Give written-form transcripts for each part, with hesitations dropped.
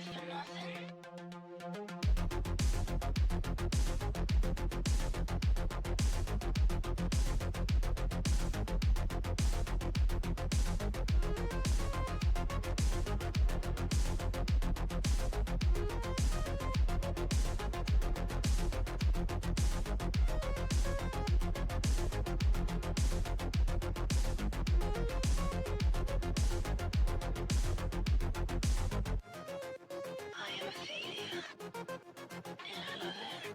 for nothing. I am a failure, and I love it.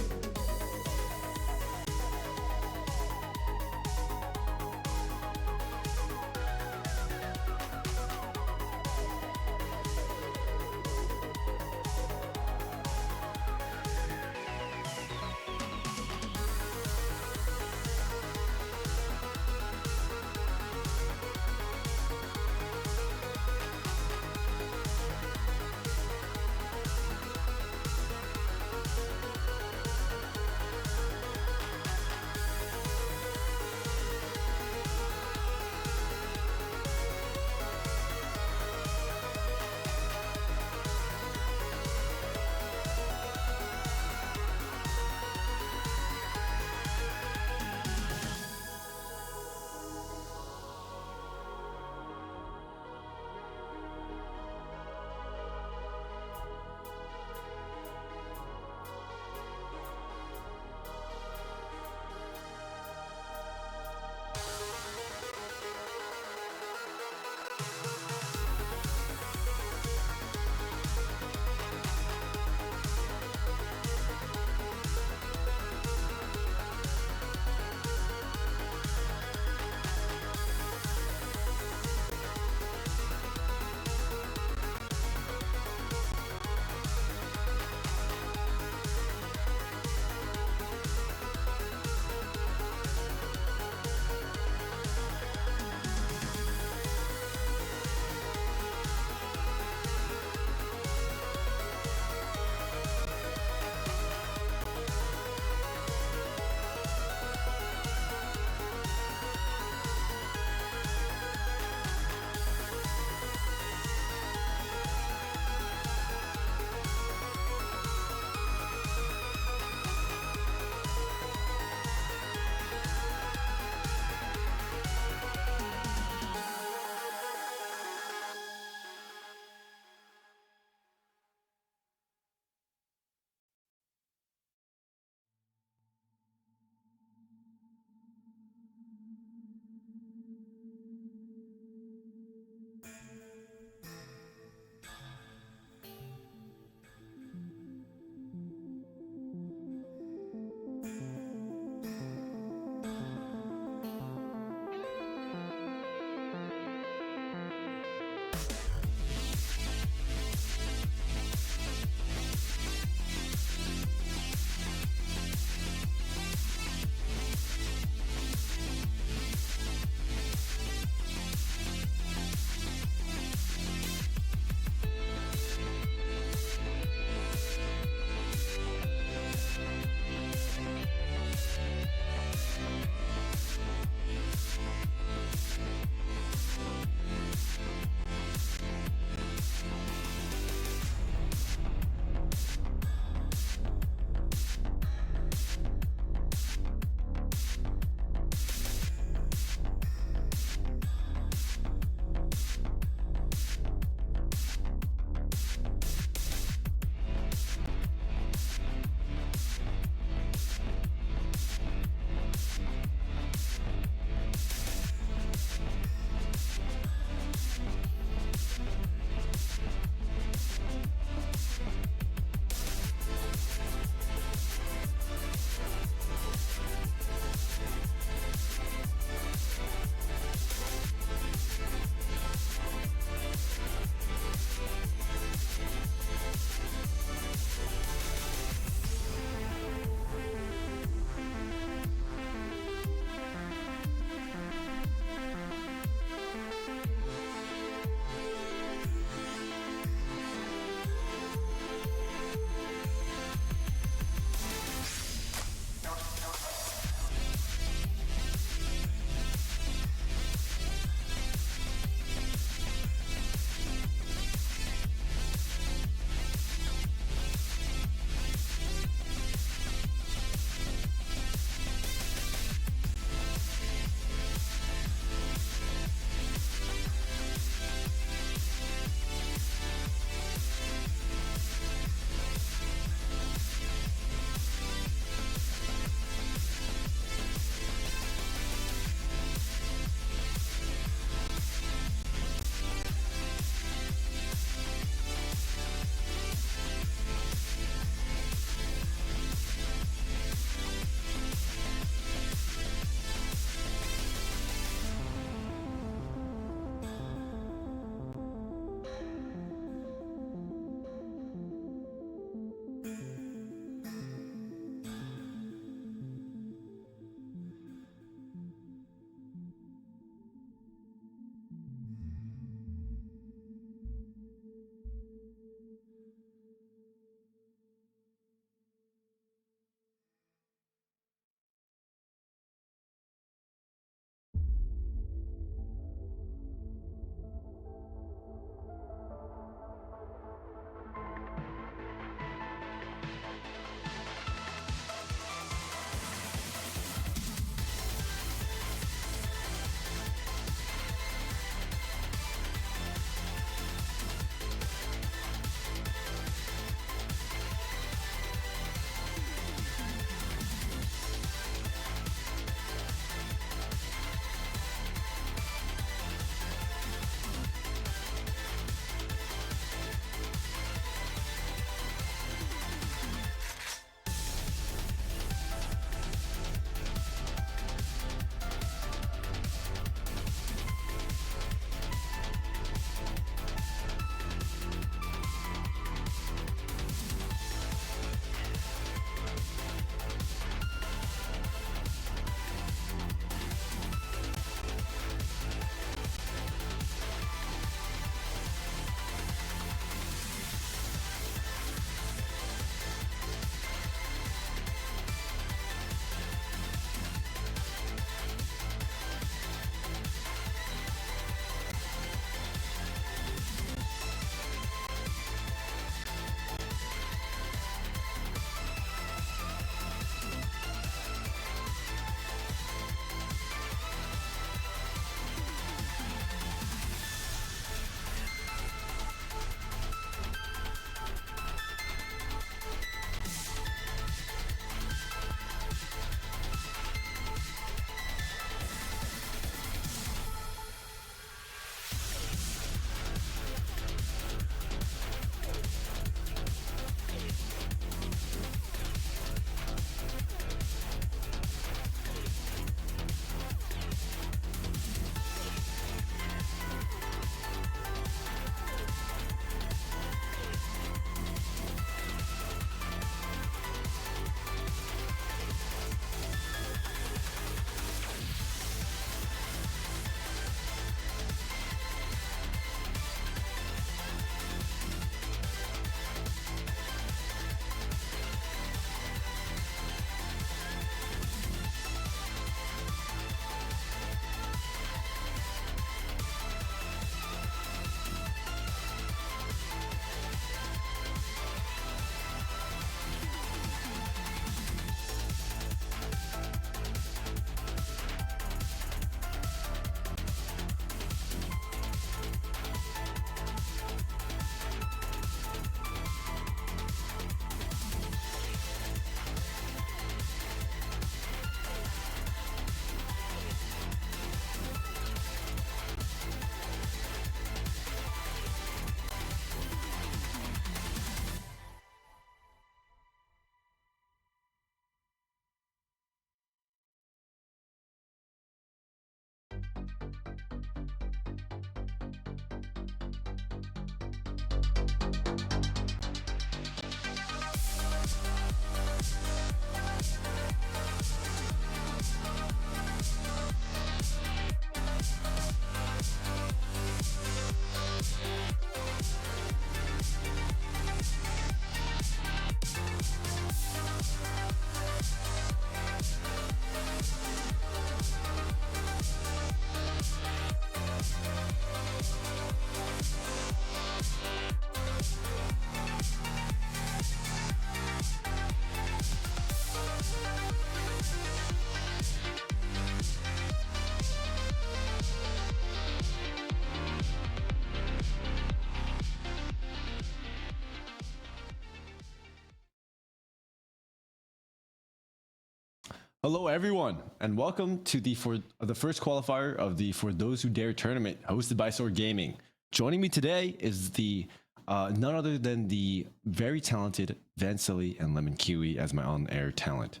Hello, everyone, and welcome to the first qualifier of the For Those Who Dare tournament, hosted by Soar Gaming. Joining me today is the none other than the very talented Van Silly and Lemon Kiwi as my on-air talent.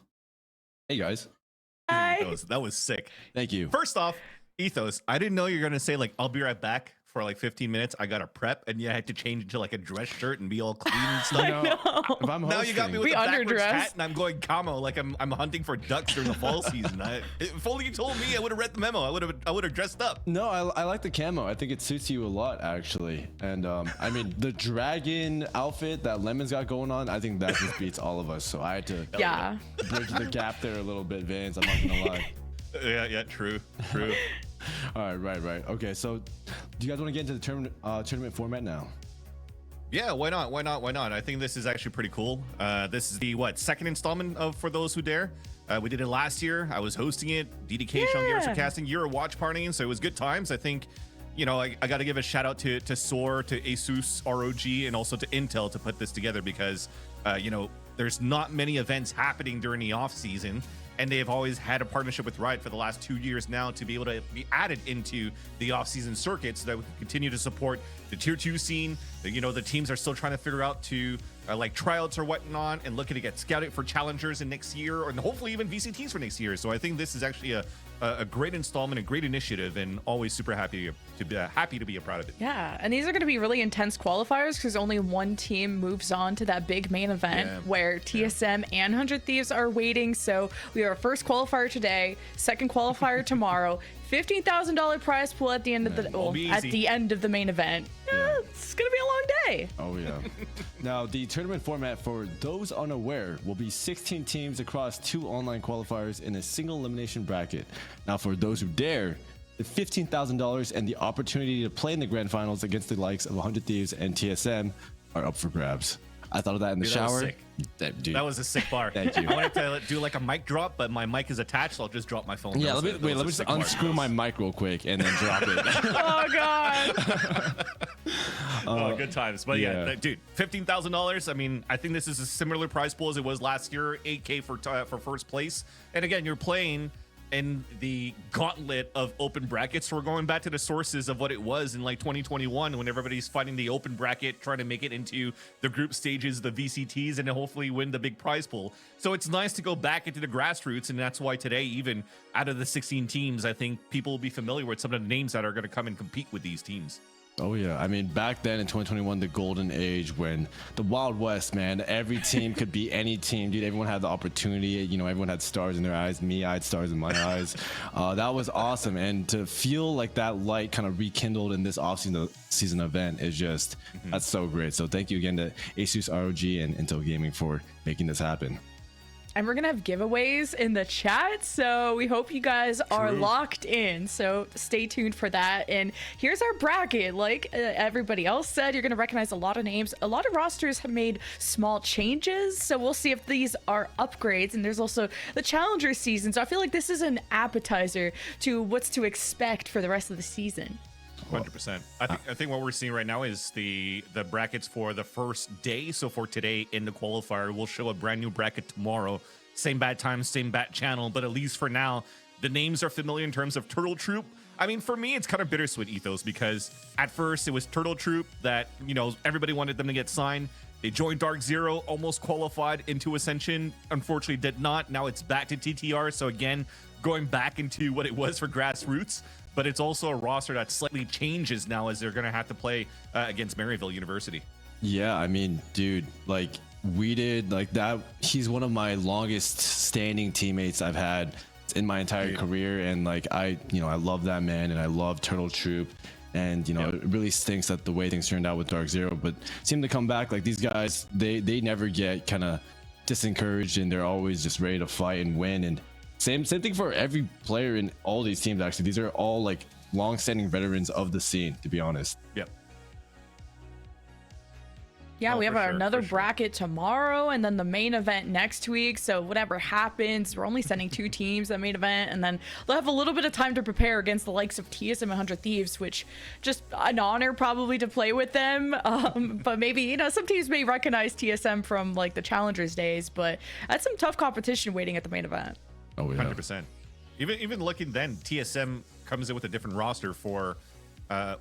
Hey guys, Hi. That was sick. thank you. First off, Ethos, I didn't know you're gonna say like I'll be right back for like 15 minutes. I got to prep, and yeah, I had to change into like a dress shirt and be all clean and stuff. You know, if I'm Now you got me with hosting- the backwards underdressed. hat, and I'm going camo like I'm hunting for ducks during the fall season. If only you told me, I would have read the memo. I would have dressed up. No, I like the camo. I think it suits you a lot, actually. And I mean, the dragon outfit that Lemon's got going on, I think that just beats all of us. So I had to Yeah. bridge the gap there a little bit, Vans. I'm not gonna lie. Yeah, true. All right. Okay, so do you guys want to get into the tournament format now? Yeah, why not? I think this is actually pretty cool. This is the second installment of For Those Who Dare. We did it last year. I was hosting it. DDK, Sean Garrison Yeah. casting. You're a watch partying, so it was good times. I think, I got to give a shout out to Soar, to Ethos, ROG, and also to Intel to put this together because, there's not many events happening during the off season. And they've always had a partnership with Riot for the last 2 years now to be able to be added into the off-season circuit so that we can continue to support the tier 2 scene. The teams are still trying to figure out to like tryouts or whatnot and looking to get scouted for challengers in next year and hopefully even VCTs for next year. So I think this is actually a great installment, a great initiative, and always super happy to be a part of it. Yeah, and these are going to be really intense qualifiers because only one team moves on to that big main event where TSM and 100 Thieves are waiting. So we have our first qualifier today, second qualifier tomorrow, $15,000 prize pool at the end of the main event. Yeah. It's gonna be a long day. Oh yeah. Now the tournament format, for those unaware, will be 16 teams across 2 online qualifiers in a single elimination bracket. Now for those who dare, the $15,000 and the opportunity to play in the grand finals against the likes of 100 Thieves and TSM are up for grabs. I thought of that in the shower. That was sick. Dude. That was a sick bar. Thank you. I wanted to do like a mic drop, but my mic is attached, so I'll just drop my phone. Yeah, That let me was a just sick bar. unscrew my mic real quick and then drop it. Oh god. Good times. But yeah, dude, $15,000. I mean, I think this is a similar prize pool as it was last year. $8K for first place. And again, you're playing in the gauntlet of open brackets. So we're going back to the sources of what it was in like 2021 when everybody's fighting the open bracket, trying to make it into the group stages, the VCTs, and then hopefully win the big prize pool. So it's nice to go back into the grassroots, and that's why today, even out of the 16 teams, I think people will be familiar with some of the names that are going to come and compete with these teams. Oh yeah, I mean back then in 2021, the golden age, when the Wild West, man, every team could be any team, dude. Everyone had the opportunity, everyone had stars in their eyes. Me, I had stars in my eyes. That was awesome, and to feel like that light kind of rekindled in this off-season event is just that's so great. So thank you again to Asus, ROG, and Intel Gaming for making this happen. And we're gonna have giveaways in the chat, so we hope you guys are locked in. So stay tuned for that. And here's our bracket. Like everybody else said, you're gonna recognize a lot of names. A lot of rosters have made small changes, so we'll see if these are upgrades. And there's also the Challenger season, so I feel like this is an appetizer to what's to expect for the rest of the season. 100%. I think what we're seeing right now is the brackets for the first day. So for today in the qualifier, we'll show a brand new bracket tomorrow. Same bad time, same bad channel, but at least for now, the names are familiar in terms of Turtle Troop. I mean, for me, it's kind of bittersweet, Ethos, because at first it was Turtle Troop that, everybody wanted them to get signed. They joined Dark Zero, almost qualified into Ascension, unfortunately did not. Now it's back to TTR. So again, going back into what it was for Grassroots. But it's also a roster that slightly changes now as they're going to have to play against Maryville University. Yeah, I mean, dude, like we did like that. He's one of my longest standing teammates I've had in my entire career. And like, I love that man, and I love Turtle Troop. And, it really stinks that the way things turned out with Dark Zero, but seem to come back. Like these guys, they never get kind of disencouraged, and they're always just ready to fight and win. And same thing for every player in all these teams. Actually, these are all like long-standing veterans of the scene, to be honest. Yep. Yeah, we have another bracket tomorrow, and then the main event next week. So whatever happens, we're only sending 2 teams to the main event, and then they'll have a little bit of time to prepare against the likes of TSM and 100 Thieves, which just an honor probably to play with them. But maybe, some teams may recognize TSM from like the Challengers days, but that's some tough competition waiting at the main event. Oh yeah. 100%. Even looking then, TSM comes in with a different roster for,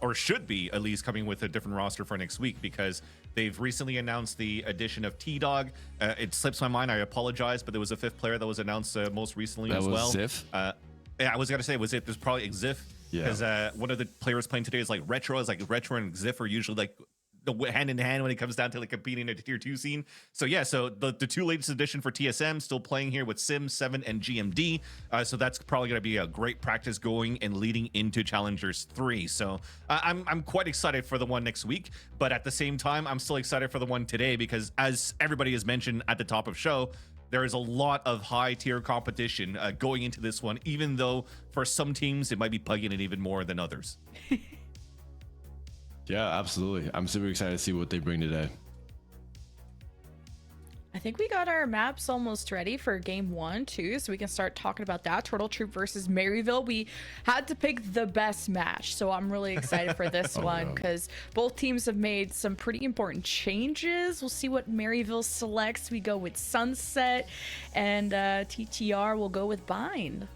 or should be at least coming with a different roster for next week, because they've recently announced the addition of T-Dog. It slips my mind, I apologize, but there was a 5th player that was announced most recently as well. Ziff? Yeah, I was gonna say, was it? There's probably Ziff. Yeah. Because one of the players playing today is like Retro. Is like Retro and Ziff are usually like hand in hand when it comes down to like competing in a tier 2 scene. So yeah, so the 2 latest edition for TSM still playing here with Sim 7 and GMD. So that's probably going to be a great practice going and leading into Challengers 3. So I'm quite excited for the one next week, but at the same time, I'm still excited for the one today, because as everybody has mentioned at the top of show, there is a lot of high tier competition going into this one, even though for some teams it might be bugging it even more than others. Yeah, absolutely. I'm super excited to see what they bring today. I think we got our maps almost ready for game 1 too, so we can start talking about that. Turtle Troop versus Maryville. We had to pick the best match, so I'm really excited for this one, because both teams have made some pretty important changes. We'll see what Maryville selects. We go with Sunset, and TTR will go with Bind.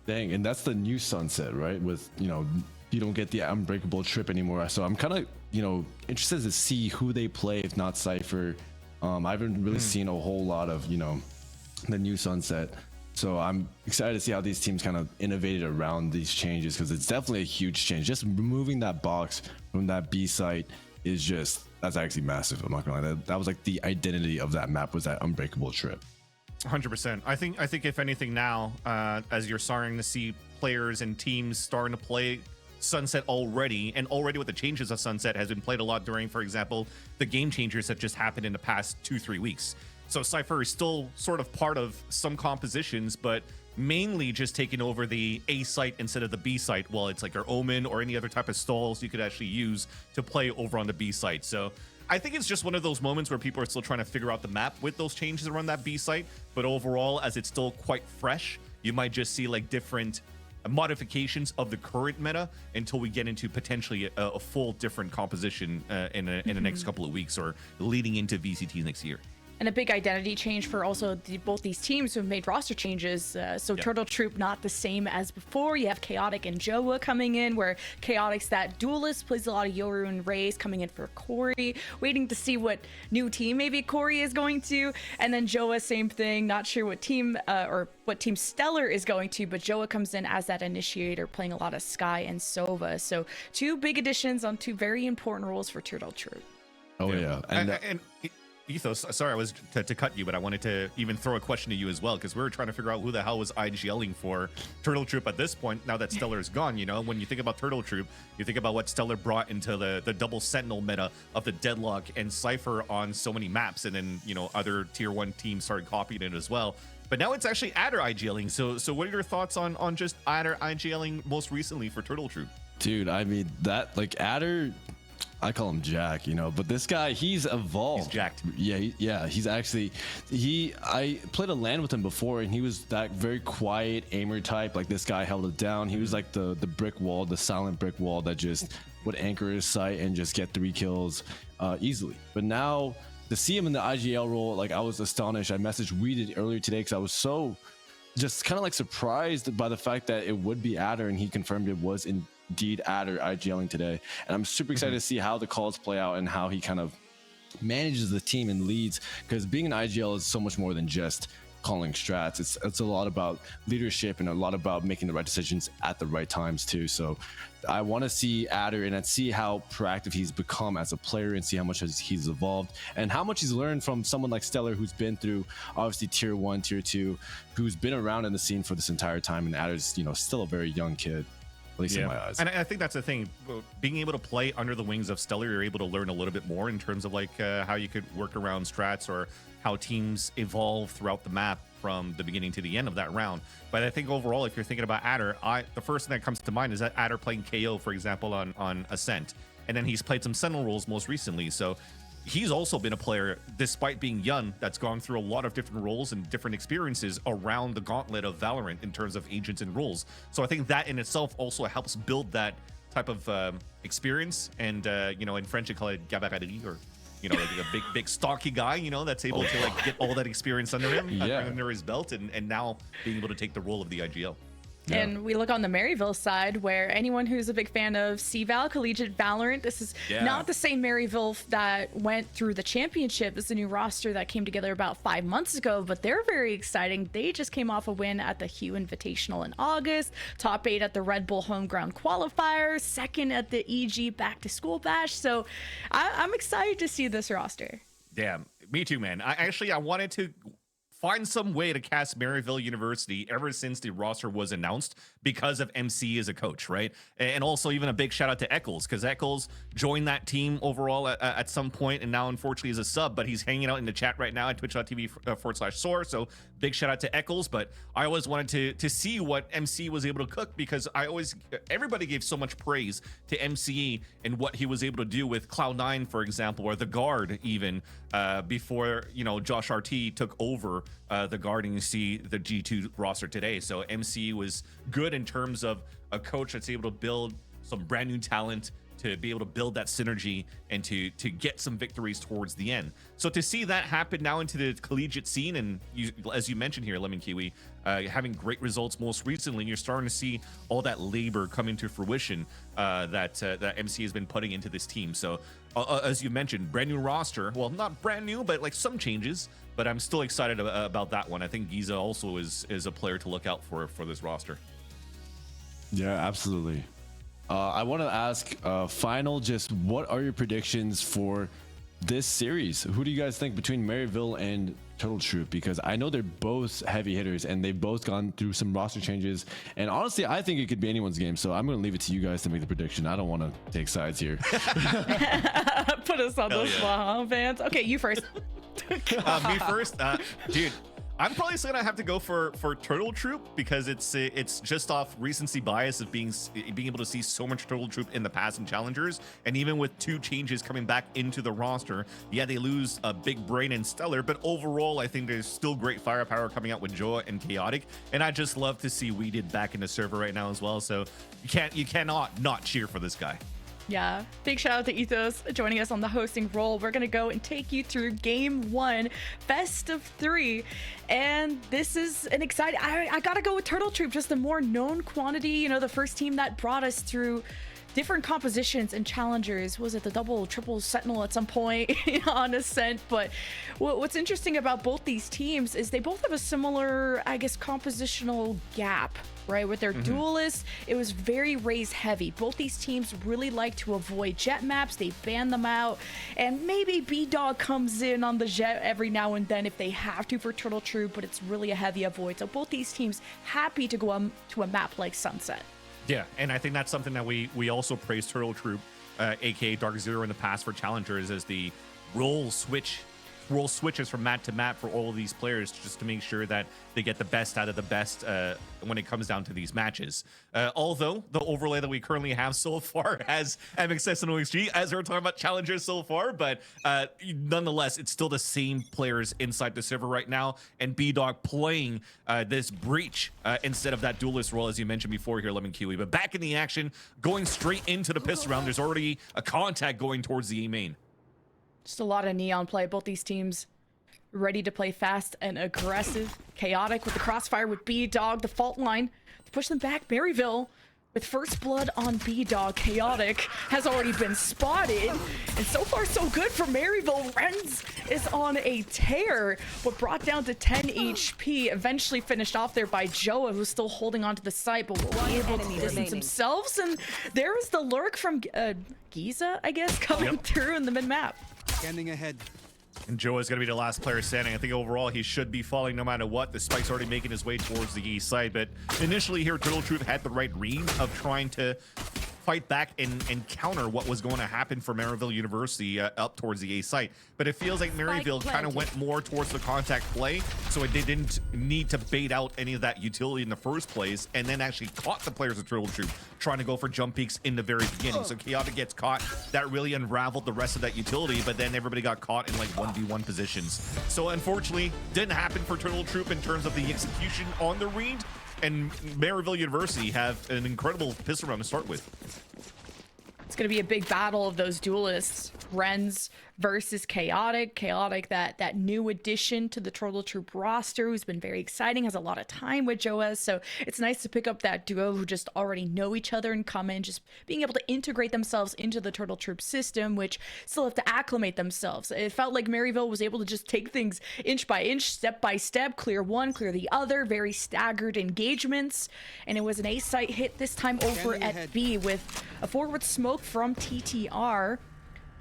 Dang, and that's the new Sunset, right? With, you don't get the unbreakable trip anymore. So I'm kind of, interested to see who they play, if not Cypher. I haven't really seen a whole lot of, the new Sunset. So I'm excited to see how these teams kind of innovated around these changes, because it's definitely a huge change. Just removing that box from that B site is that's actually massive. I'm not gonna lie. That was like the identity of that map, was that unbreakable trip. 100%. I think if anything now, as you're starting to see players and teams starting to play Sunset already, and already with the changes of Sunset has been played a lot during, for example, the game changers that just happened in the past 2-3 weeks. So Cypher is still sort of part of some compositions, but mainly just taking over the A site instead of the B site. Well, it's like your Omen or any other type of stalls you could actually use to play over on the B site. So I think it's just one of those moments where people are still trying to figure out the map with those changes around that B site. But overall, as it's still quite fresh, you might just see like different modifications of the current meta until we get into potentially a full different composition in the next couple of weeks, or leading into VCTs next year. And a big identity change for also both these teams who have made roster changes. Turtle Troop not the same as before. You have Chaotic and Joa coming in, where Chaotic's that duelist, plays a lot of Yoru and Raze, coming in for Corey. Waiting to see what new team maybe Corey is going to. And then Joa, same thing. Not sure what team or what team Stellar is going to, but Joa comes in as that initiator, playing a lot of Sky and Sova. So 2 big additions on 2 very important roles for Turtle Troop. Oh yeah. And Ethos, sorry, I was to cut you, but I wanted to even throw a question to you as well, because we were trying to figure out who the hell was IGLing for Turtle Troop at this point, now that Stellar is gone. When you think about Turtle Troop, you think about what Stellar brought into the double Sentinel meta of the Deadlock and Cypher on so many maps, and then, other tier 1 teams started copying it as well. But now it's actually Adder IGLing. So what are your thoughts on just Adder IGLing most recently for Turtle Troop? Dude, I mean, that, like, Adder, I call him Jack, but this guy, he's evolved. He's jacked. Yeah, he's actually, I played a LAN with him before, and he was that very quiet aimer type. Like, this guy held it down. He was like the brick wall, the silent brick wall that just would anchor his sight and just get 3 kills easily. But now to see him in the IGL role, like, I was astonished. I messaged Weeded earlier today because I was so just kind of like surprised by the fact that it would be Adder, and he confirmed it was indeed Adder IGLing today. And I'm super excited to see how the calls play out and how he kind of manages the team and leads, because being an IGL is so much more than just calling strats. It's a lot about leadership and a lot about making the right decisions at the right times too. So I want to see Adder and see how proactive he's become as a player, and see how much he's evolved and how much he's learned from someone like Stellar, who's been through obviously tier 1, tier 2, who's been around in the scene for this entire time. And Adder's, still a very young kid, at least in my eyes. And I think that's the thing, being able to play under the wings of Stellar, you're able to learn a little bit more in terms of like how you could work around strats, or how teams evolve throughout the map from the beginning to the end of that round. But I think overall, if you're thinking about Adder, the first thing that comes to mind is that Adder playing KO, for example, on Ascent, and then he's played some Sentinel roles most recently. So he's also been a player, despite being young, that's gone through a lot of different roles and different experiences around the gauntlet of Valorant in terms of agents and roles. So I think that in itself also helps build that type of experience. And in French, you call it gabardie, or you know, like a big stocky guy, you know, that's able to like get all that experience under him, under his belt, and now being able to take the role of the IGL. Yeah. And we look on the Maryville side, where anyone who's a big fan of CVAL, Collegiate Valorant, this is not the same Maryville that went through the championship. This is a new roster that came together about 5 months ago, but they're very exciting. They just came off a win at the Hue Invitational in August, top 8 at the Red Bull Homeground Qualifier, second at the EG Back to School Bash. So I'm excited to see this roster. Damn, me too, man. I wanted to find some way to cast Maryville University ever since the roster was announced because of MC as a coach, right? And also even a big shout out to Eccles, because Eccles joined that team overall at some point, and now unfortunately is a sub, but he's hanging out in the chat right now at twitch.tv/Soar. So big shout out to Eccles. But I always wanted to see what MC was able to cook, because everybody gave so much praise to MC and what he was able to do with Cloud9, for example, or the guard even, before, you know, Josh RT took over the guard, and you see the G2 roster today. So MC was good in terms of a coach that's able to build some brand new talent, to be able to build that synergy, and to get some victories towards the end. So to see that happen now into the collegiate scene, and as you mentioned here, Lemon Kiwi, having great results most recently, and you're starting to see all that labor come into fruition that MC has been putting into this team. So as you mentioned, brand new roster. Well, not brand new, but like some changes. But I'm still excited about that one. I think Giza also is a player to look out for this roster. Yeah, absolutely. I want to ask, final, just what are your predictions for this series? Who do you guys think between Maryville and Turtle Troop? Because I know they're both heavy hitters, and they've both gone through some roster changes. And honestly, I think it could be anyone's game. So I'm going to leave it to you guys to make the prediction. I don't want to take sides here. Put us on the spot, huh, fans? Okay, you first. Me first, dude. I'm probably still gonna have to go for Turtle Troop, because it's just off recency bias of being able to see so much Turtle Troop in the past in challengers, and even with 2 changes coming back into the roster, yeah, they lose a Big Brain and Stellar, but overall I think there's still great firepower coming out with Joa and Chaotic, and I just love to see Weeded back in the server right now as well. So you cannot not cheer for this guy. Yeah, big shout out to Ethos joining us on the hosting role. We're gonna go and take you through game 1, best of 3, and this is an exciting. I gotta go with Turtle Troop, just the more known quantity. You know, the first team that brought us through different compositions and challengers. Was it the double, triple Sentinel at some point on Ascent? But what's interesting about both these teams is they both have a similar, I guess, compositional gap, right? With their duelists, it was very raise heavy. Both these teams really like to avoid jet maps. They ban them out, and maybe B-Dog comes in on the jet every now and then if they have to for Turtle Troop, but it's really a heavy avoid. So both these teams happy to go to a map like Sunset. Yeah, and I think that's something that we also praise Turtle Troop, aka Dark Zero, in the past for challengers, as the role switches from map to map for all of these players, just to make sure that they get the best out of the best when it comes down to these matches. Although the overlay that we currently have so far has MXS and OXG, as we're talking about challengers so far, but nonetheless, it's still the same players inside the server right now, and B-Dog playing this breach instead of that duelist role, as you mentioned before here, Lemon Kiwi. But back in the action, going straight into the pistol round, there's already a contact going towards the A main. Just a lot of neon play. Both these teams ready to play fast and aggressive. Chaotic with the crossfire with B-Dog, the fault line to push them back. Maryville with first blood on B-Dog. Chaotic has already been spotted, and so far so good for Maryville. Renz is on a tear, but brought down to 10 HP. Eventually finished off there by Joa, who's still holding on to the site, but will be able to distance themselves. And there is the lurk from Giza, I guess, coming through in the mid-map. Scanning ahead. And Joe is going to be the last player standing. I think overall he should be falling no matter what. The spike's already making his way towards the east side, but initially here Turtle Troop had the right read of trying to fight back and counter what was going to happen for Maryville University up towards the A site. But it feels like Maryville kind of went more towards the contact play, so they didn't need to bait out any of that utility in the first place, and then actually caught the players of Turtle Troop trying to go for jump peaks in the very beginning. So Chaotic gets caught. That really unraveled the rest of that utility, but then everybody got caught in like 1v1 positions. So unfortunately, didn't happen for Turtle Troop in terms of the execution on the read, and Maryville University have an incredible pistol round to start with. It's going to be a big battle of those duelists. Renz versus Chaotic. Chaotic, that new addition to the Turtle Troop roster, who's been very exciting, has a lot of time with Joa. So it's nice to pick up that duo who just already know each other and come in, just being able to integrate themselves into the Turtle Troop system, which still have to acclimate themselves. It felt like Maryville was able to just take things inch by inch, step by step, clear one, clear the other, very staggered engagements. And it was an A site hit this time over at B with a forward smoke from TTR.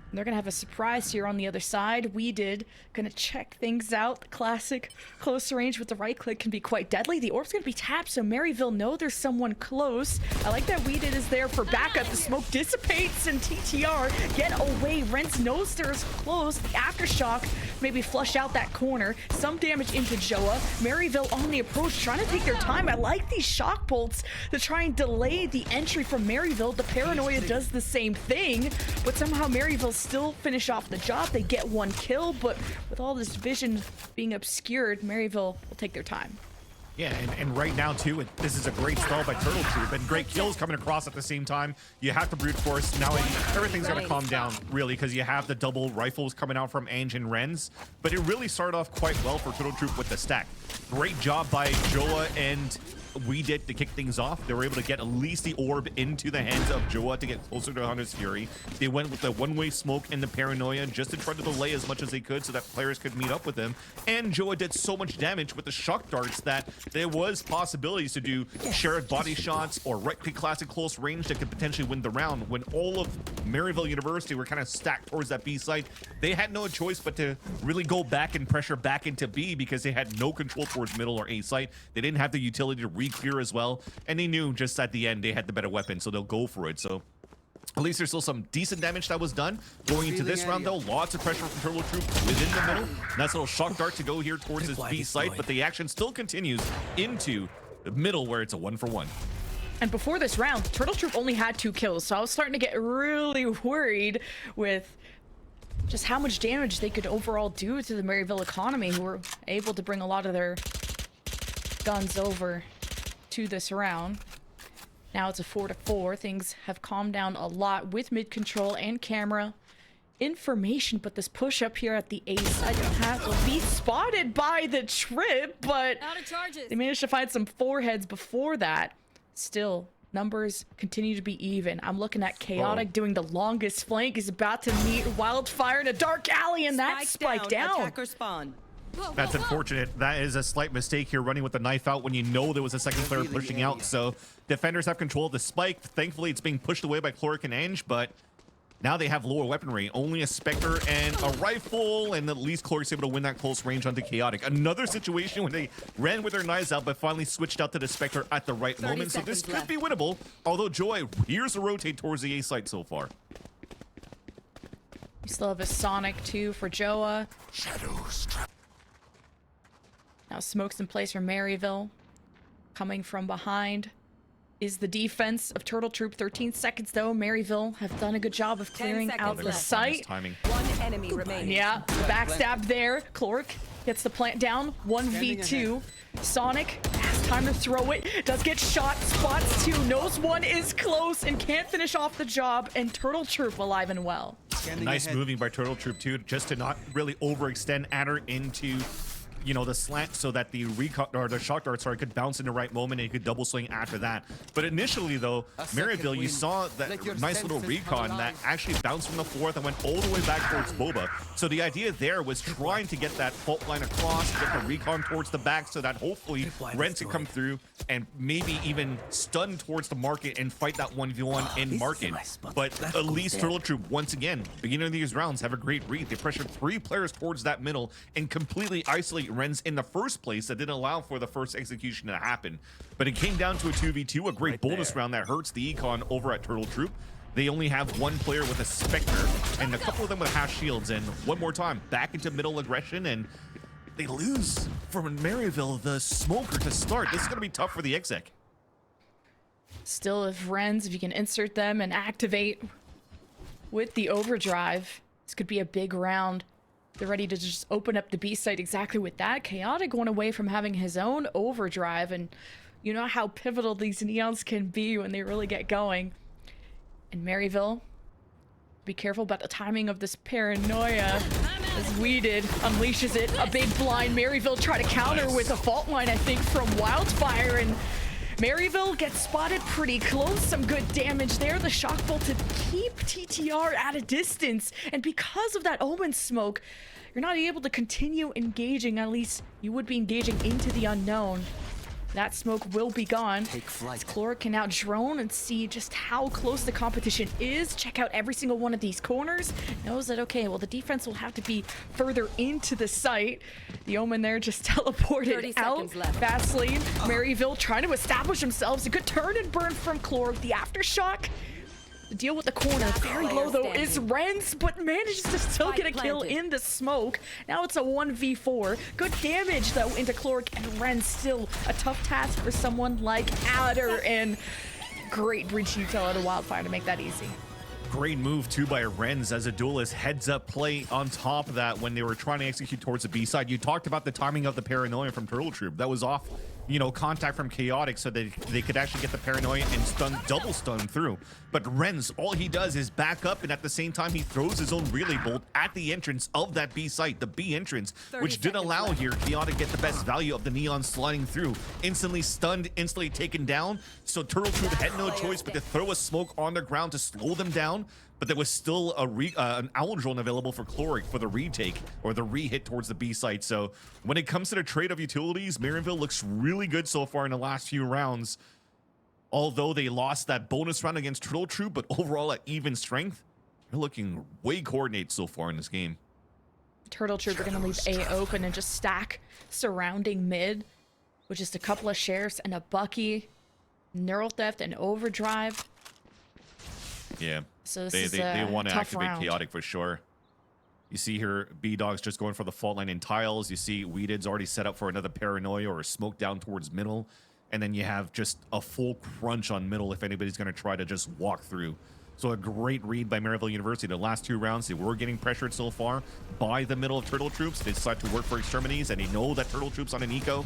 And they're gonna have a surprise here on the other side. We did gonna check things out. The classic close range with the right click can be quite deadly. The orb's gonna be tapped, so Maryville know there's someone close. I like that We did is there for backup. The smoke dissipates and TTR get away. Renz knows there's close. The aftershock maybe flush out that corner. Some damage into Joa. Maryville on the approach, trying to take their time. I like these shock bolts to try and delay the entry from Maryville. The paranoia does the same thing, but somehow Maryville still finish off the job. They get one kill, but with all this vision being obscured, Maryville will take their time. Yeah, and right now too, this is a great stall by Turtle Troop and great kills coming across at the same time. You have to brute force. Now everything's gonna calm down really because you have the double rifles coming out from Ange and Renz. But it really started off quite well for Turtle Troop with the stack. Great job by Joa and We did to kick things off. They were able to get at least the orb into the hands of Joa to get closer to Hunter's Fury. They went with the one-way smoke and the paranoia just to try to delay as much as they could so that players could meet up with them. And Joa did so much damage with the shock darts that there was possibilities to do shared body shots or right-click classic close range that could potentially win the round. When all of Maryville University were kind of stacked towards that B site, they had no choice but to really go back and pressure back into B because they had no control towards middle or A site. They didn't have the utility to re-clear as well, and they knew just at the end they had the better weapon, so they'll go for it. So at least there's still some decent damage that was done. Going into this round, though, lots of pressure from Turtle Troop within the middle. Nice little shock dart to go here towards this B site, but the action still continues into the middle where it's a 1-for-1. And before this round, Turtle Troop only had 2 kills, so I was starting to get really worried with just how much damage they could overall do to the Maryville economy, who were able to bring a lot of their guns over to this round. Now it's a 4-4. Things have calmed down a lot with mid control and camera information, but this push up here at the A side will be spotted by the trip, but they managed to find some foreheads before that. Still, numbers continue to be even. I'm looking at Chaotic doing the longest flank. He's about to meet Wildfire in a dark alley, and that's spiked down. Attacker spawn. That's unfortunate. That is a slight mistake here, running with the knife out when you know there was a second player pushing out. So defenders have control of the spike. Thankfully, it's being pushed away by Chloric and Ange, but now they have lower weaponry. Only a Spectre and a rifle, and at least Chloric's able to win that close range onto Chaotic. Another situation when they ran with their knives out, but finally switched out to the Spectre at the right moment. So this could be winnable, although Joy appears to rotate towards the A site so far. We still have a Sonic too for Joa. Shadows. Now smokes in place for Maryville. Coming from behind is the defense of Turtle Troop. 13 seconds though. Maryville have done a good job of clearing out the site. Timing. One enemy remaining. Yeah, backstab there. Chloric gets the plant down. 1v2. Sonic has time to throw it. Does get shot. Spots 2. Knows one is close and can't finish off the job. And Turtle Troop alive and well. Nice moving by Turtle Troop too, just to not really overextend Adder into, you know, the slant so that the recon or the shock dart, could bounce in the right moment and you could double swing after that. But initially though, Maryville, you saw that nice little recon that actually bounced from the fourth and went all the way back towards Boba. So the idea there was trying to get that fault line across, get the recon towards the back so that hopefully Rent could come through and maybe even stun towards the market and fight that 1v1 in market. But at least Turtle Troop, once again, beginning of these rounds, have a great read. They pressured 3 players towards that middle and completely isolate Renz in the first place. That didn't allow for the first execution to happen. But it came down to a 2v2, a great bonus round that hurts the econ over at Turtle Troop. They only have 1 player with a Spectre and a couple of them with half shields. And one more time, back into middle aggression, and they lose from Maryville the smoker to start. This is going to be tough for the exec. Still, if Renz, if you can insert them and activate with the overdrive, this could be a big round. They're ready to just open up the B site exactly with that. Chaotic going away from having his own overdrive, and you know how pivotal these neons can be when they really get going. And Maryville Be careful about the timing of this paranoia. As Weeded unleashes it, a big blind. Maryville try to counter with a fault line, I think, from Wildfire, and Maryville gets spotted pretty close. Some good damage there. The shock bolt to keep TTR at a distance, and because of that Omen smoke, you're not able to continue engaging. At least you would be engaging into the unknown. That smoke will be gone. As Chloric can now drone and see just how close the competition is. Check out every single one of these corners. Knows that, okay, well, the defense will have to be further into the site. The Omen there just teleported out. Fast lane. Maryville trying to establish themselves. A good turn and burn from Chloric. The aftershock. The deal with the corner, very low though, is Renz, but manages to still get a kill in the smoke. Now it's a 1v4. Good damage though into Chloric, and Renz still a tough task for someone like Adder, and great breach util out of Wildfire to make that easy. Great move too by Renz as a duelist. Heads up play on top of that when they were trying to execute towards the B side. You talked about the timing of the paranoia from Turtle Troop. That was off, you know, contact from Chaotic so that they could actually get the paranoia and stun, double stun through. But Renz, all he does is back up, and at the same time he throws his own relay bolt at the entrance of that B site, the B entrance, which did allow here Chaotic to get the best value of the Neon sliding through. Instantly stunned, instantly taken down. So Turtle Troop had no choice but to throw a smoke on the ground to slow them down. But there was still an owl drone available for Chloric for the retake or the re-hit towards the B site. So when it comes to the trade of utilities, Maryville looks really good so far in the last few rounds. Although they lost that bonus round against Turtle Troop, but overall at even strength, they're looking way coordinated so far in this game. Turtle Troop are going to leave A open and just stack surrounding mid with just a couple of sheriffs and a Bucky, Neural Theft, and Overdrive. Yeah, so they want to activate round. Chaotic for sure. You see here, B-Dog's just going for the fault line in tiles. You see Weeded's already set up for another paranoia or a smoke down towards middle. And then you have just a full crunch on middle if anybody's going to try to just walk through. So a great read by Maryville University. The last two rounds, they were getting pressured so far by the middle of Turtle Troops. They decide to work for extremities, and they know that Turtle Troops on an eco.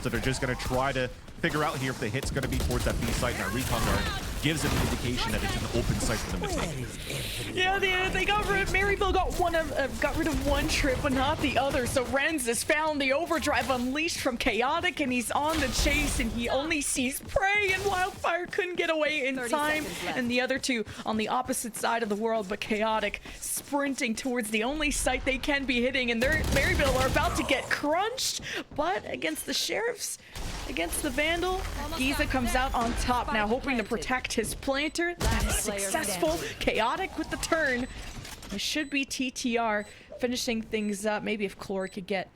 So they're just going to try to figure out here if the hit's going to be towards that B site. Now Recon Guard gives them an indication that it's an open site for them to take. Yeah, they got rid of Maryville, got rid of one trip, but not the other. So Renz has found the Overdrive unleashed from Chaotic, and he's on the chase, and he only sees prey, and Wildfire couldn't get away in time. And the other two on the opposite side of the world, but Chaotic sprinting towards the only site they can be hitting, and Maryville are about to get crunched, but against the sheriffs, against the Vandal, Giza comes out on top now, hoping to protect his planter. That is successful. Chaotic with the turn. It should be TTR finishing things up. Maybe if Chlor could get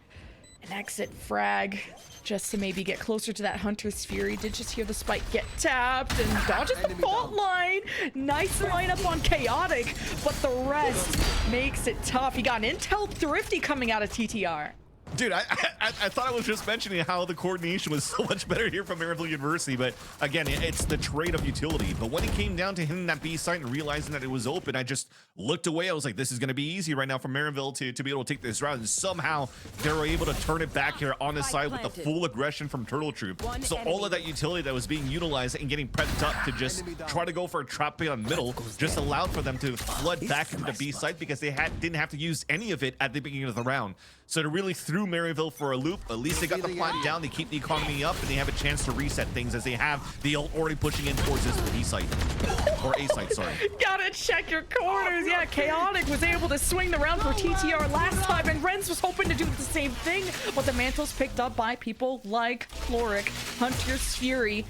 an exit frag just to maybe get closer to that Hunter's Fury. Did just hear the spike get tapped and dodges the fault line. Nice lineup on Chaotic, but the rest makes it tough. He got an Intel Thrifty coming out of TTR. Dude, I thought I was just mentioning how the coordination was so much better here from Maryville University, but again, it's the trade of utility. But when it came down to hitting that B site and realizing that it was open, I just looked away. I was like, this is going to be easy right now for Maryville to be able to take this round. And somehow they were able to turn it back here on the side with the full aggression from Turtle Troop. So all of that utility that was being utilized and getting prepped up to just try to go for a trap play on middle just allowed for them to flood back into the B site because they didn't have to use any of it at the beginning of the round. So to really threw Maryville for a loop. At least they got the plant down, they keep the economy up, and they have a chance to reset things as they have the ult already pushing in towards this B site. Or A site, sorry. Gotta check your corners. Yeah, Chaotic was able to swing the round for TTR last time, and Renz was hoping to do the same thing, but the mantle's picked up by people like Chloric, Hunter's Fury.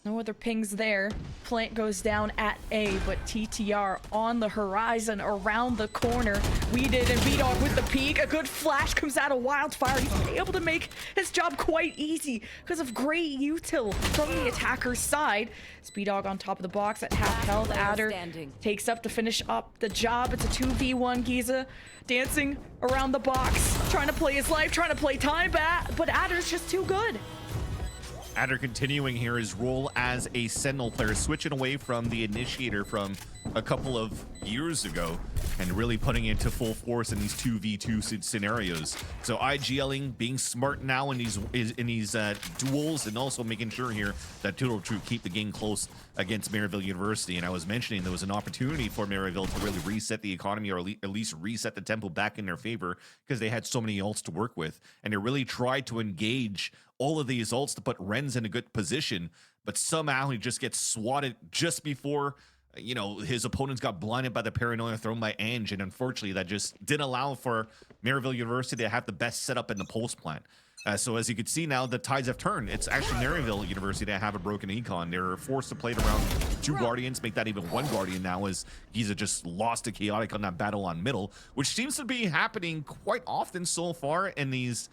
No other pings there. Plant goes down at A, but TTR on the horizon around the corner. Weeded and V-Dog with the peek. A good flash comes out of Wildfire. He's able to make his job quite easy because of great util from the attacker's side. V-Dog on top of the box at half health. Adder takes up to finish up the job. It's a 2v1. Giza dancing around the box, trying to play his life, trying to play time back, but Adder's just too good. Adder continuing here his role as a Sentinel player, switching away from the Initiator from a couple of years ago and really putting it into full force in these 2v2 scenarios. So IGLing, being smart now in these duels, and also making sure here that Turtle Troop keep the game close against Maryville University. And I was mentioning there was an opportunity for Maryville to really reset the economy, or at least reset the tempo back in their favor, because they had so many ults to work with, and they really tried to engage all of these ults to put Renz in a good position, but somehow he just gets swatted just before, you know, his opponents got blinded by the paranoia thrown by Ange, and unfortunately that just didn't allow for Maryville University to have the best setup in the pulse plant. So as you can see now, the tides have turned. It's actually Maryville University that have a broken econ. They're forced to play it around 2 Guardians, make that even 1 Guardian now, as Giza just lost to Chaotic on that battle on middle, which seems to be happening quite often so far in these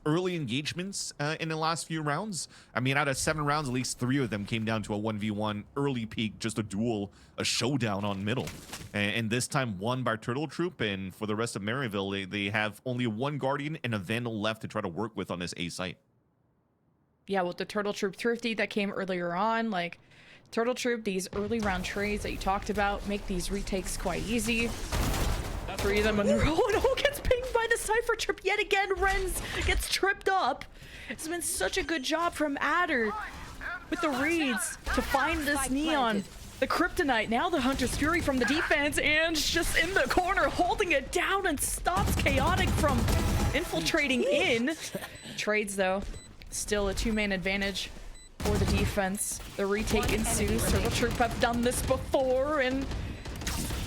early engagements in the last few rounds. I mean, out of 7 rounds, at least 3 of them came down to a 1v1 early peak, just a duel, a showdown on middle. And this time won by Turtle Troop, and for the rest of Maryville, they have only 1 Guardian and a Vandal left to try to work with on this A site. Yeah, with the Turtle Troop Thrifty that came earlier on, like, Turtle Troop, these early round trades that you talked about make these retakes quite easy. 3 of them in a row, and who gets pinged by the Cypher Trip yet again? Renz gets tripped up. It's been such a good job from Adder with the reads to find this Neon. The Kryptonite, now the Hunter's Fury from the defense, and just in the corner holding it down and stops Chaotic from infiltrating in. Trades though, still a 2-man advantage for the defense. The retake ensues. Turtle Troop have done this before, and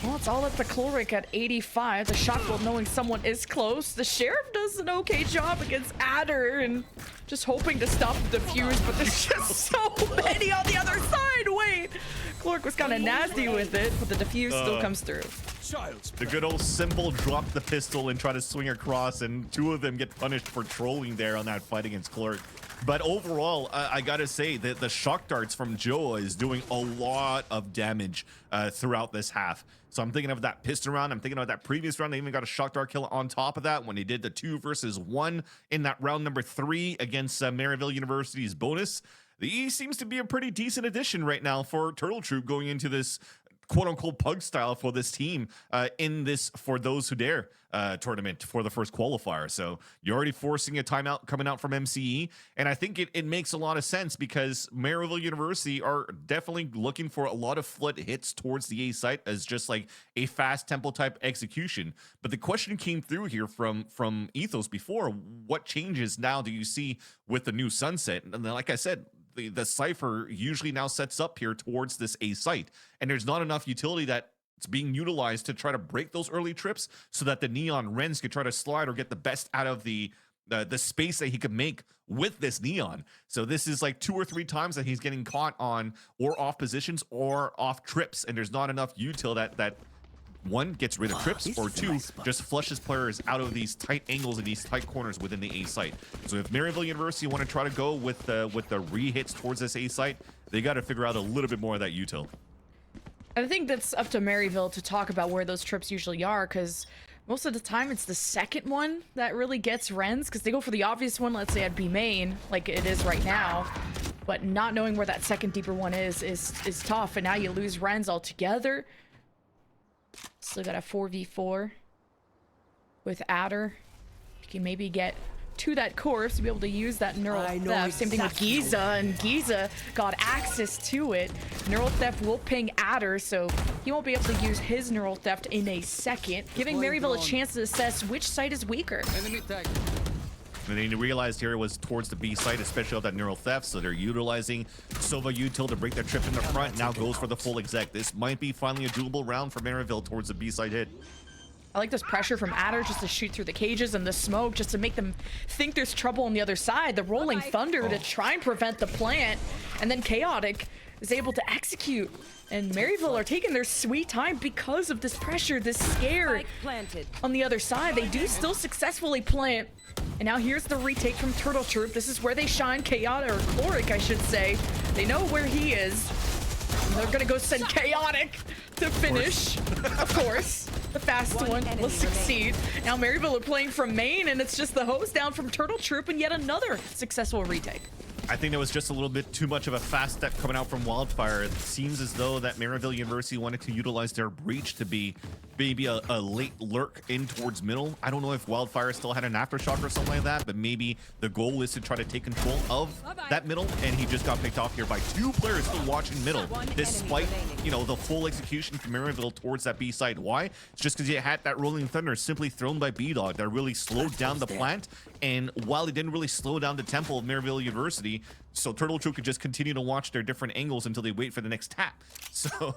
well, it's all at the Chloric at 85. The Shockwell knowing someone is close. The Sheriff does an okay job against Adder and just hoping to stop the defuse, but there's just so many on the other side. Wait, Chloric was kind of nasty with it, but the defuse still comes through. The good old simple drop the pistol and try to swing across, and 2 of them get punished for trolling there on that fight against Chloric. But overall, I gotta say that the shock darts from Joa is doing a lot of damage throughout this half. So I'm thinking of that piston round. I'm thinking of that previous round. They even got a shock dart kill on top of that when they did the 2 versus 1 in that round number 3 against Maryville University's bonus. The E seems to be a pretty decent addition right now for Turtle Troop going into this quote-unquote pug style for this team in this For Those Who Dare tournament for the first qualifier. So you're already forcing a timeout coming out from MCE, and I think it makes a lot of sense because Maryville University are definitely looking for a lot of flood hits towards the A site as just like a fast tempo type execution. But the question came through here from Ethos before: what changes now do you see with the new sunset? And then, like I said, the Cypher usually now sets up here towards this A site, and there's not enough utility that it's being utilized to try to break those early trips so that the Neon Renz could try to slide or get the best out of the space that he could make with this Neon. So this is like 2 or 3 times that he's getting caught on or off positions or off trips, and there's not enough util that 1 gets rid of trips, or 2 just flushes players out of these tight angles and these tight corners within the A site. So if Maryville University want to try to go with the re-hits towards this A site, they got to figure out a little bit more of that util. I think that's up to Maryville to talk about where those trips usually are, because most of the time it's the second one that really gets Renz, because they go for the obvious one, let's say at B main, like it is right now, but not knowing where that second deeper one is tough, and now you lose Renz altogether. Still got a 4v4 with Adder. You can maybe get to that course to be able to use that neural theft. Same thing with Giza, and Giza got access to it. Neural theft will ping Adder, so he won't be able to use his neural theft in a second, giving Maryville a chance to assess which site is weaker. And then you realized here it was towards the B site, especially with that neural theft, so they're utilizing Sova util to break that trip in the front. Now goes for the full exec. This might be finally a doable round for Maryville towards the B site hit. I like this pressure from Adder just to shoot through the cages and the smoke just to make them think there's trouble on the other side. The rolling thunder to try and prevent the plant, and then Chaotic is able to execute. And Maryville are taking their sweet time because of this pressure, this scare. On the other side, they do still successfully plant. And now here's the retake from Turtle Troop. This is where they shine. Chaotic, or Chloric, I should say. They know where he is. And they're gonna go send Chaotic to finish. Of course. The fast one will succeed. Now Maryville are playing from main, and it's just the hose down from Turtle Troop, and yet another successful retake. I think there was just a little bit too much of a fast step coming out from Wildfire. It seems as though that Maryville University wanted to utilize their breach to be maybe a late lurk in towards middle. I don't know if Wildfire still had an aftershock or something like that, but maybe the goal is to try to take control of that middle, and he just got picked off here by 2 players still watching middle, despite, you know, the full execution from Maryville towards that B side. Why? It's just because you had that Rolling Thunder simply thrown by B-Dog that really slowed down the plant, and while it didn't really slow down the tempo of Maryville University, so Turtle Troop could just continue to watch their different angles until they wait for the next tap. So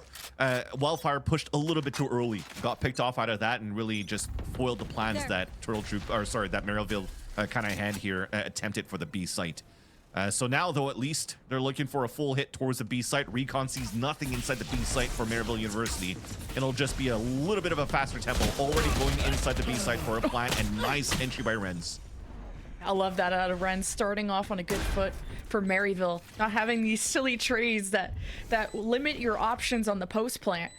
Wildfire pushed a little bit too early, got picked off out of that, and really just foiled the plans that Turtle Troop, or sorry, that Maryville kind of had here, attempted for the B site. So now, though, at least they're looking for a full hit towards the B site. Recon sees nothing inside the B site for Maryville University. It'll just be a little bit of a faster tempo, already going inside the B site for a plant, and nice entry by Renz. I love that out of Renz, starting off on a good foot for Maryville, not having these silly trades that limit your options on the post plant.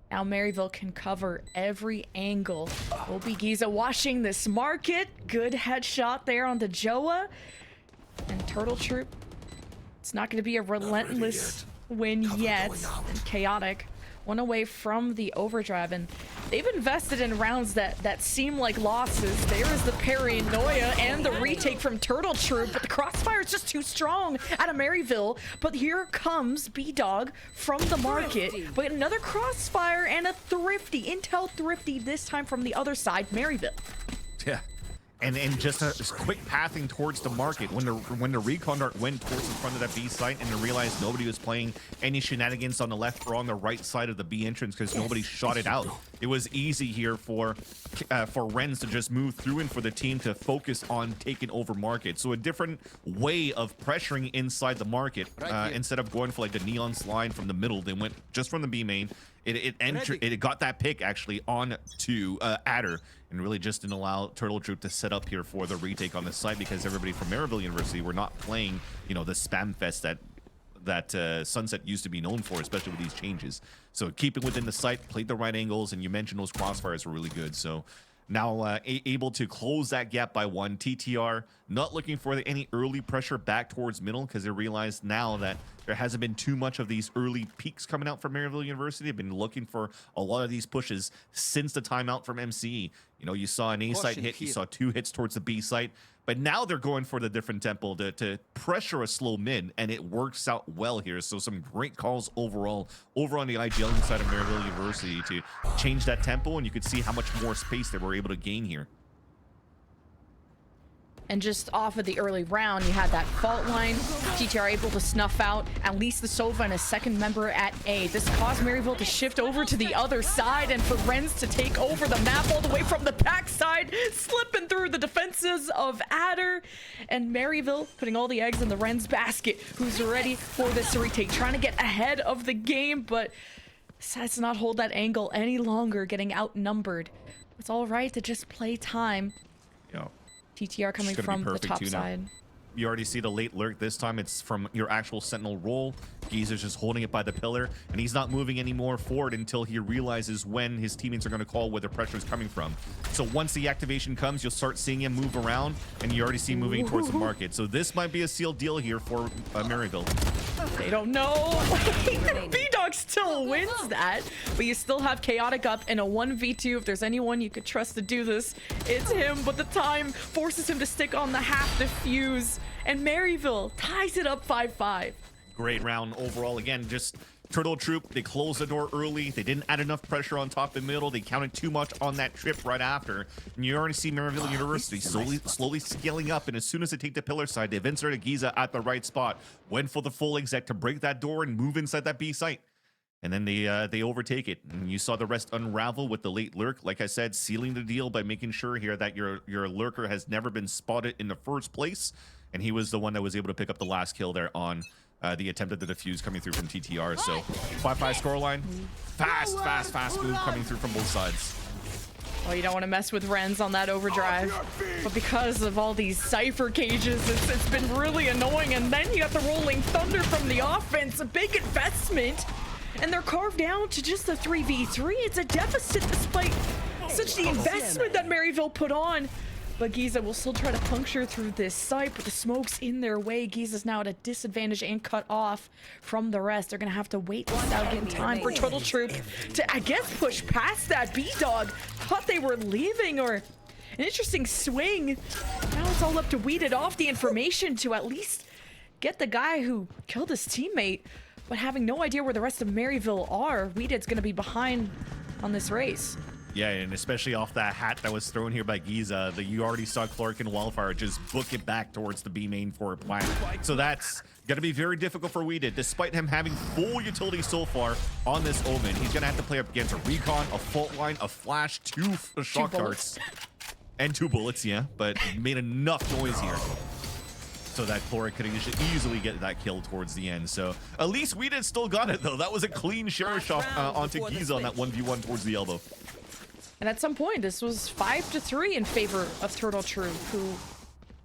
Now Maryville can cover every angle. Obi Giza washing this market. Good headshot there on the Joa. And Turtle Troop, it's not going to be a relentless win yet. And Chaotic, one away from the overdrive, and they've invested in rounds that seem like losses. There is the paranoia and the retake from Turtle Troop, but the crossfire is just too strong out of Maryville. But here comes B-Dog from the market. But another crossfire and a Thrifty, Intel Thrifty, this time from the other side, Maryville. Yeah. And just a quick pathing towards the market when the recon dart went towards the front of that B site, and they realized nobody was playing any shenanigans on the left or on the right side of the B entrance because nobody shot it out. It was easy here for Renz to just move through and for the team to focus on taking over market. So a different way of pressuring inside the market. Instead of going for like the neon slide from the middle, they went just from the B main. It got that pick actually on to Adder, and really just didn't allow Turtle Troop to set up here for the retake on the site, because everybody from Maryville University were not playing, you know, the spam fest that Sunset used to be known for, especially with these changes. So keeping within the site, played the right angles, and you mentioned those crossfires were really good. So now able to close that gap by 1. TTR not looking for any early pressure back towards middle, because they realized now that there hasn't been too much of these early peaks coming out from Maryville University. They've been looking for a lot of these pushes since the timeout from MCE. You know, you saw an A site hit, you saw 2 hits towards the B site, but now they're going for the different tempo to pressure a slow mid, and it works out well here. So some great calls overall over on the IGL inside of Maryville University to change that tempo, and you could see how much more space they were able to gain here. And just off of the early round, you had that fault line. TTR able to snuff out at least the Sova and a second member at A. This caused Maryville to shift over to the other side, and for Renz to take over the map all the way from the backside, slipping through the defenses of Adder. And Maryville putting all the eggs in the Renz basket, who's ready for this retake, trying to get ahead of the game, but decides to not hold that angle any longer, getting outnumbered. It's all right to just play time. Yeah. TTR coming from the top side. You already see the late lurk. This time it's from your actual sentinel roll. Giza's just holding it by the pillar, and he's not moving any more forward until he realizes when his teammates are going to call where the pressure is coming from. So once the activation comes, you'll start seeing him move around, and you already see him moving towards the market. So this might be a sealed deal here for Maryville. They don't know. B-Dog still wins that, but you still have Chaotic up in a 1v2. If there's anyone you could trust to do this, it's him, but the time forces him to stick on the half defuse, and Maryville ties it up 5-5. Great round overall. Again, just Turtle Troop, they closed the door early. They didn't add enough pressure on top and middle. They counted too much on that trip right after. And you already see Maryville University slowly scaling up. And as soon as they take the pillar side, they've inserted Giza at the right spot. Went for the full exec to break that door and move inside that B site. And then they overtake it. And you saw the rest unravel with the late lurk. Like I said, sealing the deal by making sure here that your lurker has never been spotted in the first place. And he was the one that was able to pick up the last kill there on the attempt at the defuse coming through from TTR. So 5-5 scoreline. Fast move coming through from both sides. Oh, you don't want to mess with Renz on that overdrive. But because of all these Cypher cages, it's been really annoying. And then you got the Rolling Thunder from the offense. A big investment. And they're carved down to just a 3v3. It's a deficit despite such the investment that Maryville put on. But Giza will still try to puncture through this site, but the smoke's in their way. Giza's now at a disadvantage and cut off from the rest. They're gonna have to wait this out, getting time for Turtle Troop to, I guess, push past that. B-Dog thought they were leaving, or an interesting swing. Now it's all up to Weeded off the information to at least get the guy who killed his teammate, but having no idea where the rest of Maryville are, Weeded's gonna be behind on this race. Yeah, and especially off that hat that was thrown here by Giza, that you already saw Clark and Wildfire just book it back towards the B main for a plant. So that's going to be very difficult for Weeded, despite him having full utility so far on this Omen. He's going to have to play up against a Recon, a Fault Line, a Flash, two Shock Darts, and 2 bullets, yeah, but made enough noise here so that Chloric could easily get that kill towards the end. So at least Weeded still got it, though. That was a clean share shot onto Giza on that 1v1 towards the elbow. And at some point, this was 5-3 in favor of Turtle Troop, who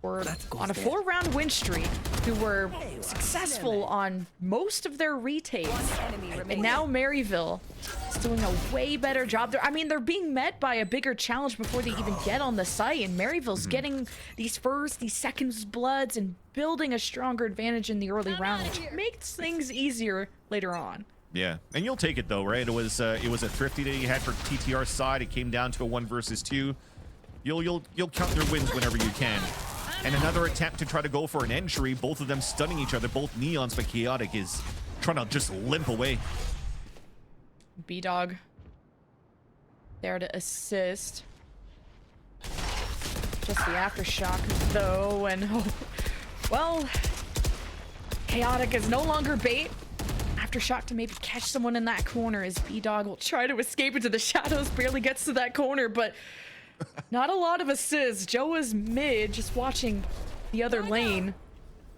were on a 4-round win streak, who were successful on most of their retakes. And now Maryville is doing a way better job. I mean, they're being met by a bigger challenge before they even get on the site, and Maryville's getting these first, these seconds bloods, and building a stronger advantage in the early round, which makes things easier later on. Yeah, and you'll take it though, right? It was a thrifty that you had for TTR's side. It came down to a 1 versus 2. You'll count your wins whenever you can. And another attempt to try to go for an entry. Both of them stunning each other. Both Neons, but Chaotic is trying to just limp away. B-Dog there to assist. Just the aftershock though, and well, Chaotic is no longer bait. Aftershock to maybe catch someone in that corner as B-Dog will try to escape into the shadows, barely gets to that corner, but not a lot of assists. Joa's mid, just watching the other lane.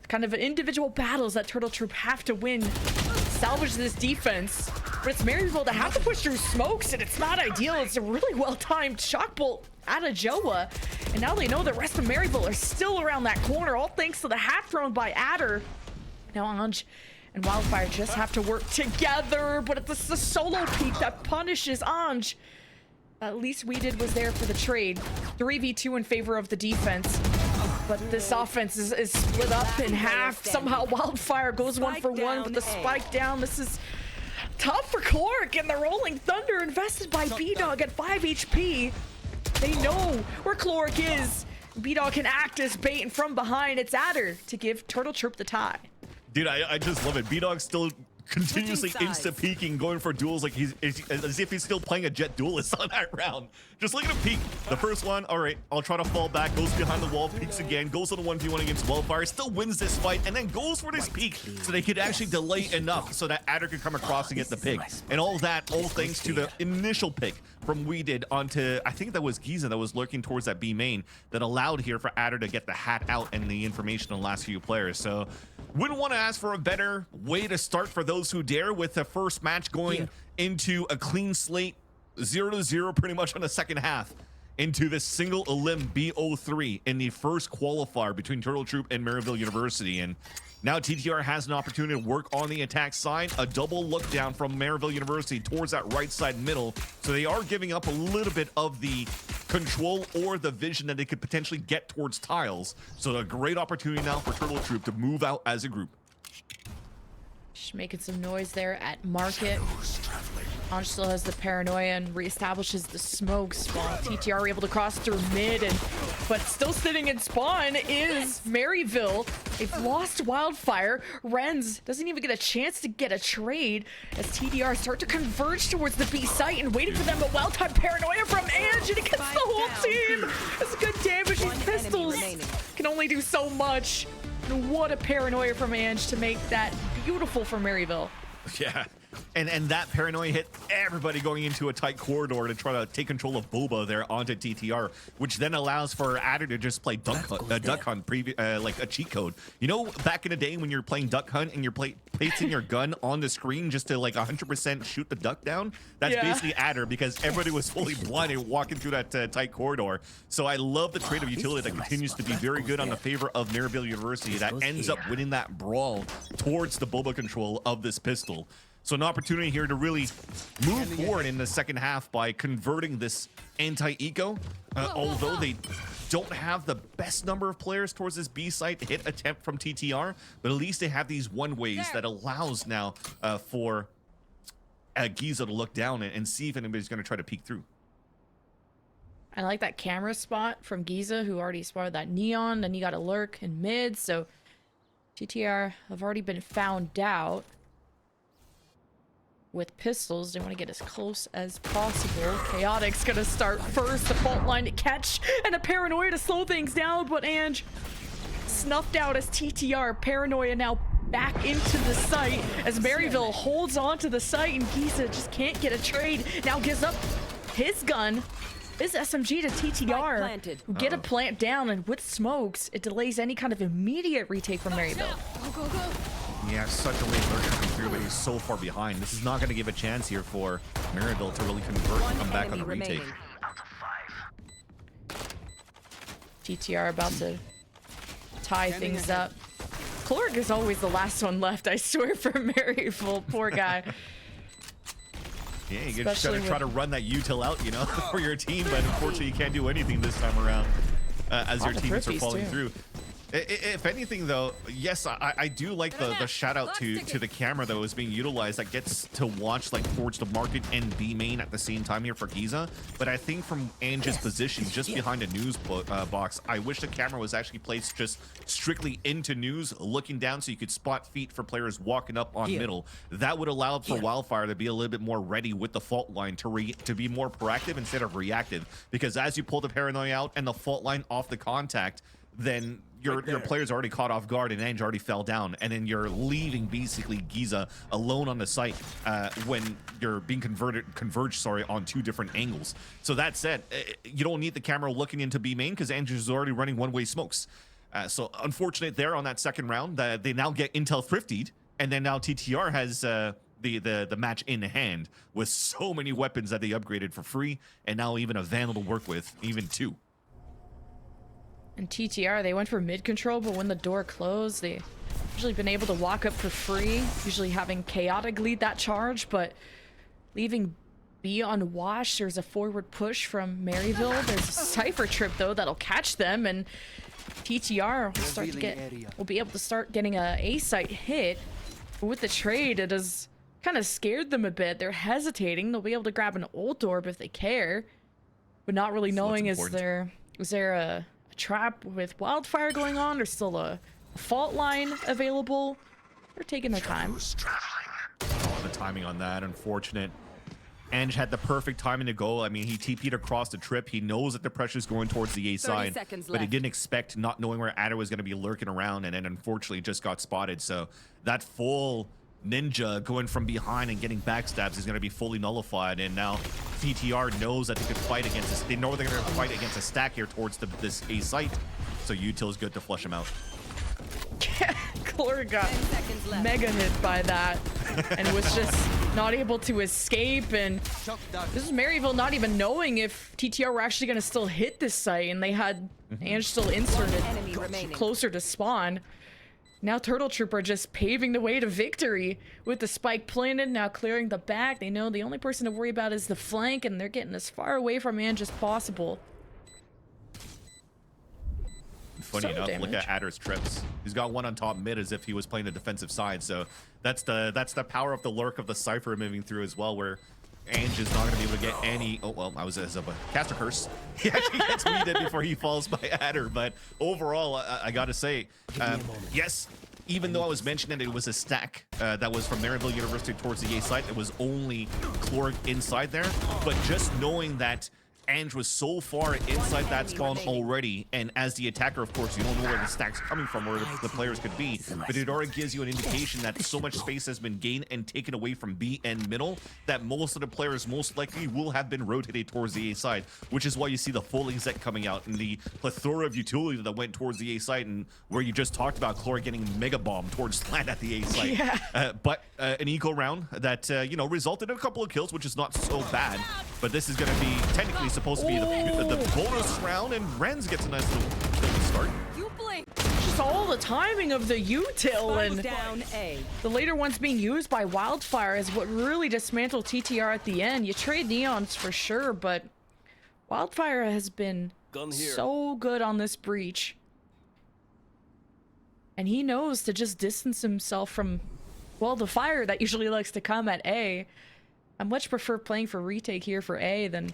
Kind of individual battles that Turtle Troop have to win, salvage this defense. But it's Maryville to have to push through smokes, and it's not ideal. It's a really well-timed shock bolt out of Joa. And now they know the rest of Maryville are still around that corner, all thanks to the hat thrown by Adder. Now Anj and Wildfire just have to work together, but it's the solo peek that punishes Anj. At least Weeded was there for the trade. 3v2 in favor of the defense. But this offense is split up in half. Somehow Wildfire goes 1 for 1 with the spike down. This is tough for Clark, and the Rolling Thunder invested by B-Dog at 5 HP. They know where Clark is. B-Dog can act as bait, and from behind, it's Adder to give Turtle Troop the tie. Dude, I just love it. B-Dog still continuously insta-peeking, going for duels like he's as if he's still playing a Jet Duelist on that round. Just look at him peek. The first one, all right, I'll try to fall back, goes behind the wall, peeks again, goes on a 1v1 against Wildfire, still wins this fight, and then goes for this peek so they could actually delay enough so that Adder could come across and get the pick. And all that, all thanks to the initial pick from Weeded onto, I think that was Giza that was lurking towards that B main that allowed here for Adder to get the hat out and the information on the last few players. So wouldn't want to ask for a better way to start for those who dare, with the first match going into a clean slate, 0-0 pretty much on the second half, into the single elim BO3 in the first qualifier between Turtle Troop and Maryville University. And now TTR has an opportunity to work on the attack side. A double look down from Maryville University towards that right side middle. So they are giving up a little bit of the control or the vision that they could potentially get towards tiles. So a great opportunity now for Turtle Troop to move out as a group. Just making some noise there at Market. Anj still has the paranoia and reestablishes the smokes while TTR are able to cross through mid, but still sitting in spawn is Maryville. They've lost Wildfire. Renz doesn't even get a chance to get a trade as TDR start to converge towards the B site and waiting for them. A well-timed paranoia from Anj, and it gets the whole team. That's good damage. These pistols can only do so much. And what a paranoia from Anj to make that beautiful for Maryville. Yeah. And that paranoia hit everybody going into a tight corridor to try to take control of Boba there onto TTR, which then allows for Adder to just play Duck Hunt, like a cheat code. You know, back in the day when you're playing Duck Hunt and you're placing your gun on the screen just to like 100% shoot the duck down? That's basically Adder, because everybody was fully blinded walking through that tight corridor. So I love the trade of utility that continues to be very good on the favor of Maryville University that ends up winning that brawl towards the Boba control of this pistol. So an opportunity here to really move forward in the second half by converting this anti-eco. Although they don't have the best number of players towards this B site hit attempt from TTR, but at least they have these one-ways that allows now for Giza to look down and see if anybody's going to try to peek through. I like that camera spot from Giza, who already spotted that neon, and he got a lurk in mid, so TTR have already been found out with pistols. They want to get as close as possible. Chaotic's gonna start first, the fault line to catch, and a Paranoia to slow things down, but Ange snuffed out as TTR. Paranoia now back into the site as Maryville holds on to the site, and Giza just can't get a trade. Now gives up his gun, his SMG to TTR, who get a plant down, and with smokes, it delays any kind of immediate retake from Maryville. Go, go, go. Yeah, such a late lurker coming through, but he's so far behind. This is not going to give a chance here for Maryville to really convert and come back on the retake. TTR about to tie things up. Cloric is always the last one left, I swear, for Maryville. Poor guy. Yeah, you just gotta try to run that util out, you know, for your team, but unfortunately you can't do anything this time around as your teammates are falling through. If anything, though, yes, I do like the shout out to the camera that was being utilized that gets to watch like towards the market and B main at the same time here for Giza. But I think from Ange's position just behind a news box, I wish the camera was actually placed just strictly into news, looking down so you could spot feet for players walking up on middle. That would allow for Wildfire to be a little bit more ready with the fault line to be more proactive instead of reactive. Because as you pull the Paranoia out and the fault line off the contact, then your player's already caught off guard and Ange already fell down, and then you're leaving basically Giza alone on the site when you're being converged on two different angles. So that said, you don't need the camera looking into B main because Ange is already running one-way smokes. So unfortunate there on that second round that they now get intel thriftied, and then now TTR has the match in hand with so many weapons that they upgraded for free, and now even a Vandal to work with, even two. And TTR, they went for mid control, but when the door closed, they usually been able to walk up for free, usually having Chaotic lead that charge, but leaving B unwashed. There's a forward push from Maryville. There's a Cypher trip, though, that'll catch them, and TTR will be able to start getting a site hit. But with the trade, it has kind of scared them a bit. They're hesitating. They'll be able to grab an ult orb if they care, but not really knowing is there a trap with Wildfire going on, there's still a fault line available. They're taking their time. Oh, the timing on that, unfortunate. Ange had the perfect timing to go. I mean, he TP'd across the trip. He knows that the pressure's going towards the A side, but he didn't expect, not knowing where Adder was going to be lurking around, and then unfortunately just got spotted. So that full ninja going from behind and getting backstabs is going to be fully nullified, and now TTR knows that they could fight against this. They know they're going to fight against a stack here towards this A site, so util's good to flush him out. Clor got mega hit by that and was just not able to escape, and this is Maryville not even knowing if TTR were actually going to still hit this site, and they had Ange still inserted closer to spawn. Now Turtle Trooper just paving the way to victory with the spike planted, now clearing the back. They know the only person to worry about is the flank, and they're getting as far away from Ange as possible. Funny enough, look at Adder's trips. He's got one on top mid as if he was playing the defensive side, so that's the power of the lurk of the Cypher moving through as well, where Ange is not going to be able to get any. Oh, well, I was a caster curse. He actually gets weeded before he falls by Adder. But overall, I got to say, yes, even though I was mentioning that it was a stack that was from Maryville University towards the A site, it was only Cloric inside there. But just knowing that Ange was so far inside that spawn already, and as the attacker, of course, you don't know where the stack's coming from, where the players could be, but it already gives you an indication that so much space has been gained and taken away from B and middle that most of the players most likely will have been rotated towards the A side, which is why you see the full exec coming out and the plethora of utility that went towards the A side, and where you just talked about Chlor getting mega bomb towards land at the A side. Yeah. But an eco round that resulted in a couple of kills, which is not so bad, but this is going to be technically supposed to be the bonus round, and Renz gets a nice little start. You blink. saw the timing of the util, and Down A. the later ones being used by Wildfire is what really dismantled TTR at the end. You trade Neons for sure, but Wildfire has been so good on this breach. And he knows to just distance himself from, well, the fire that usually likes to come at A. I much prefer playing for retake here for A than...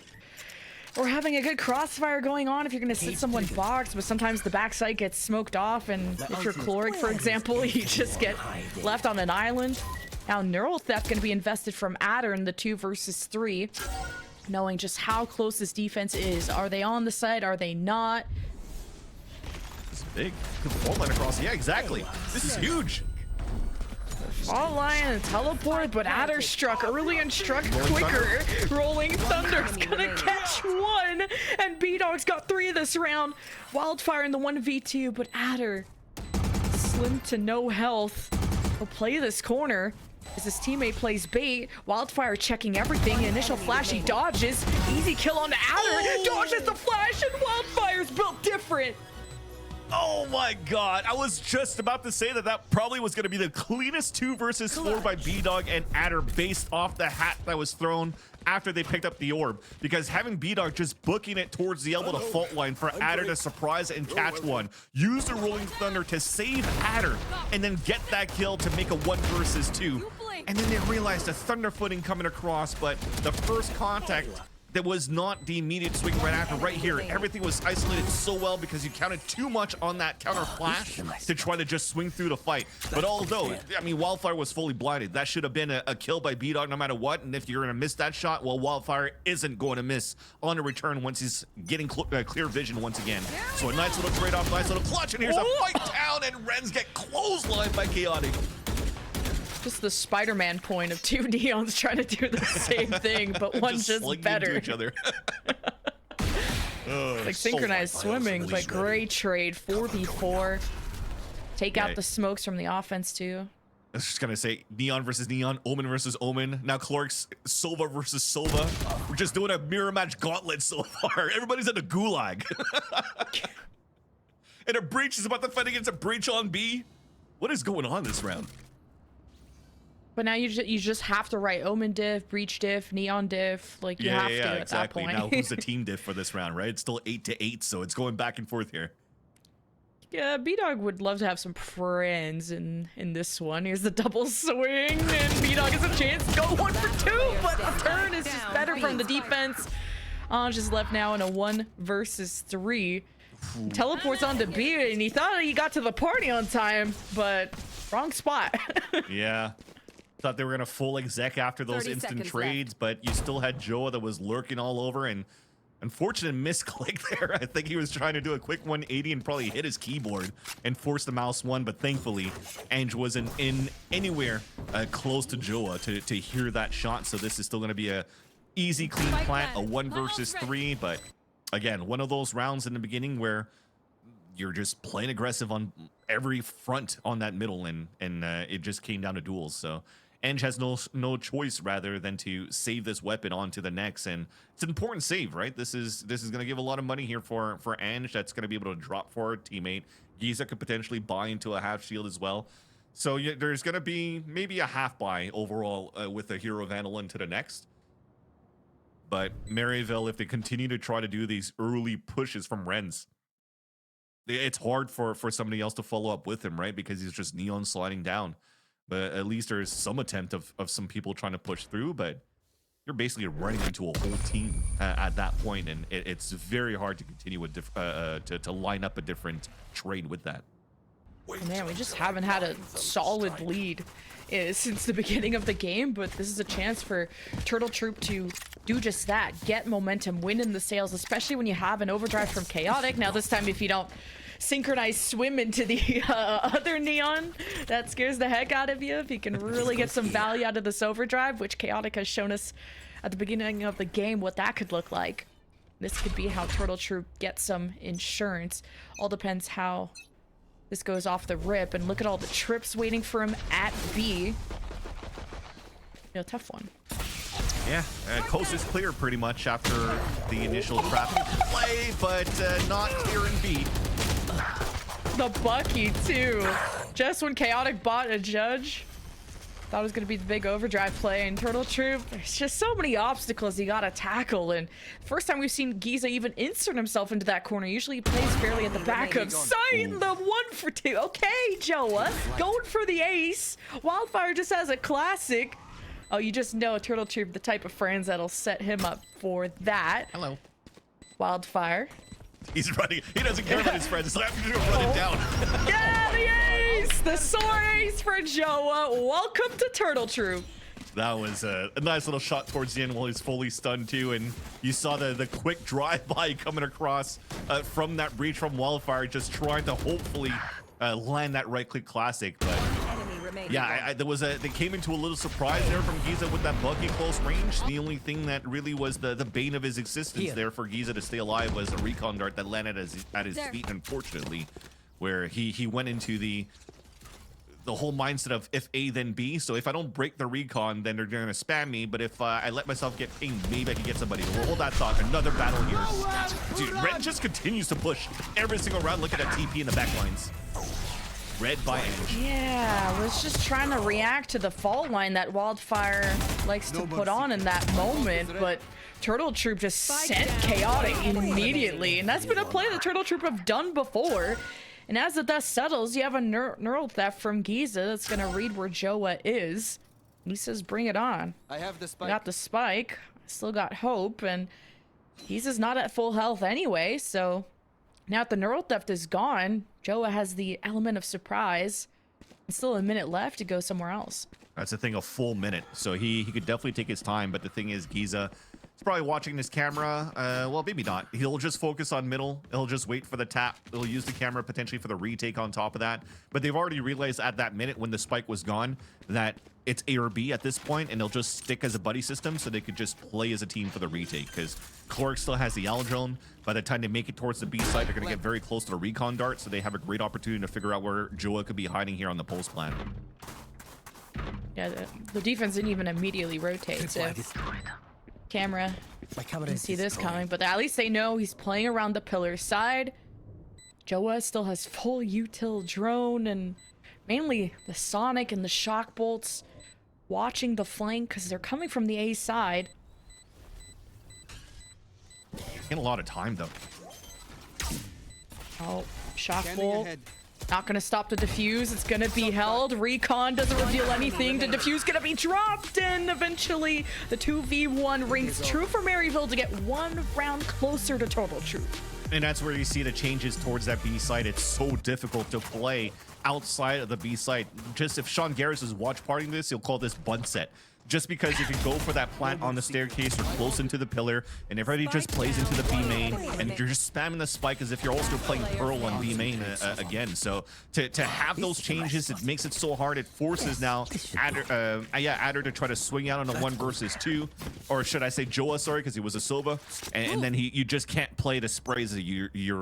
or having a good crossfire going on if you're going to sit someone box, but sometimes the backside gets smoked off, and if you're Chloric, for example, you just get left on an island. Now, Neural Theft going to be invested from Adder in the 2 versus 3, knowing just how close this defense is. Are they on the side? Are they not? This is big. Fault line across. Yeah, exactly. This is huge. Fault line and teleport, but Adder struck early and struck quicker. Rolling Thunder's gonna catch one, and B-Dog's got 3 this round. Wildfire in the 1v2, but Adder, slim to no health, will play this corner as his teammate plays bait. Wildfire checking everything. Initial flash, he dodges. Easy kill on Adder. Dodges the flash, and Wildfire's built different. Oh my god, I was just about to say that probably was going to be the cleanest 2 versus 4 by B-Dog and Adder based off the hat that was thrown after they picked up the orb, because having B-Dog just booking it towards the elbow to fault line for Adder to surprise and catch one, use the Rolling Thunder to save Adder, and then get that kill to make a 1 versus 2. And then they realized a thunder footing coming across, but the first contact, that was not the immediate swing right after. Right here, everything was isolated so well because you counted too much on that counter flash to try to just swing through the fight. But although, I mean, Wildfire was fully blinded, that should have been a kill by B-Dog no matter what. And if you're going to miss that shot, well, Wildfire isn't going to miss on a return once he's getting clear vision once again. So a nice little trade-off, nice little clutch, and here's a fight down, and Rens get clotheslined by Chaotic. Just the Spider-Man point of 2 Neons trying to do the same thing, but one's just better. Each other. Like synchronized swimming, but great trade. 4v4. Take out the smokes from the offense too. I was just gonna say Neon versus Neon, Omen versus Omen. Now Cloric's Sova versus Sova. We're just doing a mirror match gauntlet so far. Everybody's at the gulag. And a breach is about to fight against a breach on B. What is going on this round? But now you just have to write Omen diff, Breach diff, Neon diff. Like you have to at exactly. that point. Now who's the team diff for this round, right? It's still 8-8, so it's going back and forth here. Yeah, B-Dog would love to have some friends in this one. Here's the double swing, and B-Dog has a chance to go 1 for 2, but the turn is just better from the defense. Ange is left now in a 1 versus 3. Teleports onto B, and he thought he got to the party on time, but wrong spot. Yeah. Thought they were gonna full exec after those instant trades, but you still had Joa that was lurking all over, and unfortunate misclick there. I think he was trying to do a quick 180 and probably hit his keyboard and forced the mouse 1, but thankfully Ange wasn't in anywhere close to Joa to hear that shot, so this is still gonna be a easy clean plant, a 1 versus 3, but again, one of those rounds in the beginning where you're just playing aggressive on every front on that middle, and it just came down to duels. So Ange has no choice rather than to save this weapon on to the next, and it's an important save, right? This is going to give a lot of money here for Ange. That's going to be able to drop for a teammate. Giza could potentially buy into a half shield as well. So there's going to be maybe a half buy overall with the Hero Vandalin to the next. But Maryville, if they continue to try to do these early pushes from Rens, it's hard for somebody else to follow up with him, right? Because he's just Neon sliding down. But at least there's some attempt of some people trying to push through, but you're basically running into a whole team at that point, and it's very hard to continue with to line up a different trade with that. Man, we just haven't had a solid lead since the beginning of the game, but this is a chance for Turtle Troop to do just that, get momentum, win in the sales, especially when you have an overdrive from Chaotic. Now this time, if you don't synchronize swim into the other Neon, that scares the heck out of you. If you can really get some value out of this overdrive, which Chaotic has shown us at the beginning of the game what that could look like. This could be how Turtle Troop gets some insurance. All depends how this goes off the rip, and look at all the trips waiting for him at B. Tough one. Yeah, coast is clear pretty much after the initial traffic play, but not clear in B. the Bucky too. Just when Chaotic bought a judge, thought it was gonna be the big overdrive play, and Turtle Troop, there's just so many obstacles you gotta tackle. And first time we've seen Giza even insert himself into that corner. Usually he plays fairly at the back of sight. The 1-for-2. Okay, Joa, going for the ace. Wildfire just has a classic. Oh, you just know Turtle Troop, the type of friends that'll set him up for that. Hello. Wildfire. He's running. He doesn't care about his friends. He's like, I'm just gonna run him down. Yeah, the ace! The Soar ace for Joa. Welcome to Turtle Troop. That was a nice little shot towards the end while he's fully stunned too, and you saw the quick drive-by coming across from that breach from Wildfire, just trying to hopefully land that right-click classic, but yeah, they came into a little surprise there from Giza with that Bucky close range. The only thing that really was the bane of his existence there for Giza to stay alive was a recon dart that landed at his feet, unfortunately, where he went into the whole mindset of if A then B. So if I don't break the recon, then they're gonna spam me. But if I let myself get pinged, maybe I can get somebody. We'll hold that thought. Another battle here. Dude, Red just continues to push every single round. Look at that TP in the back lines. Red by Ange. Yeah, was just trying to react to the fault line that Wildfire likes to put on in that moment, but Turtle Troop just sent Chaotic immediately, and that's been a play that Turtle Troop have done before. And as the dust settles, you have a neural theft from Giza that's gonna read where Joa is. He says, "Bring it on." I have the spike. Got the spike. Still got hope, and Giza's not at full health anyway, so now that the neural theft is gone, Joa has the element of surprise. And still a minute left to go somewhere else. That's the thing, a full minute. So he could definitely take his time, but the thing is, Giza is probably watching this camera. Well, maybe not. He'll just focus on middle. He'll just wait for the tap. He'll use the camera potentially for the retake on top of that. But they've already realized at that minute when the spike was gone that it's A or B at this point, and they'll just stick as a buddy system so they could just play as a team for the retake, because Cloric still has the Aldrone. By the time they make it towards the B side, they're going to get very close to the recon dart, so they have a great opportunity to figure out where Joa could be hiding here on the pulse plan. Yeah, the defense didn't even immediately rotate, so camera can see this coming, but at least they know he's playing around the pillar side. Joa still has full util drone and mainly the sonic and the shock bolts watching the flank because they're coming from the A side. In a lot of time though. Oh, shock bolt. Not gonna stop the defuse. It's gonna be held. Recon doesn't reveal anything. The defuse gonna be dropped, and eventually the 2v1 rings true for Maryville to get one round closer to Turtle Troop. And that's where you see the changes towards that B side. It's so difficult to play outside of the B side. Just if Sean Garris is watch partying this, he'll call this bun set. Just because if you go for that plant on the staircase or close into the pillar, and everybody just plays into the B main, and you're just spamming the spike as if you're also playing Pearl on B main again. So to have those changes, it makes it so hard. It forces now Adder to try to swing out on a 1 versus 2, or should I say Joa? Sorry, because he was a Sova, and then you just can't play the sprays that you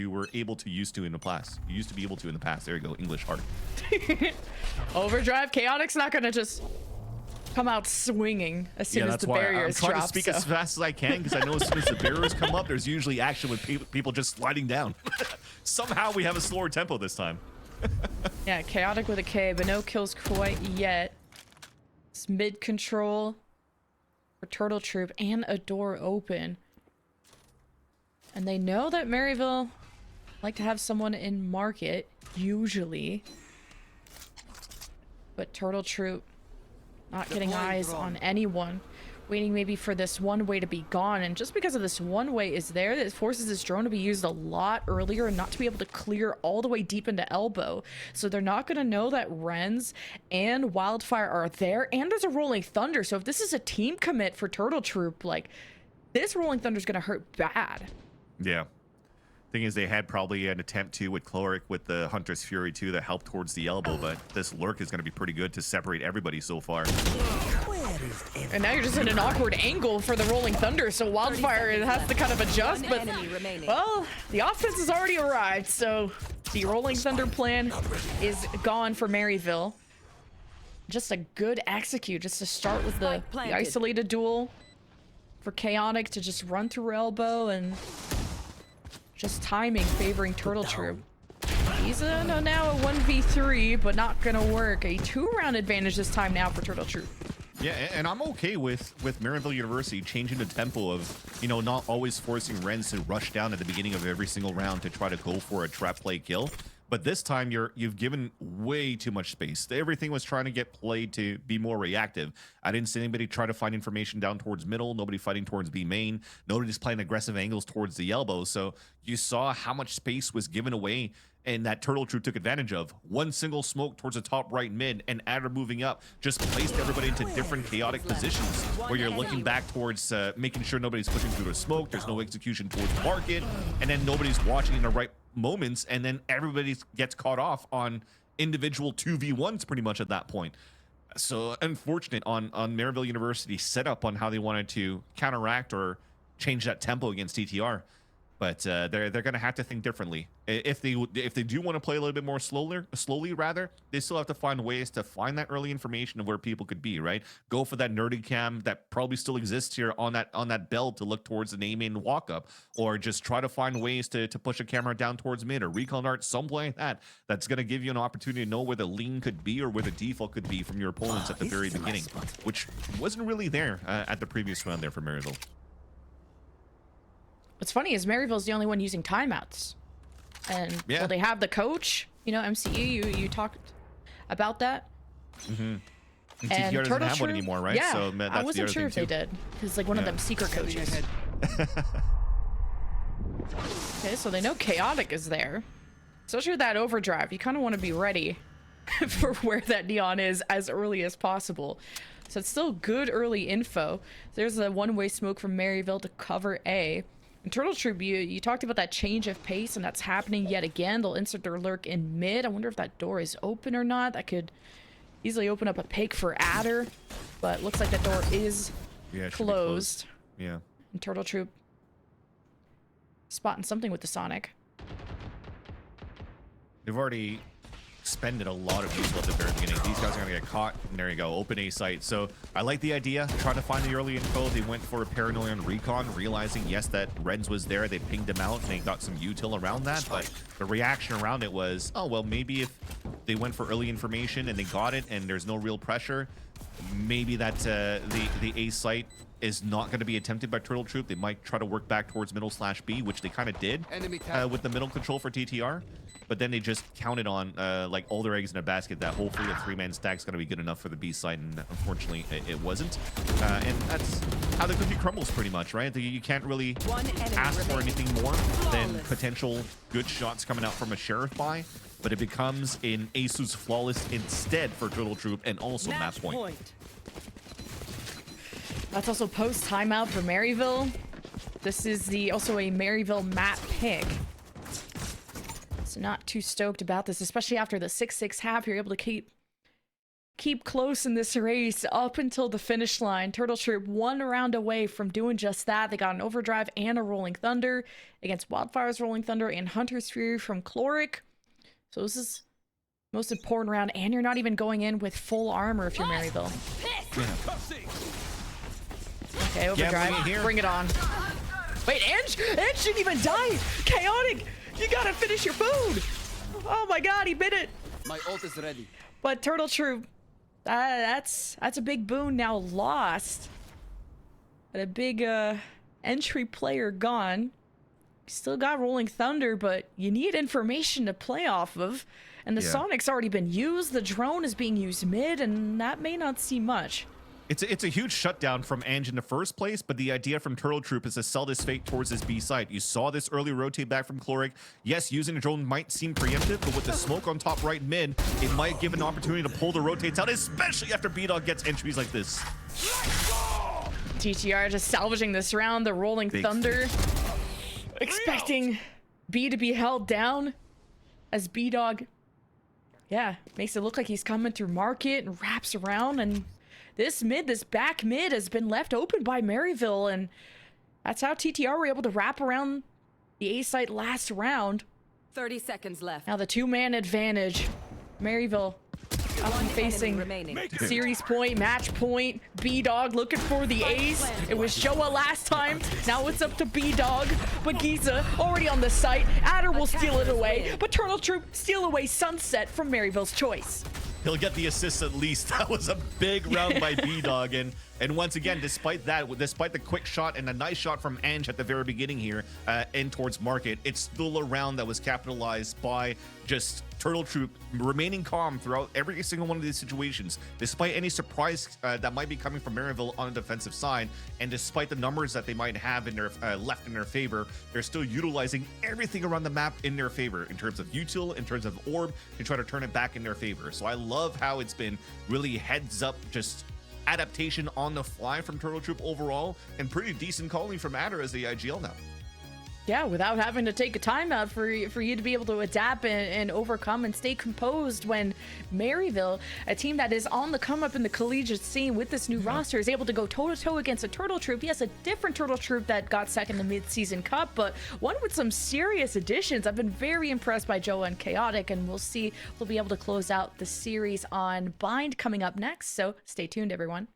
were able to use to in the past. You used to be able to in the past. There you go, English hard. Overdrive. Chaotic's not gonna just come out swinging as soon as the barriers drop. I'm trying to speak as fast as I can because I know as soon as the barriers come up, there's usually action with people just sliding down. Somehow we have a slower tempo this time. Yeah, Chaotic with a K, but no kills quite yet. It's mid control for Turtle Troop and a door open. And they know that Maryville like to have someone in market, usually. But Turtle Troop not getting eyes on anyone, waiting maybe for this one way to be gone. And just because of this one way is there, it forces this drone to be used a lot earlier and not to be able to clear all the way deep into elbow. So they're not going to know that Renz and Wildfire are there, and there's a Rolling Thunder. So if this is a team commit for Turtle Troop, like, this Rolling Thunder is going to hurt bad. Yeah. Thing is, they had probably an attempt to with Cloric with the Hunter's Fury too that helped towards the elbow, but this lurk is going to be pretty good to separate everybody so far. And now you're just in an awkward angle for the Rolling Thunder, so Wildfire has to kind of adjust, but well, the offense has already arrived, so the Rolling Thunder plan is gone for Maryville. Just a good execute, just to start with the isolated duel for Chaotic to just run through elbow, and just timing favoring Turtle Troop. He's now a 1v3, but not gonna work. A 2-round advantage this time now for Turtle Troop. Yeah, and I'm okay with Maryville University changing the tempo of, you know, not always forcing Rens to rush down at the beginning of every single round to try to go for a trap play kill. But this time you've given way too much space. Everything was trying to get played to be more reactive. I didn't see anybody try to find information down towards middle, nobody fighting towards B main, nobody's playing aggressive angles towards the elbow. So you saw how much space was given away and that Turtle Troop took advantage of. One single smoke towards the top right mid and Adder moving up just placed everybody into different chaotic positions where you're looking back towards making sure nobody's pushing through the smoke, there's no execution towards the market, and then nobody's watching in the right moments, and then everybody gets caught off on individual 2v1s pretty much at that point. So unfortunate on Maryville University's setup on how they wanted to counteract or change that tempo against TTR. But they're going to have to think differently. If they do want to play a little bit more slowly rather, they still have to find ways to find that early information of where people could be, right? Go for that nerdy cam that probably still exists here on that belt to look towards the name and walk up, or just try to find ways to push a camera down towards mid or recon art, something like that. That's going to give you an opportunity to know where the lean could be or where the default could be from your opponents at the very beginning, which wasn't really there at the previous round there for Maryville. What's funny is Maryville's the only one using timeouts. And well, they have the coach, you know, MCE, you talked about that. Mm-hmm. And TTR doesn't have one anymore, right? Yeah, so that's I wasn't sure if they did. It's like one of them secret coaches. Okay, so they know Chaotic is there. Especially with that overdrive, you kind of want to be ready for where that neon is as early as possible. So it's still good early info. There's a one-way smoke from Maryville to cover A. And Turtle Troop, you talked about that change of pace, and that's happening yet again. They'll insert their lurk in mid. I wonder if that door is open or not. That could easily open up a pick for Adder, but looks like that door is closed. Yeah. And Turtle Troop spotting something with the Sonic. They've already expended a lot of useful at the very beginning. These guys are going to get caught. And there you go, open A site. So I like the idea, trying to find the early info. They went for a paranoia on recon, realizing, yes, that Rens was there. They pinged him out, and they got some util around that. But the reaction around it was, oh, well, maybe if they went for early information and they got it and there's no real pressure, maybe that the A site is not going to be attempted by Turtle Troop. They might try to work back towards middle/B, which they kind of did with the middle control for TTR. But then they just counted on like all their eggs in a basket that hopefully a 3-man stack is going to be good enough for the B side, and unfortunately it wasn't. And that's how the cookie crumbles pretty much, right? You can't really ask for anything more than potential good shots coming out from a Sheriff buy, but it becomes an Asus flawless instead for Turtle Troop and also map point. That's also post timeout for Maryville. This is also a Maryville map pick. So not too stoked about this, especially after the 6-6 half. You're able to keep close in this race up until the finish line. Turtle Troop 1 round away from doing just that. They got an overdrive and a Rolling Thunder against Wildfire's Rolling Thunder and Hunter's Fury from Chloric. So this is the most important round, and you're not even going in with full armor if you're Maryville. Okay, overdrive. Bring it on. Wait, Ange didn't even die. Chaotic. You gotta finish your food! Oh my god, he bit it! My ult is ready. But Turtle Troop, that's a big boon now lost. But a big entry player gone. Still got Rolling Thunder, but you need information to play off of. And the Sonic's already been used, the drone is being used mid, and that may not see much. It's a huge shutdown from Ange in the first place, but the idea from Turtle Troop is to sell this fate towards this B side. You saw this early rotate back from Chloric. Yes, using a drone might seem preemptive, but with the smoke on top right mid, it might give an opportunity to pull the rotates out, especially after B-Dog gets entries like this. TTR just salvaging this round, the Rolling Thunder. Expecting B to be held down as B-Dog, makes it look like he's coming through market and wraps around, and this back mid has been left open by Maryville, and that's how TTR were able to wrap around the A site last round. 30 seconds left. Now the 2-man advantage. Maryville I'll be facing series point, match point, B-Dog looking for the ace. It was Joa last time. Now it's up to B-Dog. But Giza already on the site. Adder will steal it away. But Turtle Troop steal away Sunset from Maryville's choice. He'll get the assist at least. That was a big round by B-Dog. And once again, despite that, despite the quick shot and a nice shot from Ange at the very beginning here, in towards Market, it's still a round that was capitalized by just Turtle Troop remaining calm throughout every single one of these situations, despite any surprise that might be coming from Maryville on the defensive side, and despite the numbers that they might have in their left in their favor, they're still utilizing everything around the map in their favor in terms of util, in terms of orb, to try to turn it back in their favor. So I love how it's been really heads up, just adaptation on the fly from Turtle Troop overall, and pretty decent calling from Adder as the IGL now. Yeah, without having to take a timeout for you to be able to adapt and overcome and stay composed when Maryville, a team that is on the come up in the collegiate scene with this new roster, is able to go toe-to-toe against a Turtle Troop. Yes, a different Turtle Troop that got second in the mid-season cup, but one with some serious additions. I've been very impressed by Joa and Chaotic, and we'll see if we'll be able to close out the series on Bind coming up next, so stay tuned, everyone.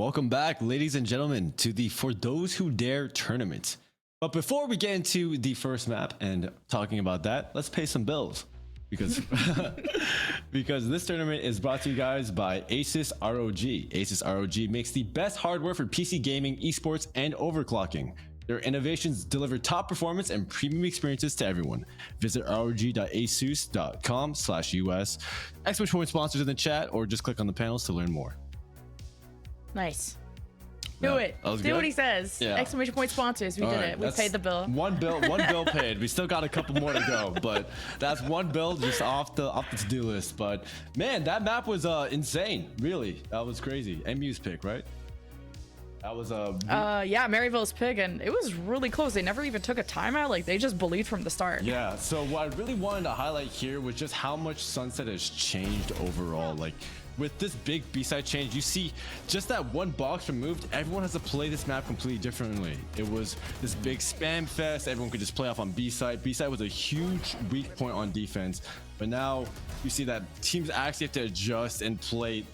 Welcome back, ladies and gentlemen, to the For Those Who Dare tournament. But before we get into the first map and talking about that, let's pay some bills. Because because this tournament is brought to you guys by Asus ROG. Asus ROG makes the best hardware for PC gaming, esports, and overclocking. Their innovations deliver top performance and premium experiences to everyone. Visit rog.asus.com/US. Exclamation point sponsors in the chat, or just click on the panels to learn more. Nice. Yeah, Do it. that was Do good. what he says. Yeah. Exclamation point sponsors. We All did right, it. We that's paid the bill. One bill paid. We still got a couple more to go, but that's one bill just off the to-do list. But man, that map was insane. Really, that was crazy. MU's pick, right? That was Yeah, Maryville's pick, and it was really close. They never even took a timeout. Like, they just believed from the start. Yeah, so what I really wanted to highlight here was just how much Sunset has changed overall. Like, with this big B-side change, you see just that one box removed, everyone has to play this map completely differently. It was this big spam fest, everyone could just play off on B-side. B-side was a huge weak point on defense, but now you see that teams actually have to adjust and play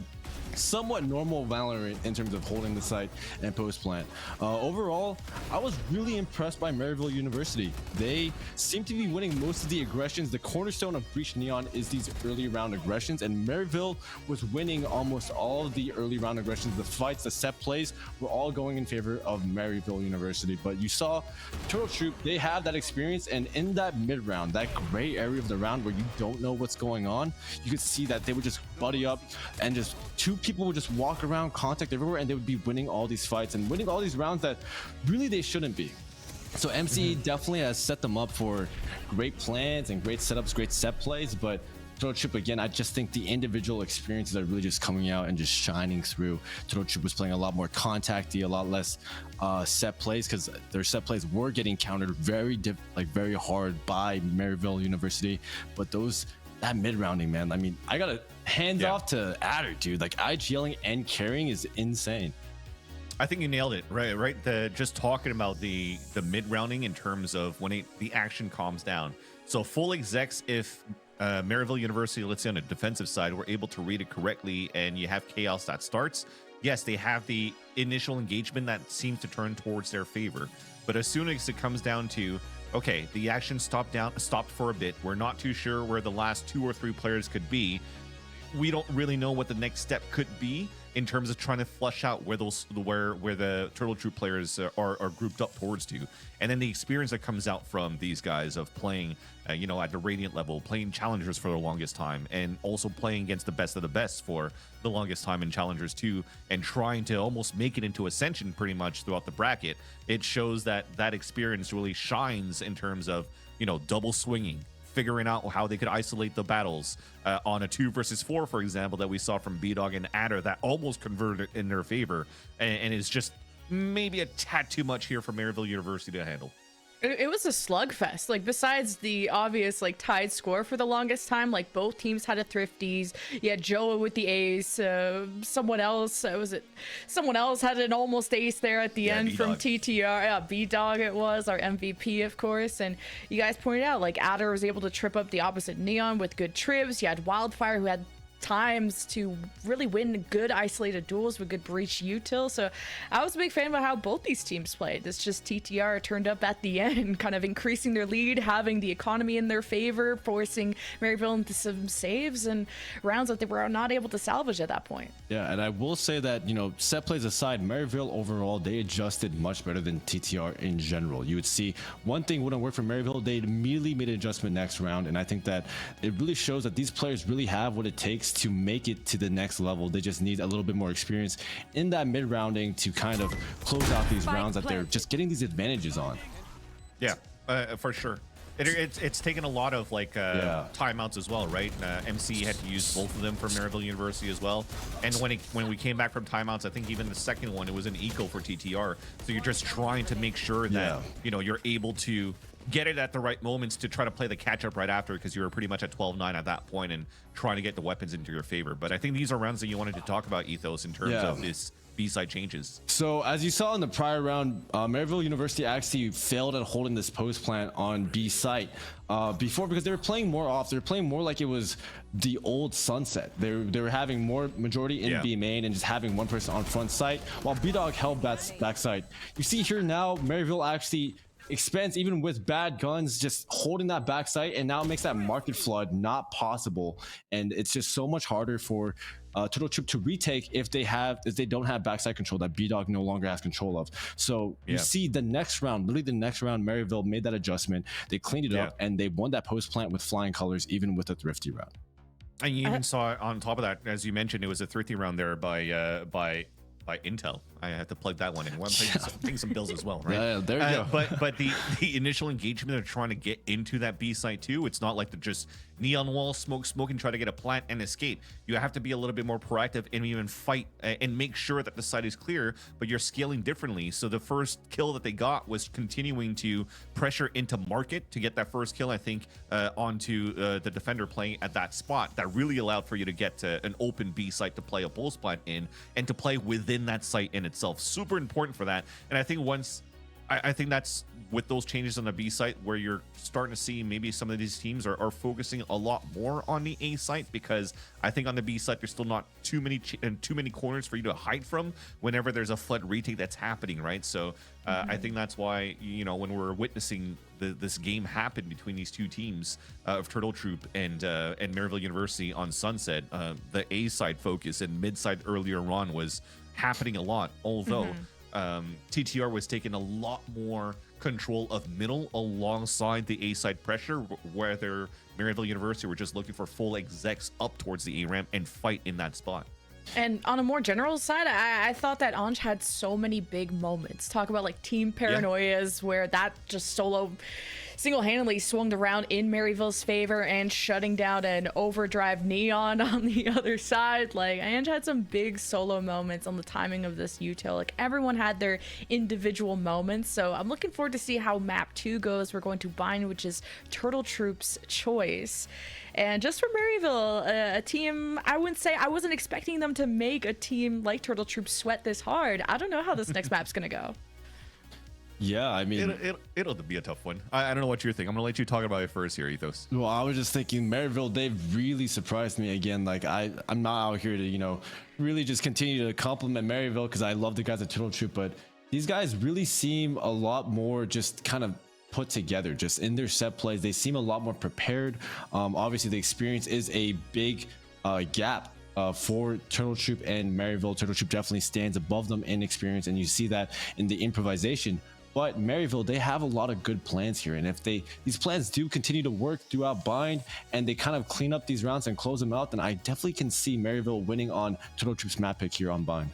somewhat normal Valorant in terms of holding the site and post plant. Overall, I was really impressed by Maryville University. They seem to be winning most of the aggressions. The cornerstone of Breach Neon is these early round aggressions, and Maryville was winning almost all of the early round aggressions. The fights, the set plays were all going in favor of Maryville University. But you saw Turtle Troop, they have that experience, and in that mid round, that gray area of the round where you don't know what's going on, you could see that they would just buddy up and just two people would just walk around, contact everywhere, and they would be winning all these fights and winning all these rounds that really they shouldn't be. So MC definitely has set them up for great plans and great setups, great set plays, but Turtle Troop, again, I just think the individual experiences are really just coming out and just shining through. Turtle Troop was playing a lot more contacty, a lot less set plays, because their set plays were getting countered very hard by Maryville University, but that mid-rounding, man, I mean, I gotta hands off to Adder, dude. Like, IGLing and carrying is insane. I think you nailed it, right? Just talking about the mid-rounding in terms of when the action calms down. So full execs, if Maryville University, let's say on a defensive side, were able to read it correctly and you have chaos that starts, yes, they have the initial engagement that seems to turn towards their favor. But as soon as it comes down to, okay, the action stopped for a bit, we're not too sure where the last 2 or 3 players could be, we don't really know what the next step could be in terms of trying to flush out where the Turtle Troop players are grouped up towards to. And then the experience that comes out from these guys of playing at the Radiant level, playing challengers for the longest time, and also playing against the best of the best for the longest time in challengers too, and trying to almost make it into Ascension pretty much throughout the bracket. It shows that experience really shines in terms of double swinging, figuring out how they could isolate the battles on a 2 versus 4, for example, that we saw from B-Dog and Adder that almost converted in their favor, and it's just maybe a tad too much here for Maryville University to handle. It was a slugfest. Like, besides the obvious tied score for the longest time, both teams had a thrifties. You had Joa with the ace. Someone else had an almost ace there at the end from TTR. Yeah, B-Dog it was, our MVP, of course. And you guys pointed out, Adder was able to trip up the opposite Neon with good trips. You had Wildfire, who had times to really win good isolated duels with good breach util. So I was a big fan about how both these teams played. It's just TTR turned up at the end, kind of increasing their lead, having the economy in their favor, forcing Maryville into some saves and rounds that they were not able to salvage at that point. Yeah, and I will say that, set plays aside, Maryville overall, they adjusted much better than TTR in general. You would see one thing wouldn't work for Maryville, they immediately made an adjustment next round, and I think that it really shows that these players really have what it takes to make it to the next level. They just need a little bit more experience in that mid-rounding to kind of close out these rounds that they're just getting these advantages on. Yeah, for sure. It's taken a lot of timeouts as well, right? MC had to use both of them for Maryville University as well. And when we came back from timeouts, I think even the second one, it was an eco for TTR. So you're just trying to make sure that you're able to get it at the right moments to try to play the catch up right after, because you were pretty much at 12-9 at that point and trying to get the weapons into your favor. But I think these are rounds that you wanted to talk about, Ethos, in terms of this B-side changes. So as you saw in the prior round, Maryville University actually failed at holding this post plant on B site before, because they were playing more off. They were playing more like it was the old Sunset. They were having more majority in B main and just having one person on front site, while B-Dog held back site. You see here now, Maryville actually expense, even with bad guns, just holding that backside, and now it makes that market flood not possible, and it's just so much harder for Turtle Troop to retake if they don't have backside control that B-Dog no longer has control of. So you see the next round, literally the next round, Maryville made that adjustment, they cleaned it up, and they won that post plant with flying colors, even with a thrifty round. And you even saw on top of that, as you mentioned, it was a thrifty round there by Intel. I have to plug that one in. Well, I'm paying some bills as well, right? Yeah, there you go. But the initial engagement, they're trying to get into that B site too. It's not like they're just neon wall smoke and try to get a plant and escape. You have to be a little bit more proactive and even fight and make sure that the site is clear, but you're scaling differently. So the first kill that they got was continuing to pressure into market to get that first kill, I think, onto the defender playing at that spot. That really allowed for you to get to an open B site to play a bull spot in, and to play within that site in itself. Super important for that. And I think I think that's with those changes on the B site where you're starting to see maybe some of these teams are focusing a lot more on the A site, because I think on the B site there's still not too many corners for you to hide from whenever there's a flood retake that's happening, right? So I think that's why, you know, when we're witnessing this game happen between these two teams of Turtle Troop and Maryville University on Sunset, the A side focus and mid side earlier on was happening a lot, although TTR was taking a lot more control of middle alongside the A side pressure, whether Maryville University were just looking for full execs up towards the A ramp and fight in that spot. And on a more general side, I thought that Anj had so many big moments. Talk about like team paranoias where that just solo single-handedly swung around in Maryville's favor, and shutting down an overdrive neon on the other side. Like, Anj had some big solo moments on the timing of this util. Like, everyone had their individual moments. So I'm looking forward to see how map 2 goes. We're going to Bind, which is Turtle Troop's choice. And just for Maryville, a team, I wasn't expecting them to make a team like Turtle Troop sweat this hard. I don't know how this next map's gonna go. Yeah, I mean, it'll be a tough one. I don't know what you're thinking. I'm gonna let you talk about it first here, Ethos. Well, I was just thinking Maryville, they've really surprised me again. Like, I'm not out here to, you know, really just continue to compliment Maryville because I love the guys at Turtle Troop, but these guys really seem a lot more just kind of put together, just in their set plays. They seem a lot more prepared. Obviously, the experience is a big gap for Turtle Troop and Maryville. Turtle Troop definitely stands above them in experience, and you see that in the improvisation. But Maryville, they have a lot of good plans here, and if these plans do continue to work throughout Bind, and they kind of clean up these rounds and close them out, then I definitely can see Maryville winning on Turtle Troop's map pick here on Bind.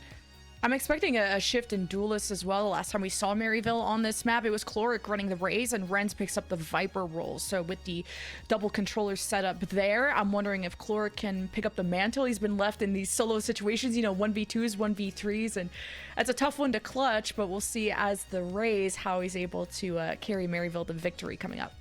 I'm expecting a shift in duelists as well. Last time we saw Maryville on this map, it was Chloric running the Raze, and Renz picks up the Viper role. So with the double controller setup there, I'm wondering if Chloric can pick up the mantle. He's been left in these solo situations, you know, 1v2s, 1v3s, and that's a tough one to clutch, but we'll see as the Raze how he's able to carry Maryville to victory coming up.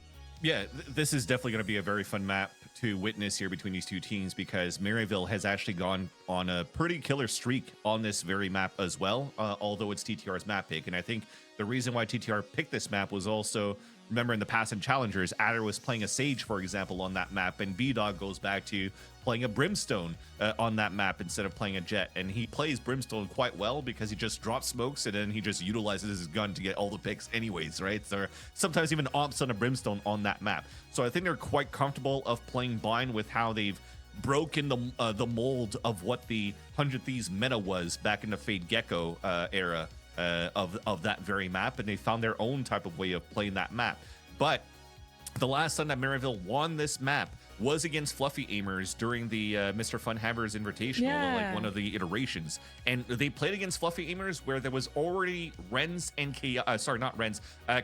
Yeah, this is definitely going to be a very fun map to witness here between these two teams, because Maryville has actually gone on a pretty killer streak on this very map as well, although it's TTR's map pick. And I think the reason why TTR picked this map was also, remember in the past in Challengers, Adder was playing a Sage, for example, on that map, and B-Dog goes back to playing a Brimstone on that map instead of playing a Jet. And he plays Brimstone quite well because he just drops smokes and then he just utilizes his gun to get all the picks anyways, right? So sometimes even opts on a Brimstone on that map. So I think they're quite comfortable of playing Bind with how they've broken the mold of what the 100 Thieves meta was back in the Fade Gecko era of that very map, and they found their own type of way of playing that map. But the last time that Maryville won this map was against Fluffy Aimers during the Mr. Funhammers Invitational, like one of the iterations. And they played against Fluffy Aimers where there was already Renz and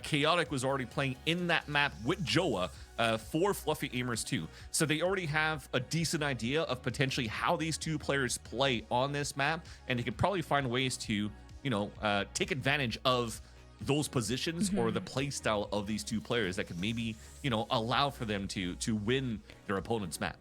Chaotic was already playing in that map with Joa for Fluffy Aimers too. So they already have a decent idea of potentially how these two players play on this map, and they could probably find ways to, you know, take advantage of those positions or the play style of these two players that could maybe, you know, allow for them to win their opponent's map.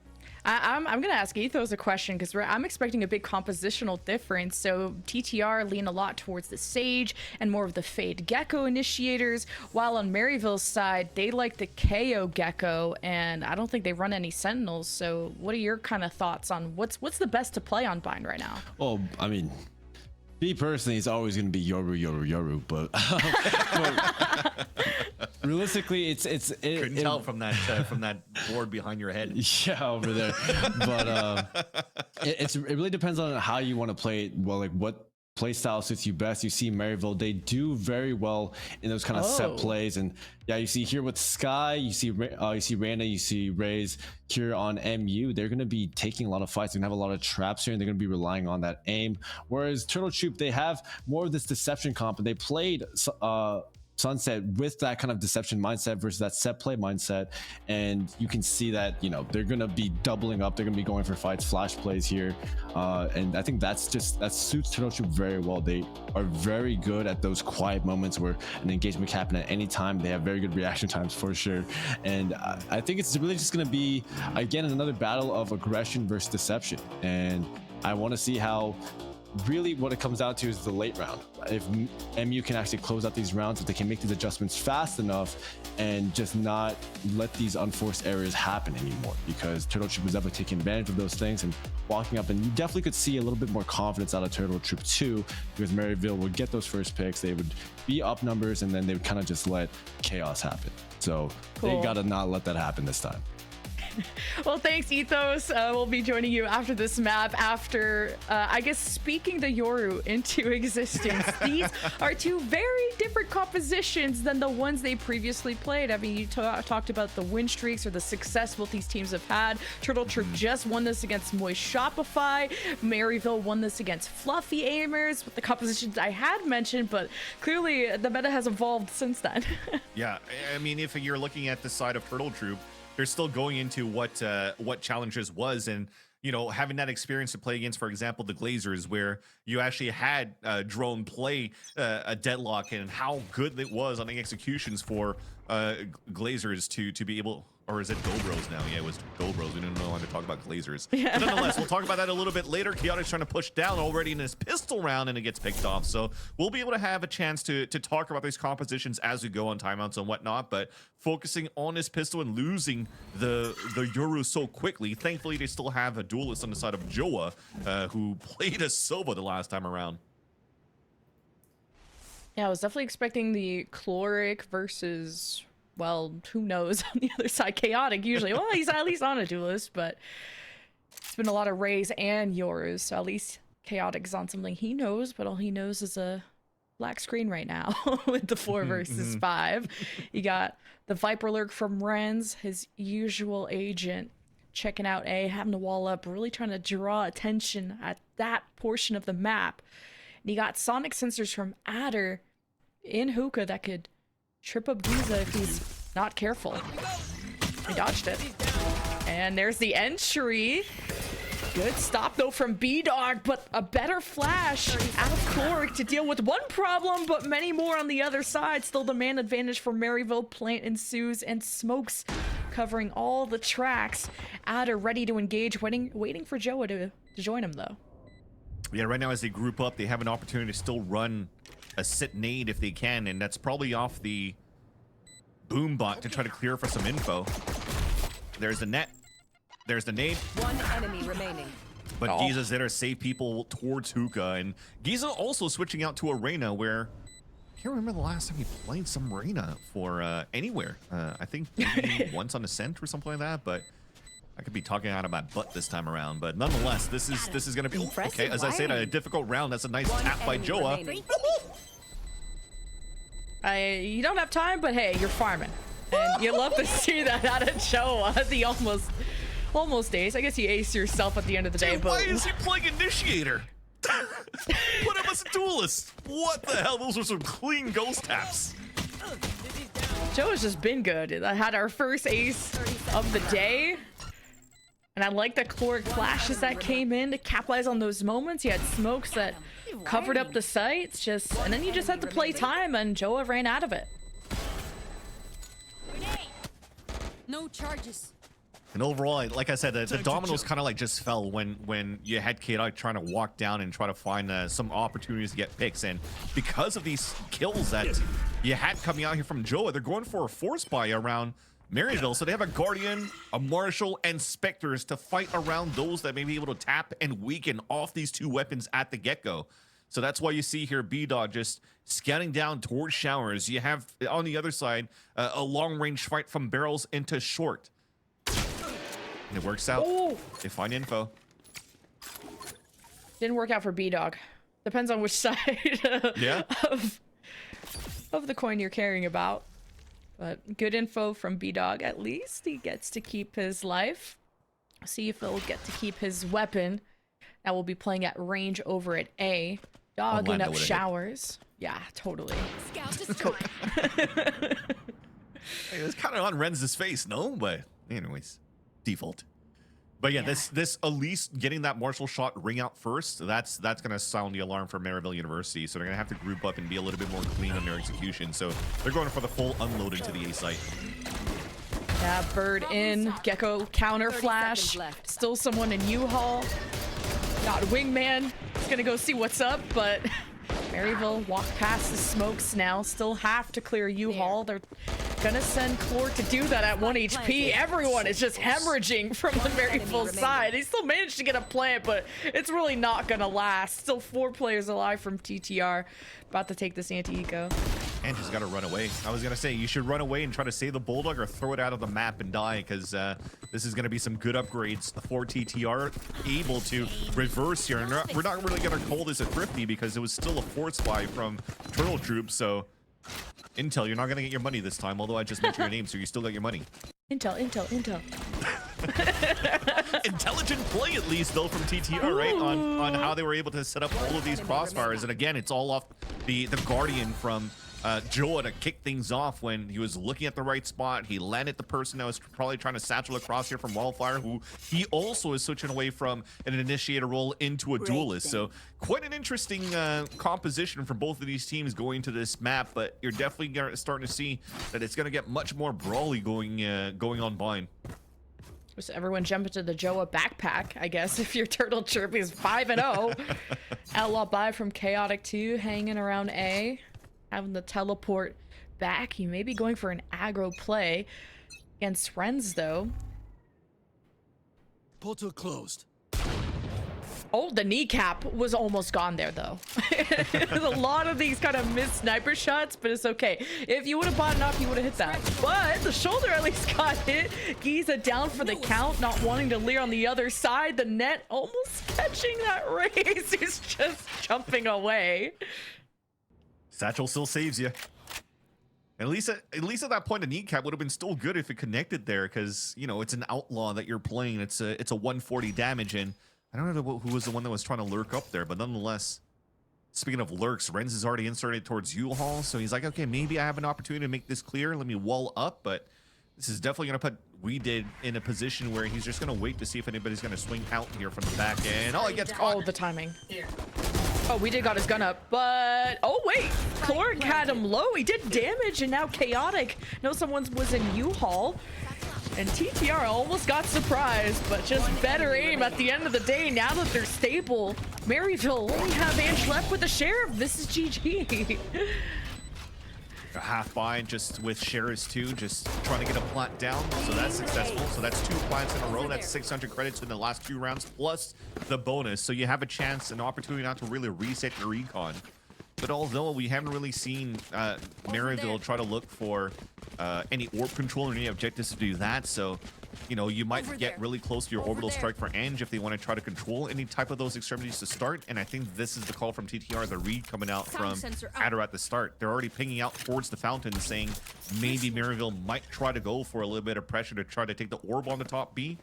I'm gonna ask Ethos a question because I'm expecting a big compositional difference. So TTR lean a lot towards the Sage and more of the Fade Gecko initiators, while on Maryville's side they like the KO Gecko, and I don't think they run any Sentinels. So what are your kind of thoughts on what's the best to play on Bind right now? Well, I mean, me personally, it's always going to be Yoru, but realistically, Couldn't tell from that board behind your head. Yeah, over there. But it really depends on how you want to play it. Well, like what play style suits you best. You see Maryville, they do very well in those kind of set plays, and yeah, you see here with Sky, you see Randa, you see Raze here on MU. They're going to be taking a lot of fights. They're going to have a lot of traps here, and they're going to be relying on that aim. Whereas Turtle Troop, they have more of this deception comp, and they played Sunset with that kind of deception mindset versus that set play mindset, and you can see that, you know, they're gonna be doubling up, they're gonna be going for fights, flash plays here, and I think that suits Turtle Troop very well. They are very good at those quiet moments where an engagement can happen at any time. They have very good reaction times for sure, and I think it's really just gonna be, again, another battle of aggression versus deception, and I want to see how really what it comes down to is the late round. If MU can actually close out these rounds, if they can make these adjustments fast enough and just not let these unforced errors happen anymore, because Turtle Troop was able to take advantage of those things and walking up, and you definitely could see a little bit more confidence out of Turtle Troop 2, because Maryville would get those first picks, they would be up numbers, and then they would kind of just let chaos happen. So They gotta not let that happen this time. Well, thanks, Ethos. We'll be joining you after this map, after, I guess, speaking the Yoru into existence. These are two very different compositions than the ones they previously played. I mean, you talked about the win streaks or the success both these teams have had. Turtle Troop just won this against Moist Shopify. Maryville won this against Fluffy Aimers with the compositions I had mentioned, but clearly the meta has evolved since then. Yeah, I mean, if you're looking at the side of Turtle Troop, they're still going into what Challengers was, and you know, having that experience to play against, for example, the Glazers, where you actually had Drone play a deadlock, and how good it was on the executions for Glazers to be able. Or is it Dobros now? Yeah, it was Dobros. We didn't know how to talk about Glazers. Yeah. But nonetheless, we'll talk about that a little bit later. Chaotic's trying to push down already in his pistol round, and it gets picked off. So we'll be able to have a chance to talk about these compositions as we go on timeouts and whatnot. But focusing on his pistol and losing the Yoru so quickly, thankfully they still have a duelist on the side of Joa, who played a Sova the last time around. Yeah, I was definitely expecting the Chloric versus, well, who knows on the other side. Chaotic usually. Well, he's at least on a duelist, but it's been a lot of Rays and Yours. So at least Chaotic's on something he knows, but all he knows is a black screen right now with the 4 versus 5. You got the Viper Lurk from Renz, his usual agent, checking out A, having to wall up, really trying to draw attention at that portion of the map. And you got Sonic Sensors from Adder in Hookah that could trip up Giza if he's not careful. He dodged it. And there's the entry. Good stop though from B-Dog, but a better flash out of Chloric to deal with one problem, but many more on the other side. Still the man advantage for Maryville. Plant ensues, and Smokes covering all the tracks. Adder ready to engage, waiting for Joa to join him though. Yeah, right now as they group up, they have an opportunity to still run a sit nade if they can, and that's probably off the boom bot to try to clear for some info. There's the net. There's the nade. One enemy remaining. But Giza's there to save people towards Hookah, and Giza also switching out to Arena, where I can't remember the last time he played some Arena for anywhere. I think maybe once on Ascent or something like that, but I could be talking out of my butt this time around. But nonetheless, this is going to be okay. As I said, a difficult round. That's a nice tap by Joa. You don't have time, but hey, you're farming, and you love to see that out of Joa. The almost ace. I guess you ace yourself at the end of the day. Dude, but why is he playing Initiator? Put him as a duelist. What the hell? Those are some clean ghost taps. Joa's just been good. I had our first ace of the day. And I like the Chloric flashes that came in to capitalize on those moments. You had Smokes that covered up the sights, and then you just had to play time, and Joa ran out of it. No charges. And overall, like I said, the dominoes kind of like just fell when you had Chaotic trying to walk down and try to find some opportunities to get picks. And because of these kills that you had coming out here from Joa, they're going for a force buy around Maryville. So they have a Guardian, a Marshal, and Spectres to fight around those that may be able to tap and weaken off these two weapons at the get-go. So that's why you see here B-Dog just scouting down towards Showers. You have on the other side a long-range fight from Barrels into Short. And it works out. Oh. They find info. Didn't work out for B-Dog. Depends on which side Yeah. of the coin you're caring about. But good info from B-Dog. At least he gets to keep his life. See if he'll get to keep his weapon. That will be playing at range over at A. Dogging up Showers. Yeah, totally. Scout destroyed. It was kind of on Renz's face, no? But anyways, default. But yeah, this Elise getting that Marshall shot ring out first, that's gonna sound the alarm for Maryville University. So they're gonna have to group up and be a little bit more clean on their execution. So they're going for the full unloading to the A site. Yeah, bird in, Gecko counter flash. Still someone in U-Haul. Got Wingman. He's gonna go see what's up, but Maryville walk past the smokes now. Still have to clear U-Haul. They're gonna send Clore to do that at 1 HP. Everyone is just hemorrhaging from the Maryville side. He still managed to get a plant, but it's really not gonna last. Still 4 players alive from TTR. About to take this anti-eco. And just got to run away. I was going to say, you should run away and try to save the Bulldog or throw it out of the map and die, because this is going to be some good upgrades for TTR, able to reverse here. And we're not really going to call this a thrifty because it was still a force buy from Turtle Troop. So, Intel, you're not going to get your money this time, although I just mentioned your name, so you still got your money. Intel. Intelligent play, at least, though, from TTR, right? On how they were able to set up all of these crossfires. And again, it's all off the Guardian from Joa to kick things off when he was looking at the right spot. He landed the person that was probably trying to satchel across here from Wildfire, who he also is switching away from an initiator role into a duelist. So quite an interesting composition for both of these teams going to this map, but you're definitely starting to see that it's going to get much more brawly going on Bind. So everyone jump into the Joa backpack, I guess, if your Turtle Chirp is 5-0. Outlaw buy from Chaotic 2, hanging around A. Having the teleport back. He may be going for an aggro play against Renz, though. Portal closed. Oh, the kneecap was almost gone there, though. There's a lot of these kind of missed sniper shots, but it's okay. If you would have bought enough, you would have hit that. But the shoulder at least got hit. Giza down for the count, not wanting to leer on the other side. The net almost catching that race. He's just jumping away. Satchel still saves you. At least at that point, a kneecap would have been still good if it connected there, because you know it's an outlaw that you're playing. It's a 140 damage, and I don't know who was the one that was trying to lurk up there, but nonetheless. Speaking of lurks, Renz is already inserted towards U-Haul, so he's like, okay, maybe I have an opportunity to make this clear. Let me wall up, but this is definitely going to put We Did in a position where he's just going to wait to see if anybody's going to swing out here from the back end. Oh, he gets caught. Oh, the timing. Oh, We Did got his gun up, but oh wait, Cloric had him low. He did damage, and now Chaotic knows someone was in U-Haul, and TTR almost got surprised, but just better aim at the end of the day. Now that they're stable, Maryville only have Ange left with the Sheriff. This is GG. A half bind just with Sheriffs too, just trying to get a plant down, so that's successful. So that's 2 plants in a row. That's 600 credits in the last 2 rounds plus the bonus, so you have a chance, an opportunity now to really reset your recon. But although we haven't really seen Maryville try to look for any orb control or any objectives to do that, so you know, you might get really close to your orbital strike for Ange if they want to try to control any type of those extremities to start. And I think this is the call from TTR, the read coming out from Adder at the start. They're already pinging out towards the fountain, saying maybe Maryville might try to go for a little bit of pressure to try to take the orb on the top B.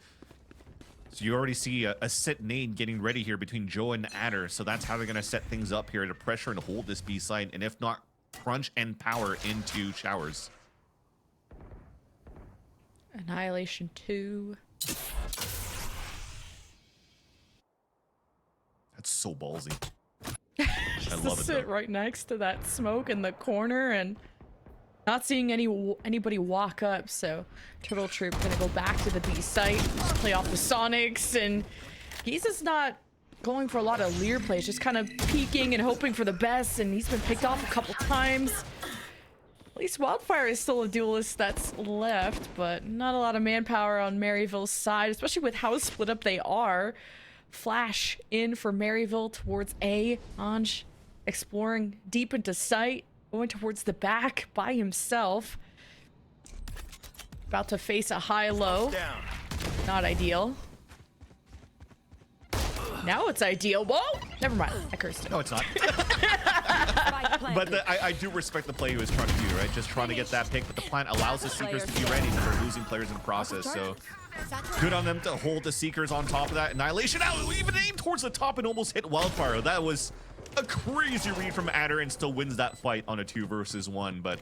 So you already see a sit nade getting ready here between Joe and Adder. So that's how they're going to set things up here to pressure and hold this B side. And if not, crunch and power into Showers. Annihilation 2. That's so ballsy. Just I love to it. Sit right next to that smoke in the corner, and Not seeing anybody walk up, so Turtle Troop gonna go back to the B site, just play off the Sonics, and he's just not going for a lot of Lear plays, just kind of peeking and hoping for the best, and he's been picked off a couple times. At least Wildfire is still a duelist that's left, but not a lot of manpower on Maryville's side, especially with how split up they are. Flash in for Maryville towards A. Anj exploring deep into sight, going towards the back by himself. About to face a high-low. Not ideal. Now it's ideal. Whoa! Never mind. I cursed it. No, it's not. But I do respect the play he was trying to do, right? Just trying to get that pick, but the plan allows the Seekers to be ready because they're losing players in the process. So good on them to hold the Seekers on top of that. Annihilation out, even aimed towards the top and almost hit Wildfire. That was a crazy read from Adder and still wins that fight on a 2 versus 1. But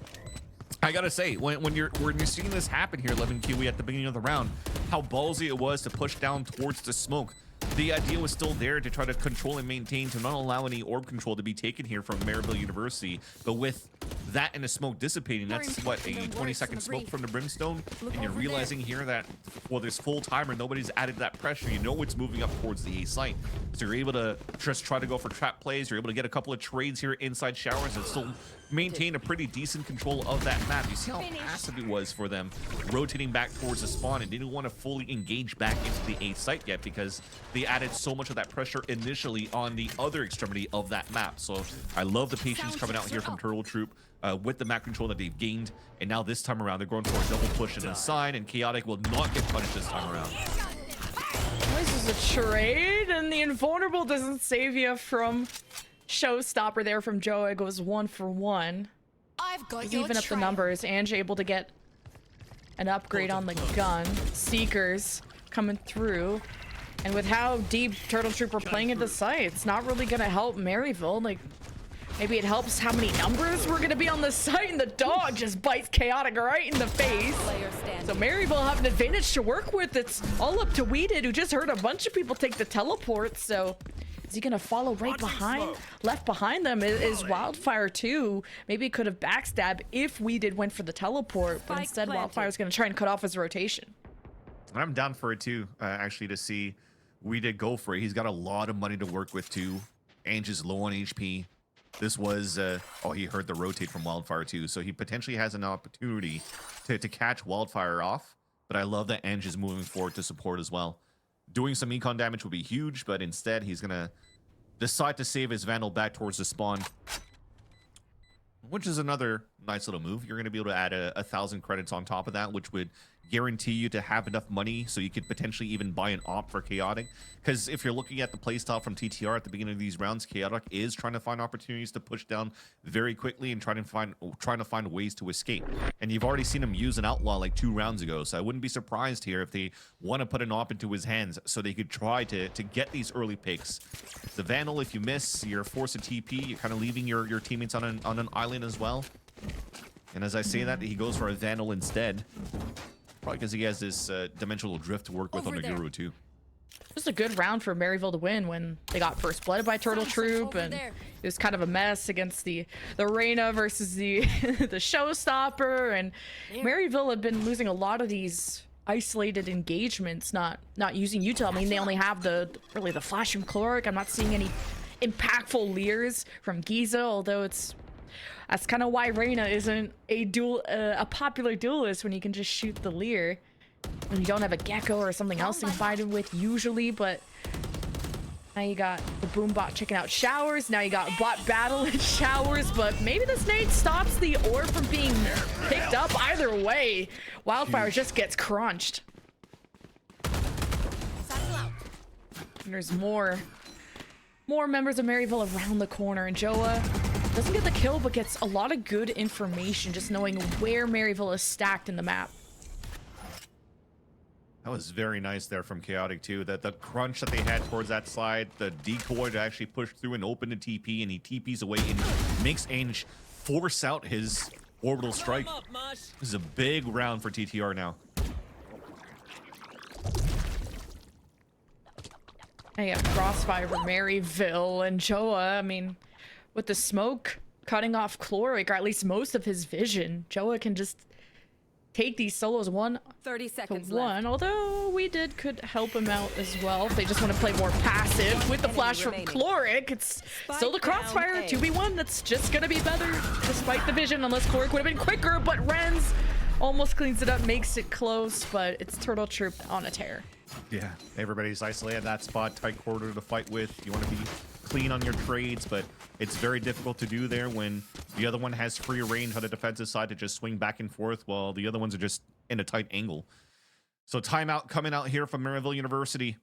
I gotta say, when you're seeing this happen here, 11 Kiwi at the beginning of the round, how ballsy it was to push down towards the smoke. The idea was still there to try to control and maintain, to not allow any orb control to be taken here from Maryville University. But with that and the smoke dissipating, that's what, a 20-second smoke from the Brimstone, and you're realizing here that, well, there's full timer, nobody's added that pressure. You know it's moving up towards the A site, so you're able to just try to go for trap plays. You're able to get a couple of trades here inside showers and still maintain a pretty decent control of that map. You see how passive it was for them rotating back towards the spawn and didn't want to fully engage back into the A site yet because they added so much of that pressure initially on the other extremity of that map. So I love the patience coming out here from Turtle Troop with the map control that they've gained, and now this time around they're going for a double push and inside, and Chaotic will not get punished this time around. This is a trade, and the Invulnerable doesn't save you from Showstopper there from Joe. It goes 1 for 1. I've got He's your even up the trail. numbers. Ange able to get an upgrade on the gun. Seekers coming through. And with how deep Turtle Troop are playing at the site, it's not really going to help Maryville. Like, maybe it helps how many numbers we're going to be on the site, and the dog just bites Chaotic right in the face. So Maryville have an advantage to work with. It's all up to Weeded, who just heard a bunch of people take the teleport. So is he going to follow right behind? Left behind them is Wildfire too. Maybe it could have backstabbed if Weeded went for the teleport, but instead Wildfire's going to try and cut off his rotation. I'm down for it too, actually, to see Weeded go for it. He's got a lot of money to work with too. Ange is low on HP. This was, oh, he heard the rotate from Wildfire too, so he potentially has an opportunity to catch Wildfire off, but I love that Ange is moving forward to support as well. Doing some econ damage would be huge, but instead he's gonna decide to save his Vandal back towards the spawn, which is another nice little move. You're gonna be able to add 1,000 credits on top of that, which would guarantee you to have enough money so you could potentially even buy an op for Chaotic. Because if you're looking at the playstyle from TTR at the beginning of these rounds, Chaotic is trying to find opportunities to push down very quickly and trying to find ways to escape. And you've already seen him use an outlaw like 2 rounds ago, so I wouldn't be surprised here if they want to put an op into his hands so they could try to get these early picks. The Vandal, if you miss, you're forced to TP. You're kind of leaving your teammates on an island as well. And as I say that, he goes for a Vandal instead. Probably because he has this dimensional drift to work with on the Guru too. It was a good round for Maryville to win when they got first blooded by Turtle Troop, and it was kind of a mess against the Reyna versus the the Showstopper, and Maryville had been losing a lot of these isolated engagements, not using util. I mean, they only have the flash from Chloric. I'm not seeing any impactful Lears from Giza, although that's kind of why Reyna isn't a popular duelist, when you can just shoot the Lear when you don't have a Gecko or something else to fight him with usually. But now you got the Boombot checking out showers. Now you got bot battle in showers, but maybe this nade stops the orb from being picked up. Either way, Wildfire just gets crunched. And there's more members of Maryville around the corner, and Joa doesn't get the kill, but gets a lot of good information just knowing where Maryville is stacked in the map. That was very nice there from Chaotic too. That the crunch that they had towards that side, the decoy to actually push through and open the TP, and he TPs away and makes Ange force out his orbital strike. This is a big round for TTR now. I got Crossfire for Maryville, and Joa, I mean, with the smoke cutting off Chloric, or at least most of his vision. Joa can just take these solos 1 30 to seconds 1, left. although could help him out as well if they just want to play more passive. With the flash from remaining. Chloric, it's still the Spike down crossfire A. 2v1 that's just gonna be better despite the vision, unless Chloric would have been quicker, but Renz almost cleans it up, makes it close, but it's Turtle Troop on a tear. Yeah, everybody's isolated in that spot, tight corridor to fight with. You want to be clean on your trades, but it's very difficult to do there when the other one has free range on the defensive side to just swing back and forth while the other ones are just in a tight angle. So timeout coming out here from Maryville University.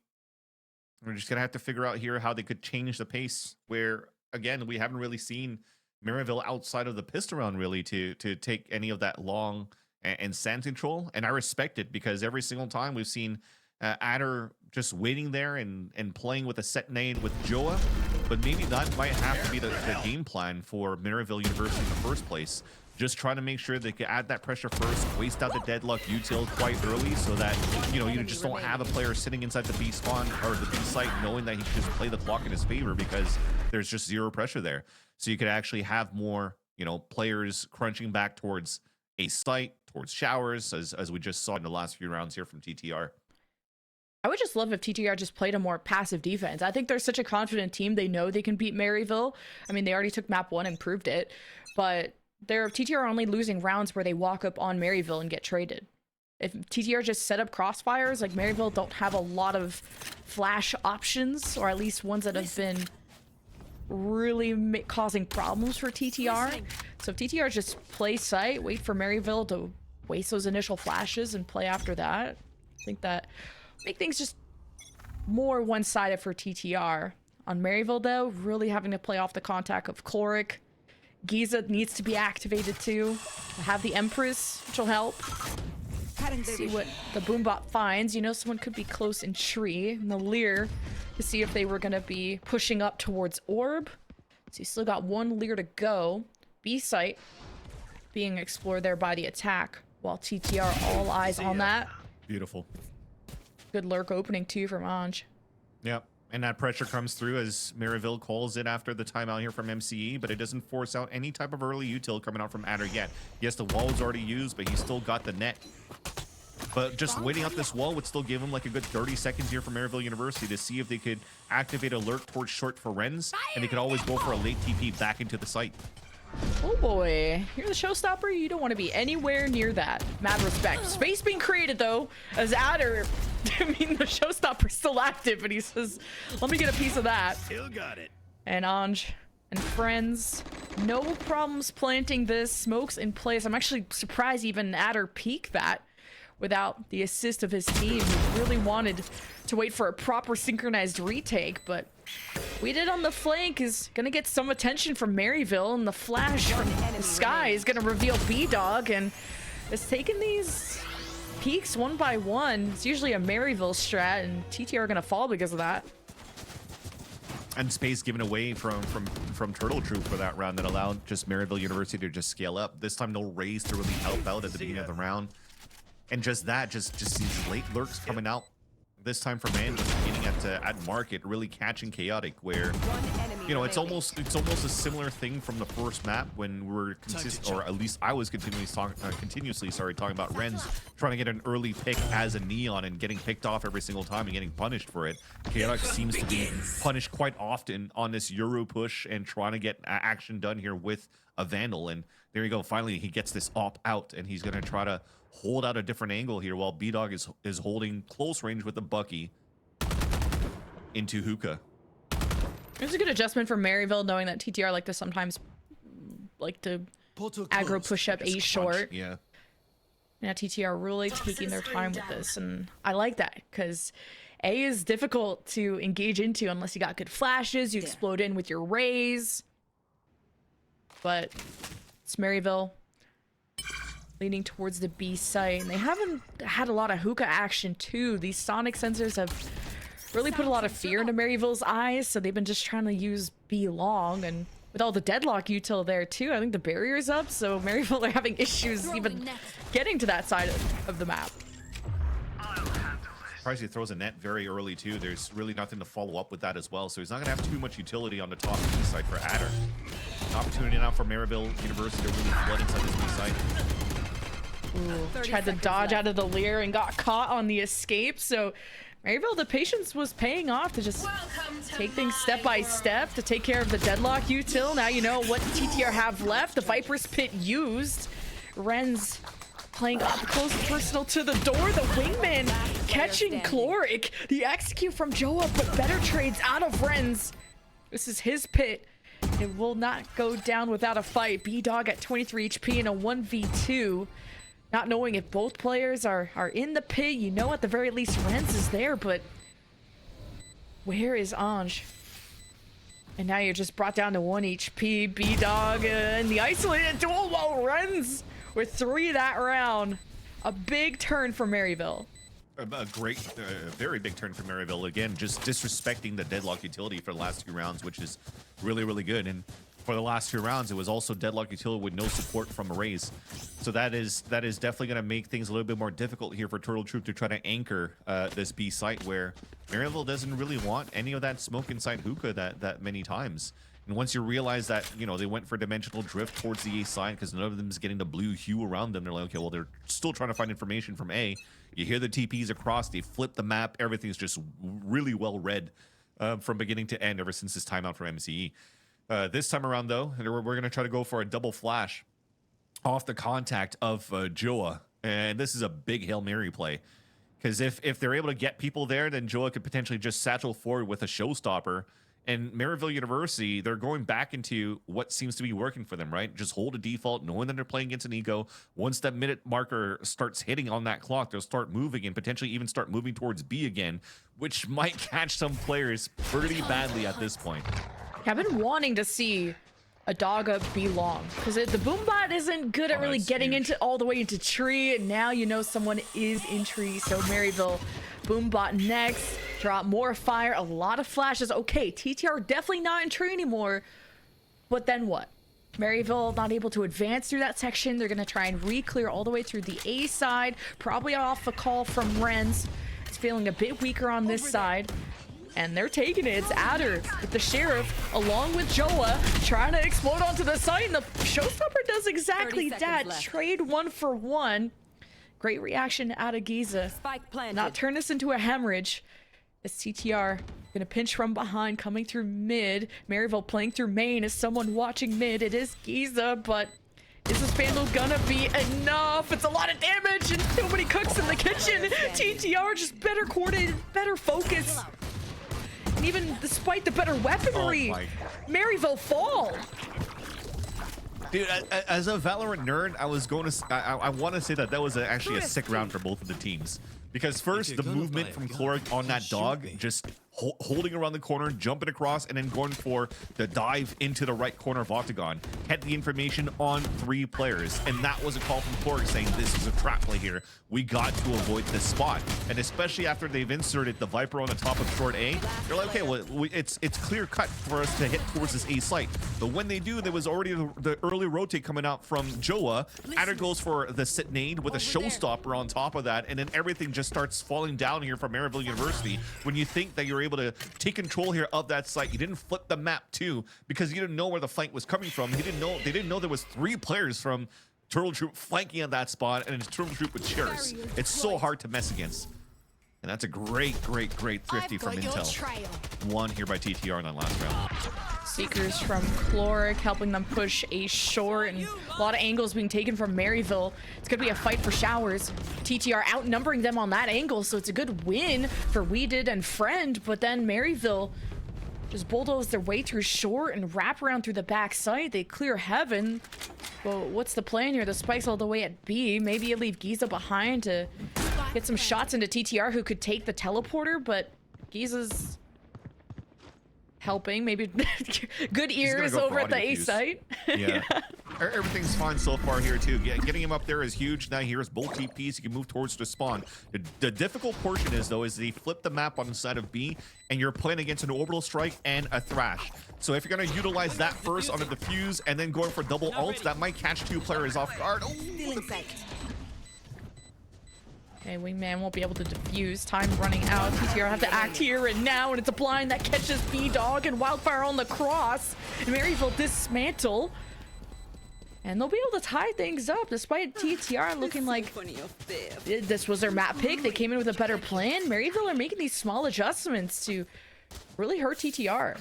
We're just going to have to figure out here how they could change the pace where, again, we haven't really seen Maryville outside of the pistol round really to take any of that long and sand control. And I respect it because every single time we've seen Adder just waiting there and playing with a set nade with Joa, but maybe that might have to be the game plan for Maryville University in the first place. Just trying to make sure they can add that pressure first, waste out the deadlock util quite early so that, you just don't have a player sitting inside the B spawn or the B site knowing that he can just play the clock in his favor because there's just zero pressure there. So you could actually have more, players crunching back towards a site, towards showers, as we just saw in the last few rounds here from TTR. I would just love if TTR just played a more passive defense. I think they're such a confident team. They know they can beat Maryville. I mean, they already took map 1 and proved it, but TTR are only losing rounds where they walk up on Maryville and get traded. If TTR just set up crossfires, like Maryville don't have a lot of flash options, or at least ones that have been really causing problems for TTR. So if TTR just play site, wait for Maryville to waste those initial flashes and play after that, I think that make things just more one-sided for TTR. On Maryville, though, really having to play off the contact of Chloric. Giza needs to be activated too. Have the Empress, which will help. See what the Boombot finds. Someone could be close in tree. And the Lear to see if they were going to be pushing up towards Orb. So you still got 1 Lear to go. B site being explored there by the attack, while TTR all eyes on that. Beautiful. Good lurk opening too from Anj. Yep. And that pressure comes through as Maryville calls it after the timeout here from MCE, but it doesn't force out any type of early util coming out from Adder yet. Yes, the wall is already used, but he's still got the net. But just waiting out this wall would still give him like a good 30 seconds here from Maryville University to see if they could activate a lurk towards short for Renz, and they could always go for a late TP back into the site. Oh boy, you're the showstopper. You don't want to be anywhere near that. Mad respect. Space being created though, as Adder, I mean, the showstopper's still active, and he says, let me get a piece of that. Still got it. And Anj and friends, no problems planting this. Smokes in place. I'm actually surprised even Adder peeked that without the assist of his team, who really wanted to wait for a proper synchronized retake, but we did on the flank is gonna get some attention from Maryville, and the flash from the sky is gonna reveal B-Dog, and it's taking these peaks one by one. It's usually a Maryville strat, and TTR are gonna fall because of that. And space given away from Turtle Troop for that round that allowed just Maryville University to just scale up. This time no raise to really help out at the beginning of the round. And just these late lurks coming out. This time for Man, just beginning at market, really catching Chaotic, where it's almost a similar thing from the first map when we were or at least I was continuously talking about Renz trying to get an early pick as a Neon and getting picked off every single time and getting punished for it. Chaotic seems to be punished quite often on this Euro push and trying to get action done here with a Vandal. And there you go. Finally, he gets this op out, and he's gonna try to hold out a different angle here while B-Dog is holding close range with the Bucky into Hookah. It was a good adjustment for Maryville, knowing that TTR like to sometimes like to aggro push up A short. Yeah. Now TTR really taking their time with this, and I like that because A is difficult to engage into unless you got good flashes. You explode in with your rays, but it's Maryville leaning towards the B site, and they haven't had a lot of hookah action too. These sonic sensors have really put a lot of fear into Maryville's eyes, so they've been just trying to use B long, and with all the deadlock util there too, I think the barrier's up, so Maryville are having issues even getting to that side of the map. Surprised he throws a net very early too. There's really nothing to follow up with that as well, so he's not gonna have too much utility on the top B side for Adder. Opportunity now for Maryville University to really flood inside this B site. Ooh, tried to dodge out of the Leer and got caught on the escape. So Maryville, the patience was paying off to just take things step by step to take care of the deadlock util. Now you know what TTR have left. The Viper's Pit used. Ren's playing up close and personal to the door. The wingman catching Chloric. The execute from Joa, but better trades out of Ren's. This is his pit. It will not go down without a fight. B-Dog at 23 HP in a 1v2. Not knowing if both players are in the pit. You know at the very least Ren's is there, but where is Ange? And now you're just brought down to 1 HP. B-Dog in the isolated duel while Ren's with 3 that round. A big turn for Maryville. A great, very big turn for Maryville. Again, just disrespecting the deadlock utility for the last 2 rounds, which is really, really good. And for the last 2 rounds, it was also deadlock utility with no support from Arrays. So that is definitely going to make things a little bit more difficult here for Turtle Troop to try to anchor this B site, where Maryville doesn't really want any of that smoke inside hookah that many times. And once you realize that, you know, they went for dimensional drift towards the A side because none of them is getting the blue hue around them, they're like, okay, well, they're still trying to find information from A. You hear the TPs across, they flip the map, everything's just really well read from beginning to end ever since this timeout from MCE. This time around, though, we're going to try to go for a double flash off the contact of Joa. And this is a big Hail Mary play. Because if they're able to get people there, then Joa could potentially just satchel forward with a showstopper. And Maryville University, they're going back into what seems to be working for them, right? Just hold a default, knowing that they're playing against an ego. Once that minute marker starts hitting on that clock, they'll start moving and potentially even start moving towards B again, which might catch some players pretty badly at this point. I've been wanting to see a dog up B long because the boombot isn't good at really getting into all the way into tree, and now you know someone is in tree. So Maryville boombot next, drop more fire, a lot of flashes. Okay, TTR definitely not in tree anymore, but then what? Maryville not able to advance through that section. They're gonna try and re-clear all the way through the A side, probably off a call from Ren's. It's feeling a bit weaker on this side. And they're taking it. It's Adder with the Sheriff along with Joa trying to explode onto the site. And the Showstopper does exactly that. Left. Trade 1 for 1. Great reaction out of Giza. Not turn this into a hemorrhage. As TTR gonna pinch from behind, coming through mid. Maryville playing through main. Is someone watching mid? It is Giza, but is this Vandal gonna be enough? It's a lot of damage and too many cooks in the kitchen. TTR just better coordinated, better focus. And even despite the better weaponry, Maryville fall. Dude, as a Valorant nerd, I was going to. I want to say that was actually a sick round for both of the teams. Because first, the movement from Chloric on that dog, just holding around the corner, jumping across, and then going for the dive into the right corner of Octagon. Had the information on 3 players, and that was a call from Chloric saying, this is a trap play here. We got to avoid this spot. And especially after they've inserted the Viper on the top of short A, they're like, okay, well, it's clear cut for us to hit towards this A site. But when they do, there was already the early rotate coming out from Joa. Adder goes for the sit nade with a showstopper on top of that, and then everything just starts falling down here from Maryville University. When you think that you're able to take control here of that site, you didn't flip the map too because you didn't know where the flank was coming from. They didn't know there was 3 players from Turtle Troop flanking at that spot, and it's Turtle Troop with chairs. It's so hard to mess against. And that's a great thrifty from Intel. 1 here by TTR in that last round. Seekers from Chloric helping them push A short, and a lot of angles being taken from Maryville. It's gonna be a fight for showers. TTR outnumbering them on that angle, so it's a good win for Weeded and Friend, but then Maryville just bulldoze their way through short and wrap around through the back side. They clear heaven. Well, what's the plan here? The spike's all the way at B. Maybe you leave Giza behind to get some shots into TTR, who could take the teleporter, but Giza's helping. Maybe good ears over at the A site. Yeah. Everything's fine so far here too. Getting him up there is huge. Now here's both TPs. He can move towards the spawn. The difficult portion is they flip the map on the side of B, and you're playing against an orbital strike and a thrash. So if you're gonna utilize that first on a defuse and then going for double ult, that might catch 2 players off guard. Oh, Okay, Wingman won't be able to defuse. Time running out. TTR have to act here and now, and it's a blind that catches B-Dog and Wildfire on the cross. And Maryville dismantle. And they'll be able to tie things up despite TTR looking like this was their map pick. They came in with a better plan. Maryville are making these small adjustments to really hurt TTR.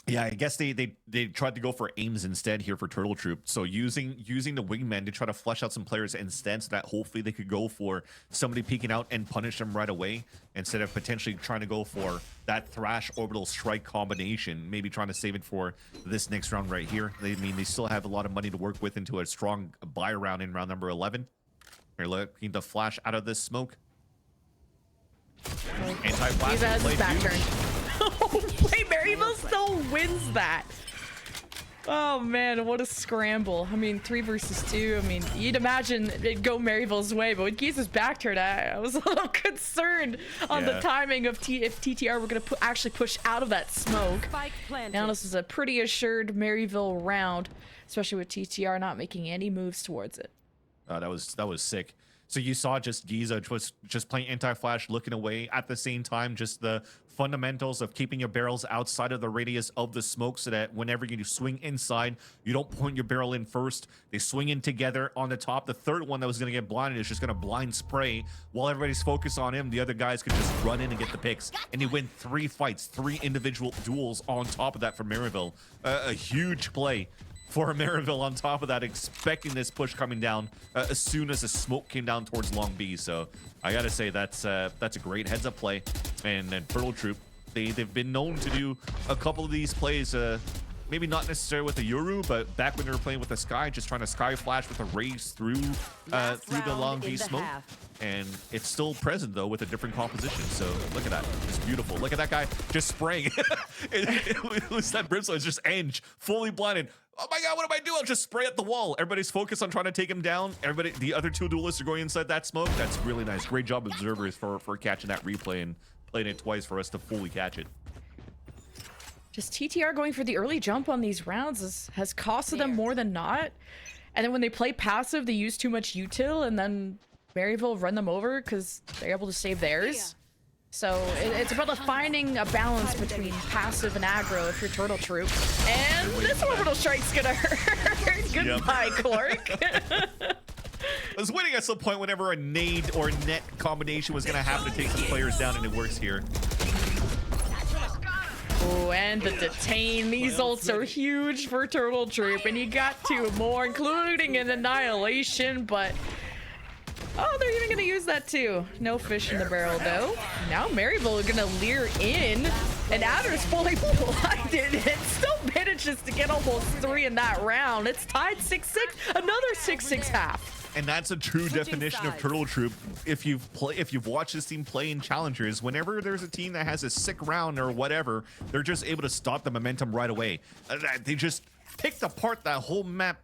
Yeah, I guess they tried to go for aims instead here for Turtle Troop. So using the wingmen to try to flush out some players instead, so that hopefully they could go for somebody peeking out and punish them right away instead of potentially trying to go for that Thrash Orbital Strike combination. Maybe trying to save it for this next round right here. They still have a lot of money to work with into a strong buy round in round number 11. They're looking to flash out of this smoke. Anti-flash. He's has his back turned. Wait, Maryville still wins that. Oh man, what a scramble. I mean, 3 versus 2. I mean, you'd imagine it'd go Maryville's way, but with Giza's back turned, I was a little concerned on the timing of if TTR were going to actually push out of that smoke. Now this is a pretty assured Maryville round, especially with TTR not making any moves towards it. That was sick. So you saw just Giza was just playing anti-flash, looking away at the same time, just the fundamentals of keeping your barrels outside of the radius of the smoke so that whenever you swing inside, you don't point your barrel in first. They swing in together on the top. The third one that was going to get blinded is just going to blind spray. While everybody's focused on him, the other guys could just run in and get the picks. And he win 3 fights, 3 individual duels on top of that for Maryville. A huge play for Maryville on top of that, expecting this push coming down as soon as the smoke came down towards Long B. So I gotta say that's a great heads up play. And Turtle Troop, they've been known to do a couple of these plays, maybe not necessarily with the Yoru, but back when they were playing with the Sky, just trying to Sky Flash with a race through the Long B smoke. And it's still present though with a different composition. So look at that, it's beautiful. Look at that guy just spraying. it was that Brimstone, it's just Eng fully blinded. Oh my god, what am I doing? I'll just spray at the wall. Everybody's focused on trying to take him down. The other 2 duelists are going inside that smoke. That's really nice. Great job, observers, for catching that replay and playing it twice for us to fully catch it. Just TTR going for the early jump on these rounds has costed them more than not. And then when they play passive, they use too much util, and then Maryville run them over because they're able to save theirs. So it's about finding a balance between passive and aggro if you're Turtle Troop. And this orbital strike's gonna hurt. Goodbye, Clark. I was waiting at some point whenever a nade or net combination was gonna happen to take some players down, and it works here. Oh, and the detain. These ults are huge for Turtle Troop, and you got 2 more, including an annihilation, but oh, they're even gonna use that too. No fish in the barrel though. Now Maryville are gonna leer in, and Adder's fully blinded and still manages to get almost 3 in that round. It's tied 6-6, another 6-6 half. And that's a true definition of Turtle Troop. If you've watched this team play in challengers, whenever there's a team that has a sick round or whatever, they're just able to stop the momentum right away. They just picked apart that whole map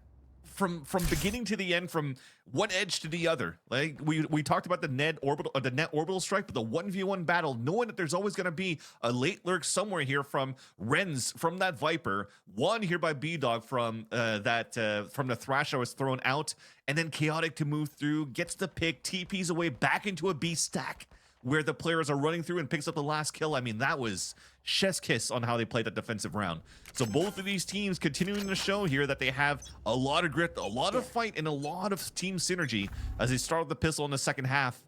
from beginning to the end, from one edge to the other. Like we talked about the net orbital strike, but the 1v1 battle, knowing that there's always going to be a late lurk somewhere here from Renz, from that Viper, one here by B-Dog from from the Thrash that was thrown out, and then Chaotic to move through, gets the pick, TPs away back into a B stack where the players are running through and picks up the last kill. I mean, that was chef's kiss on how they played that defensive round. So both of these teams continuing to show here that they have a lot of grit, a lot of fight, and a lot of team synergy as they start with the pistol in the second half.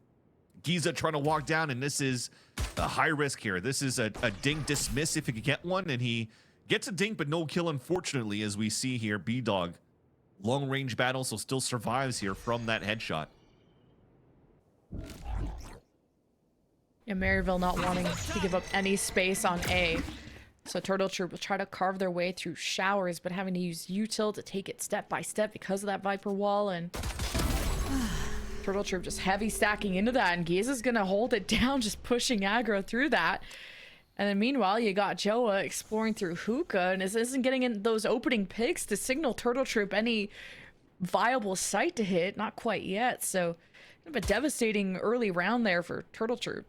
Giza trying to walk down, and this is a high risk here. This is a dink dismiss if he could get one, and he gets a dink but no kill, unfortunately, as we see here. B-Dog, long range battle, so still survives here from that headshot. Yeah, Maryville not wanting to give up any space on A. So Turtle Troop will try to carve their way through showers, but having to use util to take it step by step because of that Viper wall, and Turtle Troop just heavy stacking into that, and Giza's gonna hold it down, just pushing aggro through that. And then meanwhile, you got Joa exploring through hookah and isn't getting in those opening picks to signal Turtle Troop any viable site to hit. Not quite yet, so kind of a devastating early round there for Turtle Troop.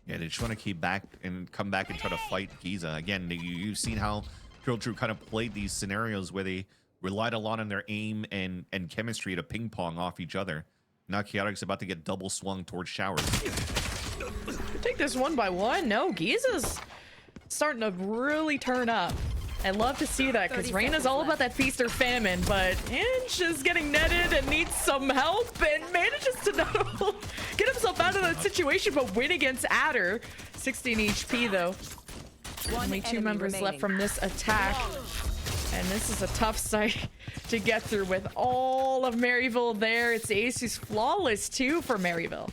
Yeah, they just want to keep back and come back and try to fight Giza. Again, you've seen how Turtle Troop kind of played these scenarios where they relied a lot on their aim and chemistry to ping pong off each other. Now Chaotic's about to get double swung towards Showers. Take this one by one. No, Giza's starting to really turn up. I love to see that because Reyna's all about that feast or famine, but Ange is getting netted and needs some help and manages to not only get himself out of that situation but win against Adder. 16 HP though. Only 2 members left from this attack. And this is a tough sight to get through with all of Maryville there. It's Asus flawless too for Maryville.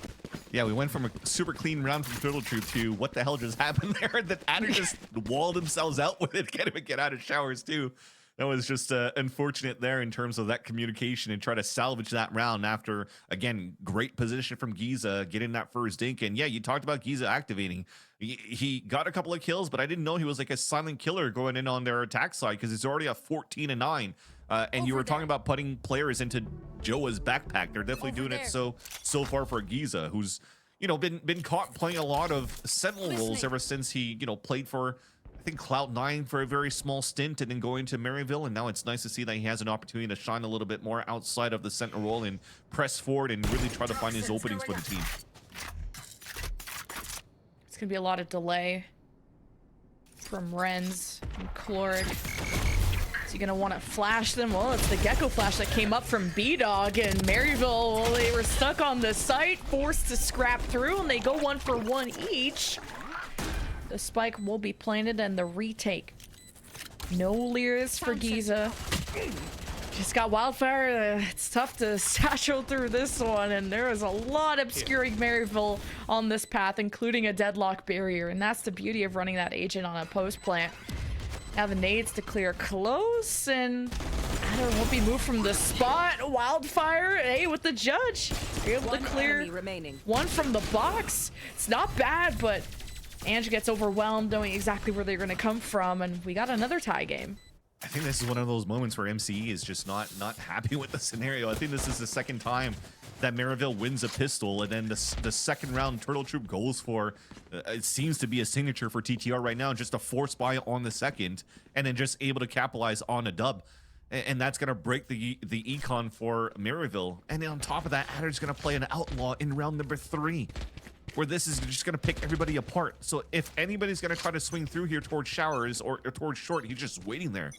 Yeah, we went from a super clean round from Turtle Troop to what the hell just happened there? That Adder just walled themselves out with it. Can't even get out of Showers too. That was just unfortunate there in terms of that communication and try to salvage that round after, again, great position from Giza getting that first dink. And yeah, you talked about Giza activating. He got a couple of kills, but I didn't know he was like a silent killer going in on their attack side because he's already at 14-9. And you were talking about putting players into Joa's backpack. They're definitely doing it so far for Giza, who's, you know, been caught playing a lot of Sentinel roles ever since he, you know, played for, I think, Cloud9 for a very small stint and then going to Maryville. And now it's nice to see that he has an opportunity to shine a little bit more outside of the Sentinel role and press forward and really try to find his openings for the team. It's gonna be a lot of delay from Renz and Cloric. Is he gonna want to flash them? Well, it's the Gecko flash that came up from B-Dog, and Maryville, well, they were stuck on the site, forced to scrap through, and they go 1 for 1 each. The spike will be planted and the retake. No Leers for Giza. Just got Wildfire. It's tough to satchel through this one, and there is a lot obscuring Maryville on this path, including a deadlock barrier, and that's the beauty of running that agent on a post plant. Now the nades to clear close, and Adder won't be moved from the spot. Wildfire, hey, with the judge. You're able to clear one from the box. It's not bad, but Ange gets overwhelmed knowing exactly where they're going to come from, and we got another tie game. I think this is one of those moments where MCE is just not happy with the scenario. I think this is the second time that Maryville wins a pistol, and then the second round Turtle Troop goes for, it seems to be a signature for TTR right now, just a force buy on the second, and then just able to capitalize on a dub. And that's going to break the econ for Maryville. And then on top of that, Adder's going to play an outlaw in round number 3. Where this is just going to pick everybody apart. So if anybody's going to try to swing through here towards Showers or towards Short, he's just waiting there.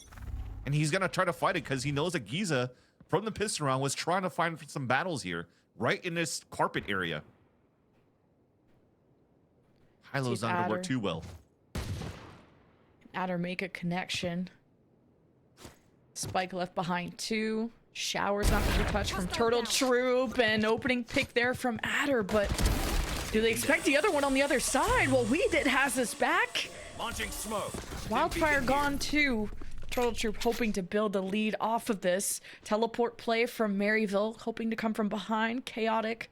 And he's going to try to fight it because he knows that Giza, from the pistol round, was trying to find some battles here, right in this carpet area. High-low's not going to work too well. Adder make a connection. Spike left behind 2. Showers not going to be touched from Turtle Troop, and opening pick there from Adder, but do they expect the other one on the other side? Well, We Did has us back. Launching smoke. Wildfire gone too. Turtle Troop hoping to build a lead off of this. Teleport play from Maryville, hoping to come from behind. Chaotic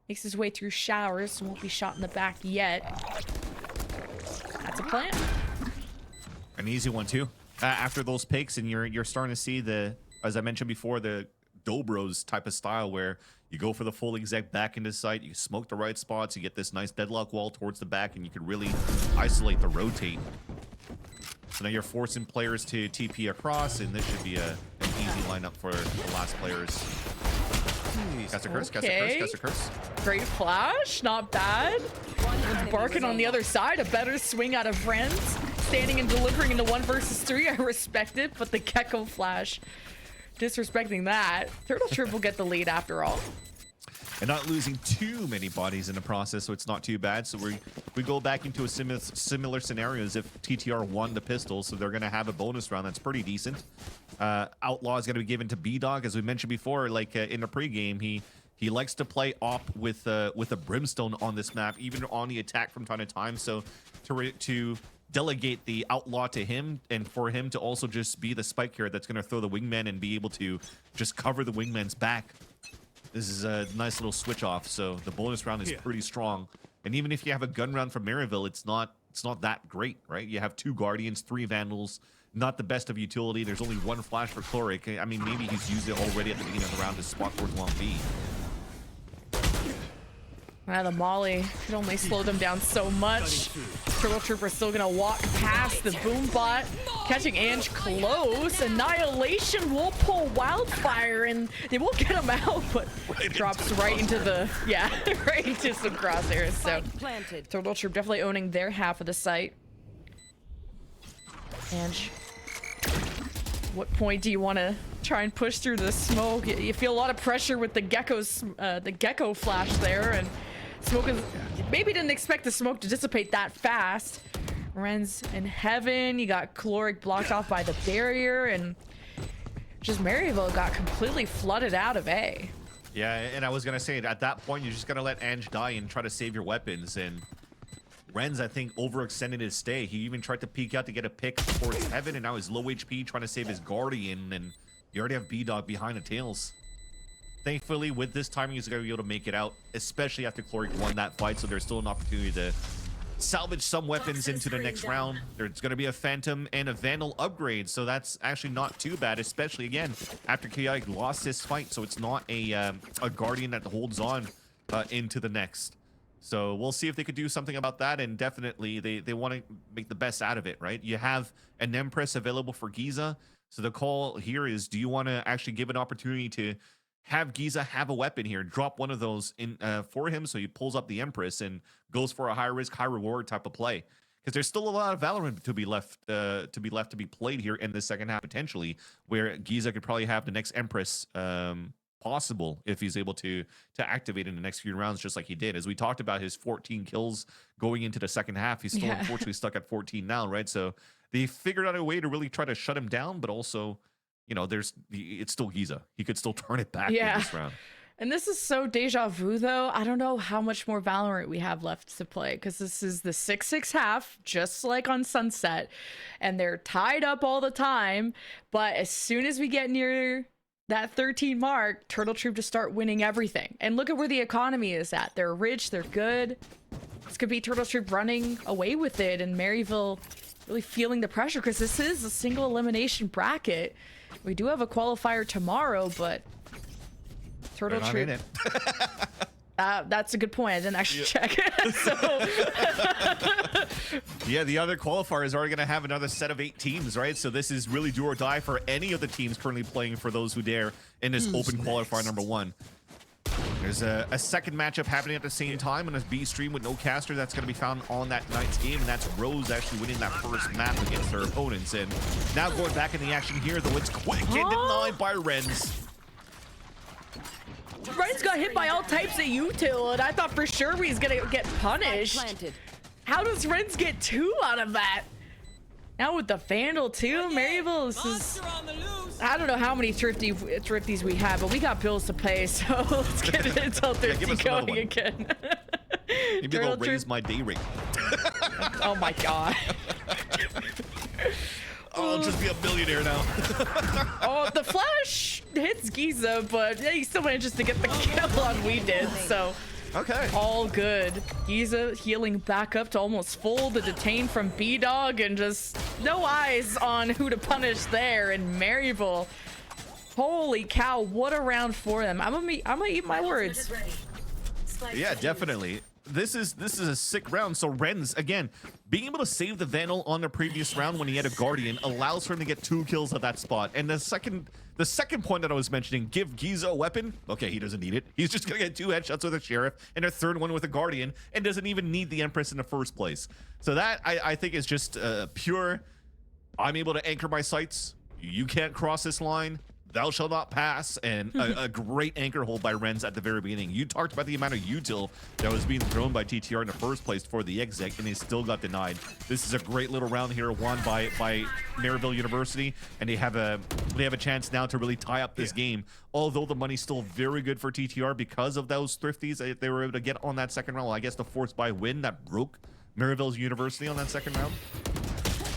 makes his way through Showers. Won't be shot in the back yet. That's a plan. An easy one too. After those picks, and you're starting to see the, as I mentioned before, the Dobros type of style where you go for the full exec back into sight, you smoke the right spots, you get this nice deadlock wall towards the back, and you can really isolate the rotate. So now you're forcing players to TP across, and this should be an easy lineup for the last players. Cast a curse, cast a curse, cast a curse. Great flash, not bad. Barking on the other side, a better swing out of Renz. Standing and delivering into 1 versus 3, I respect it, but the Gecko flash, disrespecting that. Turtle Troop will get the lead after all. And not losing too many bodies in the process, so it's not too bad. So we go back into a similar scenario as if TTR won the pistol, so they're going to have a bonus round that's pretty decent. Outlaw is going to be given to B-Dog, as we mentioned before, like in the pregame, he likes to play op with a Brimstone on this map, even on the attack from time to time. So to delegate the outlaw to him, and for him to also just be the spike carrier that's going to throw the wingman and be able to just cover the wingman's back. This is a nice little switch off, so the bonus round is pretty strong. And even if you have a gun round from Maryville, it's not that great, right? You have 2 Guardians, 3 Vandals, not the best of utility. There's only 1 flash for Cloric. I mean, maybe he's used it already at the beginning of the round to spot towards long B. The Molly could only slow them down so much. Turtle Trooper still gonna walk past the boom bot, catching Ange close. Annihilation will pull Wildfire, and they will get him out, but drops right into the right into some crosshairs. So Turtle Troop definitely owning their half of the site. Ange, what point do you want to try and push through the smoke? You feel a lot of pressure with the gecko flash there, and smoke is maybe didn't expect the smoke to dissipate that fast. Ren's in heaven. You got Caloric blocked off by the barrier, and just Maryville got completely flooded out of A. Yeah, and I was gonna say at that point you're just gonna let Ange die and try to save your weapons. And Ren's, I think, overextended his stay. He even tried to peek out to get a pick towards heaven, and now he's low HP trying to save his Guardian, and you already have B-Dog behind the tails. Thankfully, with this timing, he's going to be able to make it out, especially after Cloric won that fight, so there's still an opportunity to salvage some weapons into the next round. There's going to be a Phantom and a Vandal upgrade, so that's actually not too bad, especially, again, after Chaotic lost this fight, so it's not a Guardian that holds on into the next. So we'll see if they could do something about that, and definitely they want to make the best out of it, right? You have an Empress available for Giza, so the call here is, do you want to actually give an opportunity to have Giza have a weapon here, drop one of those in for him, so he pulls up the Empress and goes for a high risk, high reward type of play? Because there's still a lot of Valorant to be left to be played here in the second half potentially, where Giza could probably have the next Empress possible if he's able to activate in the next few rounds, just like he did. As we talked about his 14 kills going into the second half, he's still unfortunately stuck at 14 now, right? So they figured out a way to really try to shut him down, but also, you know, it's still Giza. He could still turn it back in this round. And this is so deja vu, though. I don't know how much more Valorant we have left to play, because this is the 6-6 half, just like on Sunset, and they're tied up all the time. But as soon as we get near that 13 mark, Turtle Troop just start winning everything. And look at where the economy is at. They're rich, they're good. This could be Turtle Troop running away with it, and Maryville really feeling the pressure, because this is a single elimination bracket. We do have a qualifier tomorrow, but Turtle Troop. In it. That's a good point. I didn't actually check. Yeah, the other qualifier is already going to have another set of 8 teams, right? So this is really do or die for any of the teams currently playing for those who dare in this open qualifier number 1. There's a second matchup happening at the same time on a B stream with no caster. That's going to be found on that night's game, and that's Rose actually winning that first map against their opponents. And now going back in the action here, though, it's quick and denied by Ren's. Ren's got hit by all types of util, and I thought for sure he's gonna get punished. How does Ren's get 2 out of that? Now with the Vandal too, Maryville, this is... I don't know how many thrifties we have, but we got bills to pay, so let's get Intel Thrifty going again. Maybe they'll raise my day rate. Oh my god. I'll just be a millionaire now. Oh, the flash hits Giza, but he still manages to get the kill on we did, so okay, all good. Giza healing back up to almost full, the detain from B-Dog, and just no eyes on who to punish there. And Maryville, holy cow, what a round for them. I'm gonna eat my words. Yeah, definitely. This is a sick round. So Ren's, again, being able to save the Vandal on the previous round when he had a Guardian allows for him to get 2 kills at that spot. And the second point that I was mentioning, give Giza a weapon. Okay, he doesn't need it. He's just gonna get 2 headshots with a Sheriff and a third one with a Guardian, and doesn't even need the Empress in the first place. So that I think is just pure, I'm able to anchor my sights. You can't cross this line. Thou shalt not pass, and a great anchor hold by Ren's at the very beginning. You talked about the amount of util that was being thrown by TTR in the first place for the exec, and they still got denied. This is a great little round here, won by Maryville University, and they have a chance now to really tie up this game. Although the money's still very good for TTR because of those thrifties that they were able to get on that second round. Well, I guess the force buy win that broke Maryville's University on that second round.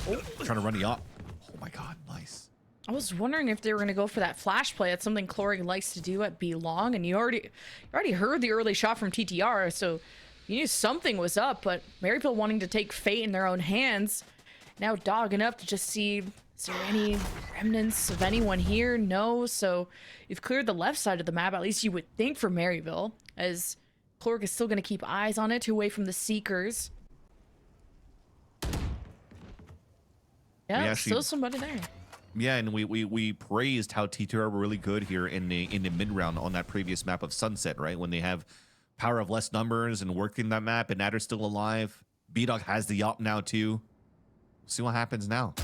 Oh, trying to run the op. Oh my god, nice. I was wondering if they were going to go for that flash play. That's something Cloric likes to do at B long, and you already heard the early shot from TTR, so you knew something was up. But Maryville wanting to take fate in their own hands, now dogging up to just see, is there any remnants of anyone here? No. So you've cleared the left side of the map, at least you would think, for Maryville, as Clork is still going to keep eyes on it to away from the Seekers. Yeah, actually- still somebody there. Yeah, and we praised how TTR were really good here in the mid round on that previous map of Sunset, right? When they have power of less numbers and working that map, and Adder's still alive. B-Dog has the op now too. See what happens now.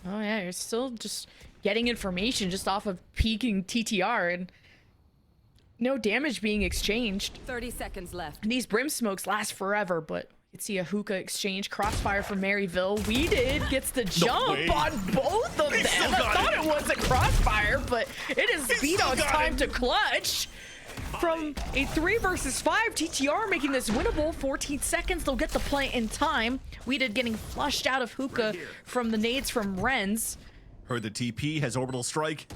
Oh yeah, you're still just getting information just off of peeking TTR and no damage being exchanged. 30 seconds left. And these brim smokes last forever, but you can see a hookah exchange. Crossfire from Maryville. We did gets the jump way. on both of them. still I got thought it. it was a crossfire, but it is B-Dog's got time it. to clutch. From a 3 versus 5, TTR making this winnable. 14 seconds, they'll get the play in time. We did getting flushed out of hookah from the nades from Renz. Heard the TP has orbital strike.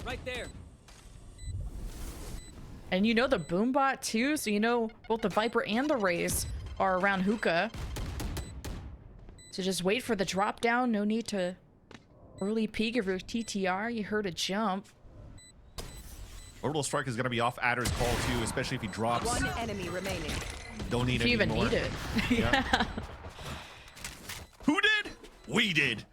Right there. And you know the boombot too, so you know both the Viper and the Rays are around hookah. So just wait for the drop down. No need to early peek if you're TTR. You heard a jump. Orbital strike is going to be off Adder's call too, especially if he drops. One enemy remaining. Don't need If you any even more. need it. Yeah. Who did? We did.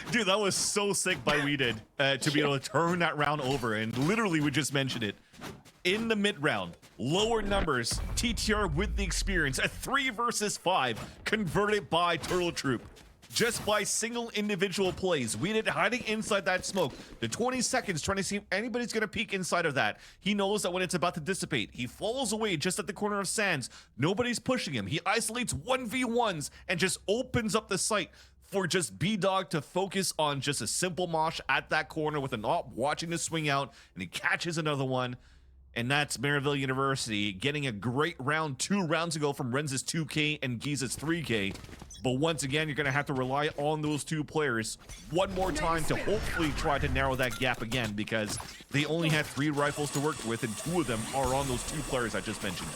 Dude, that was so sick by We Did to be able to turn that round over. And literally, we just mentioned it. In the mid round, lower numbers, TTR with the experience, a 3 versus 5, converted by Turtle Troop. Just by single individual plays. We Did hiding inside that smoke. The 20 seconds trying to see if anybody's going to peek inside of that. He knows that when it's about to dissipate, he falls away just at the corner of Sands. Nobody's pushing him. He isolates 1v1s and just opens up the site for just B-Dog to focus on just a simple mosh at that corner with an op watching the swing out, and he catches another one. And that's Maryville University getting a great round 2 rounds ago from Renz's 2K and Giza's 3K. But once again, you're going to have to rely on those two players one more time to hopefully try to narrow that gap again, because they only have 3 rifles to work with, and 2 of them are on those 2 players I just mentioned.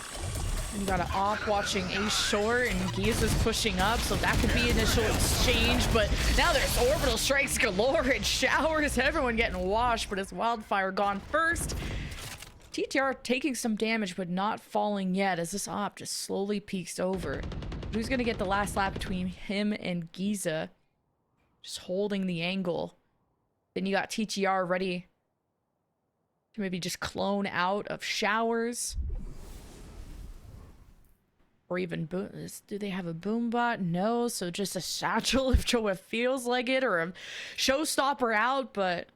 And you got an op watching Ace short, and Giza's pushing up, so that could be initial exchange. But now there's orbital strikes galore and showers. Everyone getting washed, but it's Wildfire gone first. TTR taking some damage, but not falling yet as this op just slowly peeks over. Who's going to get the last lap between him and Giza? Just holding the angle. Then you got TTR ready to maybe just clone out of showers. Or even do they have a boombot? No, so just a satchel if Joe feels like it, or a showstopper out. But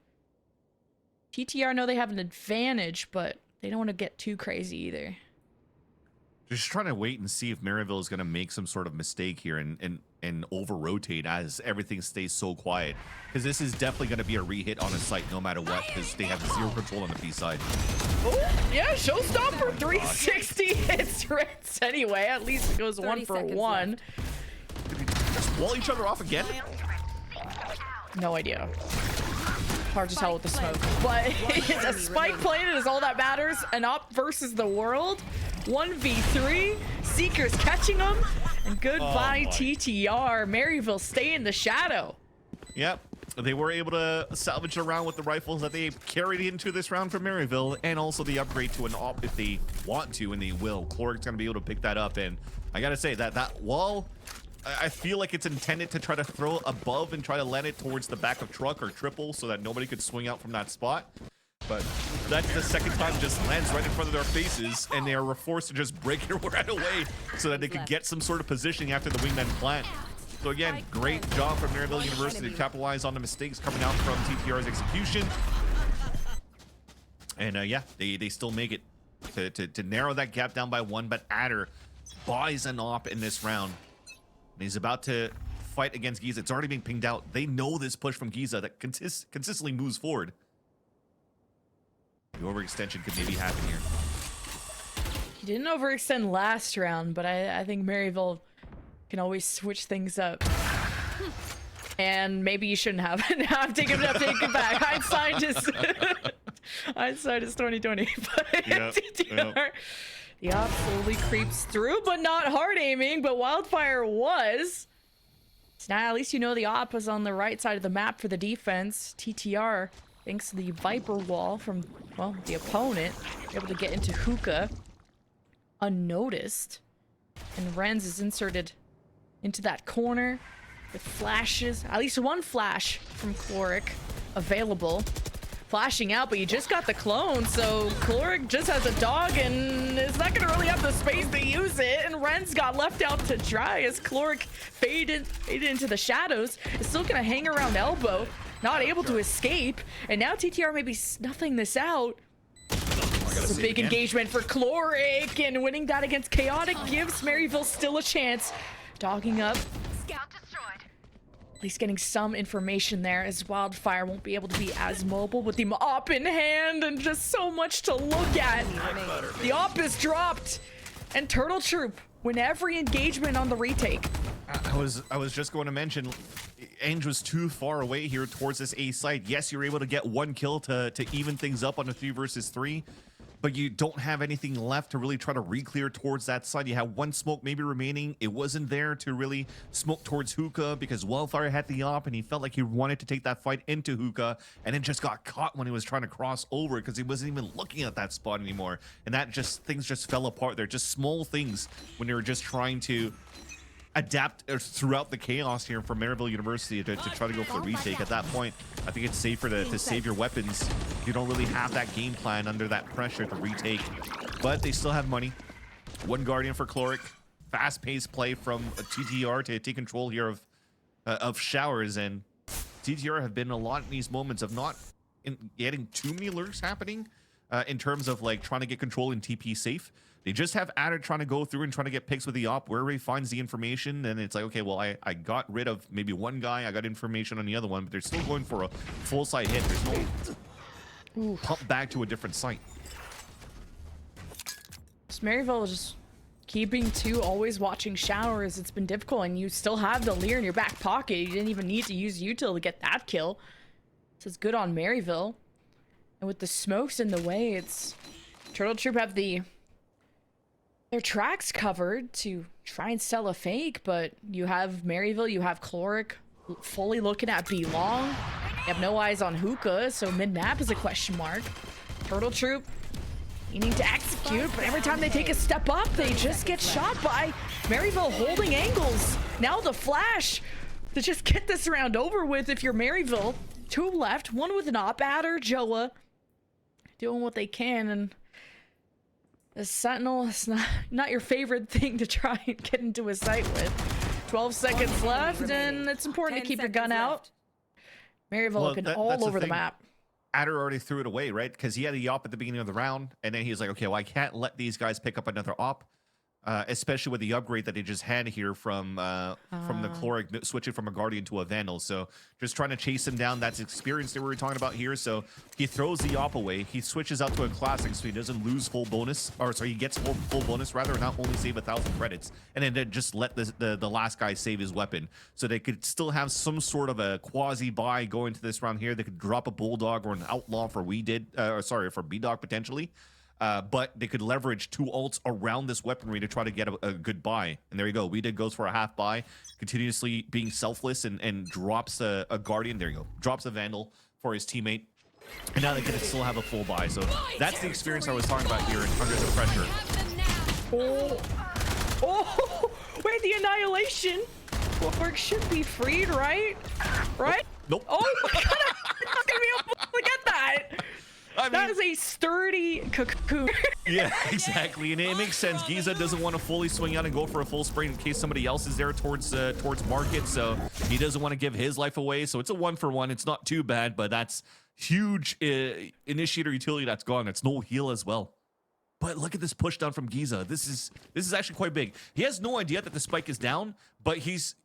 TTR know they have an advantage, but they don't want to get too crazy either. Just trying to wait and see if Maryville is going to make some sort of mistake here and over-rotate as everything stays so quiet. Because this is definitely going to be a re-hit on a site no matter what, because they have 0 control on the B side. Oh, yeah, showstopper 360 hits Reds anyway. At least it goes 1 for 1. Just wall each other off again? No idea. Hard to tell with the smoke. But it's a spike planted is all that matters. An op versus the world. 1v3. Seekers catching them. And goodbye, TTR. Maryville stay in the shadow. Yep. They were able to salvage a round with the rifles that they carried into this round from Maryville, and also the upgrade to an op if they want to, and they will. Cloric's going to be able to pick that up, and I got to say that wall, I feel like it's intended to try to throw above and try to land it towards the back of truck or triple so that nobody could swing out from that spot. But that's the second time it just lands right in front of their faces, and they are forced to just break it right away so that they could get some sort of positioning after the wingman plant. So again, great job from Maryville University to capitalize on the mistakes coming out from TTR's execution. And yeah, they still make it to narrow that gap down by 1, but Adder buys an op in this round. And he's about to fight against Giza. It's already being pinged out. They know this push from Giza that consistently moves forward. The overextension could maybe happen here. He didn't overextend last round, but I think Maryville can always switch things up. And maybe you shouldn't have. Now I'm taking it back. Hindsight is 2020. But Yep, TTR, the op slowly creeps through, but not hard aiming. But Wildfire was. So now at least you know the op was on the right side of the map for the defense. TTR thanks to the Viper wall from, well, the opponent, able to get into hookah unnoticed. And Renz is inserted into that corner with flashes. At least one flash from Chloric available. Flashing out, but you just got the clone, so Chloric just has a dog and is not gonna really have the space to use it. And Renz got left out to dry as Chloric faded into the shadows. Is still gonna hang around elbow, not able to escape. And now TTR may be snuffing this out. It's a big engagement for Chloric, and winning that against Chaotic gives Maryville still a chance. Dogging up. Scout destroyed. At least getting some information there, as Wildfire won't be able to be as mobile with the op in hand and just so much to look at. The op is dropped, and Turtle Troop win every engagement on the retake. I was just going to mention, Ange was too far away here towards this A site. Yes, you're able to get one kill to even things up on a 3 versus 3. But you don't have anything left to really try to re-clear towards that side. You have one smoke maybe remaining. It wasn't there to really smoke towards hookah because Wildfire had the op and he felt like he wanted to take that fight into hookah, and it just got caught when he was trying to cross over because he wasn't even looking at that spot anymore. And that just, things just fell apart. They're just small things when you're just trying to adapt throughout the chaos here from Maryville University to try to go for the retake. At that point, I think it's safer to save your weapons. You don't really have that game plan under that pressure to retake, but they still have money. One Guardian for Chloric. Fast-paced play from TTR to take control here of Showers, and TTR have been a lot in these moments of not getting too many lurks happening in terms of like trying to get control in TP safe. They just have Adder trying to go through and trying to get picks with the op wherever he finds the information, and it's like, okay, well, I got rid of maybe one guy, I got information on the other one, but they're still going for a full site hit. There's no pump back to a different site. Maryville is just keeping to always watching Showers. It's been difficult, and you still have the Leer in your back pocket. You didn't even need to use util to get that kill. So it's good on Maryville. And with the smokes in the way, it's Turtle Troop have their tracks covered to try and sell a fake, but you have Maryville, you have Chloric fully looking at B-Long. You have no eyes on Hookah, so mid-map is a question mark. Turtle Troop needing to execute, but every time they take a step up, they just get shot by Maryville holding angles. Now the flash to just get this round over with if you're Maryville. 2 left, one with an op, Adder, Joa, doing what they can, and the Sentinel is not your favorite thing to try and get into a site with. 12 seconds left, and it's important to keep your gun out. Maryville looking all over the map. Adder already threw it away, right? Because he had a op at the beginning of the round, and then he was like, okay, well, I can't let these guys pick up another op, especially with the upgrade that they just had here from the Chloric, switching from a Guardian to a Vandal. So just trying to chase him down. That's experience that we were talking about here. So he throws the op away. He switches out to a Classic so he doesn't lose full bonus, or sorry, he gets full bonus rather, and not only save 1,000 credits. And then just let the last guy save his weapon. So they could still have some sort of a quasi-buy going to this round here. They could drop a Bulldog or an Outlaw for for B-Dog potentially. But they could leverage 2 ults around this weaponry to try to get a good buy. And there you go. We did goes for a half buy, continuously being selfless and drops a Guardian. There you go. Drops a Vandal for his teammate. And now they can still have a full buy. So that's the experience I was talking about here under the pressure. Oh, wait, the Annihilation. Chloric should be freed, right? Right? Nope. Oh, my God. I'm not going to be able to get that. I mean, that is a sturdy cocoon. Yeah, exactly, and it makes sense. Giza doesn't want to fully swing out and go for a full spray in case somebody else is there towards market, so he doesn't want to give his life away. So it's a 1-for-1. It's not too bad, but that's huge initiator utility that's gone. That's no heal as well. But look at this push down from Giza. This is actually quite big. He has no idea that the spike is down, but he's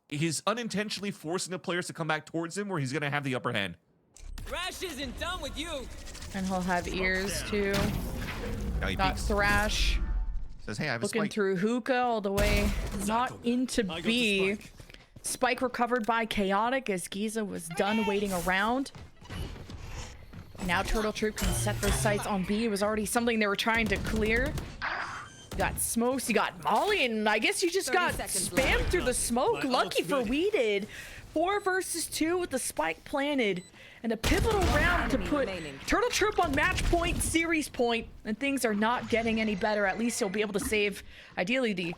unintentionally forcing the players to come back towards him, where he's gonna have the upper hand. Thrash isn't done with you. And he'll have ears too. Now he Got peeks. Thrash. Says, hey, I have a Looking spike. through hookah all the way, not into B. Spike recovered by Chaotic as Giza was done waiting around. Now Turtle Troop can set their sights on B. It was already something they were trying to clear. You got smokes, you got Molly, and I guess you just got spammed left. through the smoke. Lucky for we did. 4 versus 2 with the spike planted. and a pivotal round to Enemy put remaining. Turtle Troop on match point, series point, and things are not getting any better. At least he'll be able to save, ideally, the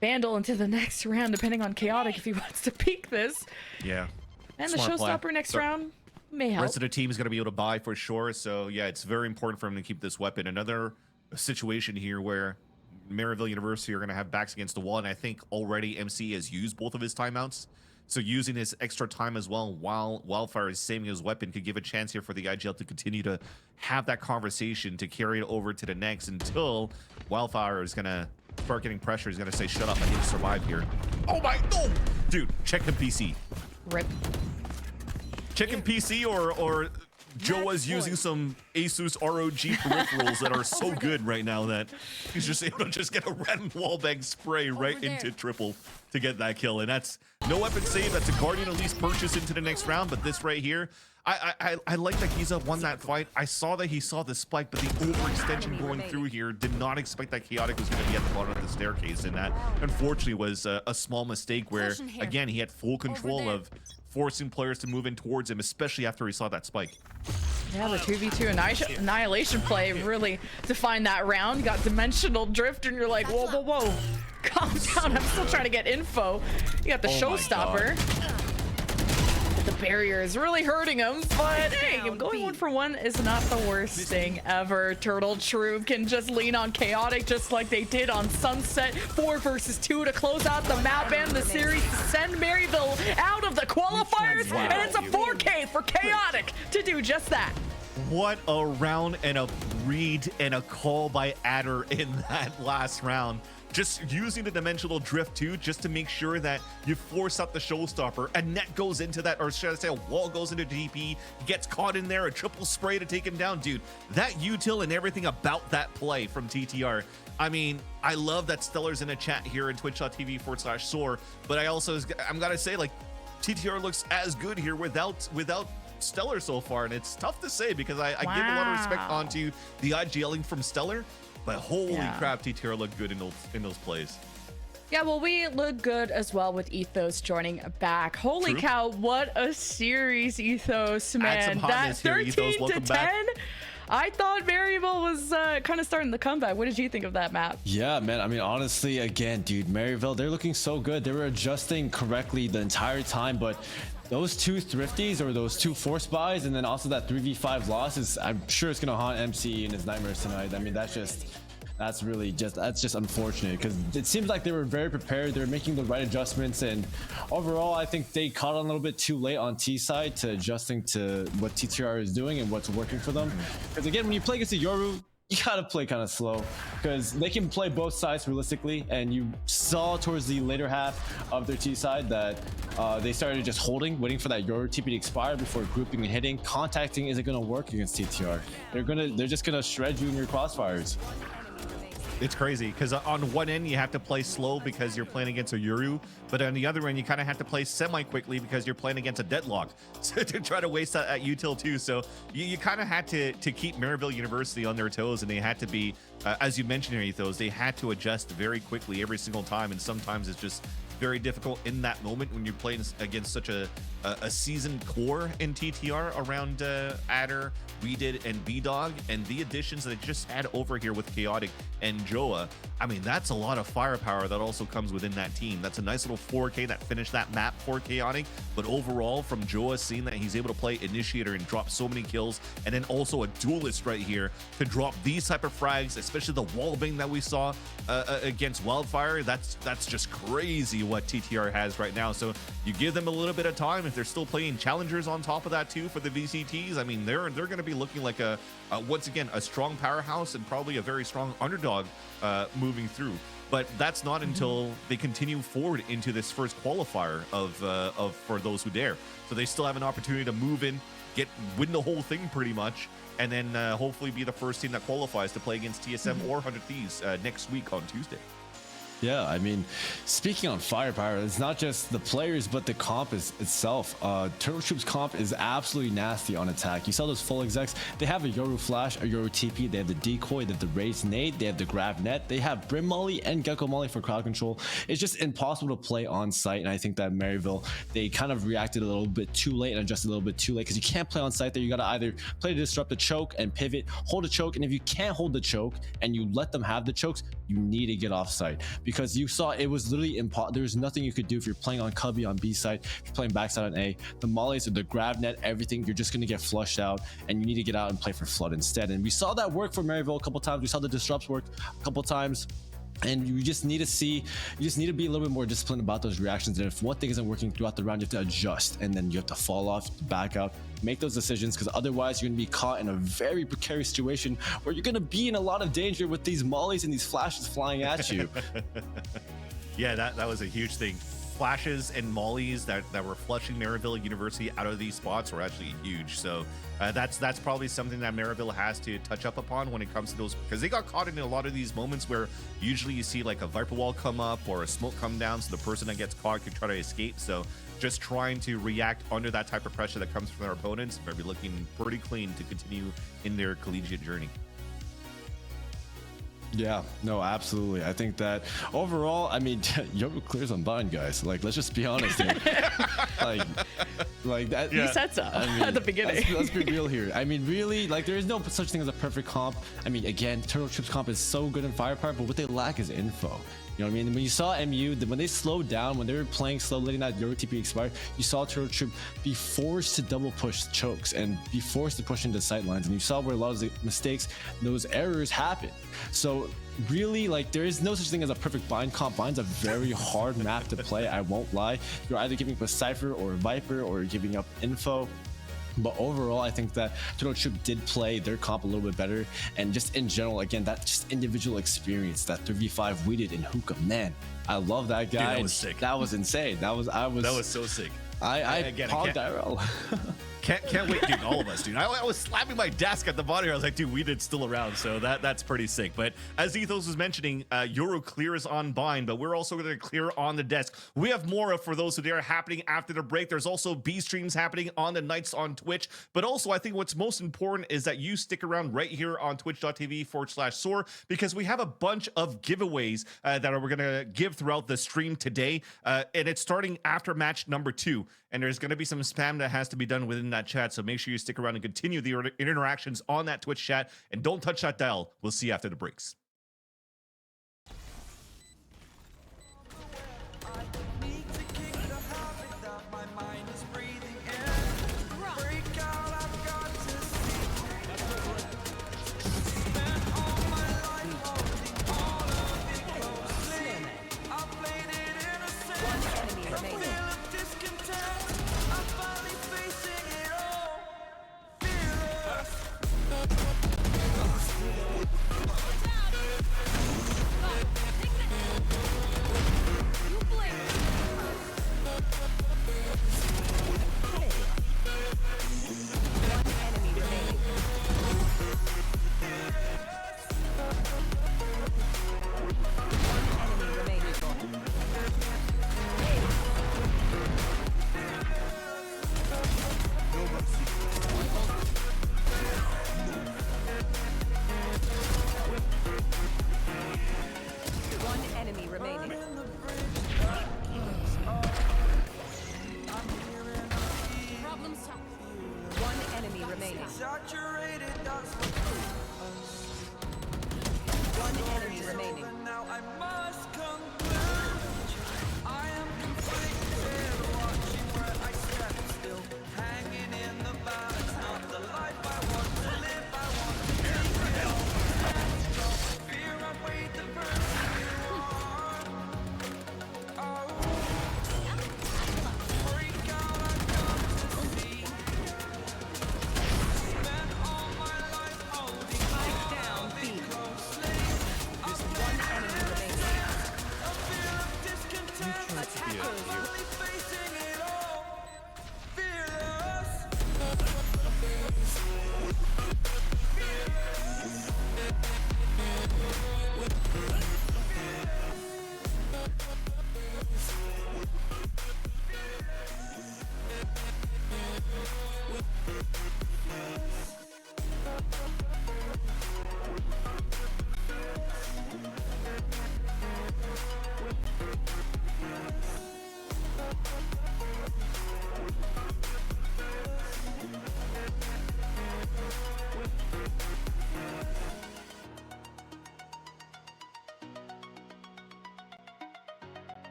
Vandal into the next round, depending on Chaotic if he wants to peek this. Yeah. And the Smart play. showstopper next So- round may help. Rest of the team is going to be able to buy for sure. So yeah, it's very important for him to keep this weapon. Another situation here where Maryville University are going to have backs against the wall, and I think already MC has used both of his timeouts. So using his extra time as well while Wildfire is saving his weapon could give a chance here for the IGL to continue to have that conversation to carry it over to the next until Wildfire is going to start getting pressure. He's going to say, shut up, I need to survive here. Oh my, no! Dude, check the PC. Rip. Chicken PC or Joa's using some Asus ROG peripherals that are so good right now that he's just able to just get a random wallbang spray right into triple to get that kill. And that's no weapon save. That's a Guardian at least purchase into the next round. But this right here, I like that Giza won that fight. I saw that he saw the spike, but the overextension going through here did not expect that Chaotic was going to be at the bottom of the staircase. And that unfortunately was a small mistake where, again, he had full control of forcing players to move in towards him, especially after he saw that spike. Yeah, the 2v2 annihilation play really defined that round. You got dimensional drift, and you're like, whoa, whoa, whoa. Calm down. I'm still trying to get info. You got the showstopper. The barrier is really hurting him, but hey, going 1-for-1 is not the worst thing ever. Turtle Troop can just lean on Chaotic just like they did on Sunset. 4 versus 2 to close out the map and the series to send Maryville out of the qualifiers, and it's a 4K for Chaotic to do just that. What a round and a read and a call by Adder in that last round. Just using the dimensional drift too, just to make sure that you force out the showstopper. A net goes into that, or should I say a wall goes into DP, gets caught in there, a triple spray to take him down. Dude, that util and everything about that play from TTR. I mean, I love that Stellar's in a chat here in twitch.tv/Soar, but I'm gotta say, like, TTR looks as good here without Stellar so far, and it's tough to say because I give a lot of respect onto the IGLing from Stellar. But holy crap, TTR looked good in those plays. Yeah, well, we look good as well with Ethos joining back. Holy True. cow, what a series, Ethos, man. some That hotness here, 13 Ethos. to Welcome 10. back. I thought Maryville was kind of starting the comeback. What did you think of that map? Yeah, man. I mean, honestly, again, dude, Maryville, they're looking so good. They were adjusting correctly the entire time, but those 2 thrifties or those 2 force buys and then also that 3v5 loss is, I'm sure it's gonna haunt MC in his nightmares tonight. I mean, that's just unfortunate because it seems like they were very prepared. They were making the right adjustments, and overall I think they caught on a little bit too late on T side to adjusting to what TTR is doing and what's working for them. Because again, when you play against a Yoru, you gotta play kind of slow because they can play both sides realistically, and you saw towards the later half of their T side that they started just holding, waiting for that Yoru TP to expire before grouping and hitting. Contacting isn't gonna work against TTR. They're just gonna shred you in your crossfires. It's crazy because on one end you have to play slow because you're playing against a Yuru, but on the other end you kind of have to play semi-quickly because you're playing against a Deadlock, so to try to waste that at util too. So you kind of had to keep Maryville University on their toes, and they had to be, as you mentioned, Ethos, they had to adjust very quickly every single time, and sometimes it's just very difficult in that moment when you're playing against such a seasoned core in TTR around Adder, We Did, and B-Dog, and the additions that they just had over here with Chaotic and Joa. I mean, that's a lot of firepower that also comes within that team. That's a nice little 4K that finished that map for Chaotic, but overall from Joa, seeing that he's able to play Initiator and drop so many kills, and then also a Duelist right here to drop these type of frags, especially the wallbang that we saw against Wildfire. That's just crazy what TTR has right now. So you give them a little bit of time. If they're still playing challengers on top of that too for the VCTs, I mean, they're going to be looking like once again a strong powerhouse and probably a very strong underdog moving through. But that's not until they continue forward into this first qualifier of for those who dare. So they still have an opportunity to move in, win the whole thing pretty much, and then hopefully be the first team that qualifies to play against TSM or 100 Thieves next week on Tuesday. Yeah, I mean, speaking on firepower, it's not just the players, but the comp itself. Turtle Troop's comp is absolutely nasty on attack. You saw those full execs. They have a Yoru Flash, a Yoru TP. They have the decoy, they have the raised nade, they have the grab net. They have Brim Molly and Gecko Molly for crowd control. It's just impossible to play on site, and I think that Maryville, they kind of reacted a little bit too late and adjusted a little bit too late, because you can't play on site there. You got to either play to disrupt the choke and pivot, hold a choke, and if you can't hold the choke and you let them have the chokes, you need to get off site, because you saw it was literally impossible. There's nothing you could do if you're playing on Cubby on B side, if you're playing backside on A. The mollies or the grab net, everything, you're just going to get flushed out, and you need to get out and play for flood instead. And we saw that work for Maryville a couple times. We saw the disrupts work a couple times. And you just need to see, you just need to be a little bit more disciplined about those reactions. And if one thing isn't working throughout the round, you have to adjust, and then you have to fall off, back out, make those decisions, because otherwise you're going to be caught in a very precarious situation where you're going to be in a lot of danger with these mollies and these flashes flying at you. Yeah, that was a huge thing. Flashes and mollies that were flushing Maryville University out of these spots were actually huge. So that's probably something that Maryville has to touch up upon when it comes to those, because they got caught in a lot of these moments where usually you see like a Viper wall come up or a smoke come down, so the person that gets caught could try to escape. So just trying to react under that type of pressure that comes from their opponents, they'll be looking pretty clean to continue in their collegiate journey. Yeah, no, absolutely. I think that overall, I mean, Yoga clears on Bond, guys. Like, let's just be honest here. like that. He sets up at the beginning. Let's be real here. I mean, really, like, there is no such thing as a perfect comp. I mean, again, Turtle Troop's comp is so good in firepower, but what they lack is info. You know what I mean? When you saw MU, when they slowed down, when they were playing slow, letting that Euro TP expire, you saw Turtle Troop be forced to double push chokes and be forced to push into sight lines. And you saw where a lot of the mistakes, those errors happen. So really, like, there is no such thing as a perfect bind comp. Bind's a very hard map to play, I won't lie. You're either giving up a Cypher or a Viper, or you're giving up info. But overall, I think that Turtle Troop did play their comp a little bit better. And just in general, again, that just individual experience, that 3v5 we did in Hookah, man, I love that guy. Dude, that was sick. That was insane. That was so sick. I pogged IRL. Can't wait, dude. All of us, dude. I was slapping my desk at the bottom. I was like, dude, we did still around. So that's pretty sick. But as Ethos was mentioning, Euro clears on bind, but we're also going to clear on the desk. We have more for those who are happening after the break. There's also B streams happening on the nights on Twitch. But also, I think what's most important is that you stick around right here on twitch.tv/Soar, because we have a bunch of giveaways that we're going to give throughout the stream today. And it's starting after match number 2. And there's going to be some spam that has to be done within that chat. So make sure you stick around and continue the interactions on that Twitch chat. And don't touch that dial. We'll see you after the breaks.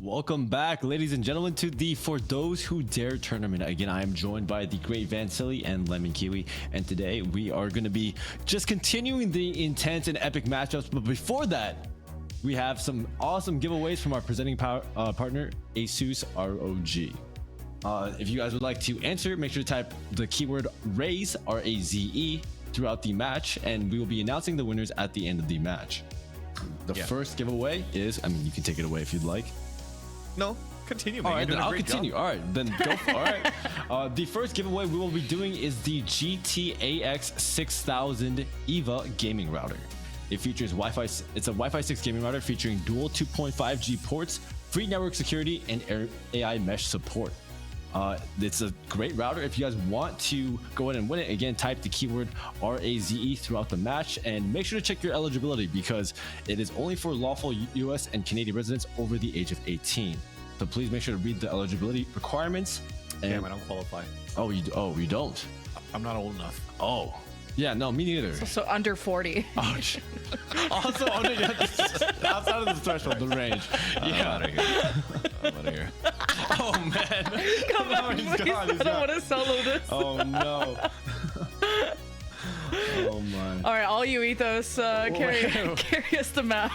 Welcome back, ladies and gentlemen, to the For Those Who Dare tournament. Again, I am joined by the great Van Silly and Lemon Kiwi, and today we are going to be just continuing the intense and epic matchups. But before that, we have some awesome giveaways from our presenting partner, Asus ROG. If you guys would like to answer, make sure to type the keyword RAZE, RAZE, throughout the match, and we will be announcing the winners at the end of the match. The first giveaway is, I mean, you can take it away if you'd like. No, continue, man. All right, then I'll continue. Job. All right, then go for it. All right. The first giveaway we will be doing is the GTAX 6000 EVA gaming router. It features Wi-Fi. It's a Wi-Fi 6 gaming router featuring dual 2.5G ports, free network security, and AI mesh support. It's a great router. If you guys want to go ahead and win it, again, type the keyword RAZE throughout the match, and make sure to check your eligibility because it is only for lawful US and Canadian residents over the age of 18. So please make sure to read the eligibility requirements. And Damn, I don't qualify. you don't. I'm not old enough. Oh, yeah, no, me neither. So under 40. Ouch. Also outside of the threshold, the range. I'm out of here. I'm out of here. Oh man. Come on, he's please. gone. I don't want to solo this. Oh no. Oh my. All right, all you Ethos, carry us the map.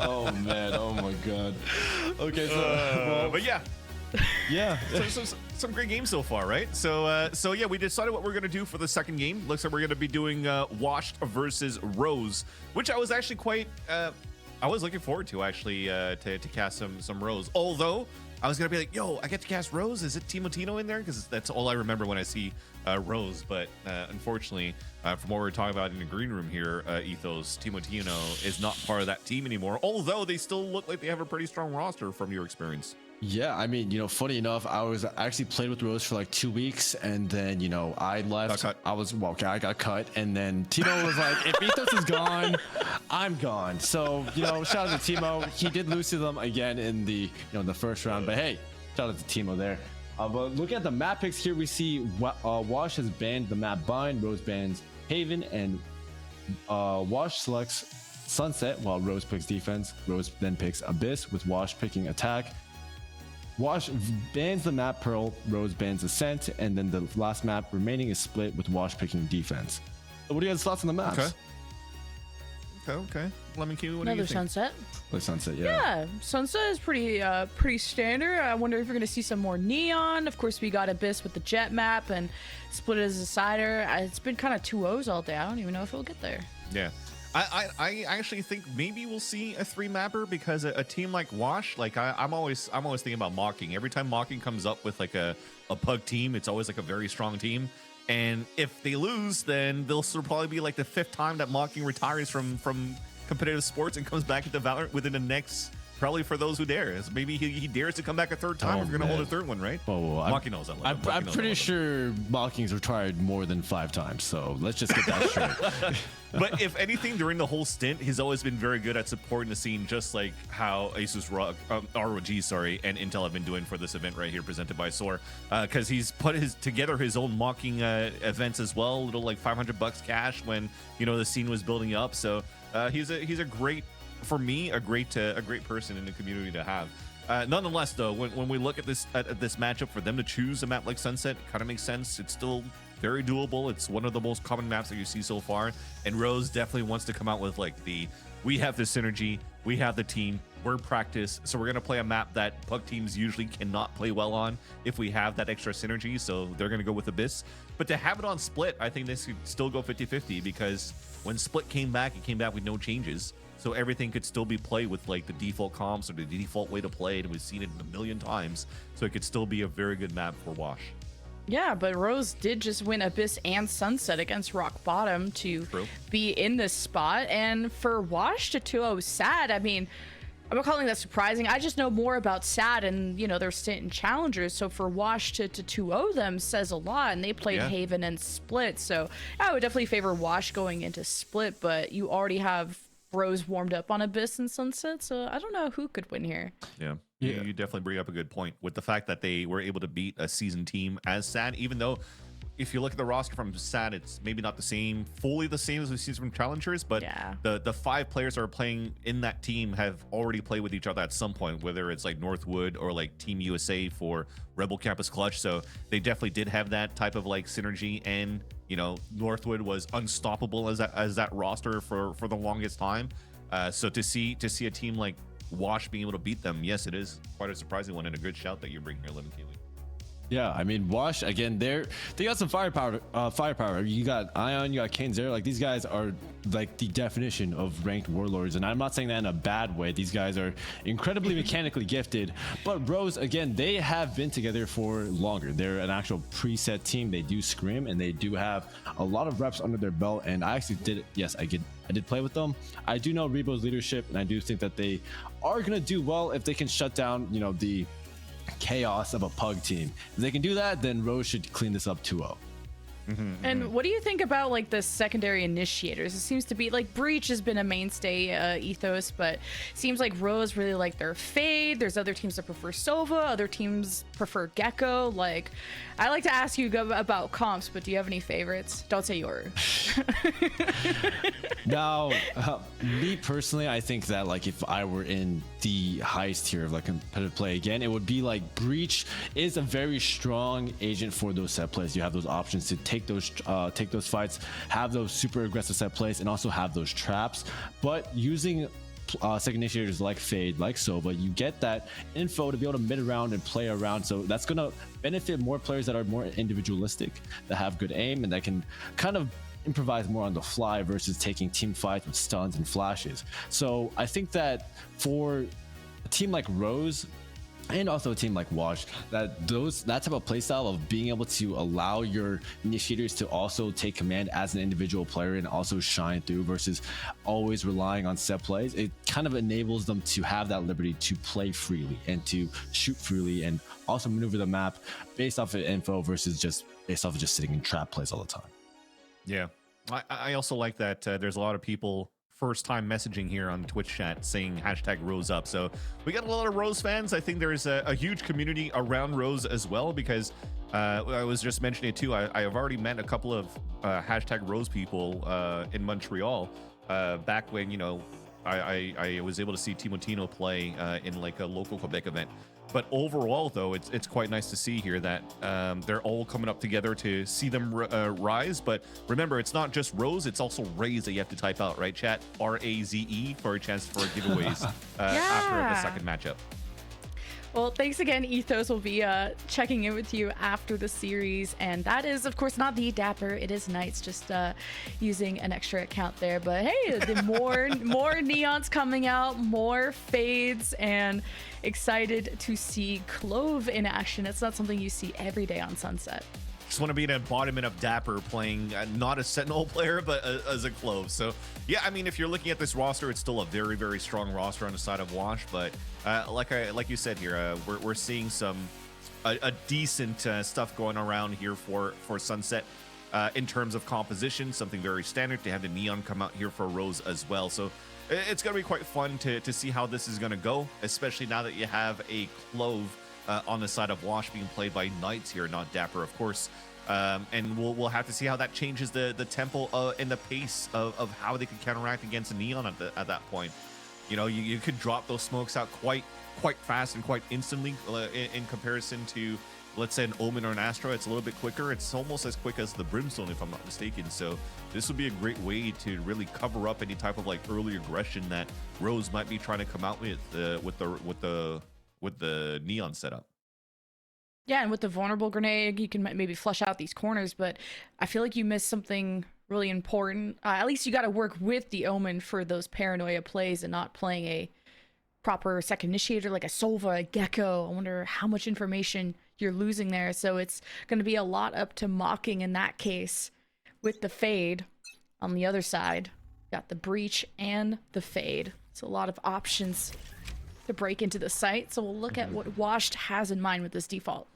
Oh man. Oh my god. Okay, so But yeah, yeah. some great games so far, right? So yeah, we decided what we're gonna do for the second game. Looks like we're gonna be doing Washed versus Rose, which I was actually quite I was looking forward to actually to cast some Rose. Although I was gonna be like, yo, I get to cast Rose. Is it Timotino in there? Because that's all I remember when I see Rose. But unfortunately, from what we're talking about in the green room here, Ethos, Timotino is not part of that team anymore. Although they still look like they have a pretty strong roster from your experience. Yeah, I mean, funny enough, I actually played with Rose for like 2 weeks, and then I left. Got cut. I got cut, and then Timo was like, "If Ethos is gone, I'm gone." So shout out to Timo. He did lose to them again in the the first round, but hey, shout out to Timo there. But looking at the map picks here, we see Wash has banned the map Bind, Rose bans Haven, and Wash selects Sunset while Rose picks defense. Rose then picks Abyss with Wash picking attack. Wash bans the map Pearl, Rose bans Ascent, and then the last map remaining is split with Wash picking defense. So what are you guys' thoughts on the maps? Okay. Lemon Kiwi, what do Another you think? Sunset. Like Sunset, yeah. Yeah, Sunset is pretty standard. I wonder if you're gonna see some more neon. Of course, we got Abyss with the jet map and split it as a cider. It's been kind of 2-0s all day. I don't even know if it'll get there. Yeah. I actually think maybe we'll see a 3-mapper because a team like Wash, like I'm always thinking about Mocking. Every time Mocking comes up with like a pug team, it's always like a very strong team. And if they lose, then they'll probably be like the 5th time that Mocking retires from competitive sports and comes back into Valorant within the next, probably For Those Who Dare. So maybe he dares to come back a 3rd time. Oh, We're going to hold a 3rd one, right? Whoa. Mocking knows that one. I'm pretty sure Mocking's retired more than 5 times, so let's just get that straight. But if anything, during the whole stint, he's always been very good at supporting the scene, just like how Asus ROG, and Intel have been doing for this event right here, presented by Soar. Because he's put together his own Mocking events as well, little like $500 cash when the scene was building up. So he's a great, for me, a great person in the community to have. Nonetheless, though, when we look at this matchup, for them to choose a map like Sunset, it kind of makes sense. It's still very doable. It's one of the most common maps that you see so far. And Rose definitely wants to come out with like we have the synergy, we have the team, we're practice, so we're gonna play a map that pug teams usually cannot play well on if we have that extra synergy. So they're gonna go with Abyss. But to have it on Split, I think this could still go 50-50 because when Split came back, it came back with no changes. So everything could still be played with like the default comps or the default way to play it. And we've seen it a million times. So it could still be a very good map for Wash. Yeah, but Rose did just win Abyss and Sunset against Rock Bottom to be in this spot. And for Wash to 2-0 SAD, I mean, I'm not calling that surprising. I just know more about SAD and, their stint in Challengers. So for Wash to 2-0 them says a lot. And they played Haven and Split. So I would definitely favor Wash going into Split. But you already have Rose warmed up on Abyss and Sunset. So I don't know who could win here. Yeah. You definitely bring up a good point with the fact that they were able to beat a seasoned team as SAD, even though if you look at the roster from SAT, it's maybe not fully the same as we've seen from challengers, but Yeah. the 5 players that are playing in that team have already played with each other at some point, whether it's like Northwood or like Team USA for Rebel Campus Clutch. So they definitely did have that type of like synergy, and Northwood was unstoppable as that roster for the longest time. So to see a team like Wash being able to beat them, yes, it is quite a surprising one, and a good shout that you bring here, Lemon Kiwi. Yeah, I mean, Wash again. They got some firepower. You got Ion, you got Kane Zero. Like, these guys are like the definition of ranked warlords, and I'm not saying that in a bad way. These guys are incredibly mechanically gifted. But Rose, again, they have been together for longer. They're an actual preset team. They do scrim, and they do have a lot of reps under their belt. And I actually did. Yes, I did play with them. I do know Rebo's leadership, and I do think that they are gonna do well if they can shut down, the chaos of a pug team. If they can do that, then Rose should clean this up 2-0. And what do you think about like the secondary initiators? It seems to be like Breach has been a mainstay ethos, but it seems like Rose really like their Fade. There's other teams that prefer Sova, other teams prefer Gecko. Like, I like to ask you about comps, but do you have any favorites? Don't say yours. Now, me personally, I think that like if I were in the highest tier of like competitive play again, it would be like Breach is a very strong agent for those set plays. You have those options to take those fights, have those super aggressive set plays, and also have those traps. But using second initiators like Fade, like Sova, you get that info to be able to mid around and play around. So that's gonna benefit more players that are more individualistic, that have good aim, and that can kind of improvise more on the fly versus taking team fights with stuns and flashes. So I think that for a team like Rose and also a team like Wash, that type of playstyle of being able to allow your initiators to also take command as an individual player and also shine through versus always relying on set plays, it kind of enables them to have that liberty to play freely and to shoot freely and also maneuver the map based off of info versus just based off of just sitting in trap plays all the time. Yeah, I also like that there's a lot of people first time messaging here on Twitch chat saying #Rose up. So we got a lot of Rose fans. I think there's a huge community around Rose as well, because I was just mentioning it too. I have already met a couple of #Rose people in Montreal back when I was able to see Timotino play in like a local Quebec event. But overall, though, it's quite nice to see here that they're all coming up together to see them rise. But remember, it's not just Rose, it's also Raze that you have to type out, right, chat? RAZE for a chance for giveaways after the second matchup. Well, thanks again, Ethos. Will be checking in with you after the series. And that is, of course, not the Dapper. It is Knights, just using an extra account there. But hey, the more Neons coming out, more Fades, and excited to see Clove in action. It's not something you see every day on Sunset. Just want to be an embodiment of Dapper playing not a Sentinel player, but as a Clove. So yeah, I mean, if you're looking at this roster, it's still a very, very strong roster on the side of Wash. But like you said here, we're seeing some a decent stuff going around here for Sunset in terms of composition. Something very standard to have the Neon come out here for Rose as well. So it's going to be quite fun to see how this is going to go, especially now that you have a Clove on the side of Wash being played by Knights here, not Dapper, of course. And we'll have to see how that changes the tempo and the pace of how they could counteract against a Neon at that point. You could drop those smokes out quite fast and quite instantly in comparison to, let's say, an Omen or an Astra. It's a little bit quicker. It's almost as quick as the Brimstone, if I'm not mistaken. So this would be a great way to really cover up any type of like early aggression that Rose might be trying to come out with the Neon setup. Yeah, and with the vulnerable grenade, you can maybe flush out these corners, but I feel like you missed something really important. At least you got to work with the Omen for those paranoia plays and not playing a proper second initiator like a Sova, a Gecko. I wonder how much information you're losing there. So it's going to be a lot up to Mocking in that case. With the Fade on the other side, got the Breach and the Fade. So a lot of options to break into the site. So we'll look at what Washed has in mind with this default.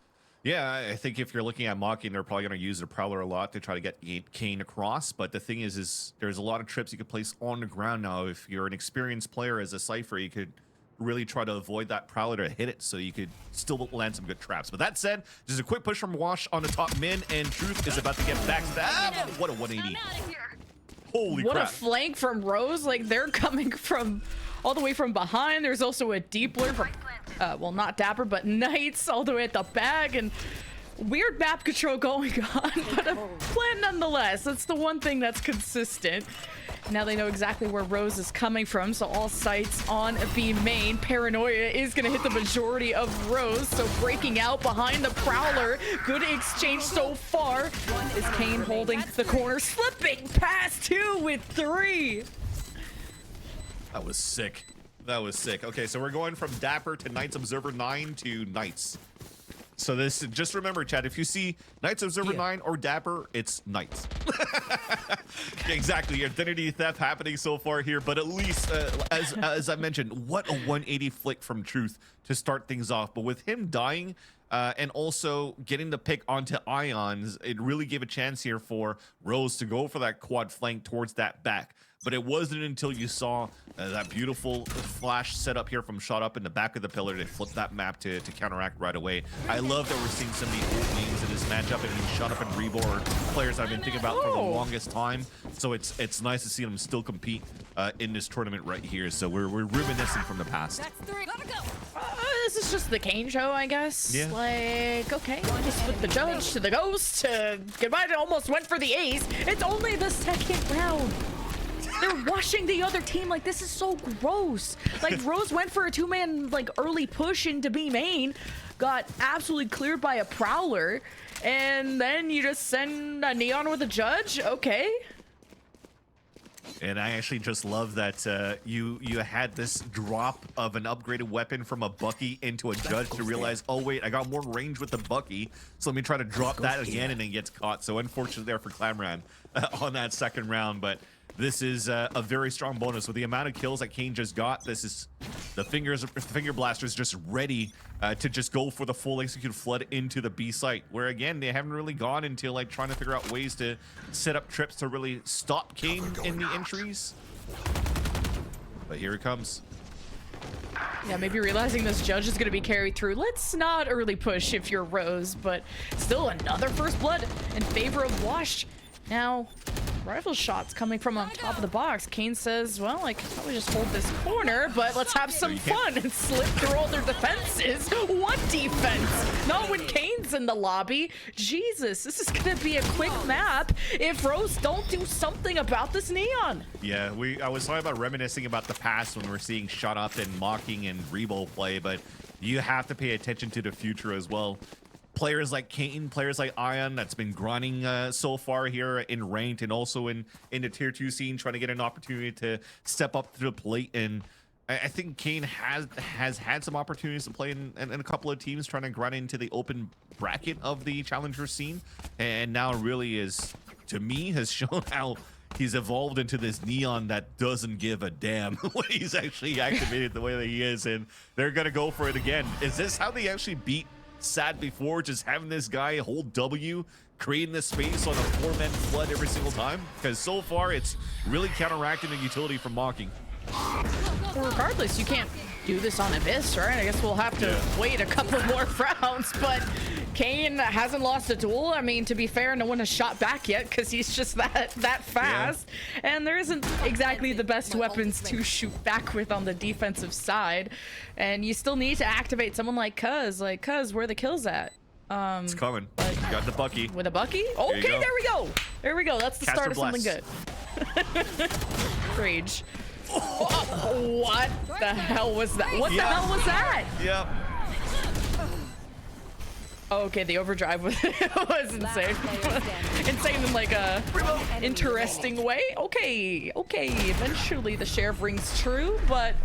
Yeah, I think if you're looking at Mocking, they're probably going to use the Prowler a lot to try to get Kane across. But the thing is there's a lot of trips you could place on the ground now. If you're an experienced player as a Cypher, you could really try to avoid that Prowler to hit it so you could still land some good traps. But that said, just a quick push from Wash on the top min, and Truth is about to get back to that. What a 180. Holy What crap. a flank from Rose. Like, they're coming from all the way from behind. There's also a deep lurk from, well, not Dapper, but Knights all the way at the back. And weird map control going on, but a plan nonetheless. That's the one thing that's consistent. Now they know exactly where Rose is coming from, so all sights on B main. Paranoia is going to hit the majority of Rose, so breaking out behind the Prowler. Good exchange so far. Is Kane holding the corner, slipping past 2 with 3. That was sick. That was sick. Okay, so we're going from Dapper to Knights Observer 9 to Knights. So this, just remember, Chad, if you see Knights Observer 9 or Dapper, it's Knights. Exactly, identity theft happening so far here, but at least, as I mentioned, what a 180 flick from Truth to start things off. But with him dying, and also getting the pick onto Ions, it really gave a chance here for Rose to go for that quad flank towards that back. But it wasn't until you saw that beautiful flash set up here from Shot Up in the back of the pillar to flip that map to counteract right away. I love that we're seeing some of the old names in this matchup, and Shot Up and Rebo are players I've been thinking about for the longest time. So it's nice to see them still compete in this tournament right here. So we're reminiscing from the past. That's 3. Gotta go. This is just the Kane show, I guess. Yeah. Like, okay, just with the Judge to the Ghost to goodbye. It almost went for the ace. It's only the second round. They're washing the other team. Like, this is so gross. Like, Rose went for a 2-man like early push into B main, got absolutely cleared by a Prowler, and then you just send a Neon with a Judge. Okay. And I actually just love that you had this drop of an upgraded weapon from a Bucky into a Judge to realize, oh wait, I got more range with the Bucky, so let me try to drop that again, and then gets caught. So unfortunate there for Clamran on that second round, but this is a very strong bonus with the amount of kills that Kane just got. This is the finger blasters just ready to just go for the full execute flood into the B site, where again they haven't really gone into like trying to figure out ways to set up trips to really stop Kane in the entries. But here it comes. Yeah, maybe realizing this Judge is going to be carried through. Let's not early push if you're Rose, but still another first blood in favor of Wash. Now, rifle shots coming from on top of the box. Kane says, well, I could probably just hold this corner, but let's have some fun and slip through all their defenses. What defense? Not when Kane's in the lobby. Jesus, this is going to be a quick map if Rose don't do something about this Neon. Yeah, I was talking about reminiscing about the past when we're seeing Shut Up and Mocking and Rebo play, but you have to pay attention to the future as well. Players like Kane, players like Ion, that's been grinding so far here in ranked and also in the tier 2 scene, trying to get an opportunity to step up to the plate. And I think Kane has had some opportunities to play in a couple of teams, trying to grind into the open bracket of the challenger scene, and now really is, to me, has shown how he's evolved into this Neon that doesn't give a damn when he's actually activated the way that he is, and they're gonna go for it again. Is this how they actually beat Sad before, just having this guy hold W, creating this space on a 4-man flood every single time? Because so far it's really counteracting the utility from Mocking. Well, regardless, you can't do this on Abyss, right? I guess we'll have to wait a couple more rounds, but Kane hasn't lost a duel. I mean, to be fair, no one has shot back yet because he's just that fast. Yeah. And there isn't exactly the best weapons to shoot back with on the defensive side. And you still need to activate someone like Cuz. Like, Cuz, where the kills at? It's coming. You got the Bucky. With a Bucky? Okay, there we go. There we go. That's the start of something good. Rage. Oh, what the hell was that? What the hell was that? Yep. Okay, the overdrive was insane. Insane in like a interesting way. Okay. Eventually the sheriff rings true, but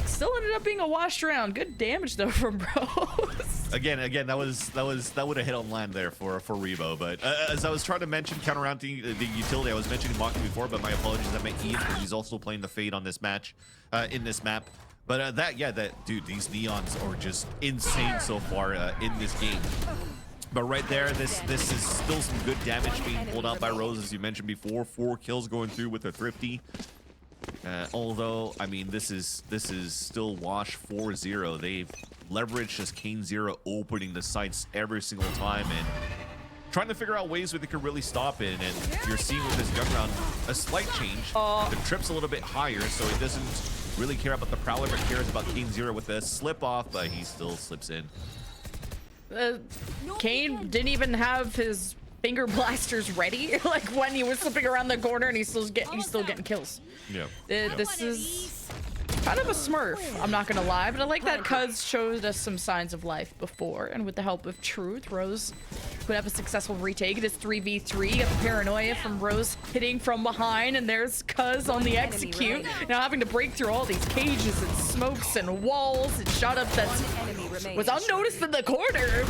still ended up being a washed round. Good damage though from Rose. Again, that would have hit on land there for Rebo. But as I was trying to mention, counteracting the utility, I was mentioning Mocking before, but my apologies. I meant Ian because he's also playing the Fade on this match, in this map. But dude, these Neons are just insane so far in this game. But right there, this is still some good damage being pulled out by Rose, as you mentioned before. 4 kills going through with a Thrifty. Although, I mean, this is still Wash 4-0. They've leveraged just Kane 0 opening the sights every single time and trying to figure out ways where they could really stop it. And you're seeing with this gun round a slight change. The trip's a little bit higher, so he doesn't really care about the Prowler, but cares about Kane 0 with the slip off, but he still slips in. Kane didn't even have his finger blasters ready like when he was slipping around the corner, and he's still getting kills. Yeah. This is kind of a smurf, I'm not gonna lie, but I like that Cuz showed us some signs of life before, and with the help of Truth, Rose could have a successful retake. It is 3v3. Got the paranoia from Rose hitting from behind, and there's Cuz on the execute, now having to break through all these cages and smokes and walls and shot up that was unnoticed in the corner.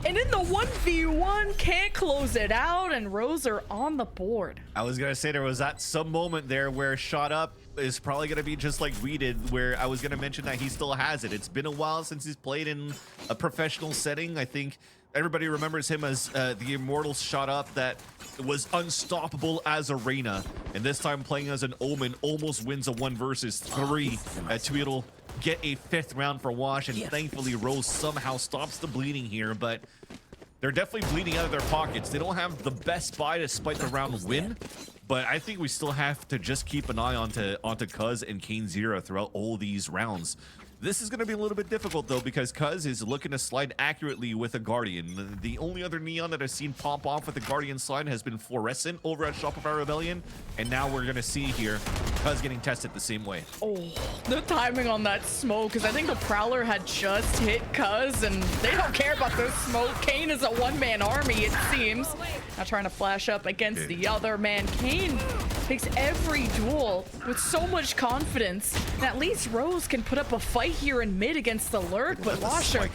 And in the 1v1, can't close it out, and Rose are on the board. I was gonna say there was that some moment there where Shot Up is probably gonna be just like we did, where I was gonna mention that he still has it. It's been a while since he's played in a professional setting. I think everybody remembers him as the immortal Shot Up that was unstoppable as Arena, and this time playing as an Omen, almost wins a 1 versus 3 to be able to get a 5th round for Wash, and thankfully Rose somehow stops the bleeding here, but they're definitely bleeding out of their pockets. They don't have the best buy despite the round win, but I think we still have to just keep an eye onto Cuz and Kane 0 throughout all these rounds. This is going to be a little bit difficult, though, because Cuz is looking to slide accurately with a Guardian. The only other Neon that I've seen pop off with the Guardian slide has been Fluorescent over at Shopify Rebellion, and now we're going to see here Cuz getting tested the same way. Oh, the timing on that smoke, because I think the Prowler had just hit Cuz, and they don't care about this smoke. Kane is a one-man army, it seems. Now trying to flash up against the other man. Kane takes every duel with so much confidence, and at least Rose can put up a fight here in mid against the Lurk, but Washer,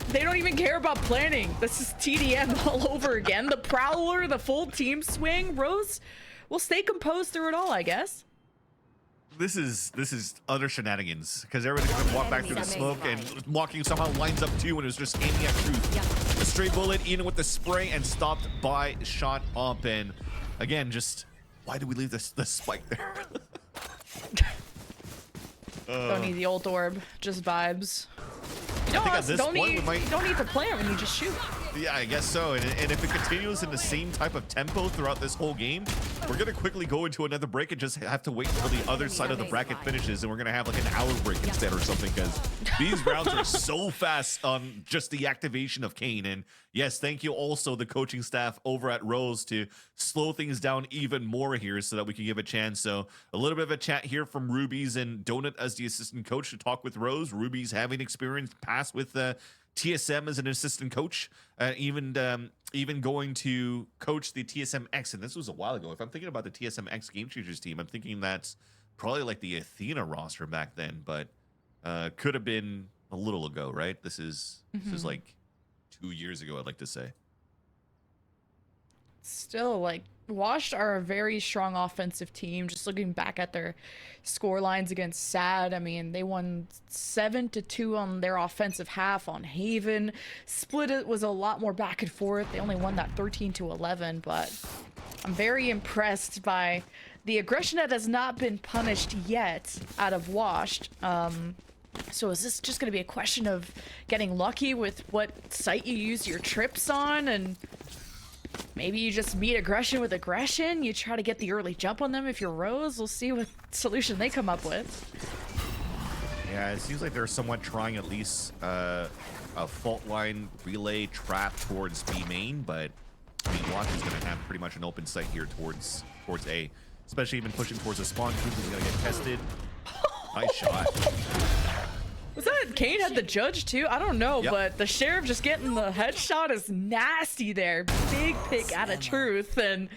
they don't even care about planning. This is TDM all over again. The Prowler, the full team swing. Rose will stay composed through it all, I guess. This is utter shenanigans, because everybody's gonna walk back through the smoke, and walking somehow lines up too, and it's just aiming at Truth. A straight bullet in with the spray and stopped by Shot Up. And again, just why did we leave the spike there? Don't need the ult orb, just vibes. You don't need to play it when you just shoot. Yeah, I guess so. And if it continues in the same type of tempo throughout this whole game, we're going to quickly go into another break and just have to wait until the other side of the bracket finishes, and we're going to have like an hour break instead or something, because these rounds are so fast on just the activation of Kane. And yes, thank you also the coaching staff over at Rose to slow things down even more here so that we can give a chance. So a little bit of a chat here from Rubies and Donut as the assistant coach to talk with Rose. Rubies having experience past with TSM as an assistant coach, even going to coach the TSMX, and this was a while ago. If I'm thinking about the TSMX Game Changers team, I'm thinking that's probably like the Athena roster back then, but could have been a little ago, right? This is like 2 years ago, I'd like to say. Still, like, Washed are a very strong offensive team. Just looking back at their score lines against SAD, I mean, they won 7-2 on their offensive half on Haven. Split it was a lot more back and forth. They only won that 13-11, but I'm very impressed by the aggression that has not been punished yet out of Washed. So is this just going to be a question of getting lucky with what site you use your trips on, and maybe you just meet aggression with aggression? You try to get the early jump on them if you're Rose. We'll see what solution they come up with. Yeah, it seems like they're somewhat trying at least a fault line relay trap towards B main, but I mean, Watch is going to have pretty much an open site here towards A, especially even pushing towards the spawn. Truth is going to get tested. Nice shot. Was that Kane had the judge too? I don't know, Yep. but the Sheriff just getting the headshot is nasty there. Big pick out of Truth, and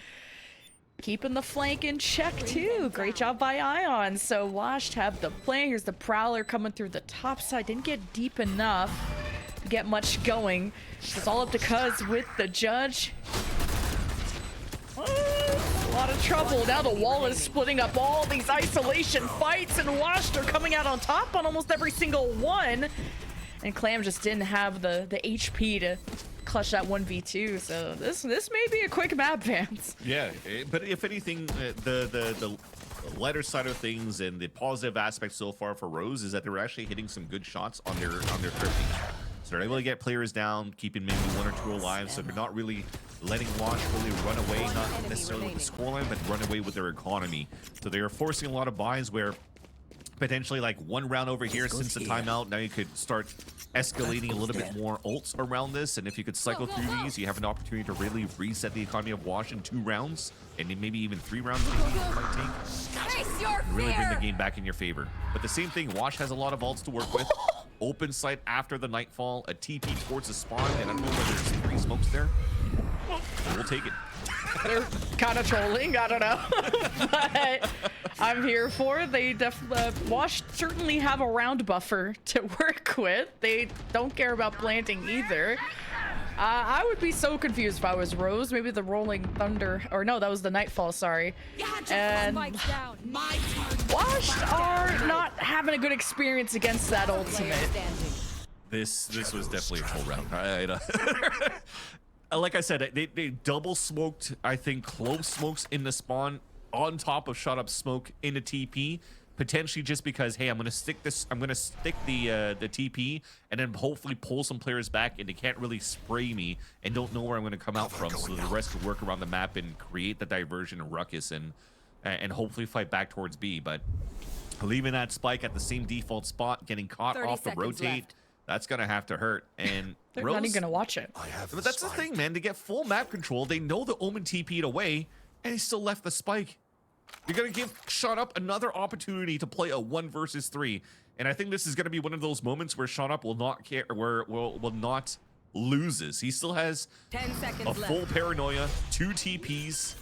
keeping the flank in check too. Great job by Ion. So Washed have the play. Here's the Prowler coming through the top side. Didn't get deep enough to get much going. It's all up to Cuz with the judge. A lot of trouble. Now the wall is splitting up all these isolation fights, and Washed are coming out on top on almost every single one. And Clam just didn't have the HP to clutch that 1v2. So this may be a quick map, Vance. Yeah, but if anything, the lighter side of things and the positive aspect so far for Rose is that they're actually hitting some good shots on their thrifting. So they're able to get players down, keeping maybe 1 or 2 alive. So they're not really letting Wash really run away, not necessarily with the scoreline, but run away with their economy. So they are forcing a lot of buys where potentially like 1 round over here since the timeout, now you could start escalating a little bit more ults around this, and if you could cycle through these, you have an opportunity to really reset the economy of Wash in 2 rounds, and then maybe even 3 rounds if you might take. Really bring the game back in your favor. But the same thing, Wash has a lot of ults to work with. Open sight after the nightfall, a TP towards the spawn, and I don't know whether there's 3 smokes there. We'll take it. They're kind of trolling, I don't know. But I'm here for it. They Wash certainly have a round buffer to work with. They don't care about planting either. I would be so confused if I was Rose. Maybe the Rolling Thunder, or no, that was the Nightfall, sorry. And Wash are not having a good experience against that ultimate. This was definitely a full round. Like I said, they double smoked, I think, close smokes in the spawn on top of shot up smoke in the TP, potentially just because, hey, I'm gonna stick the TP and then hopefully pull some players back, and they can't really spray me and don't know where I'm gonna come out from, so the rest could work around the map and create the diversion and ruckus and hopefully fight back towards B. But leaving that spike at the same default spot, getting caught off the rotate. Left. That's gonna have to hurt, and They're Rose, not even gonna watch it. but that's the thing, man. To get full map control, they know the Omen TP'd away, and he still left the spike. You're gonna give Shot Up another opportunity to play a 1 versus 3, and I think this is gonna be one of those moments where Shot Up will not care, where will not loses. He still has 10 seconds a full paranoia, 2 TPs.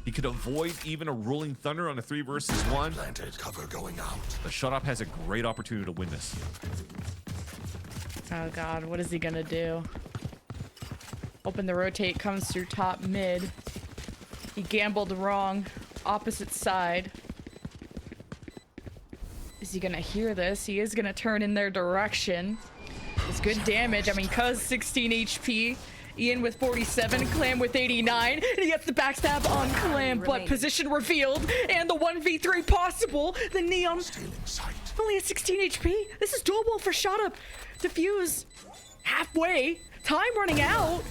He could avoid even a Rolling Thunder on a 3 versus 1. Cover going out. But Shut Up has a great opportunity to win this. Oh god, what is he gonna do? Open the rotate, comes through top mid. He gambled wrong. Opposite side. Is he gonna hear this? He is gonna turn in their direction. It's good damage. I mean, Cuz 16 HP. Ian with 47, Clam with 89, and he gets the backstab on Clam, but position revealed, and the 1v3 possible. The Neon only at 16 HP. This is doable for Shot Up. Defuse halfway. Time running out.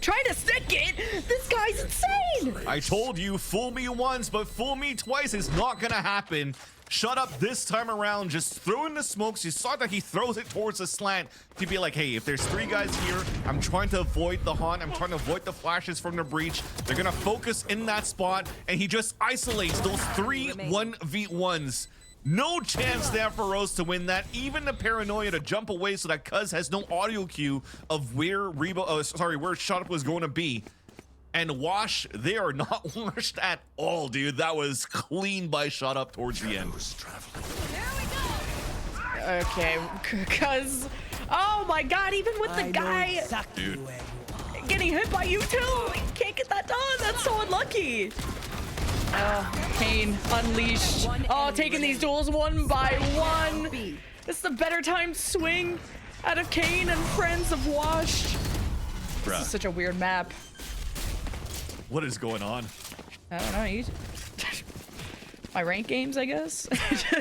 Trying to stick it. This guy's insane. I told you, fool me once, but fool me twice is not gonna happen. Shut Up this time around, just throw in the smokes. You saw that he throws it towards the slant to be like, hey, if there's 3 guys here, I'm trying to avoid the haunt. I'm trying to avoid the flashes from the breach. They're gonna focus in that spot, and he just isolates those 3 1v1s. No chance there for Rose to win that. Even the paranoia to jump away so that Cuz has no audio cue of where where Shut Up was going to be. And Wash, they are not washed at all, dude. That was clean by Shut Up towards the end. Okay, Cuz, oh my god, even with the guy Dude. getting hit by you too, he can't get that done. That's so unlucky. Oh, Kane unleashed. Oh, taking these duels 1 by 1. It's the better time swing out of Kane and friends of Wash. This is such a weird map. What is going on? I don't know. My rank games, I guess.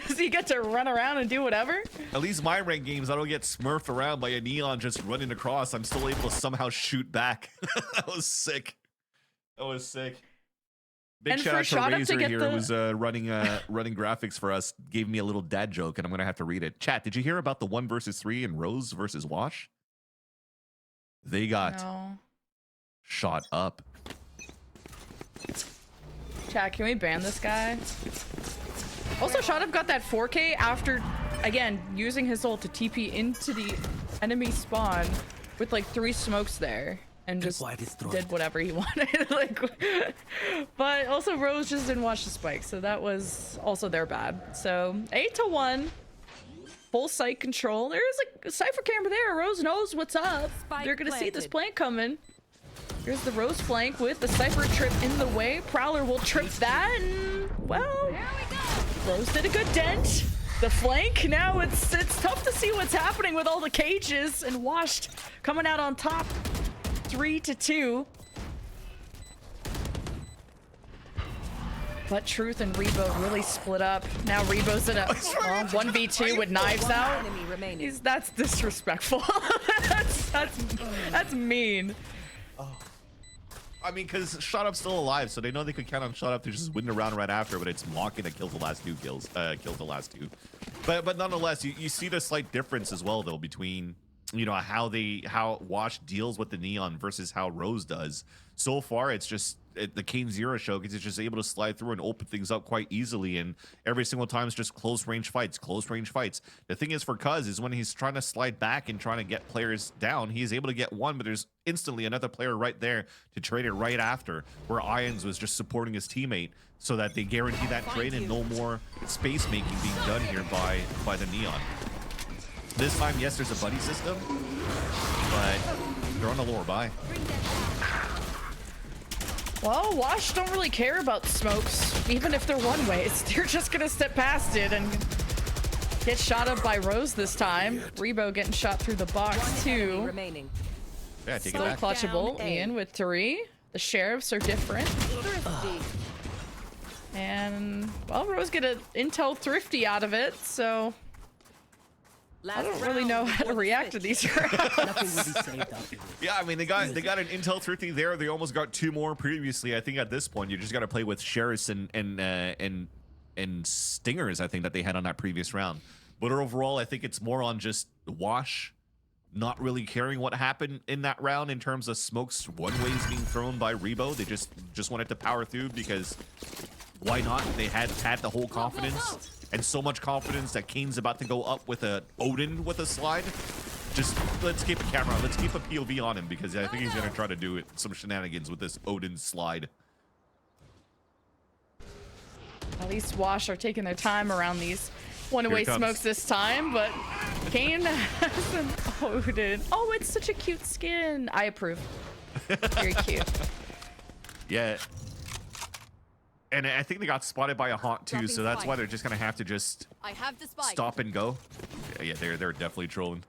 Does he get to run around and do whatever? At least my rank games, I don't get smurfed around by a Neon just running across. I'm still able to somehow shoot back. That was sick. That was sick. Big And shout for out to Shot Up to Razor get here, the- who's running graphics for us. Gave me a little dad joke, and I'm gonna have to read it. Chat, did you hear about the 1 versus 3 and Rose versus Wash? They got No. Shot Up. Chat, can we ban this guy? Also, Shot Up got that 4K after, again, using his ult to TP into the enemy spawn with like 3 smokes there. And just did whatever he wanted. Like, but also Rose just didn't watch the spike, so that was also their bad. So 8-1, full site control. There's a Cypher camera there. Rose knows what's up. Spike They're gonna see this planted. plant coming. Here's the Rose flank with the Cypher trip in the way. Prowler will trip that, and well, Rose did a good dent. The flank, now it's tough to see what's happening with all the cages, and Washed coming out on top. 3-2. but Truth and Rebo really split up. Now Rebo's in a 1v2 with knives out. Enemy remaining. That's disrespectful. that's mean. I mean, because Shot Up's still alive, so they know they could count on Shot Up to just win the round right after, but it's Mocking that kills the last two kills. Kills the last two. But nonetheless, you see the slight difference as well, though, between, you know, how Wash deals with the Neon versus how Rose does. So far, it's just the Kane Zero show because it's just able to slide through and open things up quite easily, and every single time it's just close range fights. The thing is for Cuz is when he's trying to slide back and trying to get players down, he's able to get one, but there's instantly another player right there to trade it right after, where Ions was just supporting his teammate so that they guarantee that trade and no more space making being done here by the Neon. This time, yes, there's a buddy system, but they're on the lower buy. Well, Wash don't really care about smokes, even if they're one ways. They're just gonna step past it and get shot up by Rose this time. Rebo getting shot through the box too. Remaining. Yeah, take it Still back. clutchable. Down A. Ian with 3. The sheriffs are different. Thrifty. And, well, Rose get an intel thrifty out of it, so I don't really know how to react to these rounds. Nothing will be saved after this. Yeah, I mean, they got an Intel 30 there. They almost got 2 more previously. I think at this point, you just got to play with Sheriffs and Stingers, I think, that they had on that previous round. But overall, I think it's more on just Wash not really caring what happened in that round in terms of smokes one ways being thrown by Rebo. They just wanted to power through because why not? They had the whole confidence. And so much confidence that Kane's about to go up with a Odin with a slide. Just let's keep a camera, let's keep a POV on him because I think he's gonna try to do some shenanigans with this Odin slide. At least Wash are taking their time around these one-way Here it comes. smokes this time, but Kane has an Odin. Oh, it's such a cute skin. I approve. Very cute. Yeah. And I think they got spotted by a haunt too, so that's Dropping why spike. they're just gonna have to just I have the spike. stop and go. Yeah, they're definitely trolling.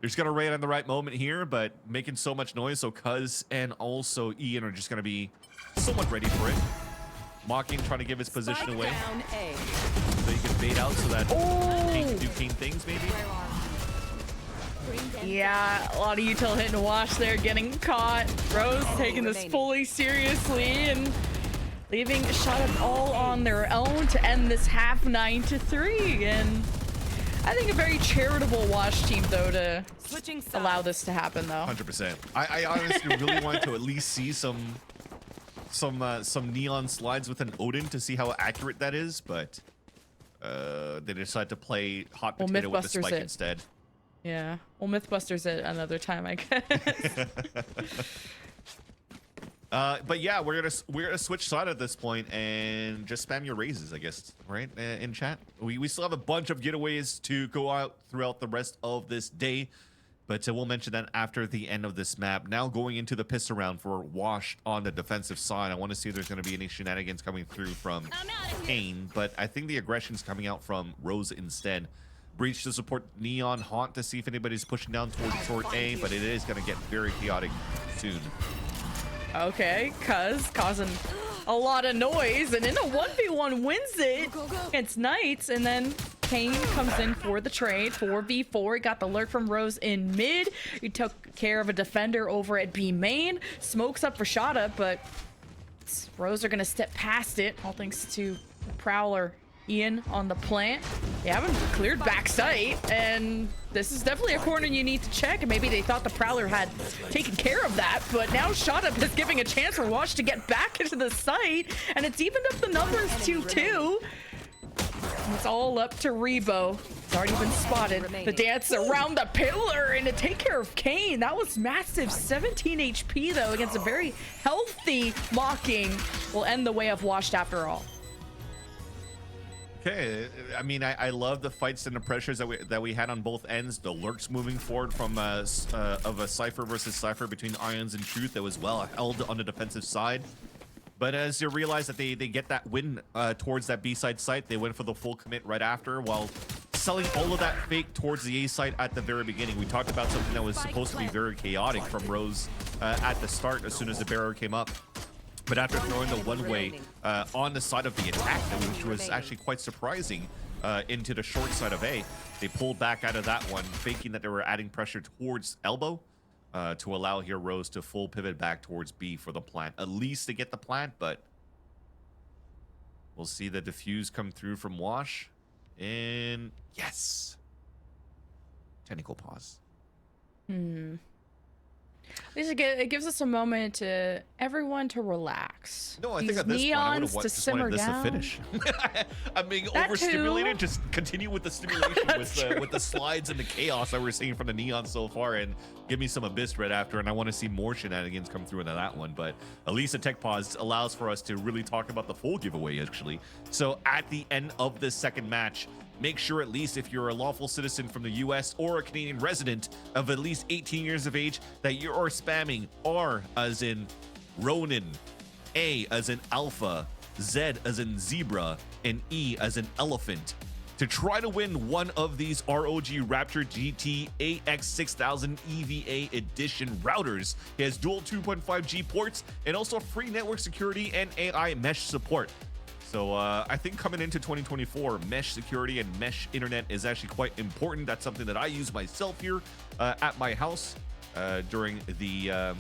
They're just gonna raid on the right moment here, but making so much noise, so Cuz and also Ian are just gonna be somewhat ready for it. Mocking, trying to give his position Spike away down A. so he can bait out so that Kane can do Kane things maybe. Yeah, a lot of util hitting Wash there, getting caught. Rose taking this remaining. fully seriously and leaving a shot up all on their own to end this half 9-3. And I think a very charitable Wash team, though, to Switching sides. allow this to happen, though. 100%. I honestly really wanted to at least see some neon slides with an Odin to see how accurate that is, but they decided to play hot Well, potato with the Mythbusters spike it. instead. Yeah. Well, Mythbusters it another time, I guess. But yeah, we're gonna switch side at this point and just spam your raises, I guess, right? In chat, we still have a bunch of giveaways to go out throughout the rest of this day, but we'll mention that after the end of this map. Now going into the pistol round for Wash on the defensive side. I want to see if there's going to be any shenanigans coming through from Kane, but I think the aggression's coming out from Rose instead. Breach to support Neon, Haunt to see if anybody's pushing down towards short A, but it is going to get very chaotic soon. Okay, Cuz causing a lot of noise, and in a 1v1 wins it against Knights, and then Kane comes in for the trade. 4v4, he got the lurk from Rose in mid. He took care of a defender over at B main. Smokes up for shot up, but Rose are gonna step past it, all thanks to Prowler Ian on the plant. They haven't cleared back sight, and this is definitely a corner you need to check. And maybe they thought the Prowler had taken care of that, but now Shot Up is giving a chance for Wash to get back into the site, and it's evened up the numbers 2-2. It's all up to Rebo. It's already been spotted. The dance around the pillar and to take care of Kane. That was massive. 17 HP though against a very healthy Mocking. Will end the way of Washed after all. Okay, I mean, I love the fights and the pressures that we had on both ends. The lurks moving forward from of a Cypher versus Cypher between Ions and Truth that was well held on the defensive side. But as you realize that they get that win towards that B-side site, they went for the full commit right after while selling all of that fake towards the A site at the very beginning. We talked about something that was supposed to be very chaotic from Rose at the start as soon as the barrier came up. But after throwing the one-way on the side of the attack, which was actually quite surprising, into the short side of A, they pulled back out of that one, thinking that they were adding pressure towards elbow to allow here Rose to full pivot back towards B for the plant. At least to get the plant, but we'll see the diffuse come through from Wash. And yes. Technical pause. At least it gives us a moment to everyone to relax. No, I think These at this point I would neons have to just simmer wanted this down. to finish. I'm being That overstimulated. too. Just continue with the stimulation with the slides and the chaos that we're seeing from the neon so far, and give me some Abyss right after. And I want to see more shenanigans come through into that one. But at least a tech pause allows for us to really talk about the full giveaway actually. So at the end of this second match, make sure at least if you're a lawful citizen from the US or a Canadian resident of at least 18 years of age that you are spamming R as in Ronin, A as in Alpha, Z as in Zebra, and E as in Elephant to try to win one of these ROG Raptor GT AX6000 EVA edition routers. It has dual 2.5G ports and also free network security and AI mesh support. So I think coming into 2024, mesh security and mesh internet is actually quite important. That's something that I use myself here at my house during the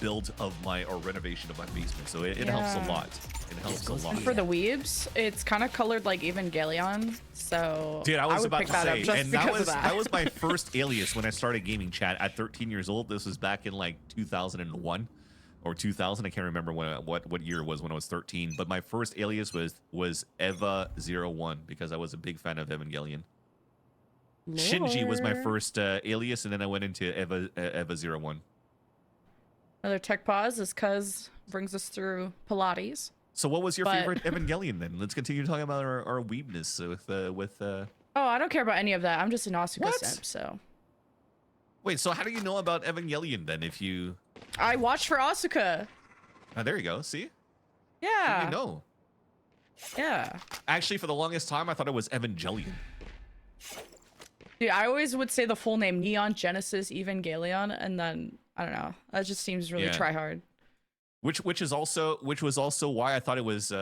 build of my or renovation of my basement. So it helps a lot. It helps a lot. For the weebs, it's kind of colored like Evangelion, so Dude, I was would about pick to that say, up just and because that of was that. that was my first alias when I started gaming chat at 13 years old. This was back in like 2001 or 2000. I can't remember what year it was when I was 13. But my first alias was Eva01 because I was a big fan of Evangelion. Shinji was my Lord. first alias, and then I went into Eva01. Another tech pause is Cuz brings us through Pilates. So what was your But- favorite Evangelion then? Let's continue talking about our weebness with Oh, I don't care about any of that. I'm just an Asuka What? simp, so Wait, so how do you know about Evangelion then if you I watched for Asuka. Oh, there you go. See? Yeah. You know. Yeah. Actually, for the longest time I thought it was Evangelion. Dude, I always would say the full name Neon Genesis Evangelion, and then I don't know. That just seems really Yeah. try hard. Which was also why I thought it was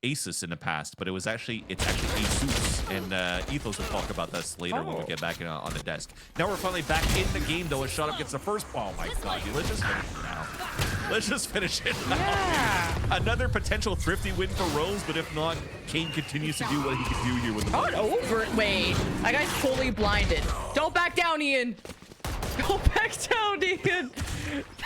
Asus in the past, but it's actually Asus, and Ethos will talk about this later when we get back on the desk. Now we're finally back in the game though, as Shot Up gets the first. Oh my god, dude, let's just finish it now. Let's just finish it now. Yeah. Another potential thrifty win for Rose, but if not, Kane continues to do what he can do here with the Oh, an over. Wait, that guy's fully blinded. Don't back down, Ian. Don't back down, Ian.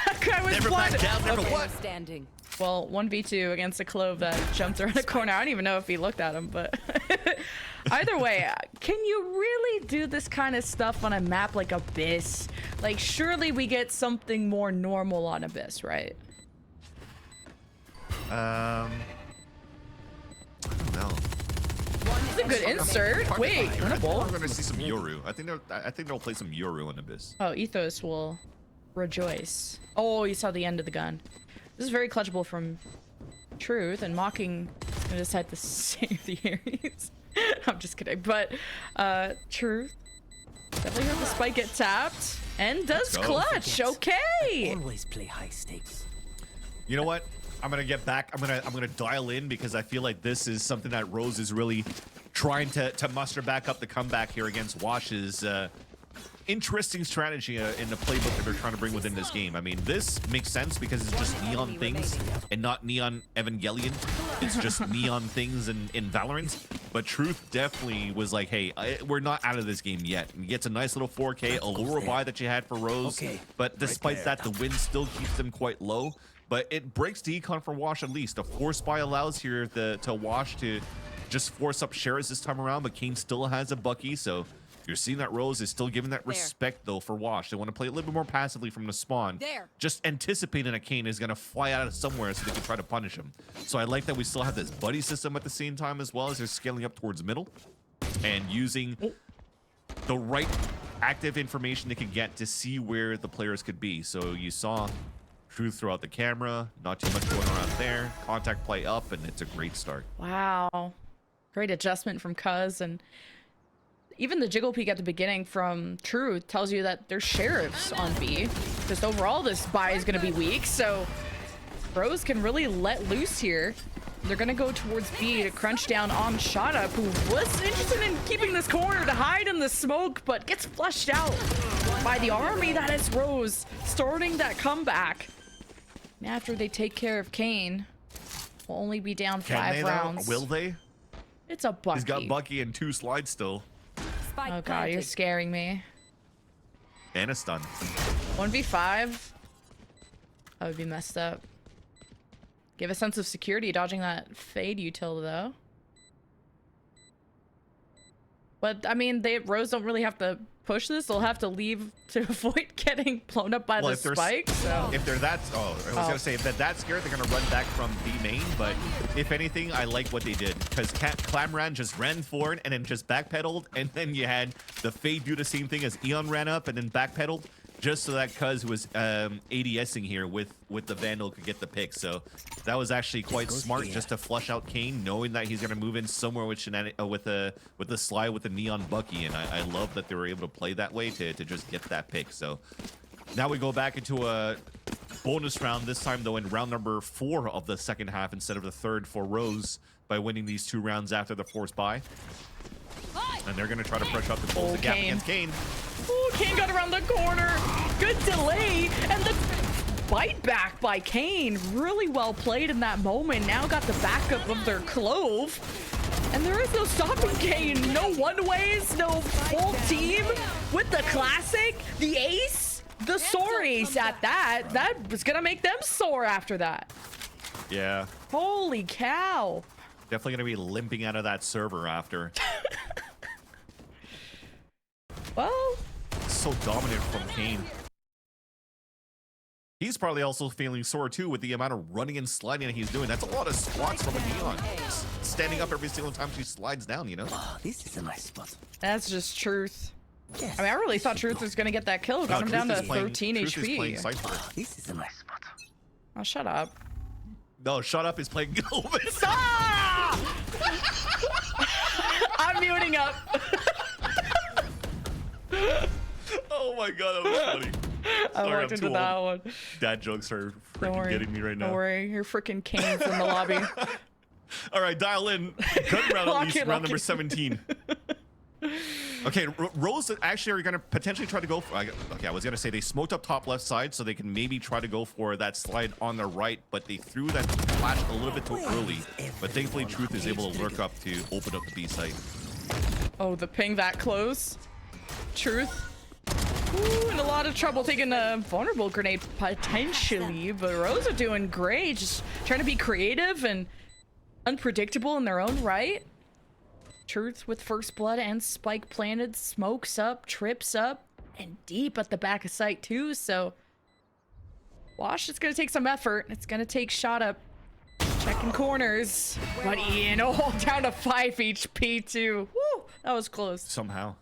That guy was Never back blinded. down, never Okay. what? Standing. Well, 1v2 against a Clove that jumped around the corner. I don't even know if he looked at him, but either way, can you really do this kind of stuff on a map like Abyss? Like, surely we get something more normal on Abyss, right? I don't know. It's a good insert. Wait, I winnable. think we're gonna see some Yoru. I think they'll play some Yoru in Abyss. Oh, Ethos will rejoice. Oh, you saw the end of the gun. This is very clutchable from Truth, and Mocking is gonna decide to save the Ares. I'm just kidding, but Truth definitely heard the spike get tapped and does go. clutch. Okay. Always play high stakes. You know what? I'm gonna get back. I'm gonna dial in because I feel like this is something that Rose is really trying to muster back up the comeback here against Wash's interesting strategy in the playbook that they're trying to bring within this game. I mean, this makes sense because it's just neon things and not neon Evangelion. It's just neon things in Valorant. But Truth definitely was like, hey, we're not out of this game yet. And he gets a nice little 4K, a lower buy that you had for Rose. Okay. But despite that, the win still keeps them quite low. But it breaks the econ for Wash at least. A force buy allows here to Wash to just force up shares this time around, but Kane still has a Bucky, so you're seeing that Rose is still giving that respect though for Wash. They want to play a little bit more passively from the spawn. Just anticipating that Kane is gonna fly out of somewhere so they can try to punish him. So I like that we still have this buddy system at the same time as well as they're scaling up towards middle and using the right active information they can get to see where the players could be. So you saw Truth throughout the camera, not too much going around there. Contact play up, and it's a great start. Wow. Great adjustment from Cuz, and even the jiggle peek at the beginning from Truth tells you that there's sheriffs on B. Just overall, this buy is going to be weak, so Rose can really let loose here. They're gonna go towards B to crunch down on Shada, who was interested in keeping this corner to hide in the smoke, but gets flushed out by the army that is Rose, starting that comeback. And after they take care of Kane, we'll only be down 5 rounds. Will they? It's a Bucky. He's got Bucky and 2 slides still. Spike Oh god, planted. you're scaring me. And a stun. 1v5? That would be messed up. Give a sense of security dodging that fade util though. But I mean, Rose don't really have to push this. They'll have to leave to avoid getting blown up by the spike. So If they're that, I was gonna say if they're that scared, they're gonna run back from B main. But if anything, I like what they did because Clamran just ran forward and then just backpedaled, and then you had the fade do the same thing as Eon ran up and then backpedaled, just so that Cuz who was ADSing here with the Vandal could get the pick. So that was actually quite smart just to flush out Kane, knowing that he's gonna move in somewhere with with the slide with the Neon Bucky, and I love that they were able to play that way to just get that pick. So now we go back into a bonus round, this time though in round number 4 of the second half instead of the third for Rose by winning these 2 rounds after the force buy. And they're gonna try to push up to close the gap against Kane. Ooh, Kane got around the corner. Good delay. And the bite back by Kane. Really well played in that moment. Now got the backup of their Clove. And there is no stopping Kane. No one-ways, no full team. With the classic, the ace, the Soar ace at that. That was going to make them soar after that. Yeah. Holy cow. Definitely gonna be limping out of that server after. Well, So dominant from Kane. He's probably also feeling sore too with the amount of running and sliding that he's doing. That's a lot of squats from a Neon. Standing up every single time she slides down, you know? Oh, this is a nice spot. that's just Truth. Yes. I mean, I really thought Truth was going to get that kill. Got him down to 13 Truth is playing HP. Cypher. Oh, this is a nice spot. Oh, shut up. No, shut up is playing Gomez. Ah! I'm muting up. Oh my god, that was funny. I Sorry, walked I'm into too that old. one. Dad jokes are Don't freaking worry. getting me right now. Don't worry. Your freaking Kane's in the lobby. All right, dial in. Gun round at Lock least, it, round lock number it. 17. Okay, Rose actually are going to potentially try to go for... Okay, I was going to say they smoked up top left side so they can maybe try to go for that slide on the right, but they threw that flash a little bit too early. But thankfully, Truth is able to lurk up to open up the B site. Oh, the ping that close. Truth. Ooh, in a lot of trouble taking a vulnerable grenade potentially, but Rose are doing great. Just trying to be creative and unpredictable in their own right. Truth with first blood and spike planted, smokes up, trips up, and deep at the back of site too. So Wash, it's gonna take some effort. It's gonna take shot up, checking corners. But Ian, oh, down to 5 HP too. Woo, that was close. Somehow.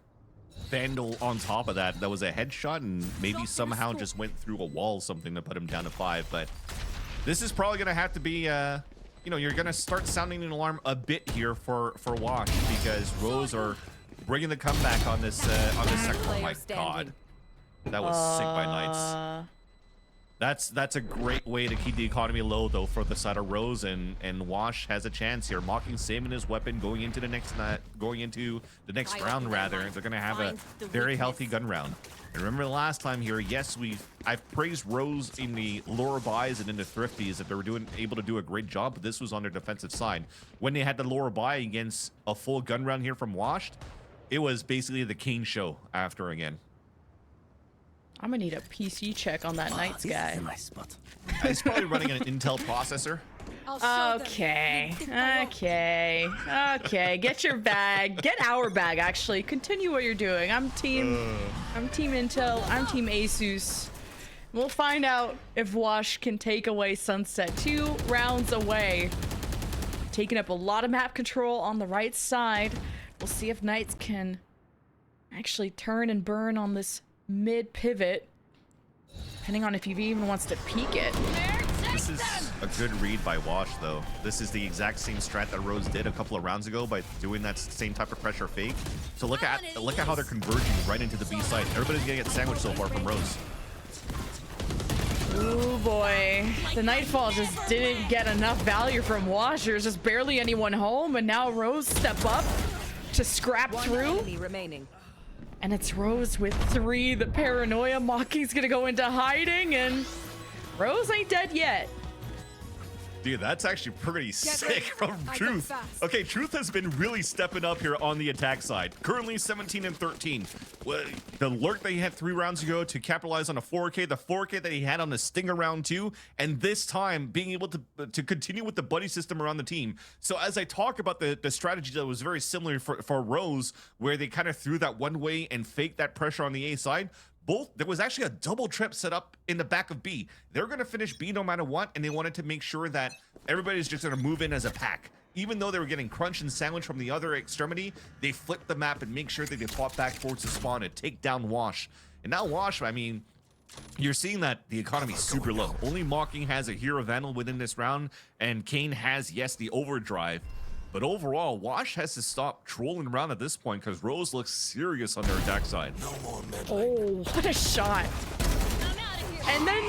Vandal on top of that. That was a headshot and maybe somehow just went through a wall or something to put him down to 5. But this is probably going to have to be... you know, you're going to start sounding an alarm a bit here for Wash because Rose are bringing the comeback on this sector. Oh my god. That was sick by Knights. That's a great way to keep the economy low though for the side of Rose, and Wash has a chance here. Mocking saving his weapon going into the next round rather. They're going to have a very healthy gun round. And remember the last time here, yes, I've praised Rose in the lower buys and in the thrifties that they were able to do a great job, but this was on their defensive side. When they had the lower buy against a full gun round here from Washed, it was basically the Kane show after again. I'm gonna need a PC check on that Knights This guy. is a nice spot. He's probably running an Intel processor. Okay, get your bag, get our bag actually. Continue what you're doing. I'm team Intel, I'm team Asus. We'll find out if Wash can take away Sunset. 2 rounds away. Taking up a lot of map control on the right side. We'll see if Knights can actually turn and burn on this mid pivot, depending on if he even wants to peek it. This is a good read by Wash, though. This is the exact same strat that Rose did a couple of rounds ago by doing that same type of pressure fake. So look at how they're converging right into the B site. Everybody's gonna get sandwiched so far from Rose. Ooh boy, the Nightfall just didn't get enough value from Washers, just barely anyone home, and now Rose step up to scrap One through, enemy remaining. and it's Rose with 3. The paranoia, Mocking's gonna go into hiding, and Rose ain't dead yet. Dude, that's actually pretty sick ready. from I go Truth. fast. Okay, Truth has been really stepping up here on the attack side. Currently 17 and 13. Well, the lurk that he had 3 rounds ago to capitalize on a 4K, the 4K that he had on the Stinger round 2, and this time being able to continue with the buddy system around the team. So as I talk about the strategy that was very similar for Rose, where they kind of threw that one way and faked that pressure on the A side, there was actually a double trip set up in the back of B. They're going to finish B no matter what, and they wanted to make sure that everybody's just going to move in as a pack. Even though they were getting crunch and sandwich from the other extremity, they flipped the map and make sure that they fought back towards the spawn and take down Wash. And now Wash, I mean, you're seeing that the economy's super low. Only Mocking has a Hero Vandal within this round, and Kane has, yes, the Overdrive. But overall, Wash has to stop trolling around at this point because Rose looks serious on their attack side. Oh, what a shot. And then,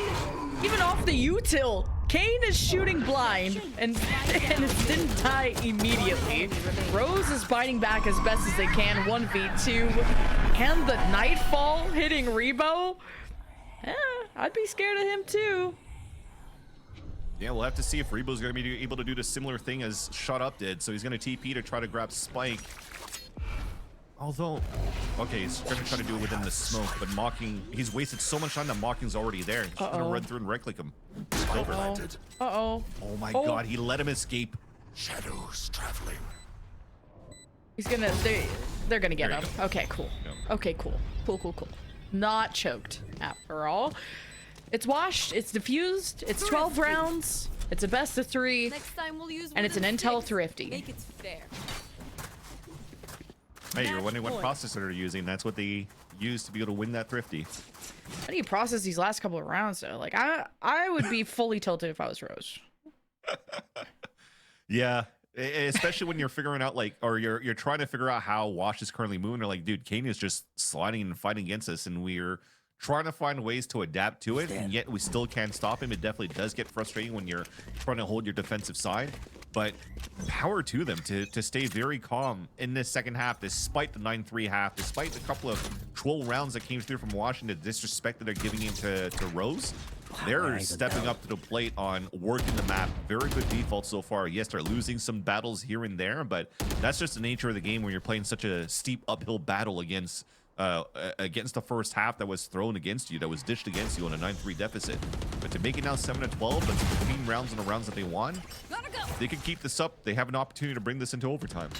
even off the util, Kane is shooting blind, and it didn't die immediately. Rose is biting back as best as they can, 1v2. And the Nightfall hitting Rebo. I'd be scared of him too. Yeah, we'll have to see if Rebo's going to be able to do the similar thing as Shut Up did. So he's going to TP to try to grab Spike. Although, okay, he's going to try to do it within the smoke, but Mocking, he's wasted so much time that Mocking's already there. He's just going to run through and right-click him. Uh-oh. Oh my god, he let him escape. Shadows traveling. He's gonna, they're gonna get There you him. go. Okay, cool. Yep. Okay, cool. Cool. Not choked, after all. It's washed, it's diffused, it's 12 rounds, it's a best of 3, Next time we'll use and it's an wooden Intel sticks. Thrifty. Make it fair. Hey, you're Match wondering what point. processor they're using. That's what they use to be able to win that Thrifty. How do you process these last couple of rounds, though? Like, I would be fully tilted if I was Rose. Yeah, especially when you're figuring out, like, or you're trying to figure out how Wash is currently moving. Or like, dude, Kane is just sliding and fighting against us, and we're trying to find ways to adapt to it, and yet we still can't stop him. It definitely does get frustrating when you're trying to hold your defensive side, but power to them to stay very calm in this second half, despite the 9-3 half, despite the couple of troll rounds that came through from Washington, the disrespect that they're giving into Rose. They're stepping up to the plate on working the map. Very good default so far. Yes, they're losing some battles here and there, but that's just the nature of the game when you're playing such a steep uphill battle against the first half that was thrown against you, that was dished against you on a 9-3 deficit. But to make it now 7-12, that's 15 rounds in the rounds that they won. Gotta go. They can keep this up. They have an opportunity to bring this into overtime.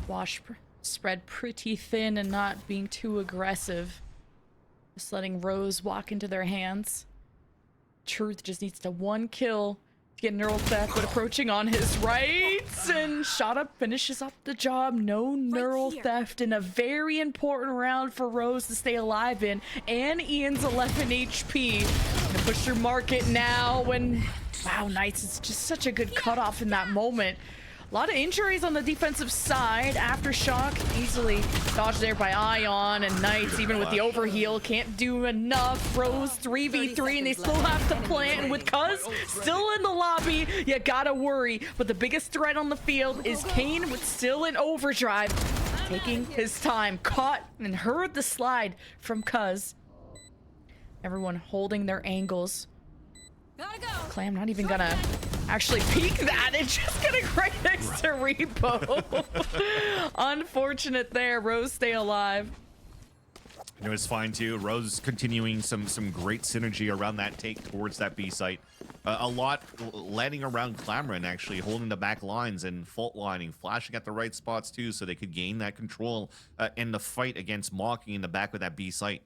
Wash spread pretty thin and not being too aggressive. Just letting Rose walk into their hands. Truth just needs to 1 kill to get neural theft, but approaching on his rights, and Shot Up finishes up the job. No neural theft in a very important round for Rose to stay alive in, and Ian's 11 HP. Gonna push through market now when, wow, Knights is just such a good cutoff in that moment. A lot of injuries on the defensive side. Aftershock easily dodged there by Ion, and Knights, even with the overheal, can't do enough. Rose 3v3, and they still have to plant. And with Cuz still in the lobby, you gotta worry. But the biggest threat on the field is Kane with still an overdrive, taking his time. Caught and heard the slide from Cuz. Everyone holding their angles. Gotta go. Clam not even gonna actually peek that. It's just gonna go right next to Repo. Unfortunate there. Rose stay alive. You know, it's fine too. Rose continuing some great synergy around that take towards that B site. A lot landing around Clamorin, actually holding the back lines and fault lining, flashing at the right spots too, so they could gain that control in the fight against Mocking in the back of that B site.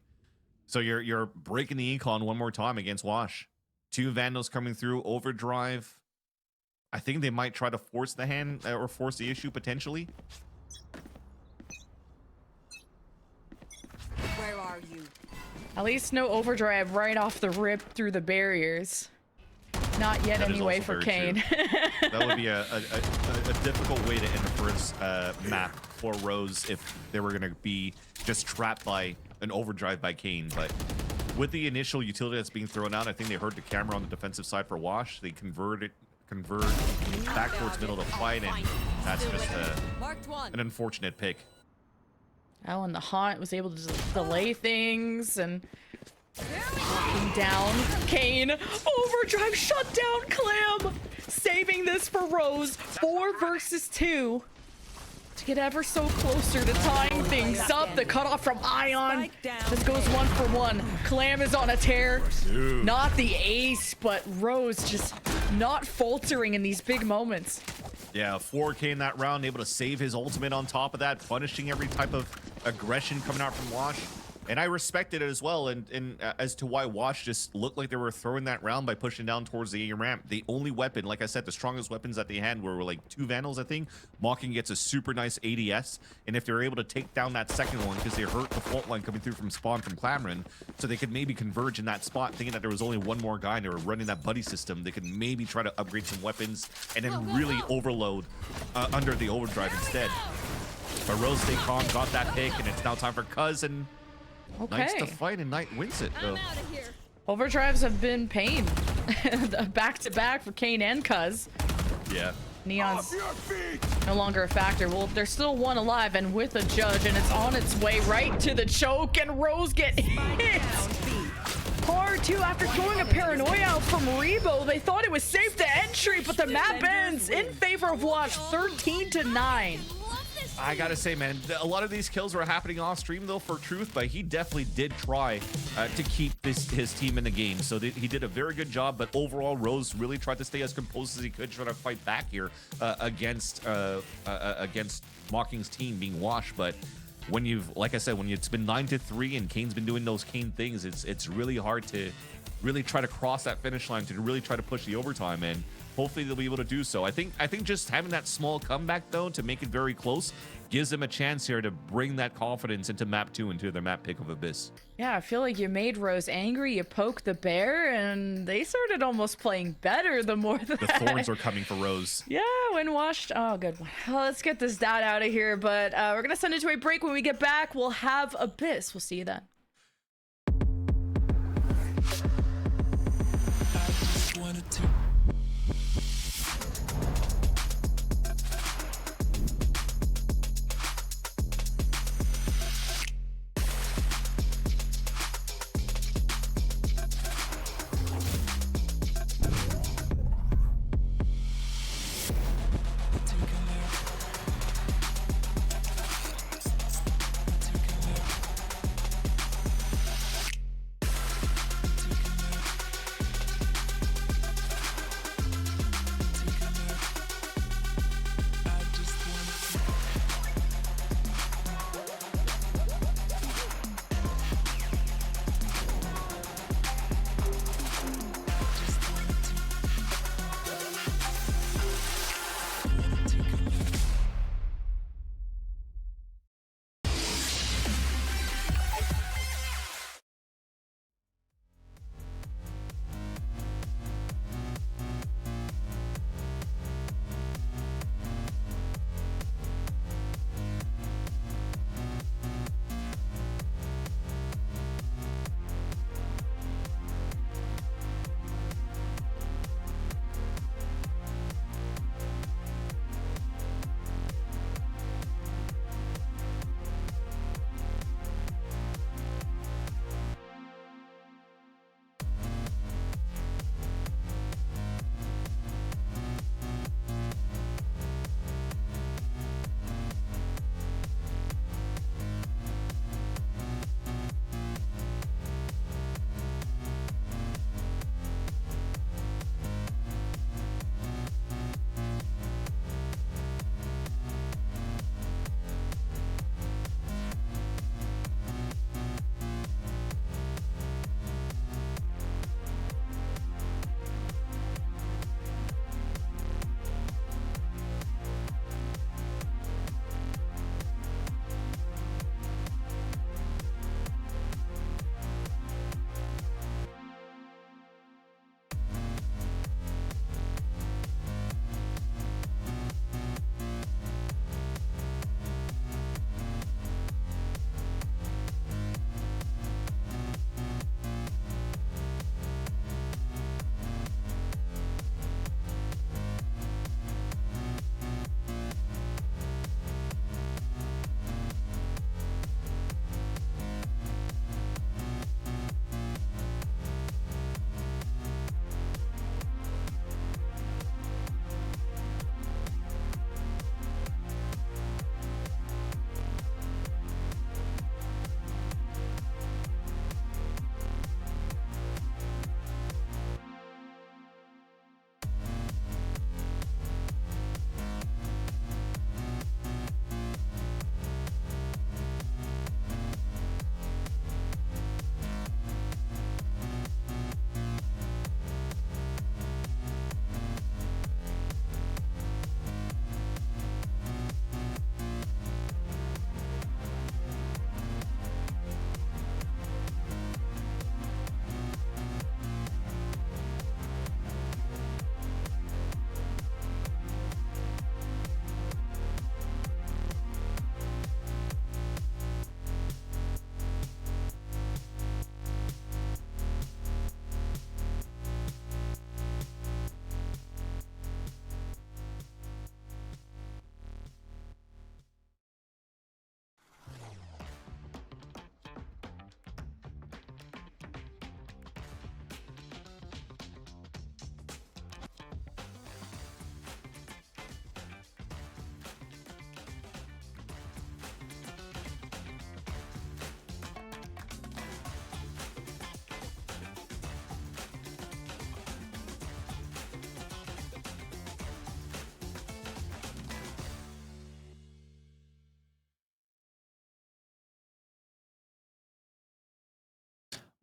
So you're breaking the econ one more time against Wash. 2 Vandals coming through, overdrive. I think they might try to force the hand or force the issue potentially. Where are you? At least no overdrive right off the rip through the barriers. Not yet That is anyway also for very Kane. That would be a difficult way to end the first map for Rose if they were going to be just trapped by an overdrive by Kane, but with the initial utility that's being thrown out, I think they heard the camera on the defensive side for Wash. They convert back towards middle to fight, and that's just Marked one. an unfortunate pick. Oh, and the Haunt was able to delay things and knocking down Kane. Overdrive shut down Clam. Saving this for Rose. 4 versus 2. To get ever so closer to tying things up. The cutoff from Ion. This goes 1 for 1. Clam is on a tear. Dude. Not the ace, but Rose just not faltering in these big moments. Yeah, 4K in that round, able to save his ultimate on top of that, punishing every type of aggression coming out from Wash. And I respected it as well, and as to why Wash just looked like they were throwing that round by pushing down towards the A ramp. The only weapon, like I said, the strongest weapons that they had were like 2 Vandals, I think. Mocking gets a super nice ADS, and if they're able to take down that second one, because they hurt the fault line coming through from spawn from Clamorin, so they could maybe converge in that spot, thinking that there was only one more guy and they were running that buddy system, they could maybe try to upgrade some weapons and then really overload under the overdrive instead. But Rose stayed calm, got that pick, and it's now time for Cuz, and Knight's to fight, and Knight wins it, though. I'm out of here. Overdrives have been pain. Back to back for Kane and Cuz. Yeah. Neon's no longer a factor. Well, there's still one alive and with a judge, and it's on its way right to the choke, and Rose get hit hard too after throwing a paranoia out from Rebo. They thought it was safe to entry, but the map ends in favor of Wash, 13-9. I gotta say, man, a lot of these kills were happening off stream though, for Truth, but he definitely did try to keep his team in the game. So he did a very good job, but overall, Rose really tried to stay as composed as he could, try to fight back here against Mocking's team being Wash. But when you've, like I said, when it's been 9-3 and Kane's been doing those Kane things, it's really hard to really try to cross that finish line, to really try to push the overtime, and hopefully they'll be able to do so. I think just having that small comeback though to make it very close gives them a chance here to bring that confidence into map 2, into their map pick of Abyss. Yeah, I feel like you made Rose angry, you poked the bear, and they started almost playing better the more that... The thorns are coming for Rose. Yeah, when washed. Oh, good one. Well, let's get this dad out of here, but we're going to send it to a break. When we get back, we'll have Abyss. We'll see you then.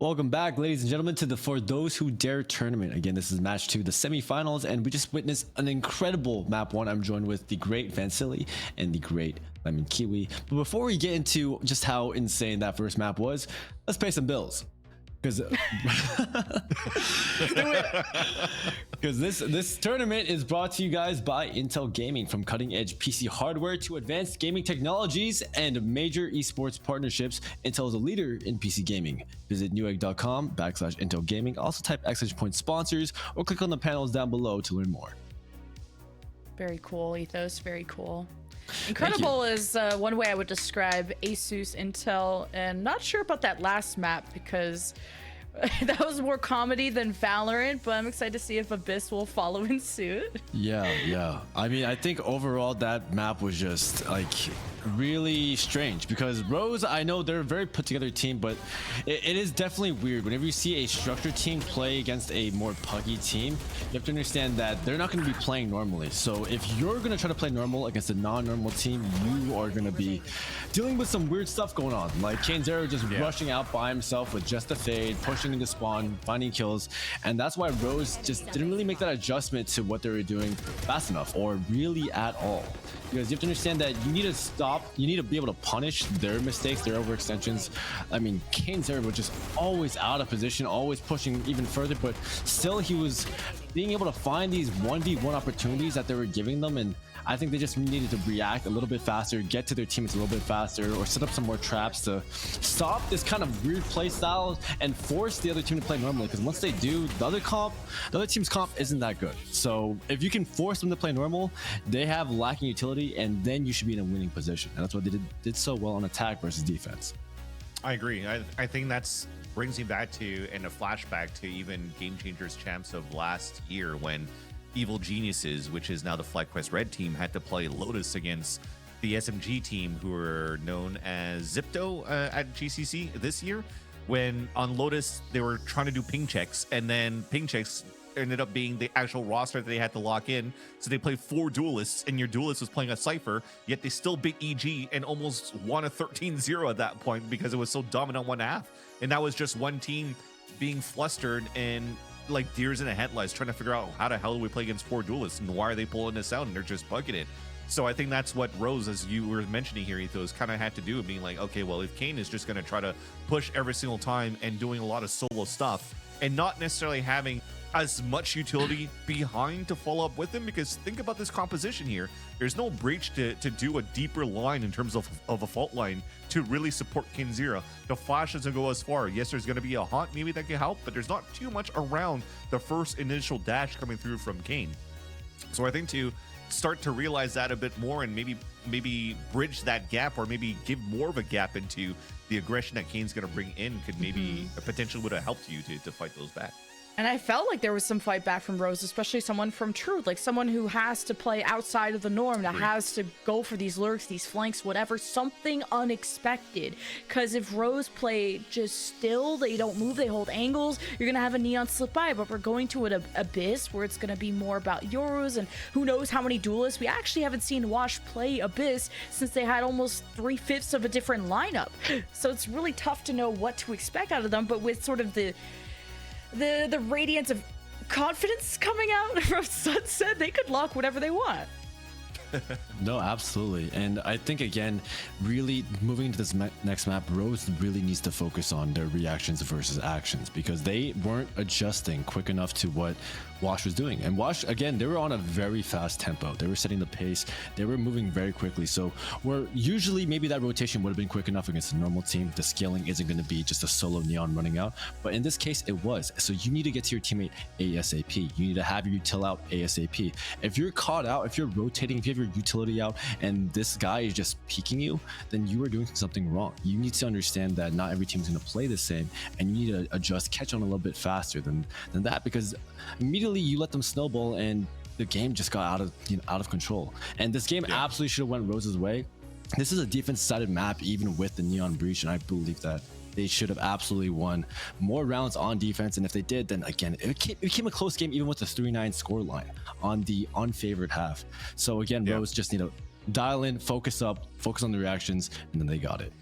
Welcome back, ladies and gentlemen, to the For Those Who Dare tournament. Again, this is match 2, the semifinals, and we just witnessed an incredible map 1. I'm joined with the great Vansili and the great Lemon Kiwi. But before we get into just how insane that first map was, let's pay some bills. Because this tournament is brought to you guys by Intel Gaming. From cutting edge PC hardware to advanced gaming technologies and major esports partnerships, Intel is a leader in PC gaming. Visit newegg.com/Intel Gaming. Also type !point sponsors or click on the panels down below to learn more. Very cool, Ethos. Very cool. Incredible is one way I would describe Asus, Intel, and not sure about that last map because that was more comedy than Valorant, but I'm excited to see if Abyss will follow in suit. Yeah. I mean, I think overall that map was just like really strange because Rose, I know they're a very put together team, but it is definitely weird whenever you see a structured team play against a more puggy team. You have to understand that they're not going to be playing normally. So if you're going to try to play normal against a non-normal team, you are going to be dealing with some weird stuff going on, like KaneZero just rushing out by himself with just a fade, pushing into spawn, finding kills, and that's why Rose just didn't really make that adjustment to what they were doing fast enough or really at all. Because you have to understand that you need to stop, you need to be able to punish their mistakes, their overextensions. I mean, KaneZero was just always out of position, always pushing even further, but still he was being able to find these 1v1 opportunities that they were giving them, and I think they just needed to react a little bit faster, get to their teammates a little bit faster, or set up some more traps to stop this kind of weird play style and force the other team to play normally. Because once they do, the other team's comp isn't that good. So if you can force them to play normal, they have lacking utility, and then you should be in a winning position. And that's what they did so well on attack versus defense. I agree. I think that's brings me back to, and a flashback to even Game Changers champs of last year when Evil Geniuses, which is now the FlyQuest Red team, had to play Lotus against the SMG team, who are known as Zipto at GCC this year. When on Lotus, they were trying to do ping checks, and then ping checks ended up being the actual roster that they had to lock in. So they played 4 duelists, and your duelist was playing a Cypher, yet they still beat EG and almost won a 13-0 at that point because it was so dominant one half. And that was just one team being flustered and like deers in the headlights trying to figure out how the hell do we play against 4 duelists and why are they pulling this out, and they're just bugging it. So I think that's what Rose, as you were mentioning here, Ethos, kind of had to do, being like, okay, well, if Kane is just going to try to push every single time and doing a lot of solo stuff and not necessarily having as much utility behind to follow up with him, because think about this composition here. There's no breach to do a deeper line in terms of a fault line to really support KaneZero. The flash doesn't go as far. Yes, there's going to be a haunt maybe that can help, but there's not too much around the first initial dash coming through from Kane. So I think to start to realize that a bit more and maybe bridge that gap, or maybe give more of a gap into the aggression that Kane's going to bring in, could maybe potentially would have helped you to fight those back. And I felt like there was some fight back from Rose, especially someone from Truth, like someone who has to play outside of the norm, that has to go for these lurks, these flanks, whatever, something unexpected. Because if Rose play just still, they don't move, they hold angles, you're going to have a Neon slip by. But we're going to an Abyss where it's going to be more about Euros, and who knows how many duelists. We actually haven't seen Wash play Abyss since they had almost 3/5 of a different lineup. So it's really tough to know what to expect out of them, but with sort of the radiance of confidence coming out from Sunset, they could lock whatever they want. No, absolutely. And I think, again, really moving into this next map, Rose really needs to focus on their reactions versus actions, because they weren't adjusting quick enough to what Wash was doing. And Wash, again, they were on a very fast tempo. They were setting the pace. They were moving very quickly. So where usually maybe that rotation would have been quick enough against a normal team, the scaling isn't going to be just a solo Neon running out. But in this case, it was. So you need to get to your teammate ASAP. You need to have your util out ASAP. If you're caught out, if you're rotating, if you have your utility out and this guy is just peeking you, then you are doing something wrong. You need to understand that not every team is going to play the same, and you need to adjust, catch on a little bit faster than that, because immediately you let them snowball and the game just got out of control. And this game absolutely should have went Rose's way. This is a defense-sided map, even with the Neon Breach, and I believe that they should have absolutely won more rounds on defense. And if they did, then again, it became a close game, even with the 3-9 scoreline on the unfavored half. So again, Rose just need to dial in, focus up, focus on the reactions, and then they got it.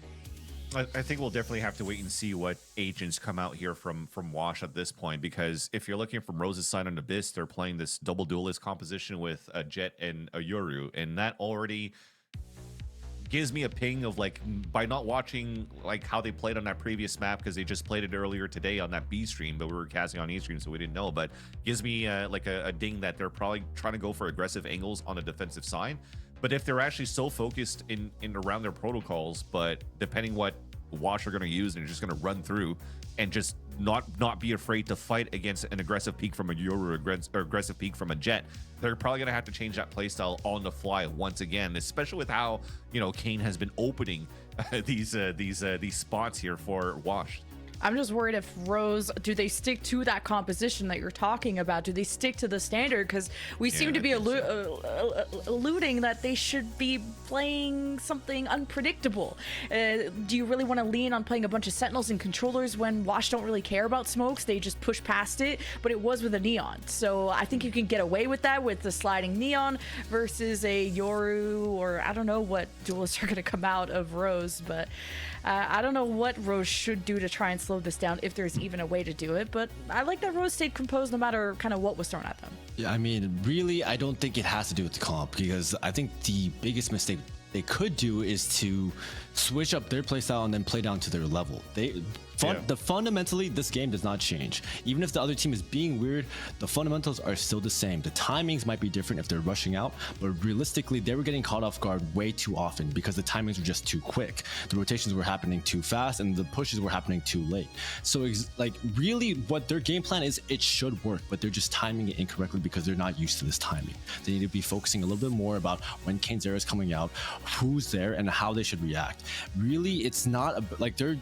I think we'll definitely have to wait and see what agents come out here from Wash at this point, because if you're looking from Rose's side on Abyss, they're playing this double duelist composition with a Jet and a Yoru, and that already gives me a ping of like, by not watching like how they played on that previous map, because they just played it earlier today on that B stream, but we were casting on A stream, so we didn't know. But gives me like a ding that they're probably trying to go for aggressive angles on a defensive side. But if they're actually so focused in around their protocols, but depending what Wash are going to use, and they're just going to run through and just not be afraid to fight against an aggressive peak from a Yoru or aggressive peak from a Jet, they're probably going to have to change that playstyle on the fly once again, especially with how, you know, Kane has been opening these spots here for Wash. I'm just worried if Rose, do they stick to that composition that you're talking about? Do they stick to the standard? Because we seem to be alluding that they should be playing something unpredictable. Do you really want to lean on playing a bunch of Sentinels and controllers when Wash don't really care about smokes? They just push past it, but it was with a Neon. So I think you can get away with that with the sliding Neon versus a Yoru, or I don't know what duelists are going to come out of Rose, but I don't know what Rose should do to try and slow this down, if there's even a way to do it. But I like that Rose stayed composed no matter kind of what was thrown at them. Yeah, I mean, really, I don't think it has to do with the comp, because I think the biggest mistake they could do is to switch up their playstyle and then play down to their level. Fundamentally, this game does not change. Even if the other team is being weird, the fundamentals are still the same. The timings might be different if they're rushing out, but realistically, they were getting caught off guard way too often because the timings were just too quick. The rotations were happening too fast, and the pushes were happening too late. So, like, really, what their game plan is, it should work, but they're just timing it incorrectly because they're not used to this timing. They need to be focusing a little bit more about when Kane's era is coming out, who's there, and how they should react. Really, it's not like their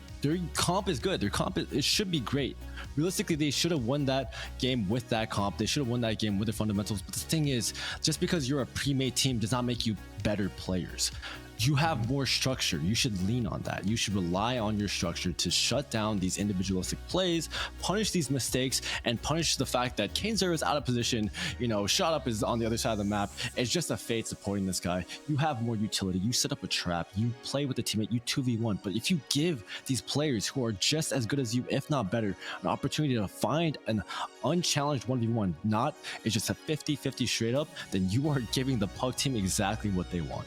comp is good. Their comp, it should be great. Realistically, they should have won that game with that comp. They should have won that game with their fundamentals. But the thing is, just because you're a pre-made team does not make you better players. You have more structure. You should lean on that. You should rely on your structure to shut down these individualistic plays, punish these mistakes, and punish the fact that Kane Zero is out of position. You know, Shot Up is on the other side of the map. It's just a fade supporting this guy. You have more utility. You set up a trap. You play with the teammate. You 2v1. But if you give these players who are just as good as you, if not better, an opportunity to find an unchallenged 1v1, it's just a 50-50 straight up, then you are giving the Pug team exactly what they want.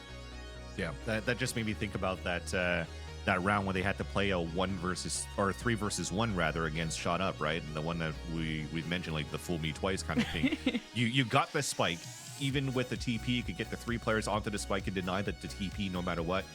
Yeah, that just made me think about that round where they had to play a 3 versus 1 rather against Shot Up, right? And the one that we mentioned, like the fool me twice kind of thing. you got the spike, even with the TP, you could get the 3 players onto the spike and deny the TP no matter what.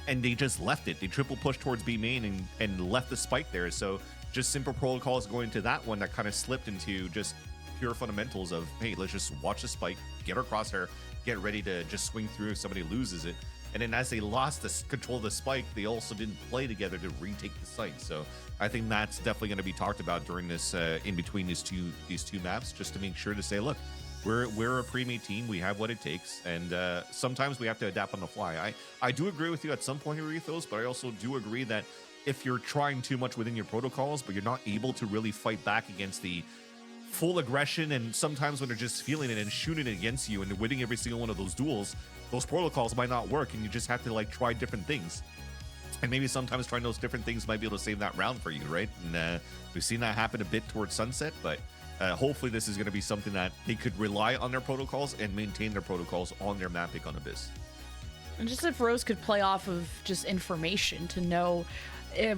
And they just left it. They triple pushed towards B main and left the spike there. So just simple protocols going to that one that kind of slipped into just pure fundamentals of, hey, let's just watch the spike, get our crosshair, get ready to just swing through if somebody loses it. And then as they lost the control of the spike, they also didn't play together to retake the site. So I think that's definitely going to be talked about during this in between these two maps, just to make sure to say, look, we're a pre-made team. We have what it takes, and sometimes we have to adapt on the fly. I do agree with you at some point here, Ethos, but I also do agree that if you're trying too much within your protocols, but you're not able to really fight back against the full aggression, and sometimes when they're just feeling it and shooting it against you and they're winning every single one of those duels, those protocols might not work, and you just have to like try different things. And maybe sometimes trying those different things might be able to save that round for you, right? And we've seen that happen a bit towards Sunset, but hopefully this is going to be something that they could rely on their protocols and maintain their protocols on their map pick on Abyss. And just if Rose could play off of just information to know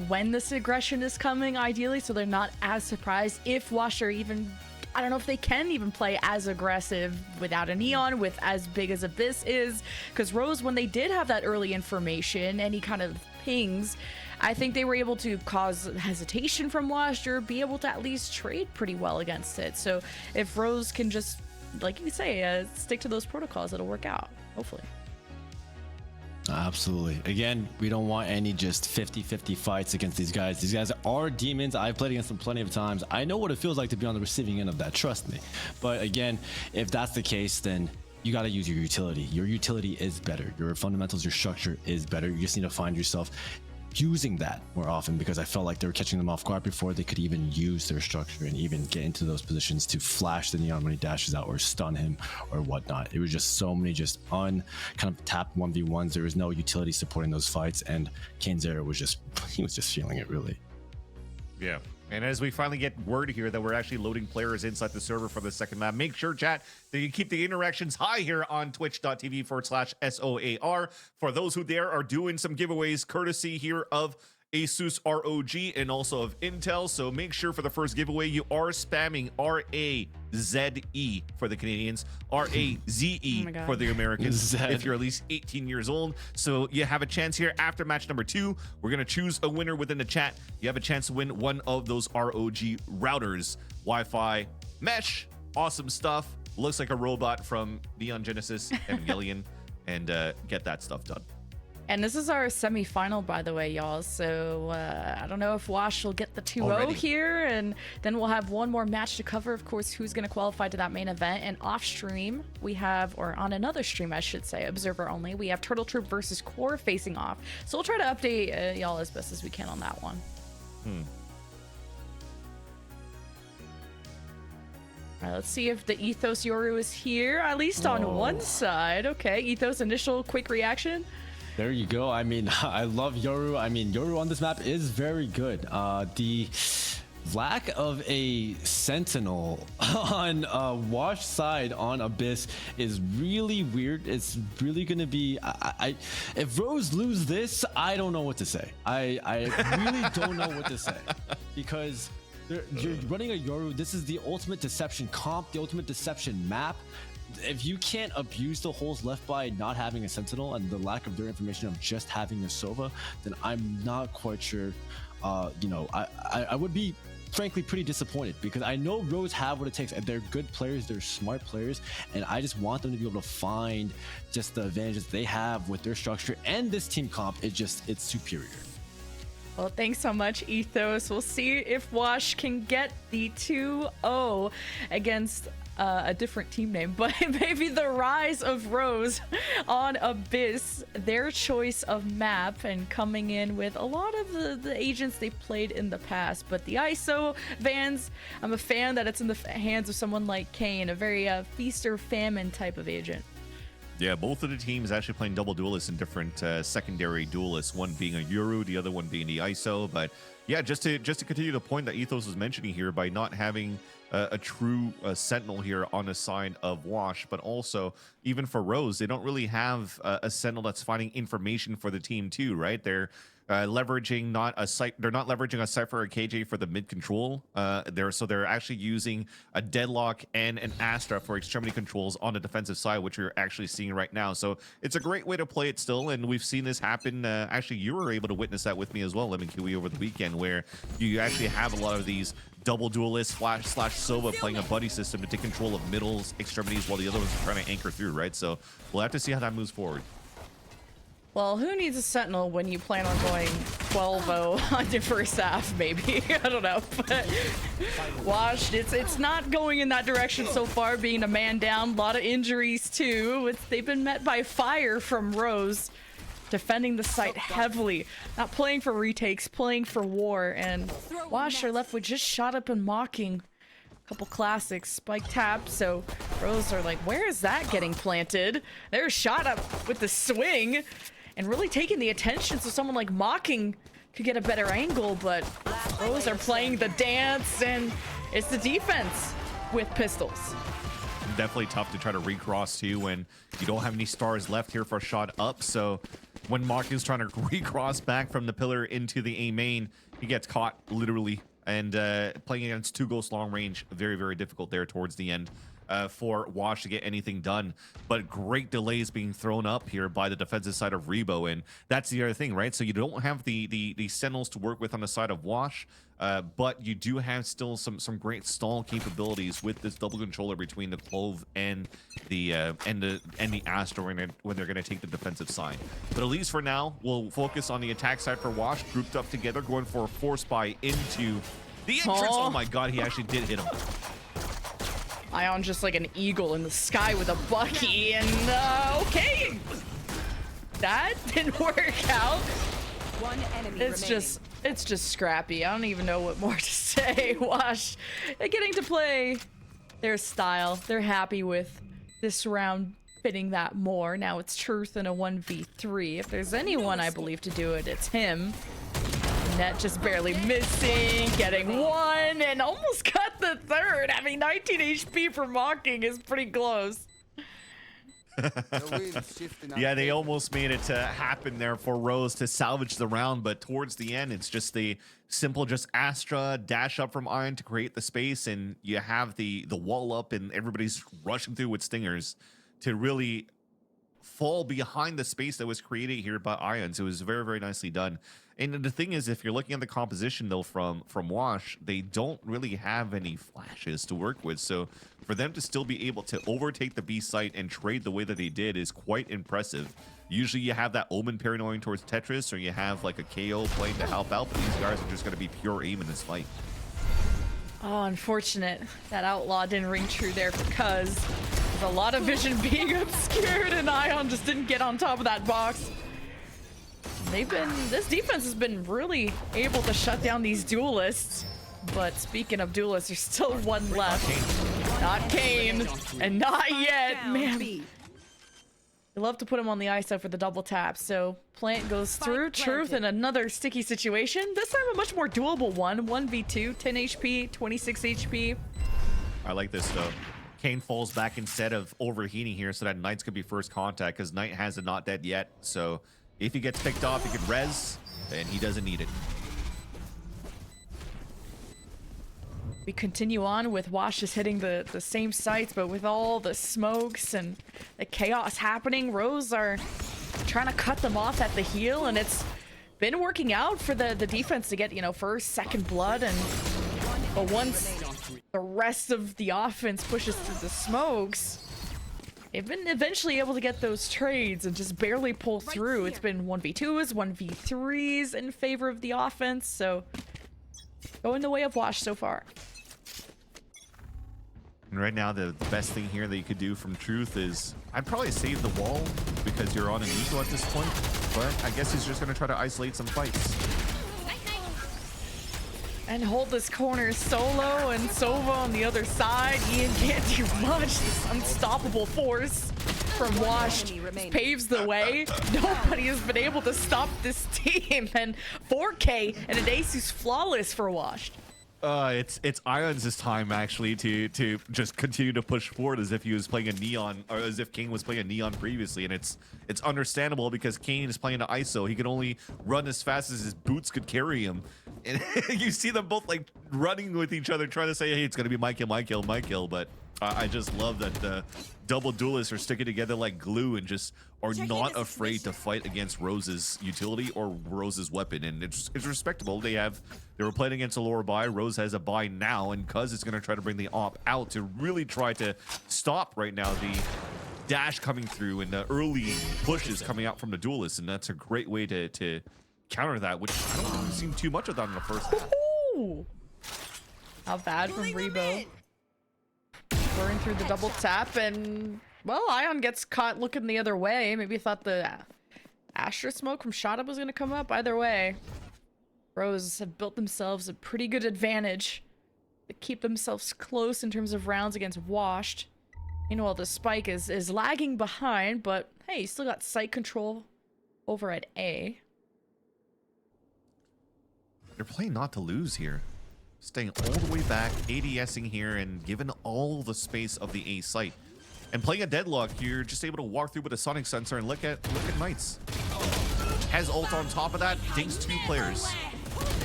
when this aggression is coming, ideally, so they're not as surprised if Washer even, I don't know if they can even play as aggressive without a Neon, with as big as Abyss is, because Rose, when they did have that early information, any kind of pings, I think they were able to cause hesitation from Washer, be able to at least trade pretty well against it. So if Rose can just, like you say, stick to those protocols, it'll work out, hopefully. Absolutely. Again, we don't want any just 50-50 fights against these guys. These guys are demons. I've played against them plenty of times. I know what it feels like to be on the receiving end of that, trust me. But again, if that's the case, then you got to use your utility. Your utility is better. Your fundamentals, your structure is better. You just need to find yourself using that more often, because I felt like they were catching them off guard before they could even use their structure and even get into those positions to flash the Neon when he dashes out or stun him or whatnot. It was just so many just kind of tap 1v1s. There was no utility supporting those fights, and Kane's was just he was just feeling it really. Yeah. And as we finally get word here that we're actually loading players inside the server for the second map, make sure, chat, that you keep the interactions high here on twitch.tv/SOAR. For those who there are doing some giveaways courtesy here of Asus ROG and also of Intel. So make sure for the first giveaway, you are spamming RAZE for the Canadians, RAZE Oh for the Americans, Zed. if you're at least 18 years old. So you have a chance here after match number 2. We're going to choose a winner within the chat. You have a chance to win one of those ROG routers, Wi-Fi, mesh, awesome stuff. Looks like a robot from Neon Genesis Evangelion, and get that stuff done. And this is our semi-final, by the way, y'all. So I don't know if Wash will get the 2-0 Already. here, and then we'll have one more match to cover. Of course, who's going to qualify to that main event. And off stream, we have, or on another stream, I should say, observer only, we have Turtle Troop versus Core facing off. So we'll try to update y'all as best as we can on that one. All right, let's see if the Ethos Yoru is here, at least on one side. Okay, Ethos, initial quick reaction. There you go. I mean, I love Yoru. I mean, Yoru on this map is very good. The lack of a sentinel on Wash side on Abyss is really weird. It's really gonna be. If Rose lose this, I don't know what to say. I really don't know what to say, because you're running a Yoru. This is the ultimate deception comp, the ultimate deception map. If you can't abuse the holes left by not having a sentinel and the lack of their information of just having a Sova, then I'm not quite sure. I would be frankly pretty disappointed, because I know Rose have what it takes, and they're good players, they're smart players, and I just want them to be able to find just the advantages they have with their structure, and this team comp, it's superior. Well, thanks so much, Ethos. We'll see if Wash can get the 2-0 against a different team name, but maybe the rise of Rose on Abyss, their choice of map, and coming in with a lot of the agents they played in the past. But the ISO Vans, I'm a fan that it's in the hands of someone like Kane, a very feast or famine type of agent. Yeah, both of the teams actually playing double duelists in different secondary duelists, one being a Yoru, the other one being the ISO. But yeah, just to continue the point that Ethos was mentioning here, by not having a true sentinel here on the side of Wash, but also even for Rose, they don't really have a sentinel that's finding information for the team too, right? They're leveraging they're not leveraging a Cypher or KJ for the mid control. They're actually using a Deadlock and an Astra for extremity controls on the defensive side, which we're actually seeing right now. So it's a great way to play it still, and we've seen this happen. Actually, you were able to witness that with me as well, Lemon Kiwi, over the weekend, where you actually have a lot of these double duelists slash Sova playing a buddy system to take control of middles, extremities, while the other ones are trying to anchor through, right? So we'll have to see how that moves forward. Well, who needs a sentinel when you plan on going 12-0 on the first half, maybe? I don't know, but Wash, it's not going in that direction so far, being a man down. A lot of injuries, too. They've been met by fire from Rose, defending the site heavily. Not playing for retakes, playing for war, and Wash are left with just shot up and mocking. Couple classics, spike tap, so Rose are like, where is that getting planted? They're shot up with the swing and really taking the attention, so someone like mocking could get a better angle, but Rose are playing the dance, and it's the defense with pistols. Definitely tough to try to recross too when you don't have any stars left here for a shot up. So when Mark is trying to recross back from the pillar into the A main, he gets caught literally. And playing against 2 ghosts long range, very, very difficult there towards the end for Wash to get anything done. But great delays being thrown up here by the defensive side of Rebo, and that's the other thing, right? So you don't have the sentinels to work with on the side of Wash, but you do have still some great stall capabilities with this double controller between the Clove and the Astra when they're going to take the defensive side. But at least for now, we'll focus on the attack side for Wash, grouped up together, going for a force buy into the entrance. Oh my god, he actually did hit him. Ion just like an eagle in the sky with a Bucky, and okay, that didn't work out. One enemy It's just scrappy. I don't even know what more to say. Wash getting to play their style. They're happy with this round fitting that more. Now it's Truth in a 1v3. If there's anyone I believe to do it, it's him. Net just barely missing, getting one, and almost got the third. I mean, 19 HP for Mocking is pretty close. Yeah, they almost made it to happen there for Rose to salvage the round, but towards the end, it's just the simple just Astra dash up from Iron to create the space, and you have the wall up, and everybody's rushing through with stingers to really fall behind the space that was created here by Ions. It was very, very nicely done. And the thing is, if you're looking at the composition though from Wash, they don't really have any flashes to work with. So for them to still be able to overtake the B site and trade the way that they did is quite impressive. Usually you have that Omen paranoid towards Tetris, or you have like a KO playing to help out, but these guys are just going to be pure aim in this fight. Oh, unfortunate that Outlaw didn't ring true there because there's a lot of vision being obscured, and Ion just didn't get on top of that box. This defense has been really able to shut down these duelists. But speaking of duelists, there's still one left. Not Kane, and not yet, man. You love to put him on the ice out for the double tap. So Plant goes through. Truth in another sticky situation. This time a much more doable one. 1v2, 10 HP, 26 HP. I like this though. Kane falls back instead of overheating here so that Knight's could be first contact, because Knight has a not dead yet. So if he gets picked off, he can res, and he doesn't need it. We continue on with Wash just hitting the same sites, but with all the smokes and the chaos happening, Rose are trying to cut them off at the heel, and it's been working out for the defense to get, you know, first, second blood, but once the rest of the offense pushes through the smokes, they've been eventually able to get those trades and just barely pull through. It's been 1v2s, 1v3s in favor of the offense, so going the way of Wash so far. And right now, the best thing here that you could do from Truth is, I'd probably save the wall because you're on an eco at this point, but I guess he's just going to try to isolate some fights. And hold this corner solo, and Sova on the other side. Ian can't do much. This unstoppable force from Wash paves the way. Nobody has been able to stop this team. And 4K and an ace who's flawless for Wash. It's Ions' time actually to just continue to push forward as if he was playing a Neon, or as if Kane was playing a Neon previously, and it's understandable because Kane is playing an ISO. He can only run as fast as his boots could carry him, and you see them both like running with each other, trying to say, "Hey, it's gonna be my kill, my kill, my kill." But I just love that the double duelists are sticking together like glue and just are not afraid to fight against Rose's utility or Rose's weapon, and it's respectable. They were playing against a lower buy. Rose has a buy now, and Cuz is going to try to bring the op out to really try to stop right now the dash coming through and the early pushes coming out from the duelists, and that's a great way to counter that, which I don't think we've seen too much of that in the first half. Ooh. Not bad from Rebo. Burn through the double tap, and well, Ion gets caught looking the other way. Maybe thought the Astra smoke from Shot Up was going to come up. Either way, Rose have built themselves a pretty good advantage to keep themselves close in terms of rounds against Washed. Meanwhile, the Spike is lagging behind, but hey, you still got site control over at A. They're playing not to lose here. Staying all the way back, ADSing here, and given all the space of the A site. And playing a deadlock, you're just able to walk through with a sonic sensor and look at Knights. Has ult on top of that, dinks 2 players.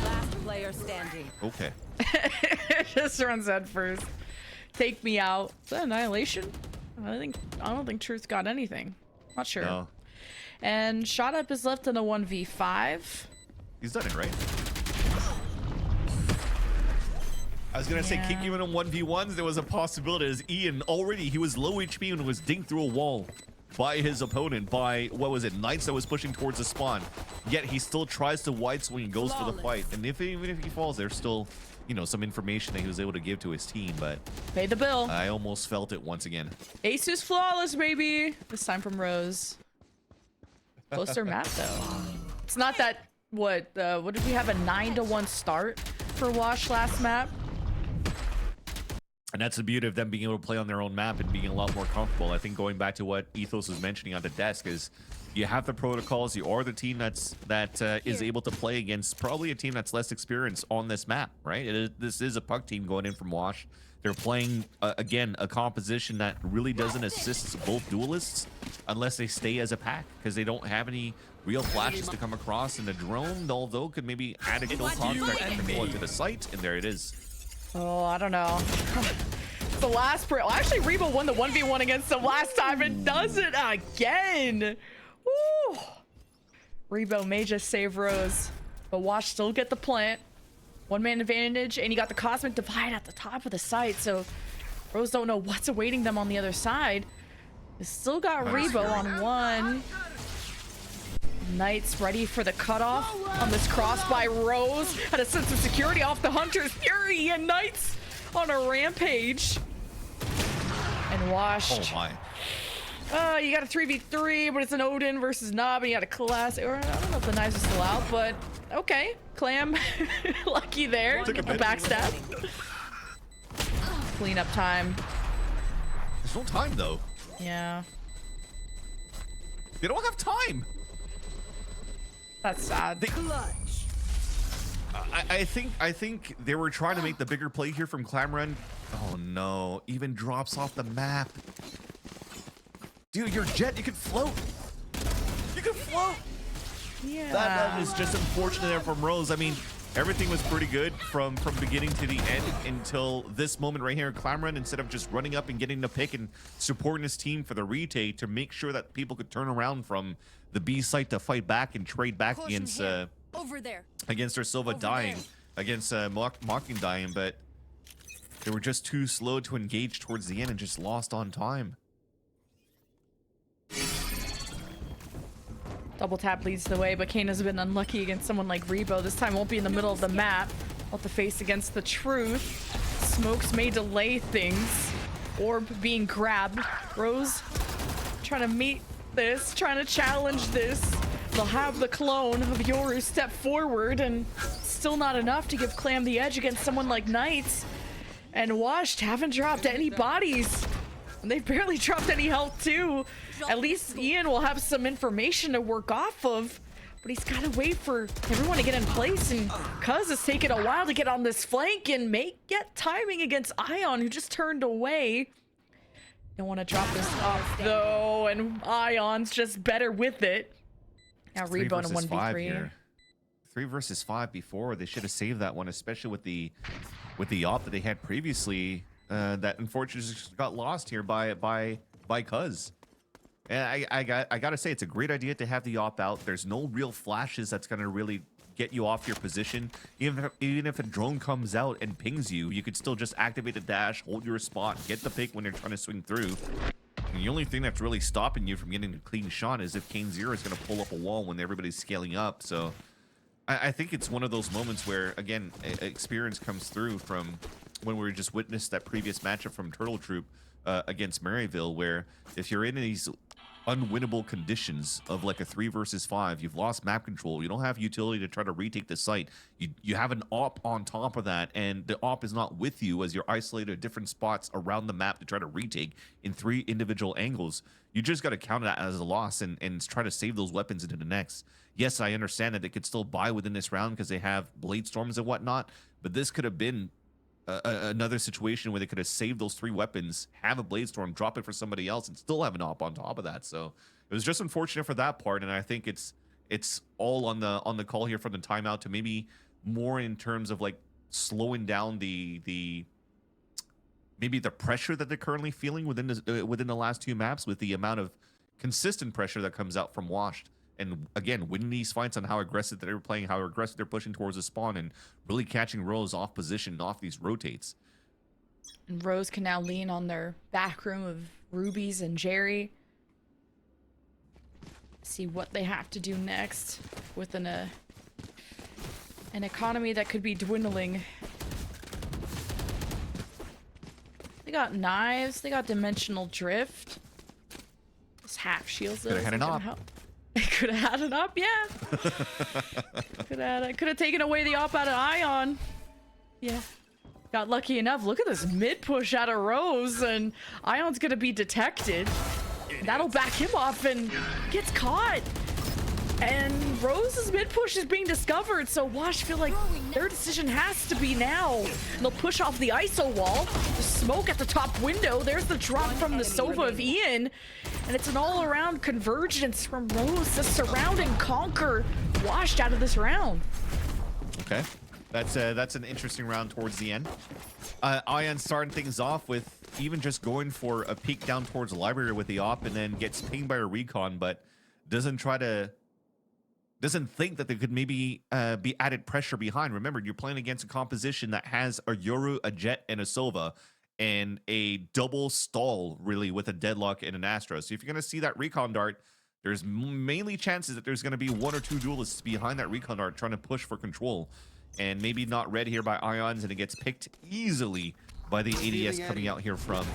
Last player standing. Okay. Just runs head first. Take me out. Is that Annihilation? I don't think Truth got anything. Not sure. No. And Shot Up is left in a 1v5. He's done it, right? I was gonna say, keep him in 1v1s. There was a possibility as Ian already, he was low HP and was dinged through a wall by his opponent, by, what was it, Knights that was pushing towards the spawn. Yet he still tries to wide swing and goes for the fight. And even if he falls, there's still, you know, some information that he was able to give to his team, but pay the bill. I almost felt it once again. Ace is flawless, baby. This time from Rose. Closer map though. It's not that what did we have, a 9-1 start for Wash last map? And that's the beauty of them being able to play on their own map and being a lot more comfortable. I think going back to what Ethos was mentioning on the desk is you have the protocols, you are the team that is able to play against probably a team that's less experienced on this map, right? This is a puck team going in from Wash. They're playing, again, a composition that really doesn't assist both duelists unless they stay as a pack, because they don't have any real flashes to come across, and the drone, although, could maybe add a kill contact and pull it to the site, and there it is. Oh, I don't know. The last actually, Rebo won the 1v1 against him last time and does it again. Woo! Rebo may just save Rose, but Wash still get the plant. One-man advantage, and you got the Cosmic Divide at the top of the site, so Rose don't know what's awaiting them on the other side. They still got Rebo on one. Knights ready for the cutoff on this cross by Rose. Had a sense of security off the Hunter's Fury, and Knights on a rampage. And Washed. Oh my. You got a 3v3, but it's an Odin versus Nob, and you got a class. Or I don't know if the knives are still out, but okay. Clam, lucky there. Took a bit. Backstab. Cleanup time. There's no time though. Yeah. They don't have time. That's sad. I think they were trying to make the bigger play here from Clamrun. Oh no, even drops off the map. Dude, your jet, you can float. You can float. Yeah. That is just unfortunate there from Rose. I mean, everything was pretty good from beginning to the end until this moment right here. Clamrun, instead of just running up and getting the pick and supporting his team for the retake to make sure that people could turn around from the B site to fight back and trade back against over there. Against Ursova dying, against Mocking dying, but they were just too slow to engage towards the end and just lost on time. Double tap leads the way, but Kane has been unlucky against someone like Rebo. This time won't be in the middle of the map. Will have to face against the truth. Smokes may delay things. Orb being grabbed. Rose trying to meet this, trying to challenge this. They'll have the clone of Yoru step forward, and still not enough to give Clam the edge against someone like Knights. And Washed haven't dropped any bodies. And they've barely dropped any health too. At least Ian will have some information to work off of, but he's got to wait for everyone to get in place, and Cuz is taking a while to get on this flank and may get timing against Ion, who just turned away. Don't want to drop this off though, and Ion's just better with it. Now Rebo in a 1v3. 3 versus 5 before. They should have saved that one, especially with the op that they had previously. That unfortunately just got lost here by Cuz. And I gotta say, it's a great idea to have the op out. There's no real flashes that's gonna really get you off your position. Even if a drone comes out and pings you, you could still just activate the dash, hold your spot, get the pick when you're trying to swing through. And the only thing that's really stopping you from getting a clean shot is if Kane Zero is gonna pull up a wall when everybody's scaling up. So I think it's one of those moments where, again, experience comes through from when we just witnessed that previous matchup from Turtle Troop against Maryville, where if you're in these unwinnable conditions of like a 3 versus 5, you've lost map control, you don't have utility to try to retake the site, you have an op on top of that, and the op is not with you as you're isolated at different spots around the map to try to retake in 3 individual angles. You just got to count that as a loss and try to save those weapons into the next. Yes, I understand that they could still buy within this round because they have blade storms and whatnot, but this could have been another situation where they could have saved those 3 weapons, have a blade storm, drop it for somebody else, and still have an op on top of that. So it was just unfortunate for that part, and I think it's all on the call here from the timeout to maybe more in terms of like slowing down the maybe the pressure that they're currently feeling within the last 2 maps, with the amount of consistent pressure that comes out from Washed. And again, winning these fights on how aggressive they're playing, how aggressive they're pushing towards the spawn, and really catching Rose off position, off these rotates. And Rose can now lean on their back room of Rubies and Jerry. See what they have to do next with an economy that could be dwindling. They got knives. They got dimensional drift. This half shields. Could have had an op. Could have had an up, yeah. Could have taken away the op out of Ion. Yeah. Got lucky enough. Look at this mid push out of Rose, and Ion's gonna be detected. That'll back him off and gets caught. And Rose's mid push is being discovered, so Wash feel like their decision has to be now. And they'll push off the ISO wall. The smoke at the top window. There's the drop from the Sova of Ian. And it's an all-around convergence from Rose to surround and conquer Washed out of this round. Okay. That's an interesting round towards the end. Ion starting things off with even just going for a peek down towards the library with the op and then gets pinged by a recon, but doesn't think that there could maybe be added pressure behind. Remember, you're playing against a composition that has a Yoru, a Jet, and a Sova, and a double stall, really, with a Deadlock and an Astra. So if you're going to see that recon dart, there's mainly chances that there's going to be one or two duelists behind that recon dart trying to push for control. And maybe not read here by Ions, and it gets picked easily by the ADS coming out here from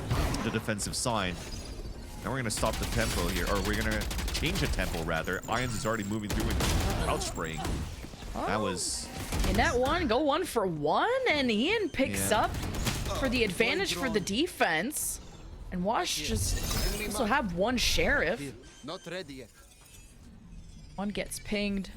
the defensive side. Now we're going to stop the tempo here, or we're going to change the tempo, rather. Ions is already moving through and crouch spraying. That was... In that one, go 1 for 1, and Ian picks up for the advantage for the defense. And Wash just also have one Sheriff. Not ready yet. One gets pinged.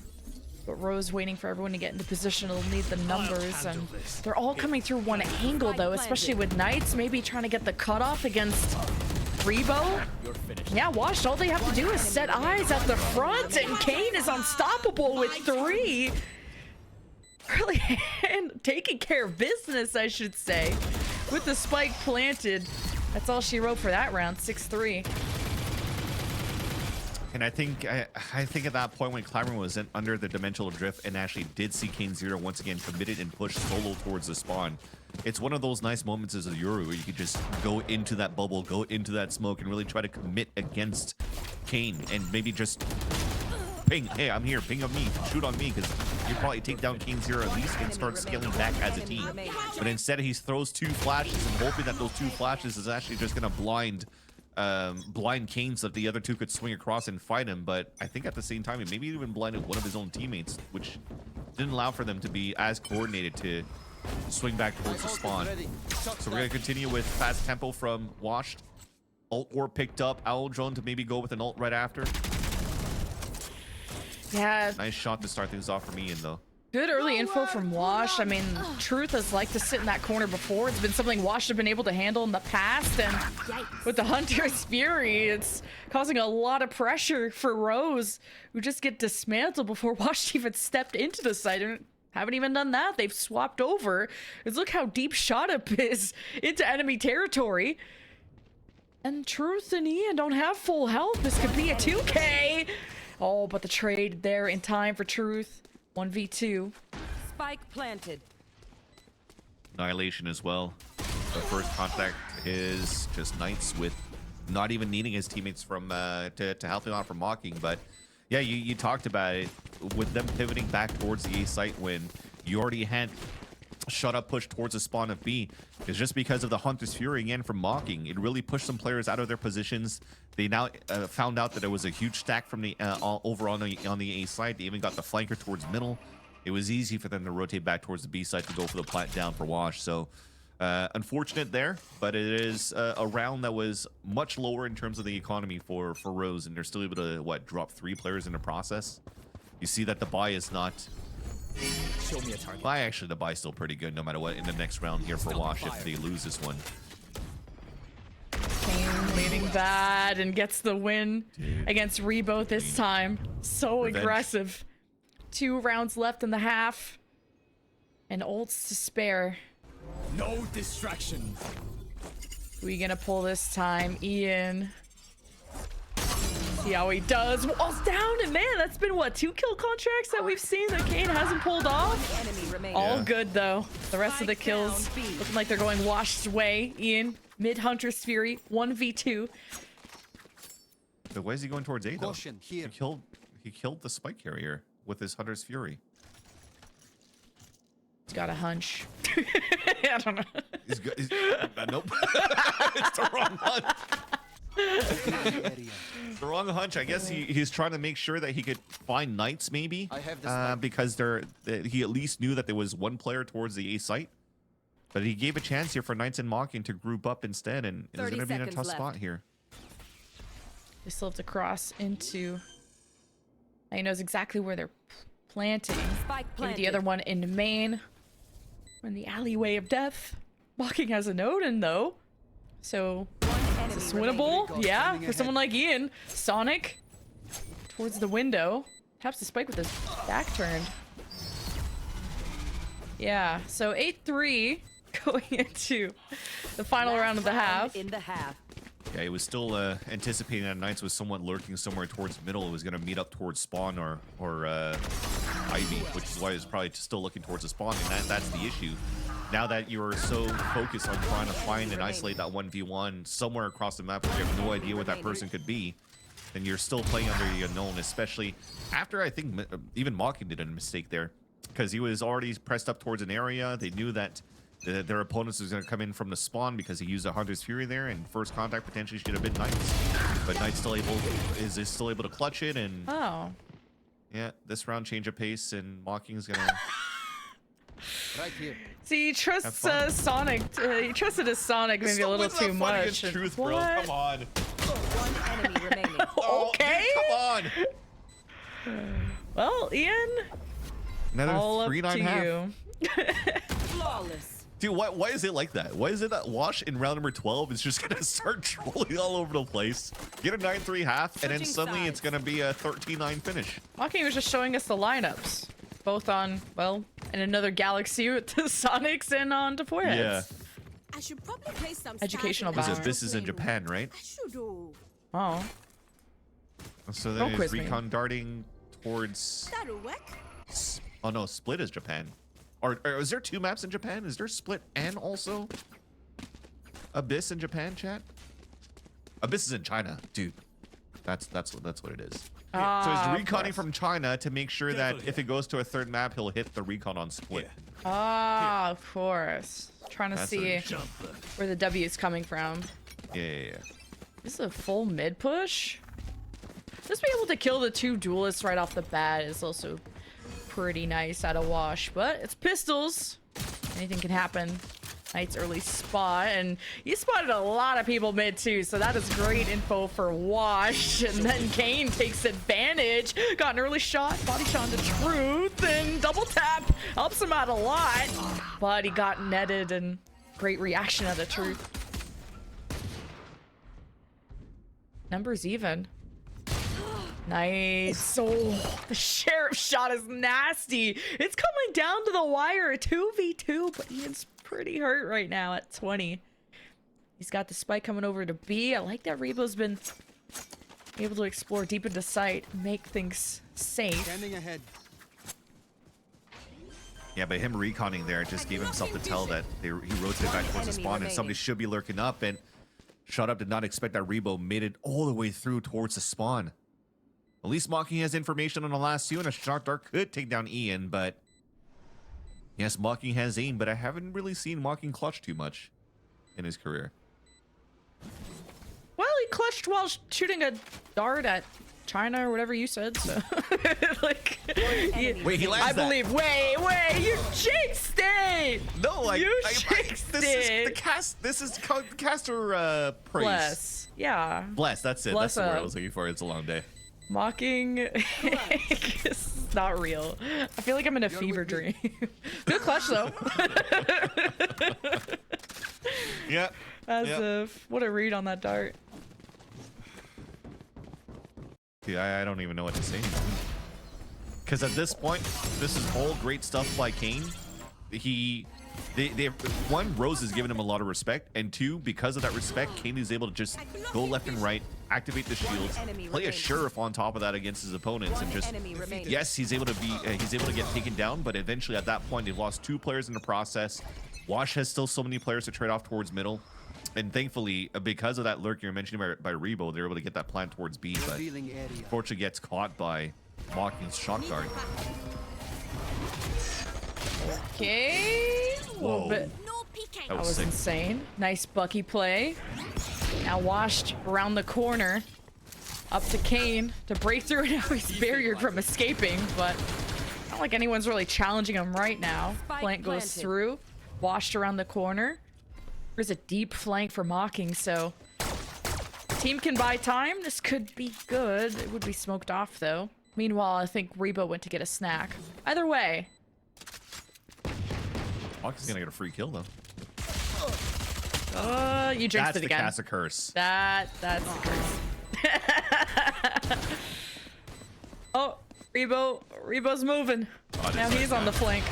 But Rose waiting for everyone to get into position. It'll need the numbers, and they're all coming through one angle, though, especially with Knights maybe trying to get the cutoff against Rebo. Yeah, Washed, all they have to do is set eyes at the front, and Kane is unstoppable with 3. Really taking care of business, I should say, with the spike planted. That's all she wrote for that round, 6-3. And I think at that point when Clyburn was under the dimensional drift and actually did see Kane Zero once again committed and push solo towards the spawn, it's one of those nice moments as a Yoru where you could just go into that bubble, go into that smoke, and really try to commit against Kane and maybe just ping, hey, I'm here, ping on me, shoot on me, because you probably take down Kane Zero at least and start scaling back as a team. But instead he throws 2 flashes and hoping that those 2 flashes is actually just gonna blind Kane so that the other 2 could swing across and fight him. But I think at the same time he maybe even blinded one of his own teammates, which didn't allow for them to be as coordinated to swing back towards the spawn. So we're gonna continue with fast tempo from Washed. Ult war picked up. Owl drone to maybe go with an ult right after. Yeah. Nice shot to start things off for me, though. Good early info from Wash. I mean, Truth has liked to sit in that corner before. It's been something Wash have been able to handle in the past, and with the Hunter's Fury, it's causing a lot of pressure for Rose, who just get dismantled before Wash even stepped into the site. And haven't even done that. They've swapped over. Because look how deep Shot Up is into enemy territory. And Truth and Ian don't have full health. This could be a 2K. Oh, but the trade there in time for Truth. 1v2. Spike planted. Annihilation as well. The first contact is just Knights with not even needing his teammates from to help him out from mocking. But yeah, you talked about it with them pivoting back towards the A site when you already had Shut Up push towards the spawn of B. It's just because of the Hunter's Fury again from mocking. It really pushed some players out of their positions. They now found out that there was a huge stack from the over on the A side. They even got the flanker towards middle. It was easy for them to rotate back towards the B side to go for the plant down for Wash. So unfortunate there, but it is a round that was much lower in terms of the economy for Rose, and they're still able to drop 3 players in the process. You see that the buy is not. Show me a target. Well, actually, the buy's still pretty good no matter what in the next round here for Wash if they lose this one. Kane leading bad and gets the win against Rebo this time. So Revenge. aggressive. 2 rounds left in the half. And ults to spare. No distraction. Who are you gonna pull this time? Ian. See how he does. Wall's down, and man, that's been what, 2 kill contracts that we've seen that Kane hasn't pulled off. Enemy remaining. All good though. The rest of the kills looking like they're going Washed's way. Ian, mid Hunter's Fury, 1v2. But why is he going towards A though? Caution here. He killed the spike carrier with his Hunter's Fury. He's got a hunch. I don't know. Nope. It's the wrong one. The wrong hunch. I guess he's trying to make sure that he could find knights, maybe, because he at least knew that there was one player towards the A site. But he gave a chance here for Knights and Mocking to group up instead, and it's going to be in a tough spot here. They still have to cross into. He knows exactly where they're planting. Spike Maybe planted. the other one in main. In the alleyway of death. Mocking has a node in though. So Enemy it's remaining. winnable. Yeah, for someone like Ian. Sonic towards the window. Taps the spike with his back turned. Yeah, so 8-3 going into the final round of the half. In the half. Yeah, he was still anticipating that Knights was somewhat lurking somewhere towards middle. It was going to meet up towards spawn or Ivy, which is why he's probably still looking towards the spawn, and that's the issue. Now that you're so focused on trying to find and isolate that 1v1 somewhere across the map where you have no idea what that person could be, then you're still playing under the unknown, especially after I think even Mocking did a mistake there, because he was already pressed up towards an area. They knew that their opponents was going to come in from the spawn because he used a Hunter's Fury there, and first contact potentially should have been Knights. But Knights is still able to clutch it, and yeah, this round change of pace, and Mocking is going to... Right here. See, he trusts Sonic. He trusted his Sonic maybe a little too much. Truth, bro. Come on. One enemy remaining. Okay. Oh, dude, come on. Well, Ian, Another all up 3-9 to half. you. Flawless. Dude, why is it like that? Why is it that Wash in round number 12 is just gonna start trolling all over the place, get a 9-3 half, and then Switching suddenly sides. it's gonna be a 13-9 finish? Mocking was just showing us the lineups, both on, well, in another galaxy with the Sonics and on to foreheads. Yeah. I should probably play some Educational stars in balance. This is in Japan, right? I should do. Oh, So then Don't is quiz me. Recon darting towards... That'll work. Oh no, Split is Japan. Or is there 2 maps in Japan? Is there Split and also Abyss in Japan, chat? Abyss is in China, dude. That's what it is. So he's reconning from China to make sure that if it goes to a 3rd map, he'll hit the recon on Split. of course. Trying to That's see what where the W is coming from. Yeah. This is a full mid push. Just being able to kill the 2 duelists right off the bat is also pretty nice out of Wash, but it's pistols. Anything can happen. Knight's early spot, and you spotted a lot of people mid too, so that is great info for Wash. And then Kane takes advantage, got an early shot, body shot into Truth, and double tap helps him out a lot, but he got netted, and great reaction out of Truth. Numbers even. Nice. Oh, the sheriff shot is nasty. It's coming down to the wire, 2v2, but Ian's pretty hurt right now at 20. He's got the spike coming over to B. I like that Rebo's been able to explore deep into sight, make things safe. Standing ahead. Yeah, but him reconning there just gave himself the tell that he rotated back towards the spawn, and somebody should be lurking up, and Shut Up did not expect that Rebo made it all the way through towards the spawn. At least Mocking has information on the last 2, and a shot dart could take down Ian, but yes, Mocking has aim, but I haven't really seen Mocking clutch too much in his career. Well, he clutched while shooting a dart at China or whatever you said, so like Wait, he lands I believe. Wait, you jinxed it. No, like You this jinxed is the it. cast. This is caster praise. Bless. Yeah. Bless. That's it. Bless That's the word I up. was looking for. It's a long day. Mocking is not real. I feel like I'm in a fever dream. Good clutch though. Yeah. As if what a read on that dart. Yeah, I don't even know what to say anymore. Because at this point, this is all great stuff by Kane. One, Rose has given him a lot of respect, and 2, because of that respect, Kane is able to just go left and right, activate the shields, play a sheriff on top of that against his opponents, and just yes, he's able to get taken down, but eventually at that point they've lost 2 players in the process. Wash has still so many players to trade off towards middle, and thankfully because of that lurk you're mentioning by Rebo, they're able to get that plant towards B, but unfortunately gets caught by Mocking's shot guard. Okay. A little Whoa. bit. No peeking. That That was sick. insane. Nice Bucky play. Now washed around the corner. Up to Kane to break through. Now he's barriered from escaping, but not like anyone's really challenging him right now. Flank goes planted. through. Washed around the corner. There's a deep flank for Mocking, so team can buy time. This could be good. It would be smoked off though. Meanwhile, I think Rebo went to get a snack. Either way. Mocking's gonna get a free kill though. You jinxed That's it the again. Casa curse. That's the curse. Oh, Rebo's moving. Oh, it Now is he's like on the that. flank.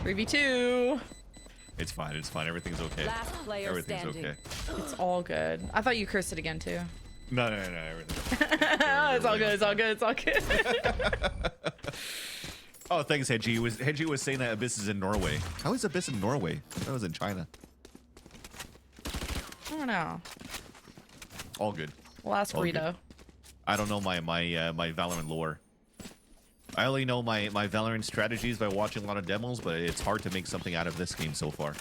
3v2. It's fine. It's fine. Everything's okay. Last player Everything's standing. okay. It's all good. I thought you cursed it again too. No. Everything's okay. It's all good. It's all good. It's all good. Oh, thanks, Hedgie. Hedgie was saying that Abyss is in Norway. How is Abyss in Norway? That was in China. I don't know. All good. We'll ask All good. Rito. I don't know my Valorant lore. I only know my Valorant strategies by watching a lot of demos, but it's hard to make something out of this game so far.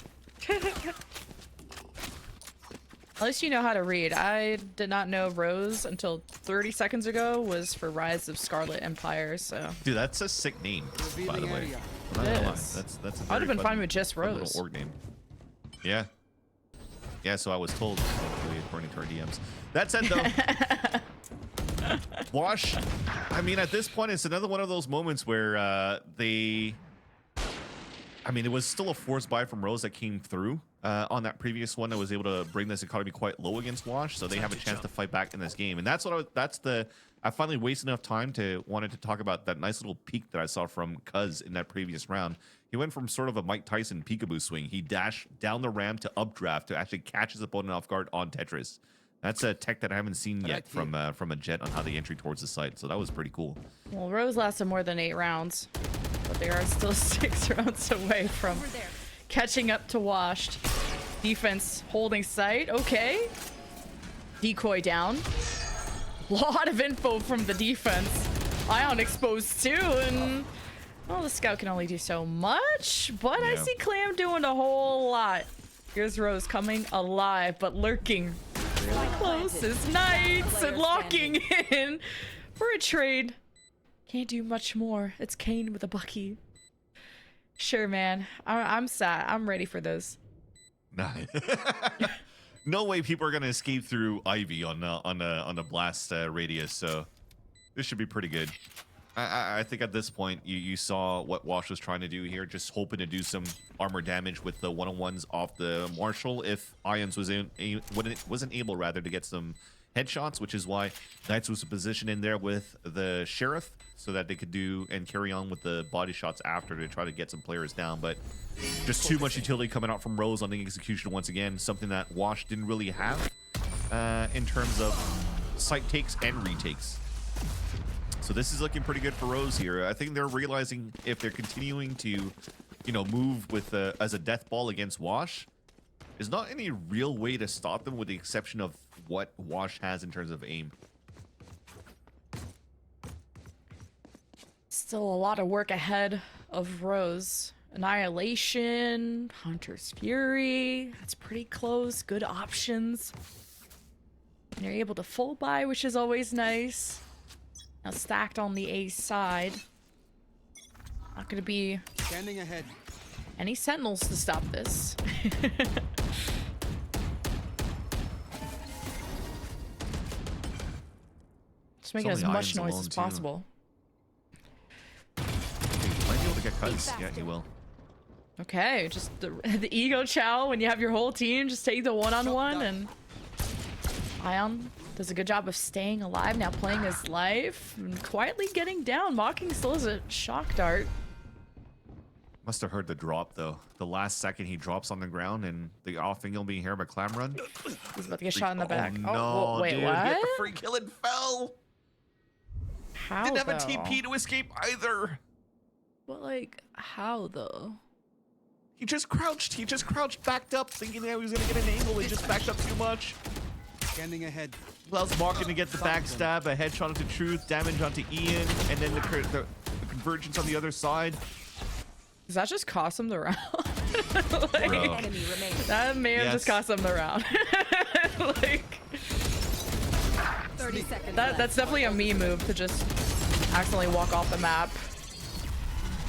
At least you know how to read. I did not know Rose until 30 seconds ago was for Rise of Scarlet Empire, so. Dude, that's a sick name, by the way. area. I'm not gonna lie. is. That's a I would very have been fun- fine with just fun little Rose. org name. Yeah. Yeah, so I was told, according to our DMs. That said, though, Wash, I mean, at this point, it's another one of those moments where it was still a forced buy from Rose that came through on that previous one that was able to bring this economy quite low against Wash, so they have a chance to fight back in this game. And that's what I finally wasted enough time to wanted to talk about that nice little peek that I saw from Cuz in that previous round. He went from sort of a Mike Tyson peekaboo swing. He dashed down the ramp to updraft to actually catch his opponent off guard on Tetris. That's a tech that I haven't seen yet from a Jet on how they entry towards the site. So that was pretty cool. Well, Rose lasted more than 8 rounds, but they are still 6 rounds away from catching up to Washed. Defense holding site. Okay. Decoy down. Lot of info from the defense. Ion exposed too, and well, the scout can only do so much, but I Yeah. see Clam doing a whole lot. Here's Rose coming alive, but lurking really close as Knights and locking in for a trade. Can't do much more. It's Kane with a Bucky. Sure, man. I'm sad. I'm ready for this. Nah. No way people are gonna escape through Ivy on the blast radius. So this should be pretty good. I think at this point you saw what Wash was trying to do here, just hoping to do some armor damage with the one-on-ones off the Marshall if Ions wasn't able rather to get some headshots, which is why Knights was positioned in there with the Sheriff so that they could do and carry on with the body shots after to try to get some players down. But just too much utility coming out from Rose on the execution once again, something that Wash didn't really have in terms of site takes and retakes. So this is looking pretty good for Rose here. I think they're realizing if they're continuing to, move with as a death ball against Wash, there's not any real way to stop them with the exception of what Wash has in terms of aim. Still a lot of work ahead of Rose. Annihilation, Hunter's Fury. That's pretty close. Good options. And you're able to full buy, which is always nice. Now stacked on the A side. Not gonna be Standing ahead. any sentinels to stop this. Just making as only much Ions noise alone, as too. possible. He might be able to get Cuz. Yeah, he will. Okay, just the ego chow when you have your whole team, just take the one-on-one, and Ion does a good job of staying alive, now playing his life, and quietly getting down. Mocking still has a shock dart. Must have heard the drop though. The last second he drops on the ground and the off angle being here by Clam Run. He's about to get shot in the back. Oh, no, whoa, wait, dude. what? He had the free kill and fell. How Didn't have a though? TP to escape either. But like, how though? He just crouched. He just crouched, backed up, thinking that he was gonna get an angle. He just backed up too much. Standing ahead. Allows Markin to get the backstab, a headshot onto Truth, damage onto Ian, and then the convergence on the other side. Does that just cost him the round? Like, Bro. Enemy remaining. that may have just Yes. cost them the round. Like, 30 seconds that's left. definitely a me move to just accidentally walk off the map.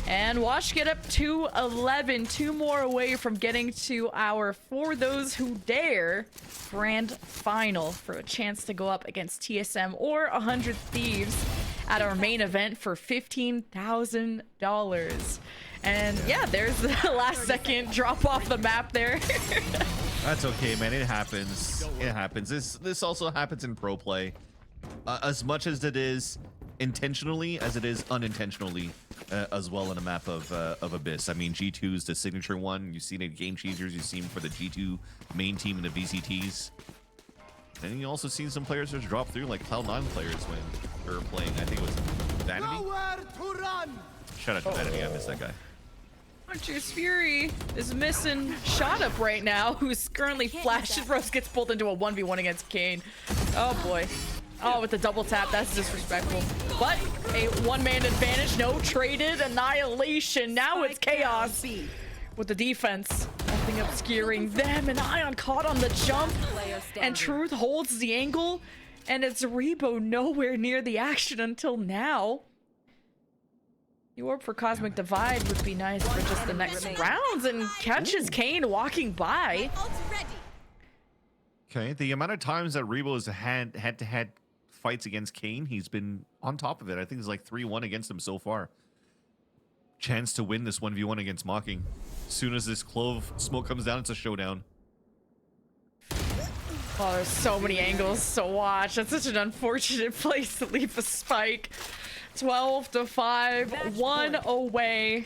And Wash get up to 11, 2 more away from getting to our For Those Who Dare grand final for a chance to go up against TSM or 100 Thieves at our main event for $15,000. And yeah, there's the last second drop off the map there. That's okay, man. It happens. It happens. This also happens in pro play. As much as it is intentionally as it is unintentionally as well in a map of Abyss. I mean, G2 is the signature one. You've seen it in Game Changers. You've seen for the G2 main team in the VCTs. And you also seen some players just drop through, like Cloud9 players when they were playing. I think it was Vanity. Nowhere to run. Shout out to Vanity. I miss that guy. Hunter's Fury is missing Shot Up right now, who's currently flashed. Rose gets pulled into a 1v1 against Kane. Oh boy. Oh, with the double tap, that's disrespectful. But a one-man advantage, no traded annihilation. Now it's chaos with the defense. Nothing obscuring them, and Ion caught on the jump. Player standing. And Truth holds the angle, and it's Rebo nowhere near the action until now. The orb for Cosmic Divide would be nice for just the next rounds, and catches Kane walking by. Ult ready. Okay, the amount of times that Rebo has had head-to-head fights against Kane, he's been on top of it. I think it's like 3-1 against him so far. Chance to win this 1v1 against Mocking. As soon as this Clove smoke comes down, it's a showdown. Oh, there's so many angles to watch. That's such an unfortunate place to leave a spike. 12-5, 1 away.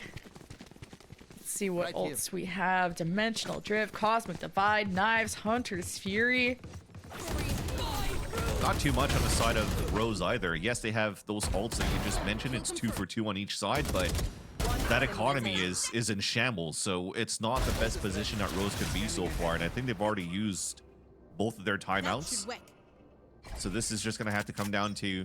Let's see what Right here. ults we have. Dimensional Drift, Cosmic Divide, Knives, Hunter's Fury. Not too much on the side of Rose either. Yes, they have those ults that you just mentioned. It's 2 for 2 on each side, but that economy is in shambles. So it's not the best position that Rose could be so far. And I think they've already used both of their That timeouts. should work. So this is just going to have to come down to,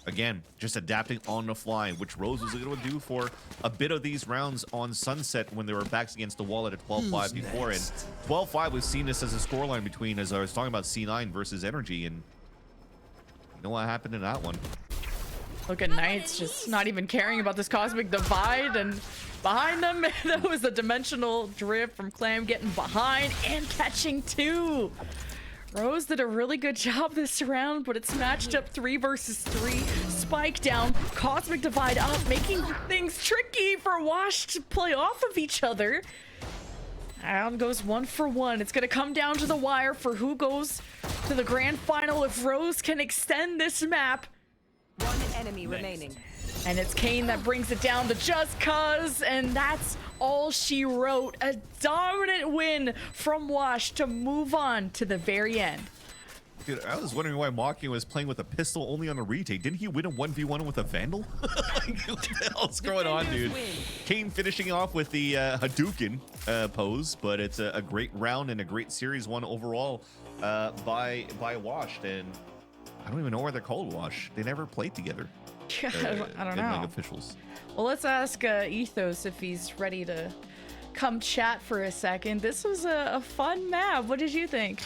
again, just adapting on the fly, which Rose was able to do for a bit of these rounds on Sunset when they were backs against the wall at a 12-5 before. And 12-5, we've seen this as a scoreline between, as I was talking about, C9 versus Energy. And you know what happened in that one? Look at Knights just not even caring about this Cosmic Divide, and behind them, that was the Dimensional Drift from Clam getting behind and catching 2. Rose did a really good job this round, but it's matched up 3 versus 3. Spike down, Cosmic Divide up, making things tricky for Wash to play off of each other. Down goes 1 for 1. It's gonna come down to the wire for who goes to the grand final if Rose can extend this map. One enemy remaining. And it's Kane that brings it down to Just Cuz, and that's all she wrote. A dominant win from Wash to move on to the very end. Dude, I was wondering why Mocking was playing with a pistol only on a retake. Didn't he win a 1v1 with a Vandal? Like, what the hell's going on, dude? Kane finishing off with the Hadouken pose, but it's a great round and a great series one overall by Wash. And I don't even know why they're called Wash. They never played together. I don't in, know. like, officials. Well, let's ask Ethos if he's ready to come chat for a second. This was a fun map. What did you think?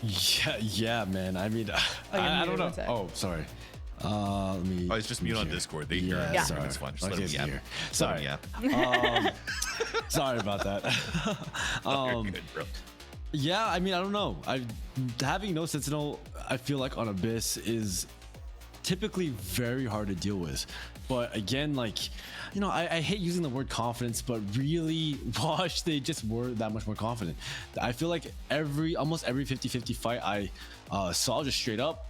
Yeah, man. I mean, I don't muted, know. one sec. Oh, sorry. Let me. Oh, it's just mute on Discord. They hear Yeah, it. Yeah. sorry. It's fine. Just let Okay, them so yap. here. Just let them Sorry. yap. Sorry about that. You're good, bro. Yeah, I mean, I don't know. Having no Sentinel, I feel like on Abyss is typically very hard to deal with. But again, like, you know, I hate using the word confidence, but really, Wash, they just were that much more confident. I feel like almost every 50-50 fight I saw just straight up,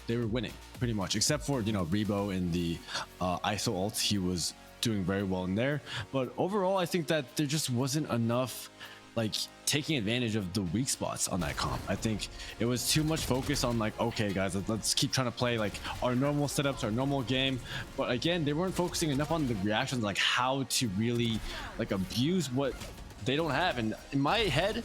they were winning pretty much, except for, you know, Rebo in the ISO ult. He was doing very well in there. But overall, I think that there just wasn't enough like taking advantage of the weak spots on that comp. I think it was too much focus on like, okay guys, let's keep trying to play like our normal setups, our normal game. But again, they weren't focusing enough on the reactions, like how to really like abuse what they don't have. And in my head,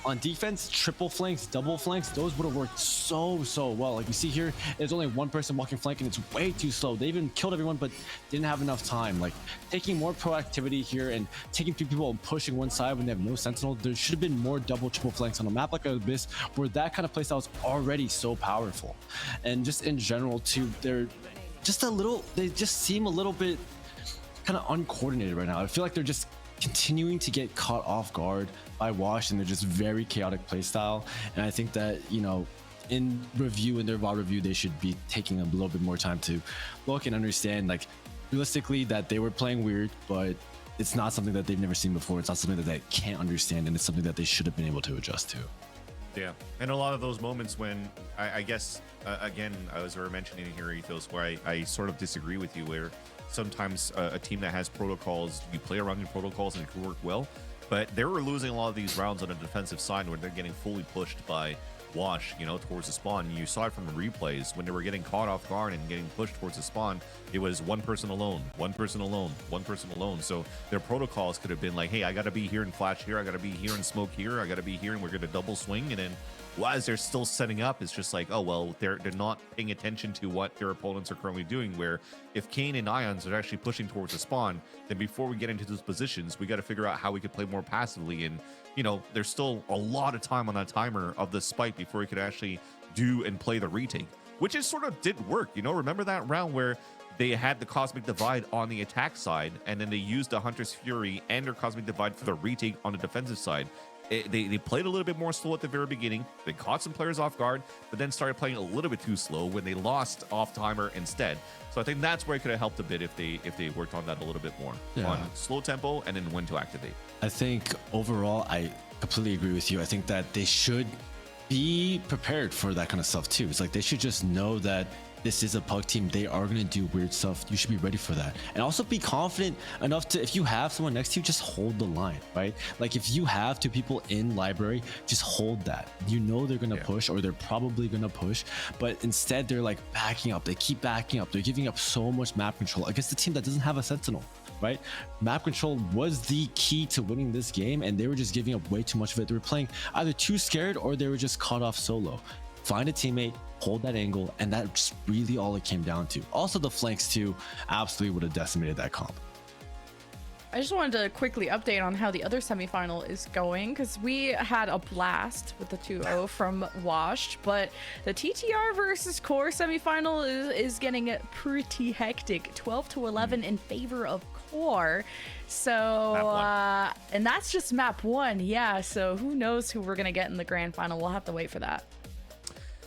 On defense, triple flanks, double flanks, those would have worked so well. Like you see here, there's only one person walking flank and it's way too slow. They even killed everyone but didn't have enough time. Like taking more proactivity here and taking 3 people and pushing one side when they have no sentinel, there should have been more double, triple flanks on a map like Abyss where that kind of playstyle is already so powerful. And just in general too, they just seem a little bit kind of uncoordinated right now. I feel like they're just continuing to get caught off guard by Wash and they're just very chaotic playstyle. And I think that, you know, in their VOD review, they should be taking a little bit more time to look and understand, like, realistically that they were playing weird, but it's not something that they've never seen before. It's not something that they can't understand, and it's something that they should have been able to adjust to. Yeah, and a lot of those moments when I guess again, as we were mentioning here, Ethos, where I sort of disagree with you, where sometimes a team that has protocols, you play around your protocols and it can work well, but they were losing a lot of these rounds on the defensive side where they're getting fully pushed by Wash, you know, towards the spawn. You saw it from the replays when they were getting caught off guard and getting pushed towards the spawn. It was one person alone, one person alone, one person alone. So their protocols could have been like, hey, I gotta be here and flash here, I gotta be here and smoke here, I gotta be here and we're gonna double swing. And then as they're still setting up, it's just like, oh well, they're not paying attention to what their opponents are currently doing. Where if Kane and Ions are actually pushing towards the spawn, then before we get into those positions, we got to figure out how we could play more passively. And you know, there's still a lot of time on that timer of the spike before we could actually do and play the retake, which is sort of did work. You know, remember that round where they had the Cosmic Divide on the attack side, and then they used the Hunter's Fury and their Cosmic Divide for the retake on the defensive side. They played a little bit more slow at the very beginning. They caught some players off guard, but then started playing a little bit too slow when they lost off timer instead. So I think that's where it could have helped a bit if they worked on that a little bit more, on slow tempo and then when to activate. I think overall, I completely agree with you. I think that they should be prepared for that kind of stuff too. It's like they should just know that this is a pug team. They are going to do weird stuff. You should be ready for that. And also be confident enough to, if you have someone next to you, just hold the line, right? Like if you have 2 people in library, just hold that. You know they're going to push, or they're probably going to push, but instead they're like backing up. They keep backing up. They're giving up so much map control against the team that doesn't have a sentinel, right? Map control was the key to winning this game, and they were just giving up way too much of it. They were playing either too scared or they were just caught off solo. Find a teammate, hold that angle, and that's really all it came down to. Also, the flanks too absolutely would have decimated that comp. I just wanted to quickly update on how the other semifinal is going, because we had a blast with the 2-0 from Washed, but the TTR versus Core semifinal is getting pretty hectic. 12-11 in favor of Core. So and that's just map 1. Yeah, so who knows who we're gonna get in the grand final. We'll have to wait for that.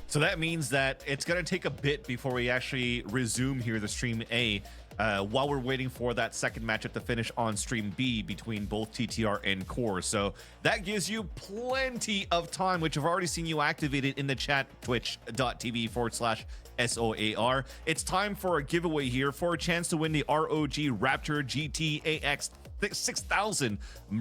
So that means that it's going to take a bit before we actually resume here the stream A, while we're waiting for that second matchup to finish on stream B between both TTR and Core. So that gives you plenty of time, which I've already seen you activated in the chat, twitch.tv/SOAR. It's time for a giveaway here for a chance to win the ROG Raptor GT-AX 6000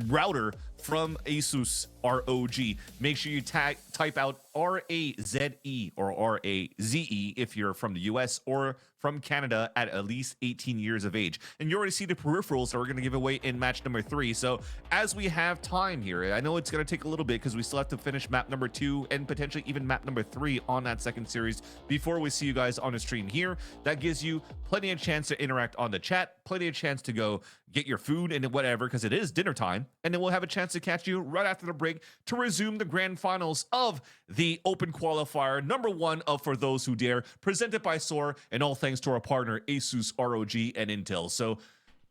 router from Asus ROG. Make sure you type out RAZE or RAZE if you're from the US or from Canada at least 18 years of age. And you already see the peripherals that we're going to give away in match number 3. So as we have time here, I know it's going to take a little bit because we still have to finish map number 2 and potentially even map number 3 on that second series before we see you guys on the stream here. That gives you plenty of chance to interact on the chat, plenty of chance to go get your food and whatever, because it is dinner time. And then we'll have a chance to catch you right after the break to resume the grand finals of the Open Qualifier number 1 of For Those Who Dare, presented by Soar, and all thanks to our partner Asus ROG and Intel. So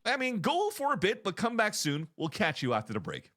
I mean, go for a bit but come back soon. We'll catch you after the break.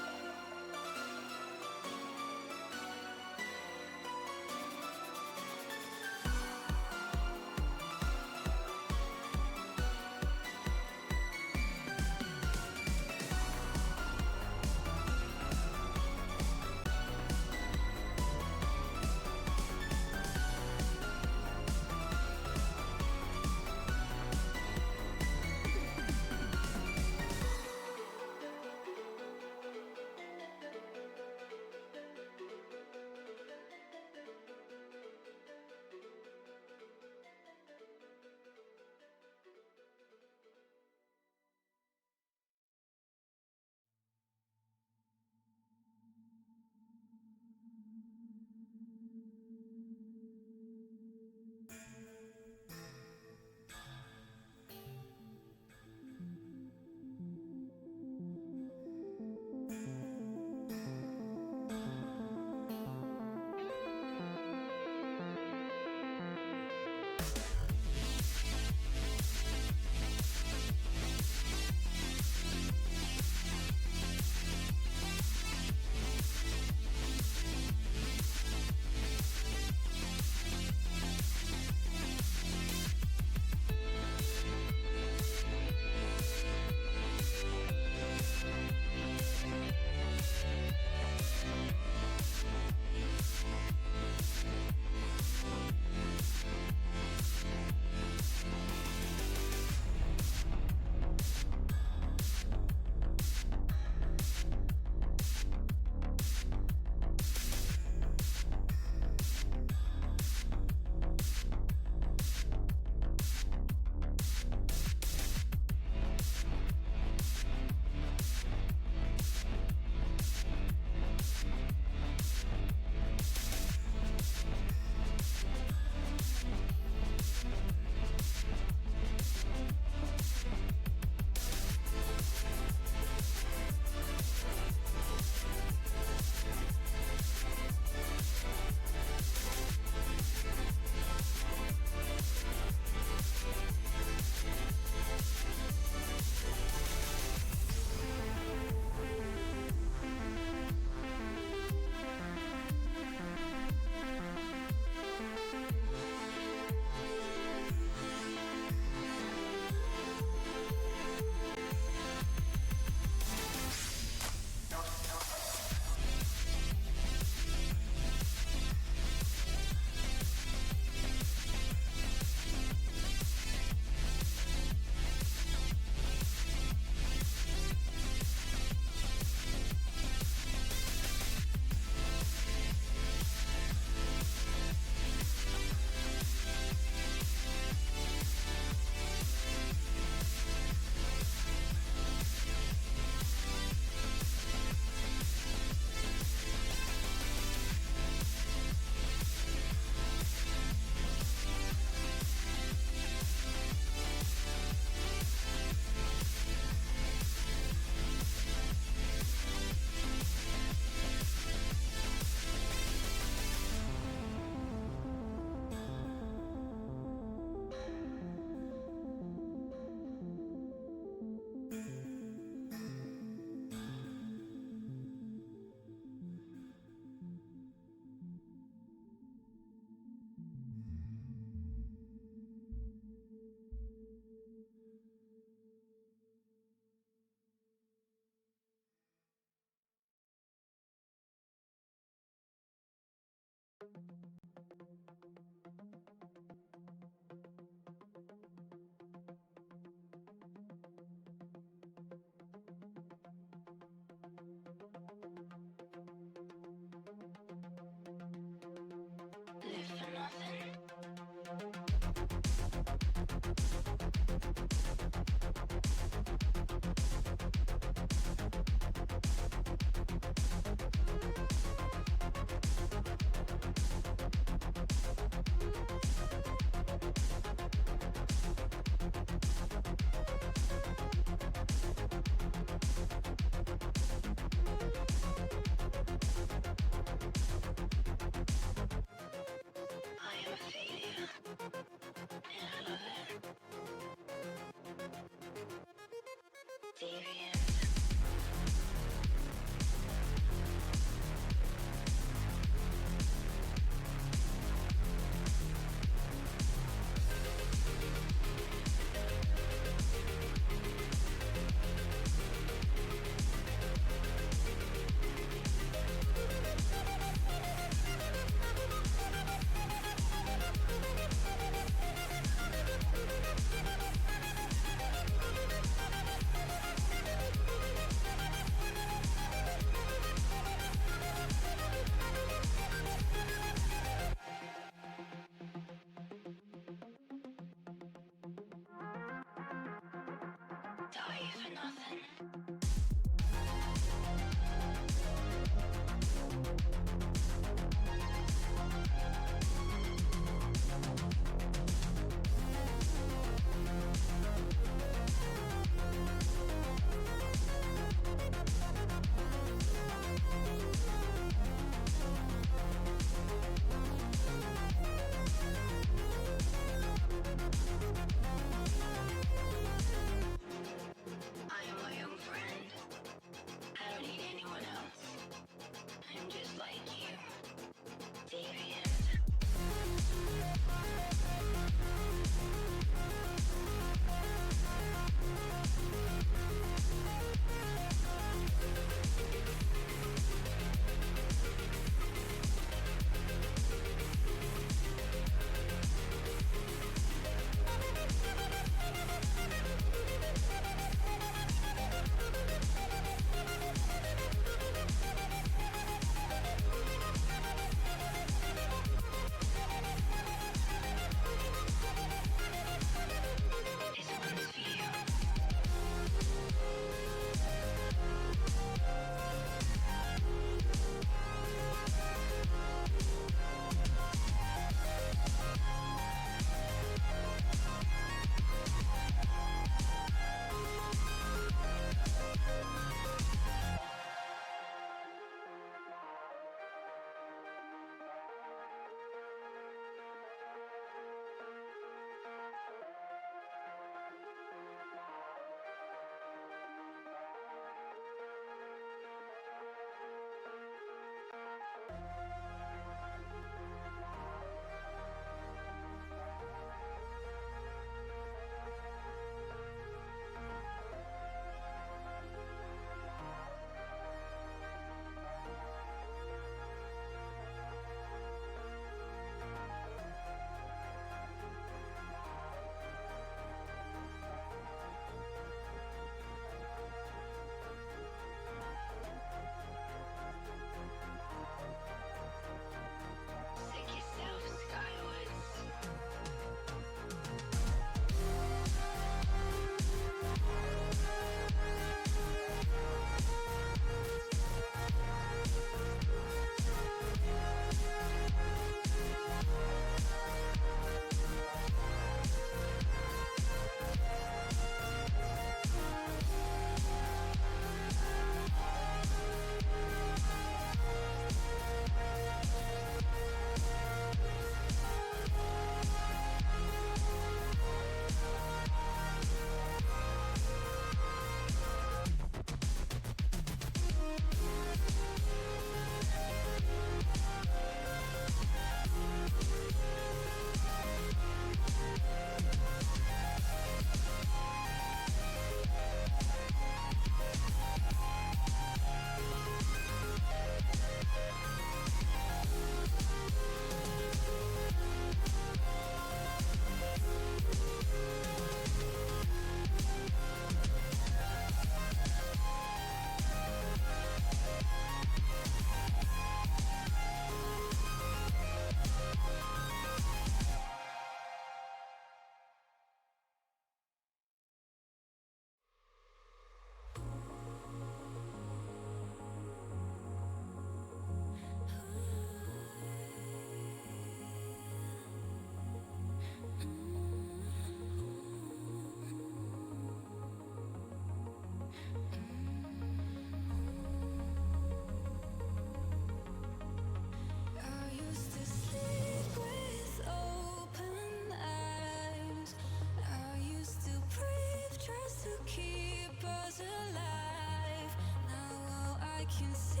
can see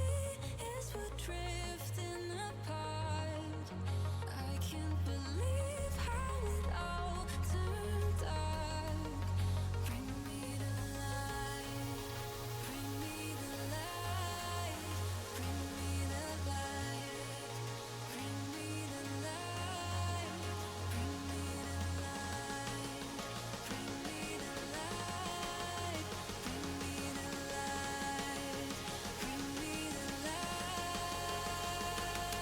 is we're drifting apart. I can't believe how it all turned dark. Bring me the light, bring me the light, bring me the light, bring me the light, bring me the light, bring me the light, bring me the light, bring me the light.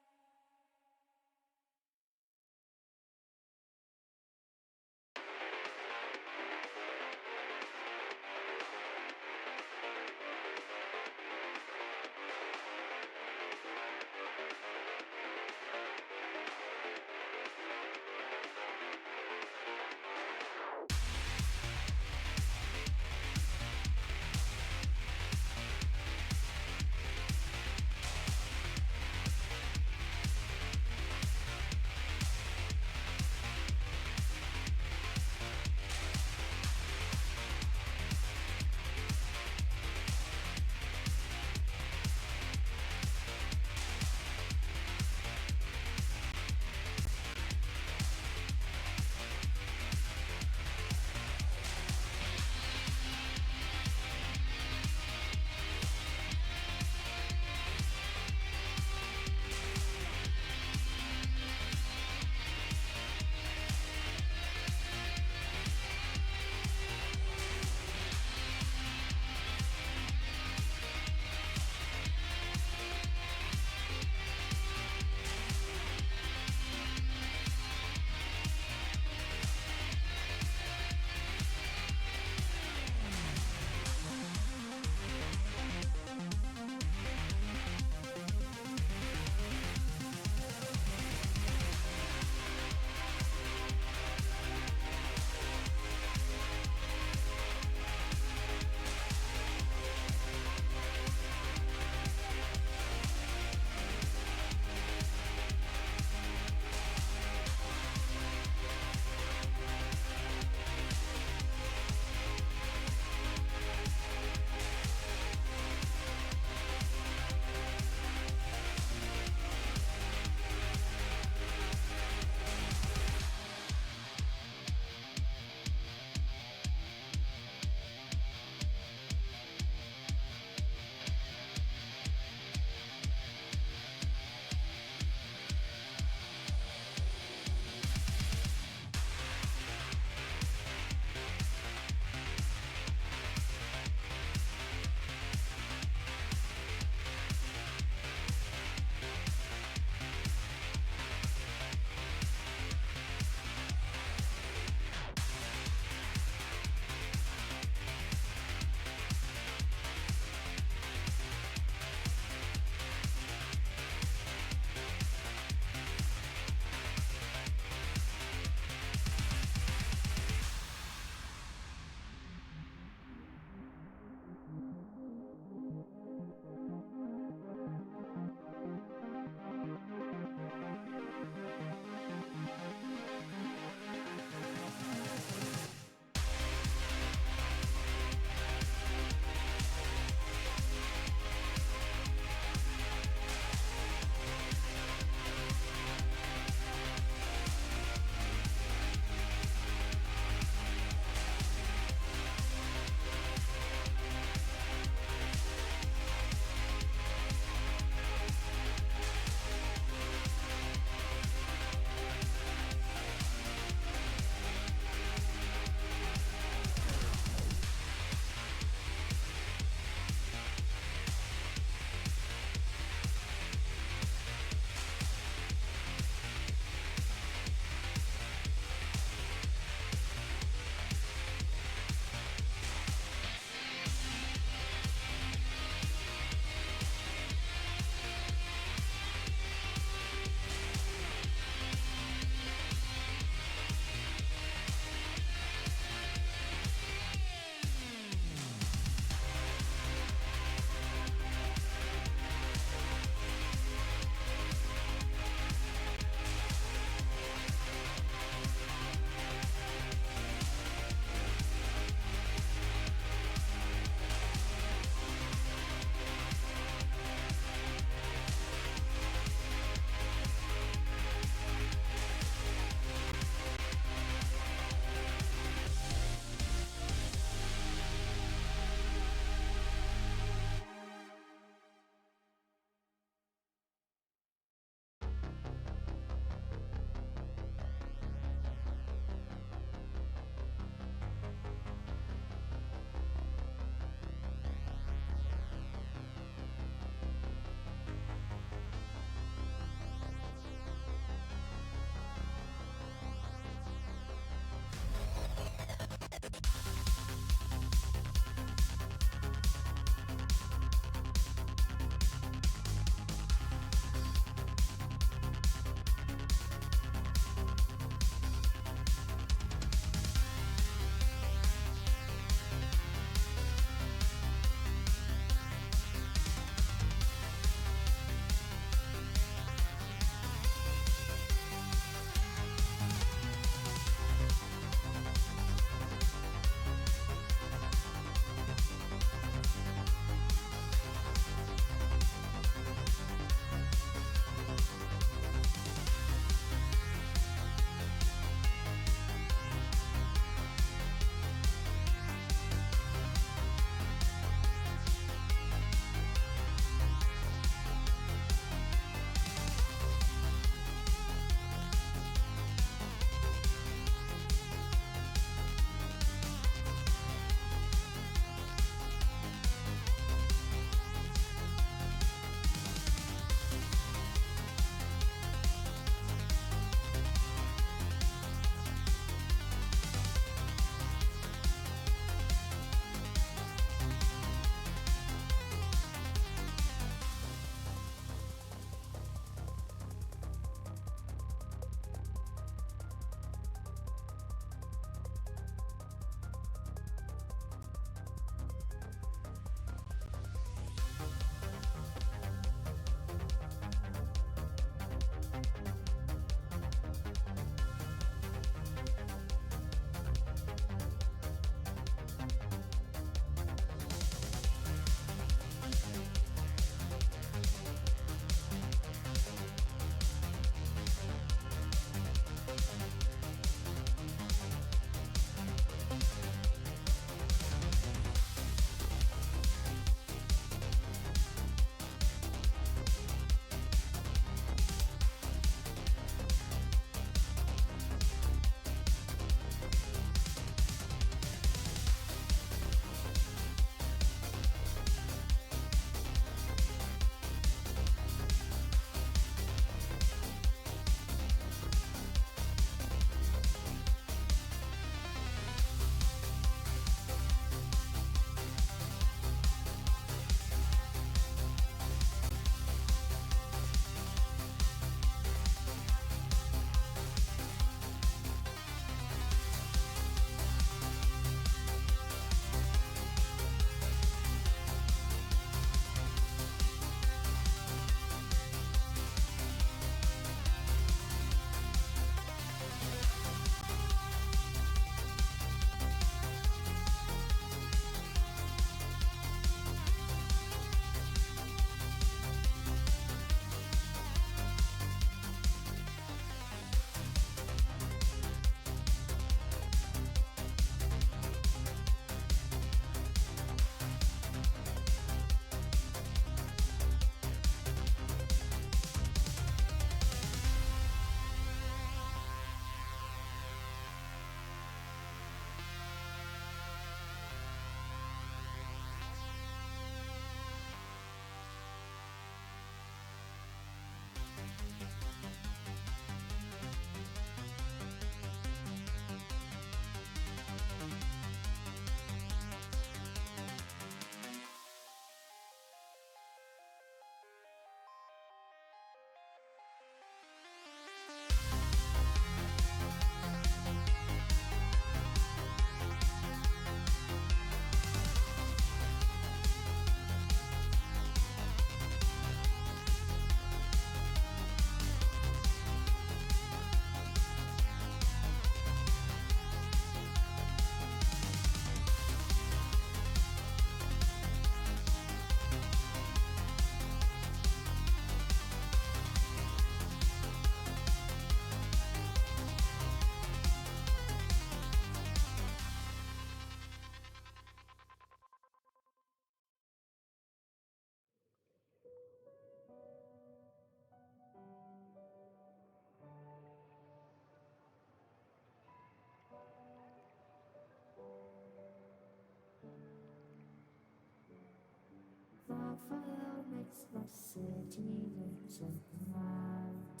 Qualifier makes the city look so bright.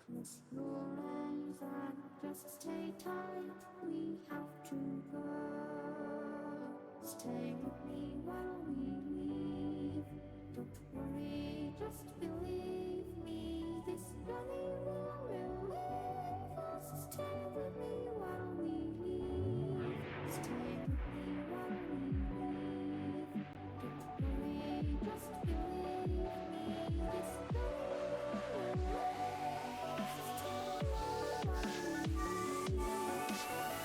Close your eyes and just stay tight. We have to go. Stay with me while we leave. Don't worry, just believe me. This journey will relieve us. Stay with me while we leave. Stay with me while we leave. Don't worry, just believe me. This journey will relieve us. Stay with me while we leave.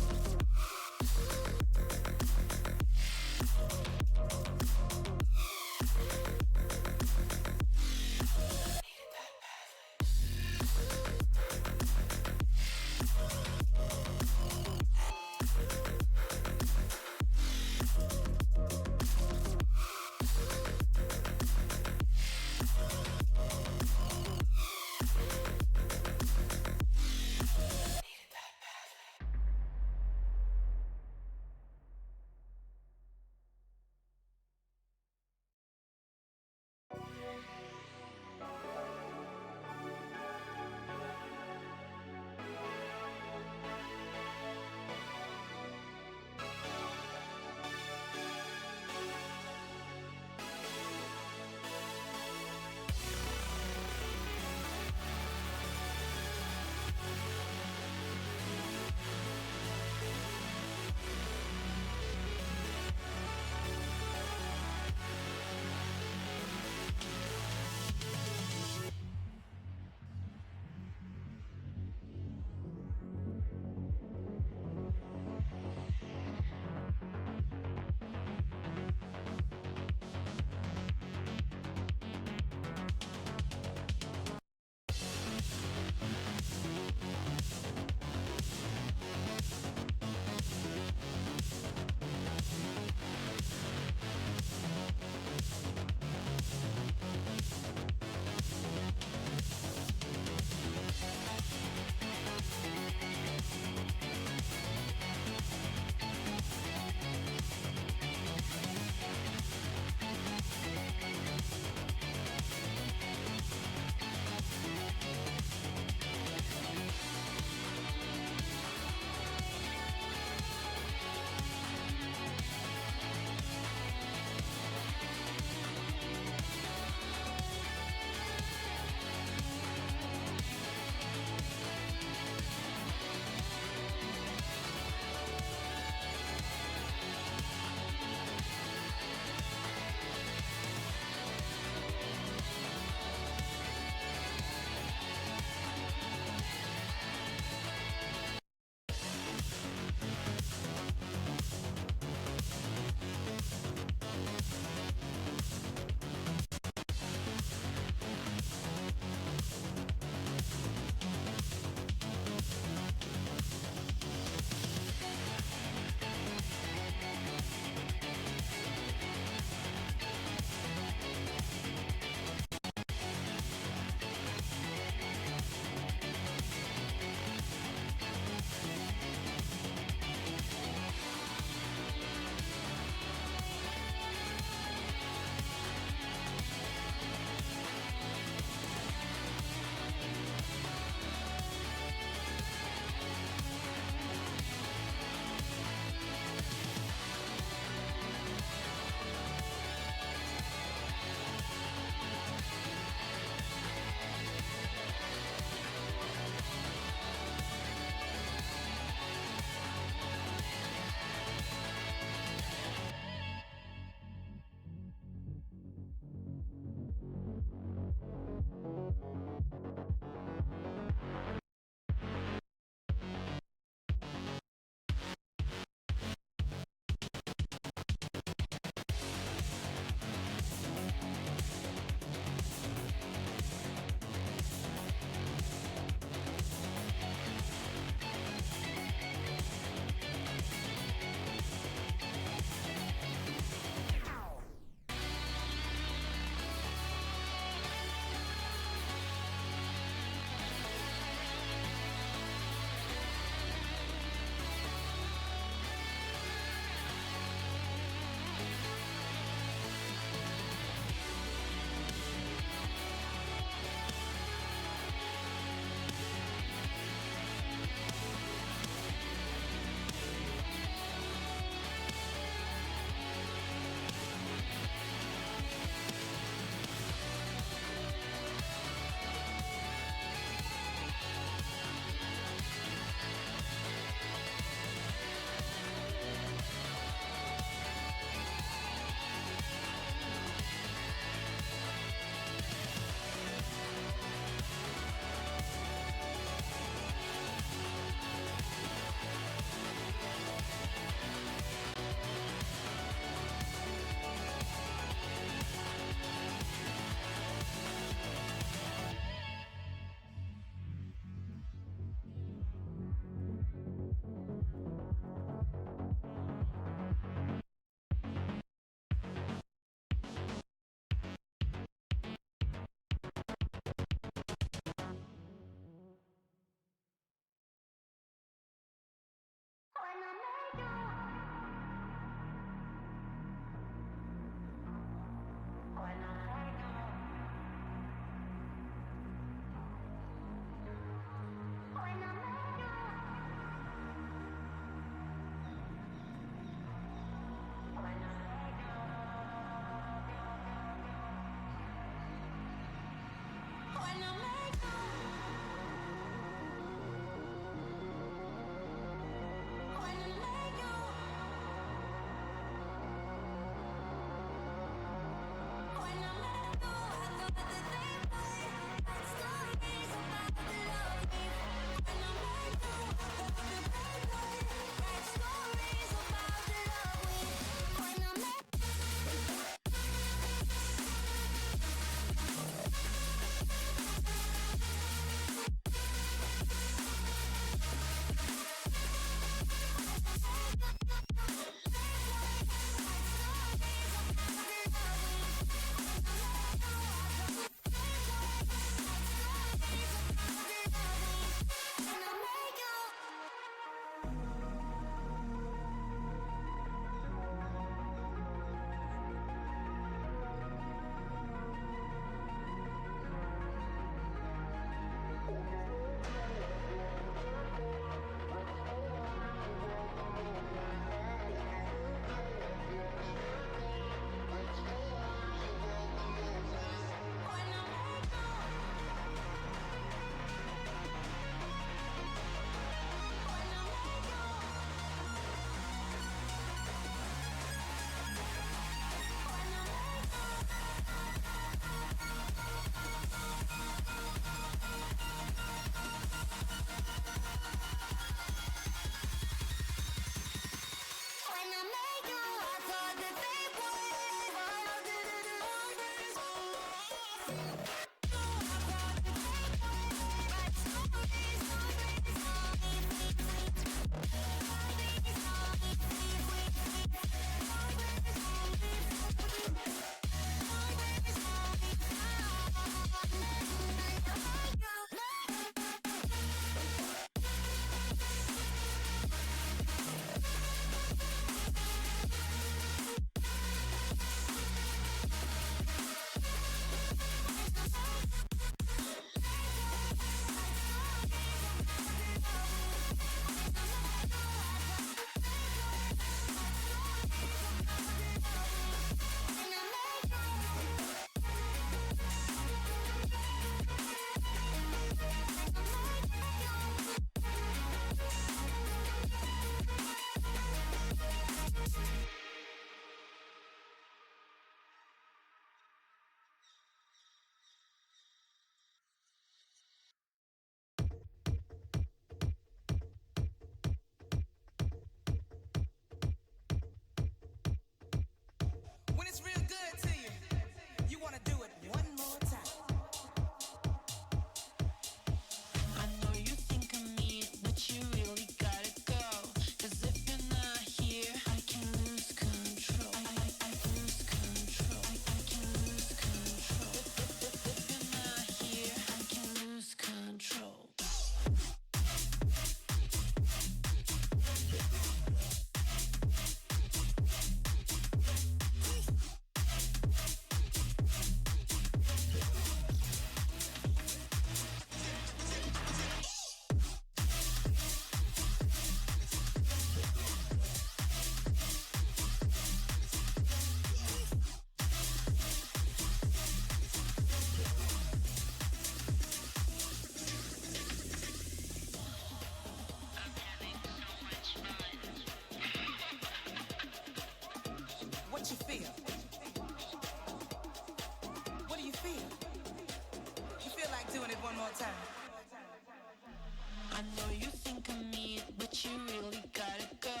know you think of me, but you really gotta go.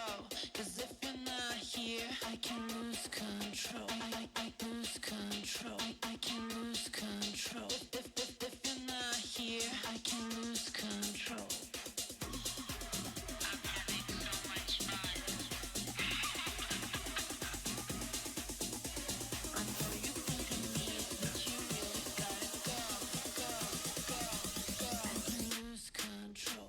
'Cause if you're not here, I can lose control. I lose control. I can lose control. If you're not here, I can lose control. I'm having so much fun. I know you think of me, but you really gotta go. I can lose control.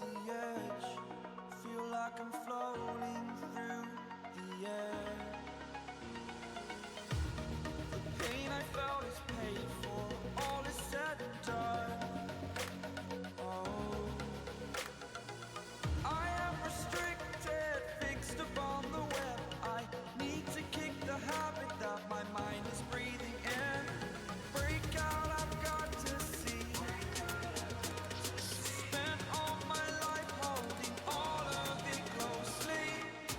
the edge. Feel like I'm floating through the air. The pain I felt is paid for, all is said and done. Oh, I am restricted, fixed upon the web. I need to kick the habit that my mind is breathing in. Break out, I've got to see. Spent all my life holding all of it closely.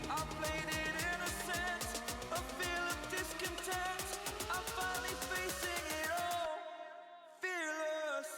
I played it innocent, a feel of discontent. I'm finally facing it all, fearless.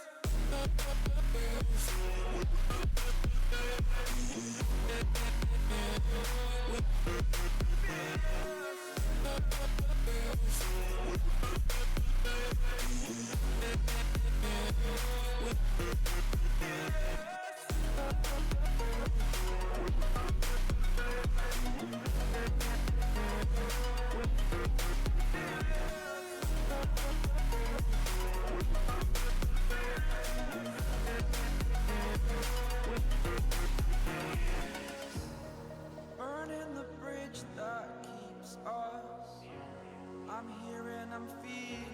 Burning the bridge that keeps us. I'm here and I'm feeling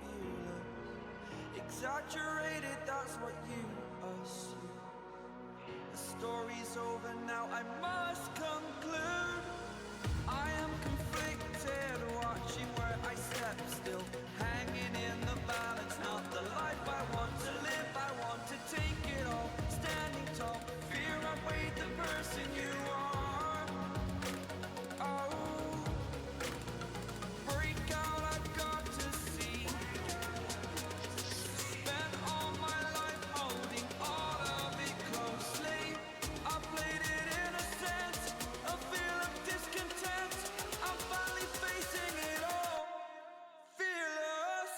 fearless. Exaggerated, that's what you assume. The story's over now, I must conclude. I am conflicted, watching where I step still, hanging in the balance. Not the life I want to live, I want to take it all. Standing tall, fear outweighed the person you are. Oh, break out, I've got to see. Spent all my life holding all of it closely. I played it innocent, a feel of discontent. I'm finally facing it all, fearless.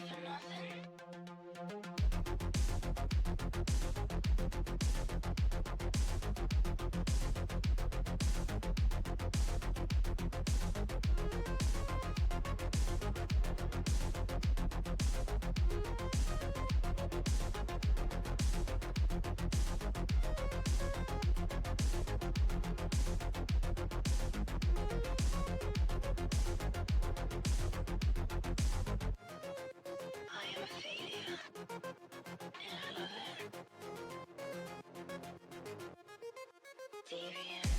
for nothing. I am a failure, and I love it. Deviant.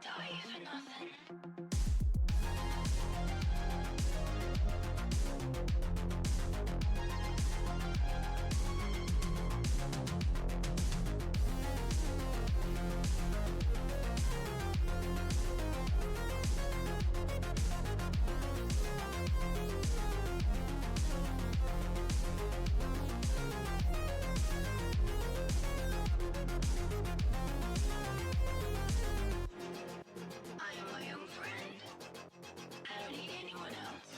Die for nothing. I am my own friend. I don't need anyone else.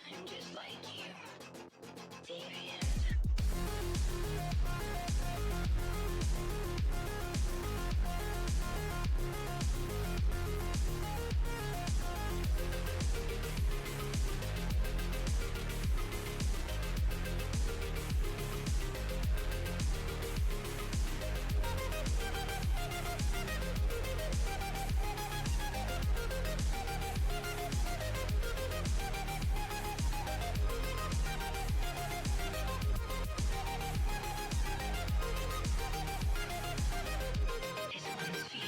I'm just like you. Deviant. This one's for you.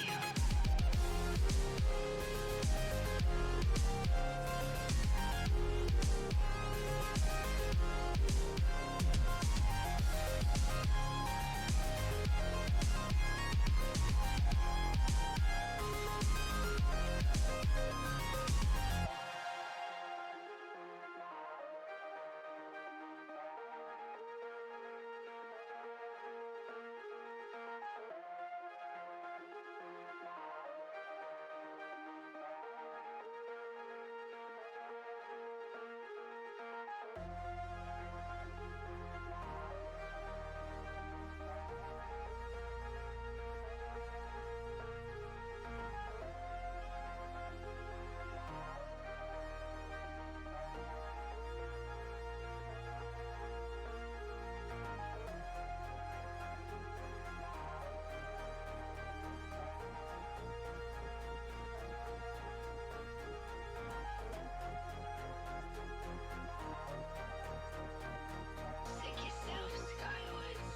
Sick yourself, Skywards.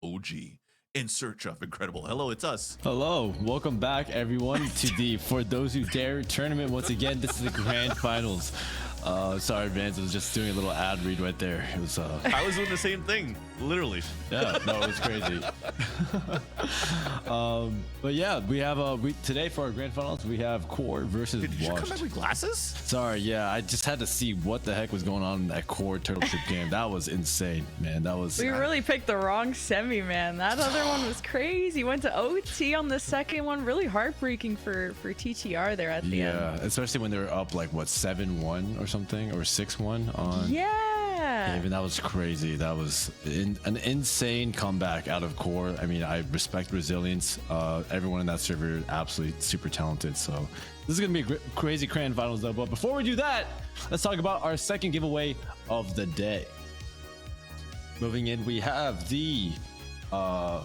OG in search of incredible. Hello, it's us. Hello, welcome back everyone to the For Those Who Dare tournament. Once again, this is the grand finals. Sorry, Vance, I was just doing a little ad read right there. It was I was doing the same thing. Literally. Yeah, no, it was crazy. But yeah, we have today for our grand finals we have Core versus Did you come Washed. back with glasses? Sorry, yeah, I just had to see what the heck was going on in that Core Turtle Ship game. That was insane, man. That was. We really picked the wrong semi, man. That other one was crazy. Went to OT on the second one. Really heartbreaking for TTR there at the end. Yeah, especially when they were up like what 7-1 or something or 6-1 on. Yeah. Even that was crazy. That was an insane comeback out of Core. I mean, I respect resilience. Everyone in that server absolutely super talented. So this is gonna be a crazy grand finals though. But before we do that, let's talk about our second giveaway of the day. Moving in, we have the sorry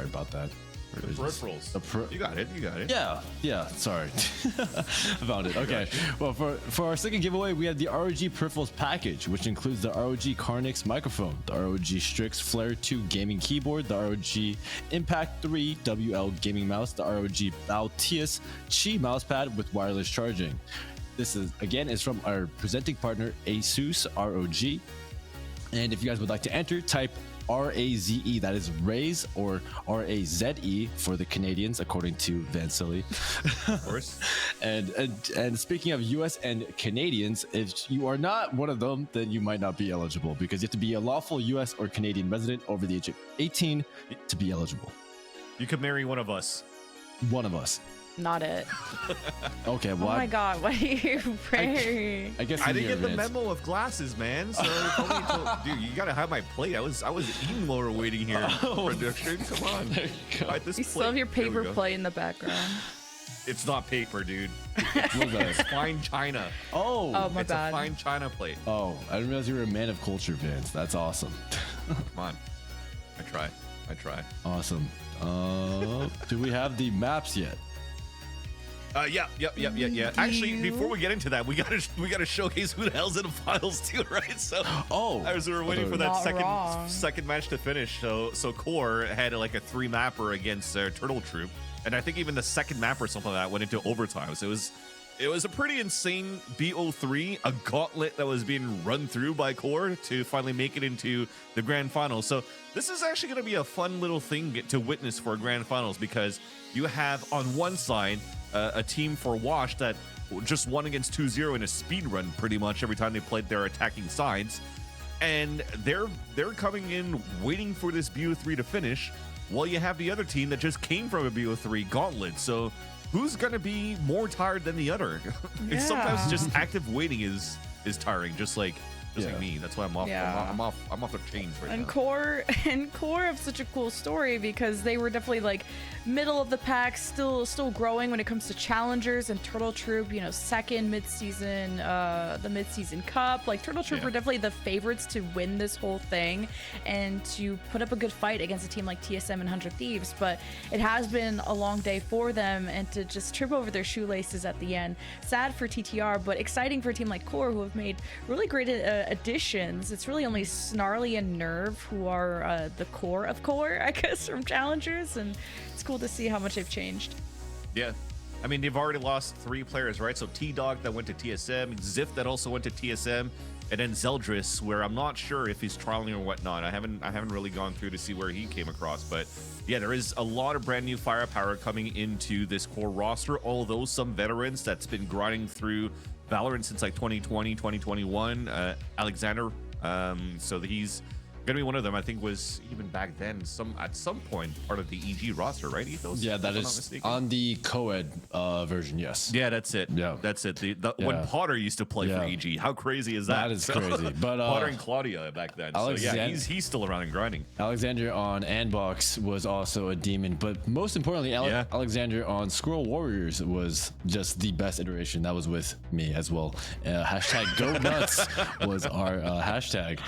about that. The peripherals. You got it. Yeah, sorry. I found it. Okay. Well, for our second giveaway, we have the ROG Peripherals package, which includes the ROG Carnix microphone, the ROG Strix Flare 2 gaming keyboard, the ROG Impact 3 WL gaming mouse, the ROG Balteus Chi mousepad with wireless charging. This is from our presenting partner ASUS ROG. And if you guys would like to enter, type RAZE, that is Raze, or RAZE for the Canadians, according to Vansily. Of course. and speaking of US and Canadians, if you are not one of them, then you might not be eligible because you have to be a lawful US or Canadian resident over the age of 18 to be eligible. You could marry one of us. One of us. Not it. Okay, well. Oh my god, what are you praying? I guess I didn't get the memo of glasses, man. So dude, you gotta have my plate. I was eating while we're waiting here. Production, come on. There you go. You still have your paper plate in the background. It's not paper, dude. It's fine china. Oh, my It's bad. a fine china plate. Oh, I didn't realize you were a man of culture, Vance. That's awesome. Come on. I try. Awesome. Do we have the maps yet? Yeah. Actually, before we get into that, we gotta showcase who the hell's in the finals too, right? So, as we were waiting for that second match to finish, so Core had like a 3-mapper against Turtle Troop, and I think even the second map or something like that went into overtime. So it was a pretty insane BO3, a gauntlet that was being run through by Core to finally make it into the grand finals. So this is actually going to be a fun little thing to witness for grand finals, because you have on one side a team for Wash that just won against 2-0 in a speed run pretty much every time they played their attacking sides, and they're coming in waiting for this BO3 to finish, while you have the other team that just came from a BO3 gauntlet. So who's gonna be more tired than the other? And sometimes just active waiting is tiring, just like me. That's why I'm off. Yeah. I'm off the chains right And now. Core have such a cool story because they were definitely like middle of the pack, still growing when it comes to challengers, and Turtle Troop, second mid-season, the mid-season cup. Like Turtle Troop were definitely the favorites to win this whole thing and to put up a good fight against a team like TSM and 100 Thieves. But it has been a long day for them, and to just trip over their shoelaces at the end. Sad for TTR, but exciting for a team like Core, who have made really great additions. It's really only Snarly and Nerve who are the core of Core, I guess, from challengers, and it's cool to see how much they've changed. Yeah. I mean, they've already lost 3 players, right? So T-Dog that went to TSM, Ziff that also went to TSM, and then Zeldris, where I'm not sure if he's trialing or whatnot. I haven't really gone through to see where he came across, but yeah, there is a lot of brand new firepower coming into this Core roster, although some veterans that's been grinding through Valorant since like 2020, 2021, Alexander, so he's gonna be one of them. I think was even back then at some point part of the EG roster, right? Ethos? Yeah, that is on the co-ed version. Yes. Yeah, that's it. Yeah, that's it. When Potter used to play for EG, how crazy is that? That is crazy. But Potter and Claudia back then. So yeah, he's still around and grinding. Alexander on Andbox was also a demon, but most importantly, Alexander on Squirrel Warriors was just the best iteration. That was with me as well. Hashtag Go Nuts was our hashtag.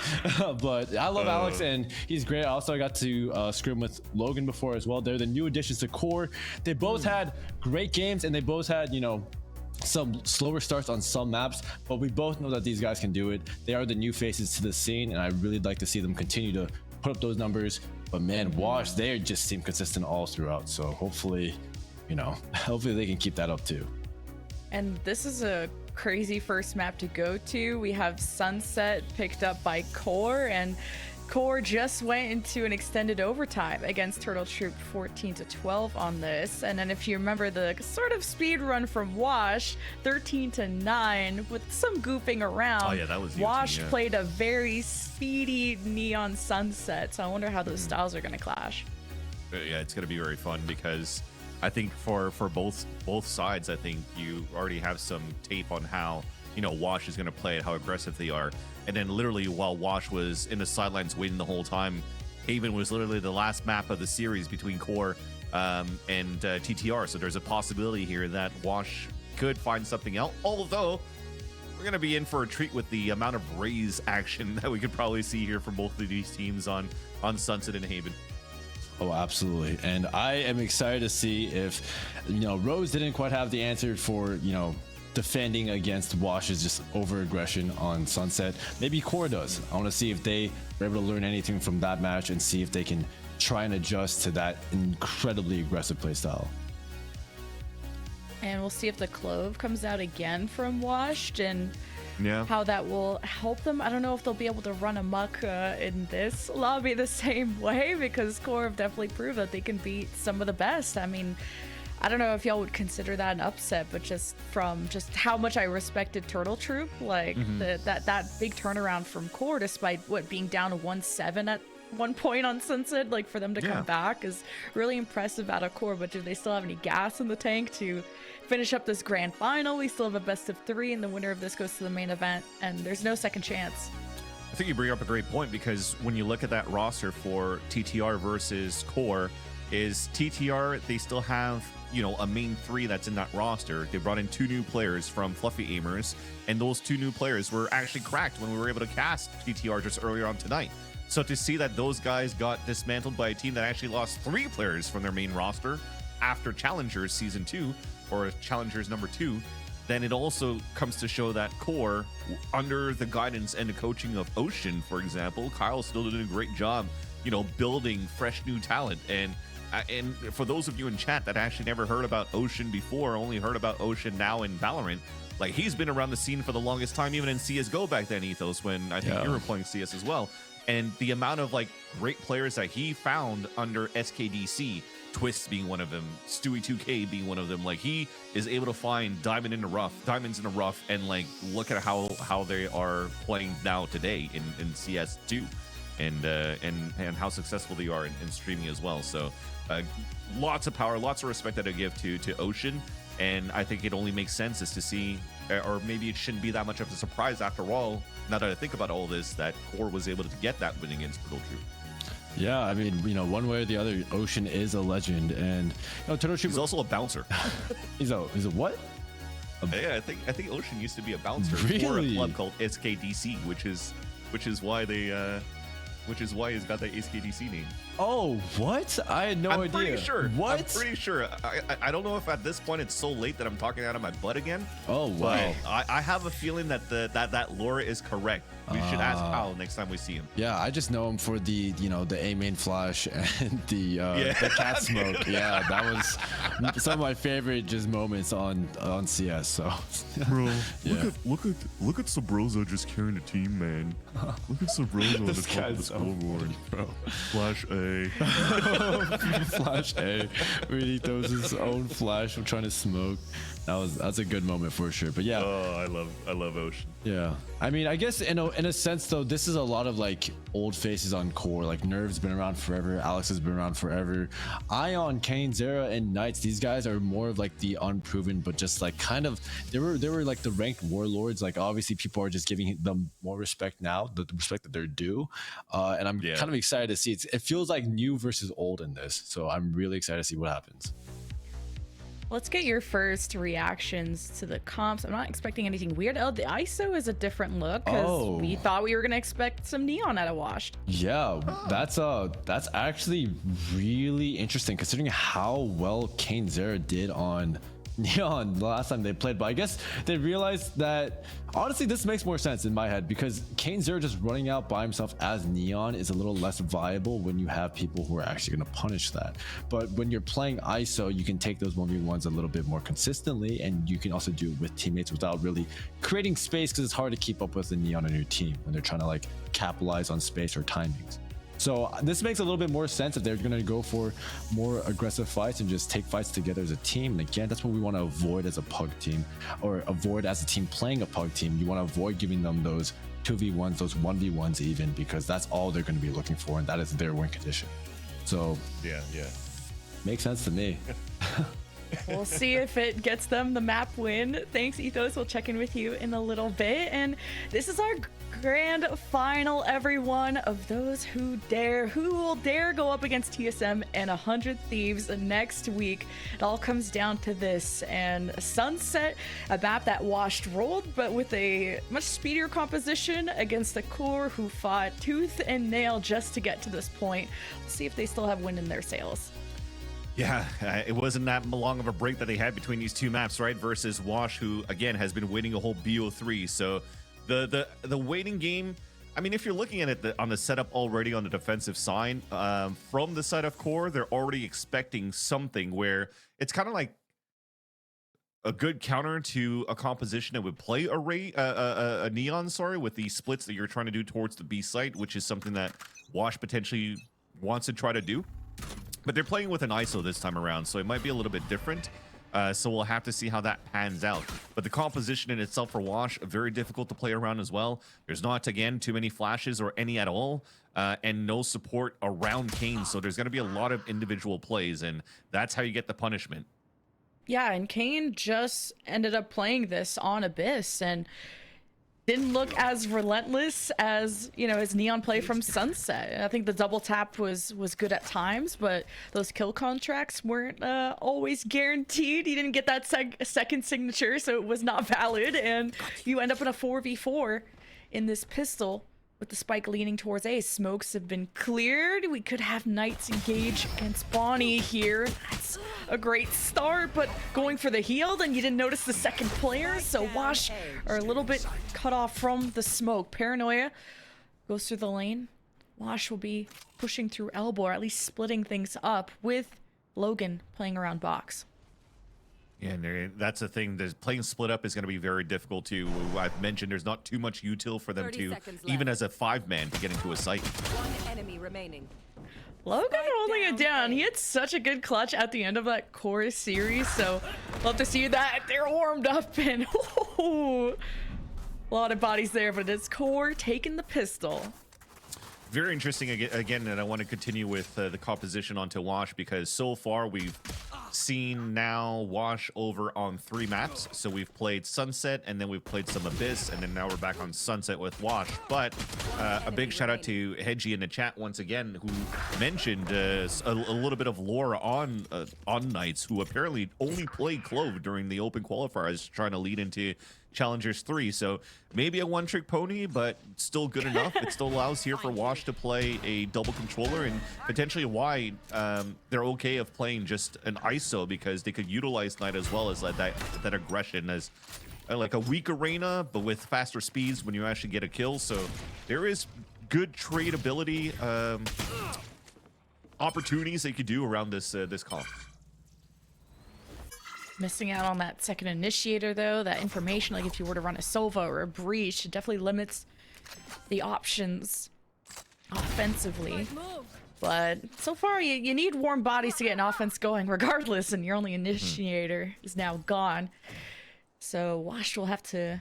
But I love Alex, and he's great. Also, I got to scrim with Logan before as well. They're the new additions to Core. They both had great games, and they both had, some slower starts on some maps, but we both know that these guys can do it. They are the new faces to the scene, and I really like to see them continue to put up those numbers. But man, Wash, they just seem consistent all throughout. So hopefully, hopefully they can keep that up too. And this is a crazy first map to go to. We have Sunset picked up by Core, and Core just went into an extended overtime against Turtle Troop 14-12 on this. And then if you remember the sort of speed run from Wash, 13-9 with some goofing around. Oh yeah, that was Wash yeah. played a very speedy Neon Sunset. So I wonder how those styles are going to clash. Yeah, it's going to be very fun because I think for both sides, I think you already have some tape on how, you know, Wash is going to play it, how aggressive they are. And then literally while Wash was in the sidelines waiting the whole time, Haven was literally the last map of the series between Core and TTR. So there's a possibility here that Wash could find something else. Although we're going to be in for a treat with the amount of Raze action that we could probably see here from both of these teams on Sunset and Haven. Oh, absolutely. And I am excited to see if, you know, Rose didn't quite have the answer for, you know, defending against Wash's just over aggression on Sunset. Maybe Core does. I want to see if they are able to learn anything from that match and see if they can try and adjust to that incredibly aggressive playstyle. And we'll see if the Clove comes out again from Washed and how that will help them. I don't know if they'll be able to run amok in this lobby the same way, because Core have definitely proved that they can beat some of the best. I mean, I don't know if y'all would consider that an upset, but just from just how much I respected Turtle Troop, like that big turnaround from Core, despite what being down 1-7 at one point on Sunset, like for them to come back is really impressive out of Core. But do they still have any gas in the tank to finish up this grand final? We still have a best of 3, and the winner of this goes to the main event, and there's no second chance. I think you bring up a great point, because when you look at that roster for TTR versus Core, is TTR, they still have, you know, a main 3 that's in that roster. They brought in 2 new players from Fluffy Aimers, and those 2 new players were actually cracked when we were able to cast TTR just earlier on tonight. So to see that those guys got dismantled by a team that actually lost 3 players from their main roster after Challengers Season 2, or Challengers number 2, then it also comes to show that Core, under the guidance and the coaching of Ocean, for example, Kyle still did a great job, you know, building fresh new talent. And for those of you in chat that actually never heard about Ocean before, only heard about Ocean now in Valorant, like, he's been around the scene for the longest time, even in CSGO back then, Ethos, when I think you were playing CS as well. And the amount of, like, great players that he found under SKDC, Twist being one of them, Stewie2K being one of them, like, he is able to find diamonds in the rough, and, like, look at how they are playing now today in CS2, and how successful they are in streaming as well. So lots of power, lots of respect that I give to Ocean, and I think it only makes sense is to see, or maybe it shouldn't be that much of a surprise after all, now that I think about all this, that Core was able to get that win against Turtle Troop. Yeah, I mean, you know, one way or the other, Ocean is a legend, and, you know, Turtle Troop. He's also a bouncer. he's a what? Yeah, I think Ocean used to be a bouncer for a club called SKDC, which is why he's got that SKDC name. Oh, what? I had no idea. I'm pretty sure. What? I'm pretty sure. I don't know if at this point it's so late that I'm talking out of my butt again. Oh, wow. But I have a feeling that that lore is correct. We should ask Kyle next time we see him. Yeah, I just know him for the, you know, the A main flash and the cat smoke. Yeah, that was some of my favorite just moments on CS. So, bro, look at Sabrosa just carrying the team, man. Look at Sabrosa on the top of the scoreboard, bro. Flash A. Flash A. Really throws his own flash from trying to smoke. That's a good moment for sure. But yeah. Oh, I love Ocean. Yeah. I mean, I guess in a sense though, this is a lot of like old faces on Core. Like Nerve's been around forever. Alex has been around forever. Ion, Kane, Zera, and Knights. These guys are more of like the unproven, but just like kind of they were like the ranked warlords. Like obviously people are just giving them more respect now, the respect that they're due. And I'm kind of excited to see it feels like new versus old in this. So I'm really excited to see what happens. Let's get your first reactions to the comps. I'm not expecting anything weird. Oh, the ISO is a different look, because we thought we were gonna expect some neon out of Washed. Yeah, that's actually really interesting considering how well Kane Zera did on Neon the last time they played, but I guess they realized that honestly this makes more sense in my head because Kane Zero just running out by himself as Neon is a little less viable when you have people who are actually going to punish that. But when you're playing ISO, you can take those 1v1s a little bit more consistently, and you can also do it with teammates without really creating space, because it's hard to keep up with the Neon on your team when they're trying to like capitalize on space or timings. So this makes a little bit more sense if they're going to go for more aggressive fights and just take fights together as a team. And again, that's what we want to avoid as a pug team, or avoid as a team playing a pug team. You want to avoid giving them those 2v1s, those 1v1s even, because that's all they're going to be looking for, and that is their win condition. So yeah, makes sense to me. We'll see if it gets them the map win. Thanks, Ethos. We'll check in with you in a little bit. And this is our grand final, everyone, of those who will dare go up against TSM and 100 Thieves next week. It all comes down to this. And Sunset, a map that washed rolled, but with a much speedier composition against the core, who fought tooth and nail just to get to this point. We'll see if they still have wind in their sails. Yeah, it wasn't that long of a break that they had between these two maps, right? Versus Wash, who again has been waiting a whole BO3. So the waiting game, I mean, if you're looking at it on the setup already on the defensive side, from the side of core, they're already expecting something where it's kind of like a good counter to a composition that would play a Neon, sorry, with the splits that you're trying to do towards the B site, which is something that Wash potentially wants to try to do. But they're playing with an ISO this time around, so it might be a little bit different. So we'll have to see how that pans out. But the composition in itself for Wash, very difficult to play around as well. There's not, again, too many flashes or any at all, and no support around Kane. So there's going to be a lot of individual plays, and that's how you get the punishment. Yeah, and Kane just ended up playing this on Abyss, and didn't look as relentless as, you know, his Neon play from Sunset. I think the double tap was good at times, but those kill contracts weren't always guaranteed. He didn't get that second signature, so it was not valid, and you end up in a 4v4 in this pistol with the spike leaning towards A. Smokes have been cleared. We could have Knights engage against Bonnie here. That's a great start, but going for the heal, then you didn't notice the second player, so Wash are a little bit cut off from the smoke. Paranoia goes through the lane. Wash will be pushing through elbow, or at least splitting things up with Logan playing around box. Yeah, and that's the thing. Playing split up is going to be very difficult too. I've mentioned there's not too much util for them to, even as a 5-man, to get into a site. One enemy remaining. Logan holding it down. He had such a good clutch at the end of that core series, so love to see that. They're warmed up, and a lot of bodies there, but it's core taking the pistol. Very interesting again, and I want to continue with the composition onto Wash, because so far we've seen now Wash over on 3 maps. So we've played Sunset, and then we've played some Abyss, and then now we're back on Sunset with Wash. But a big shout out to Hedgie in the chat once again, who mentioned a little bit of lore on Knights, who apparently only played Clove during the open qualifiers, trying to lead into Challengers 3. So maybe a one-trick pony, but still good enough. It still allows here for Wash to play a double controller, and potentially why they're okay of playing just an ISO, because they could utilize Knight as well as that aggression as like a weak arena, but with faster speeds when you actually get a kill. So there is good tradability opportunities they could do around this comp. Missing out on that second initiator, though. That information, like if you were to run a Sova or a Breach, it definitely limits the options offensively. But so far, you need warm bodies to get an offense going regardless, and your only initiator is now gone. So Wash will have to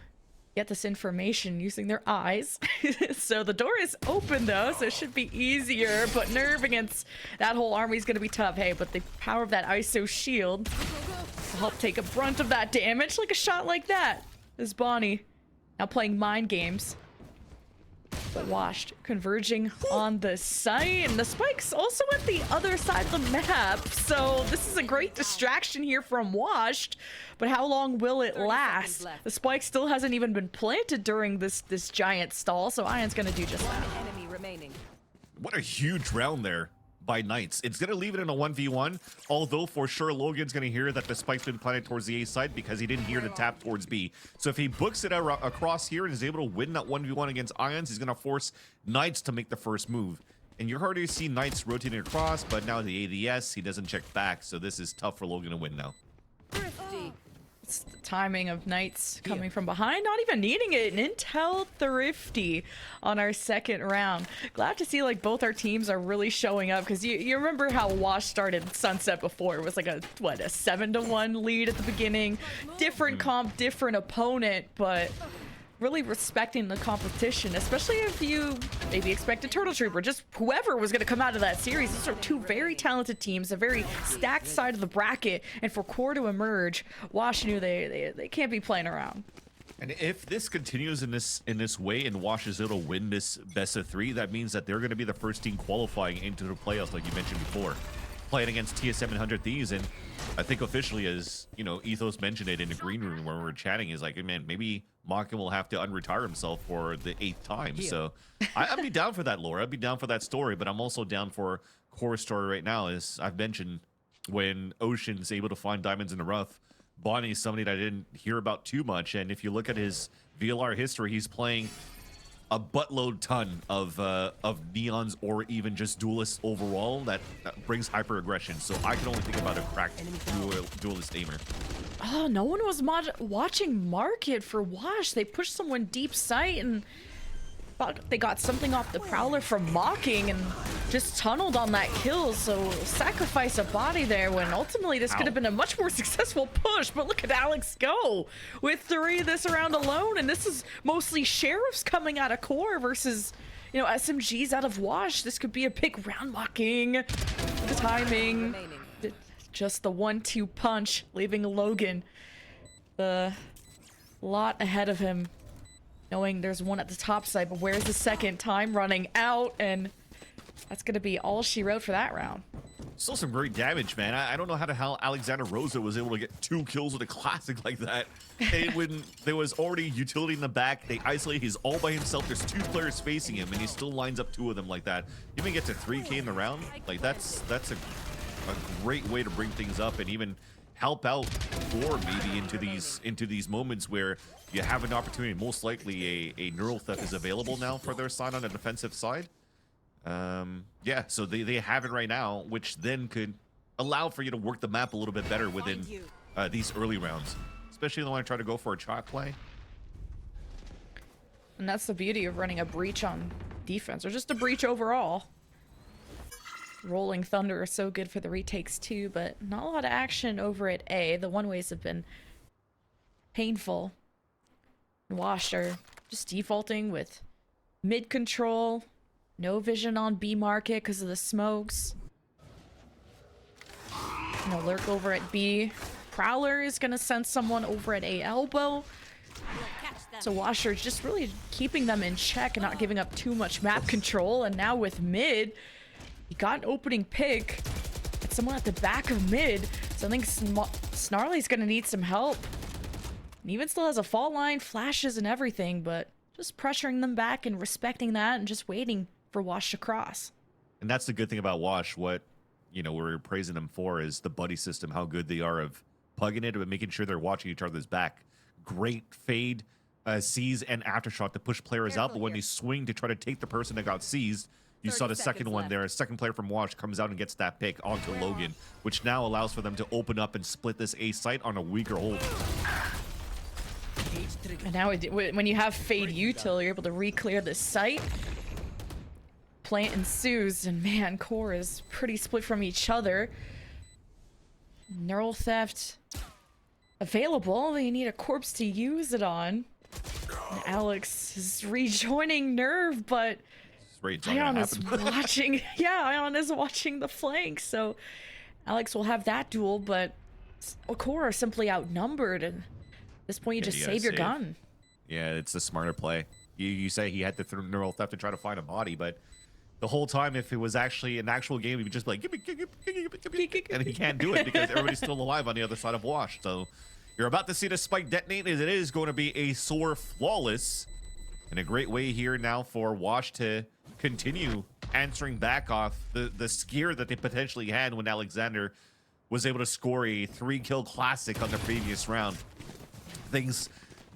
get this information using their eyes. So the door is open, though, so it should be easier. But Nerve against that whole army is going to be tough. Hey, but the power of that ISO shield will help take a brunt of that damage. Like a shot like that is Bonnie now playing mind games. But Washed converging on the site, and the spike's also at the other side of the map. So this is a great distraction here from Washed, but how long will it last? The spike still hasn't even been planted during this giant stall, so Ion's gonna do just that. What a huge round there. by Knights. It's going to leave it in a 1v1, although for sure Logan's going to hear that the spike's been planted towards the A side because he didn't hear the tap towards B. So if he books it across here and is able to win that 1v1 against Ions, he's going to force Knights to make the first move. And you're hard to see Knights rotating across, but now the ADS, he doesn't check back, so this is tough for Logan to win now. Thrifty. It's the timing of Knights coming from behind, not even needing it. An Intel Thrifty on our second round. Glad to see like both our teams are really showing up, because you remember how Wash started Sunset before. It was like a 7-1 lead at the beginning. Different comp, different opponent, but really respecting the competition, especially if you maybe expect a Turtle Troop or just whoever was going to come out of that series. These are two very talented teams, a very stacked side of the bracket, and for Core to emerge, Wash knew they can't be playing around. And if this continues in this way and Wash is able to win this best of 3, that means that they're going to be the first team qualifying into the playoffs, like you mentioned before, playing against TS700 Thieves. And I think officially, as you know, Ethos mentioned it in the green room where we were chatting, is like, man, maybe Maka will have to unretire himself for the 8th time. So I'd be down for that lore. I'd be down for that story, but I'm also down for Core's story right now. As I've mentioned, when Ocean's able to find diamonds in the rough, Bonnie's somebody that I didn't hear about too much. And if you look at his VLR history, he's playing a buttload ton of Neons or even just duelists overall that brings hyper aggression. So I can only think about a cracked duelist aimer. Oh, no one was watching Market for Wash. They pushed someone deep sight and thought they got something off the Prowler from Mocking and just tunneled on that kill. So sacrifice a body there when ultimately this could have been a much more successful push. But look at Alex go with 3 this round alone. And this is mostly Sheriffs coming out of Core versus, you know, SMGs out of Wash. This could be a big round. Mocking. The timing. Just the 1-2 punch, leaving Logan the lot ahead of him, knowing there's one at the top side, but where's the second? Time running out, and that's going to be all she wrote for that round. Still some great damage, man. I don't know how the hell Alexander Rosa was able to get 2 kills with a classic like that. And when there was already utility in the back, they isolate. He's all by himself. There's 2 players facing him, and he still lines up 2 of them like that. Even get to 3K in the round, like that's a great way to bring things up and even help out or maybe into these moments where you have an opportunity. Most likely a neural theft is available now for their side on the defensive side. Yeah, so they have it right now, which then could allow for you to work the map a little bit better within these early rounds, especially when I try to go for a chalk play. And that's the beauty of running a breach on defense, or just a breach overall. Rolling Thunder is so good for the retakes too, but not a lot of action over at A. The one-ways have been painful. Wash are just defaulting with mid control, no vision on B market because of the smokes. No lurk over at B. Prowler is gonna send someone over at A elbow. So Washer just really keeping them in check and not giving up too much map control. And now with mid, he got an opening pick. It's someone at the back of mid. So I think Snarly's gonna need some help. And even still has a fall line, flashes and everything, but just pressuring them back and respecting that and just waiting for Wash to cross. And that's the good thing about Wash. What, you know, we're praising them for is the buddy system, how good they are of plugging it, but making sure they're watching each other's back. Great fade, seize, and aftershock to push players out, but when they swing to try to take the person that got seized, you saw the second one there. A second player from Wash comes out and gets that pick onto Logan, which now allows for them to open up and split this A site on a weaker hold. And now when you have Fade Util, you're able to re-clear this site. Plant ensues, and man, Core is pretty split from each other. Neural Theft available. They need a corpse to use it on. And Alex is rejoining Nerve, but Ion is watching. Yeah, Ion is watching the flank, so Alex will have that duel, but Core are simply outnumbered. And at this point, you just save your gun. Yeah, it's the smarter play. You say he had to throw Neural Theft to try to find a body, but the whole time, if it was actually an actual game, he would just be like, give me, and he can't do it because everybody's still alive on the other side of Wash. So you're about to see the spike detonate, as it is going to be a Soar flawless, and a great way here now for Wash to continue answering back off the scare that they potentially had when Alexander was able to score a 3-kill classic on the previous round. Things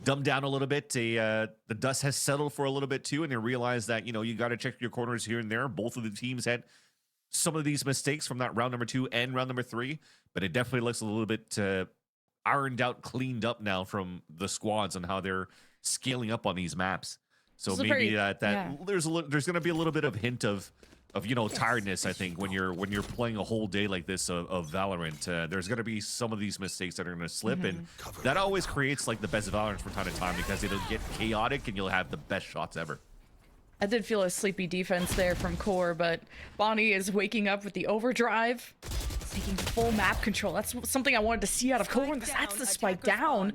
dumbed down a little bit. The dust has settled for a little bit too, and they realized that, you know, you got to check your corners here and there. Both of the teams had some of these mistakes from that round number 2 and round number 3, but it definitely looks a little bit ironed out, cleaned up now from the squads on how they're scaling up on these maps. So maybe there's going to be a little bit of hint of you know, tiredness, I think, when you're playing a whole day like this of Valorant. There's going to be some of these mistakes that are going to slip, and that always creates like the best Valorant from time to time, because it'll get chaotic and you'll have the best shots ever. I did feel a sleepy defense there from Core, but Bonnie is waking up with the overdrive, taking full map control. That's something I wanted to see out of Core, and that's the spike down.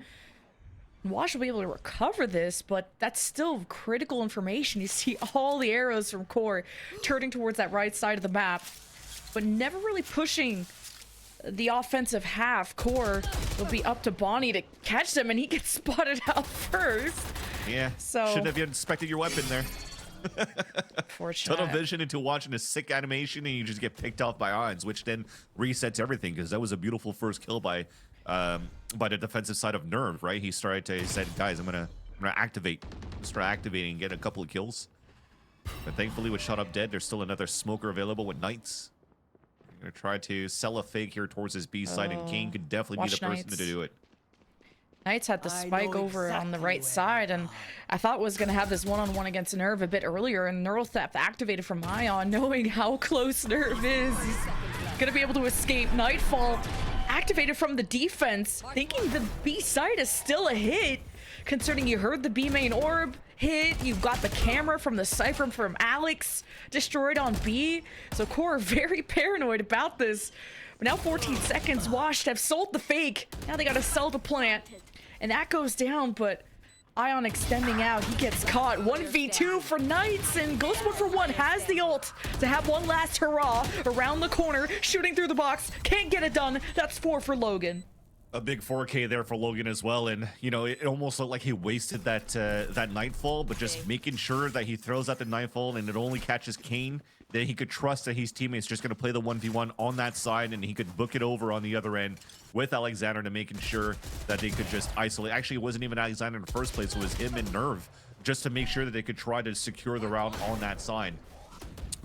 Wash will be able to recover this, but that's still critical information. You see all the arrows from Core turning towards that right side of the map, but never really pushing the offensive half. Core will be up to Bonnie to catch them, and he gets spotted out first. Yeah, so shouldn't have inspected your weapon there. Fortunate. Tunnel vision into watching a sick animation, and you just get picked off by odds, which then resets everything, because that was a beautiful first kill by the defensive side of Nerve, right? He said, guys, I'm gonna activate. Start activating and get a couple of kills. But thankfully with Shot Up Dead, there's still another smoker available with Knights. I'm gonna try to sell a fake here towards his B side, and Kane could definitely be the person to do it. Knights had the spike over on the right side, and I thought was going to have this one-on-one against Nerve a bit earlier, and Neural Theft activated from Ion, knowing how close Nerve is. He's going to be able to escape. Nightfall activated from the defense, thinking the B side is still a hit, considering you heard the B main orb hit, you've got the camera from the Cypher from Alex destroyed on B, so Core very paranoid about this. But now 14 seconds, Washed have sold the fake. Now they got to sell the plant. And that goes down, but Ion extending out. He gets caught. 1v2 for Knights, and goes 1-for-1. Has the ult to have one last hurrah around the corner, shooting through the box. Can't get it done. That's 4 for Logan. A big 4K there for Logan as well, and you know, it almost looked like he wasted that that Nightfall, but just making sure that he throws out the Nightfall and it only catches Kane, then he could trust that his teammates just going to play the 1v1 on that side, and he could book it over on the other end with Alexander to making sure that they could just isolate. Actually, it wasn't even Alexander in the first place, it was him and Nerve, just to make sure that they could try to secure the round on that side.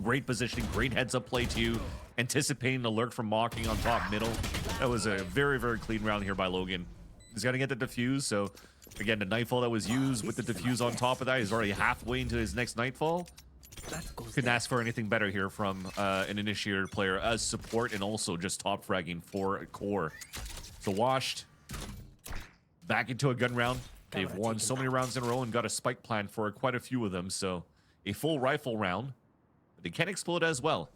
Great positioning, great heads-up play too, anticipating the lurk from Mocking on top middle. That was a very, very clean round here by Logan. He's got to get the defuse, so again, the Nightfall that was used with the defuse on top of that, he's already halfway into his next Nightfall. Couldn't ask for anything better here from an Initiator player as support, and also just top fragging for Core. So Washed back into a gun round. They've won so many rounds in a row and got a spike plan for quite a few of them, so a full rifle round. But they can explode as well.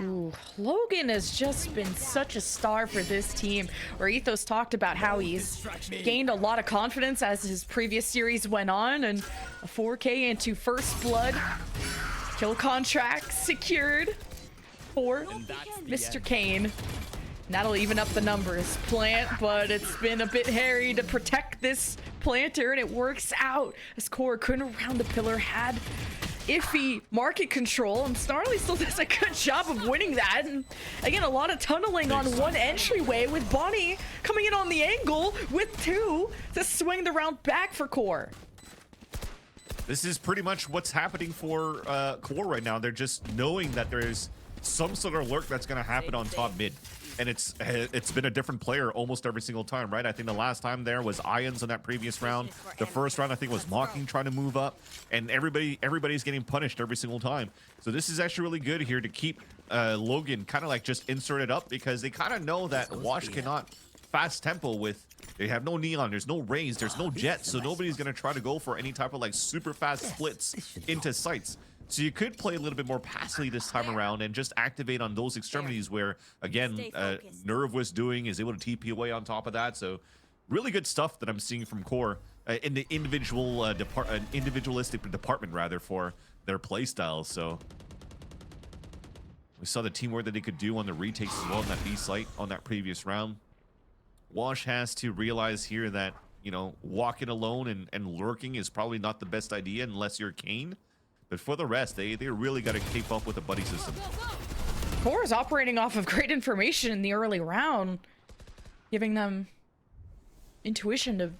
Ooh, Logan has just been such a star for this team, where Ethos talked about how he's gained a lot of confidence as his previous series went on, and a 4K into First Blood. Kill contract secured for Mr. Kane. And that'll even up the numbers. Plant, but it's been a bit hairy to protect this planter, and it works out as Core couldn't around the pillar, had iffy market control, and Snarly still does a good job of winning that. And again, a lot of tunneling on one entryway, with Bonnie coming in on the angle with 2 to swing the round back for Core. This is pretty much what's happening for Core right now. They're just knowing that there's some sort of lurk that's going to happen on top mid. And it's been a different player almost every single time, right? I think the last time there was Ions on that previous round. The first round, I think, was Mocking trying to move up. And everybody's getting punished every single time. So this is actually really good here to keep Logan kind of like just inserted up, because they kind of know that Wash cannot fast tempo with... They have no neon, there's no rays, there's no jets, so nobody's going to try to go for any type of like super fast splits into sites. So you could play a little bit more passively this time around and just activate on those extremities where, again, Nerve was doing, is able to TP away on top of that. So really good stuff that I'm seeing from Core in the individualistic department, rather, for their play styles. So we saw the teamwork that they could do on the retakes as well on that B site on that previous round. Wash has to realize here that, you know, walking alone and lurking is probably not the best idea unless you're Kane. But for the rest, they really got to keep up with the buddy system. Core is operating off of great information in the early round, giving them intuition to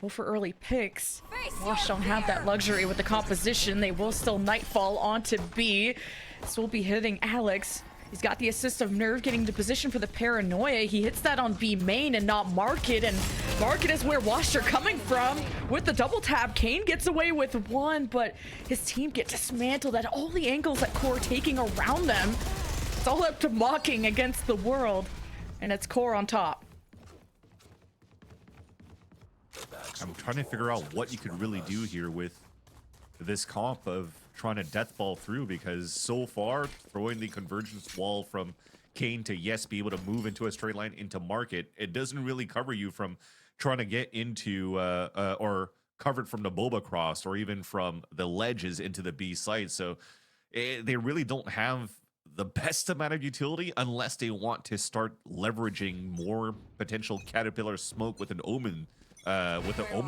go for early picks. Wash don't have that luxury with the composition. They will still nightfall onto B. This will be hitting Alex. He's got the assist of Nerve getting into position for the paranoia. He hits that on B main and not Market, and Market is where Wash are coming from. With the double tap, Kane gets away with one, but his team get dismantled at all the angles that Core are taking around them. It's all up to Mocking against the world, and it's Core on top. I'm trying to figure out what you could really do here with this comp of trying to death ball through, because so far throwing the convergence wall from Kane to yes be able to move into a straight line into Market, it doesn't really cover you from trying to get into or covered from the boba cross or even from the ledges into the B site. So they really don't have the best amount of utility unless they want to start leveraging more potential Caterpillar smoke with an Omen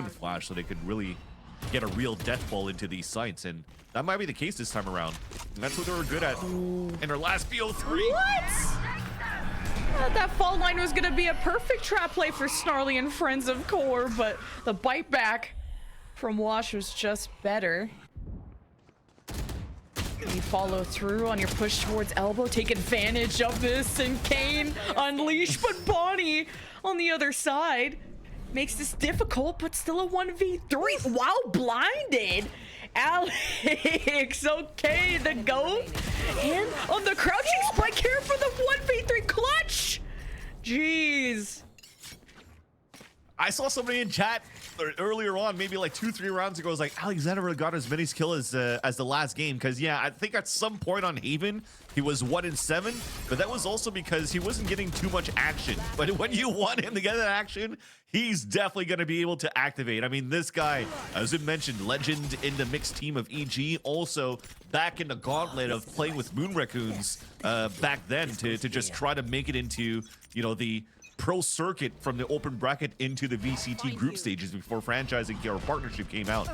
flash, so they could really get a real death ball into these sites, and that might be the case this time around. And that's what they were good at in their last BO3. What? That fall line was gonna be a perfect trap play for Snarly and friends of Core, but the bite back from Wash was just better. You follow through on your push towards elbow, take advantage of this, and Kane unleash, but Bonnie on the other side makes this difficult, but still a 1v3 while blinded. Alex, okay, the GOAT, and on the crouching spike here for the 1v3 clutch. Jeez. I saw somebody in chat earlier on, maybe like 2-3 rounds ago, was like, Alexander got as many kills as the last game, because yeah, I think at some point on Haven he was 1-7, but that was also because he wasn't getting too much action. But when you want him to get that action, he's definitely going to be able to activate. I mean, this guy, as we mentioned, legend in the mixed team of EG, also back in the gauntlet of playing with Moon Raccoons back then to just try to make it into, you know, the pro circuit from the open bracket into the VCT group stages before franchising or partnership came out.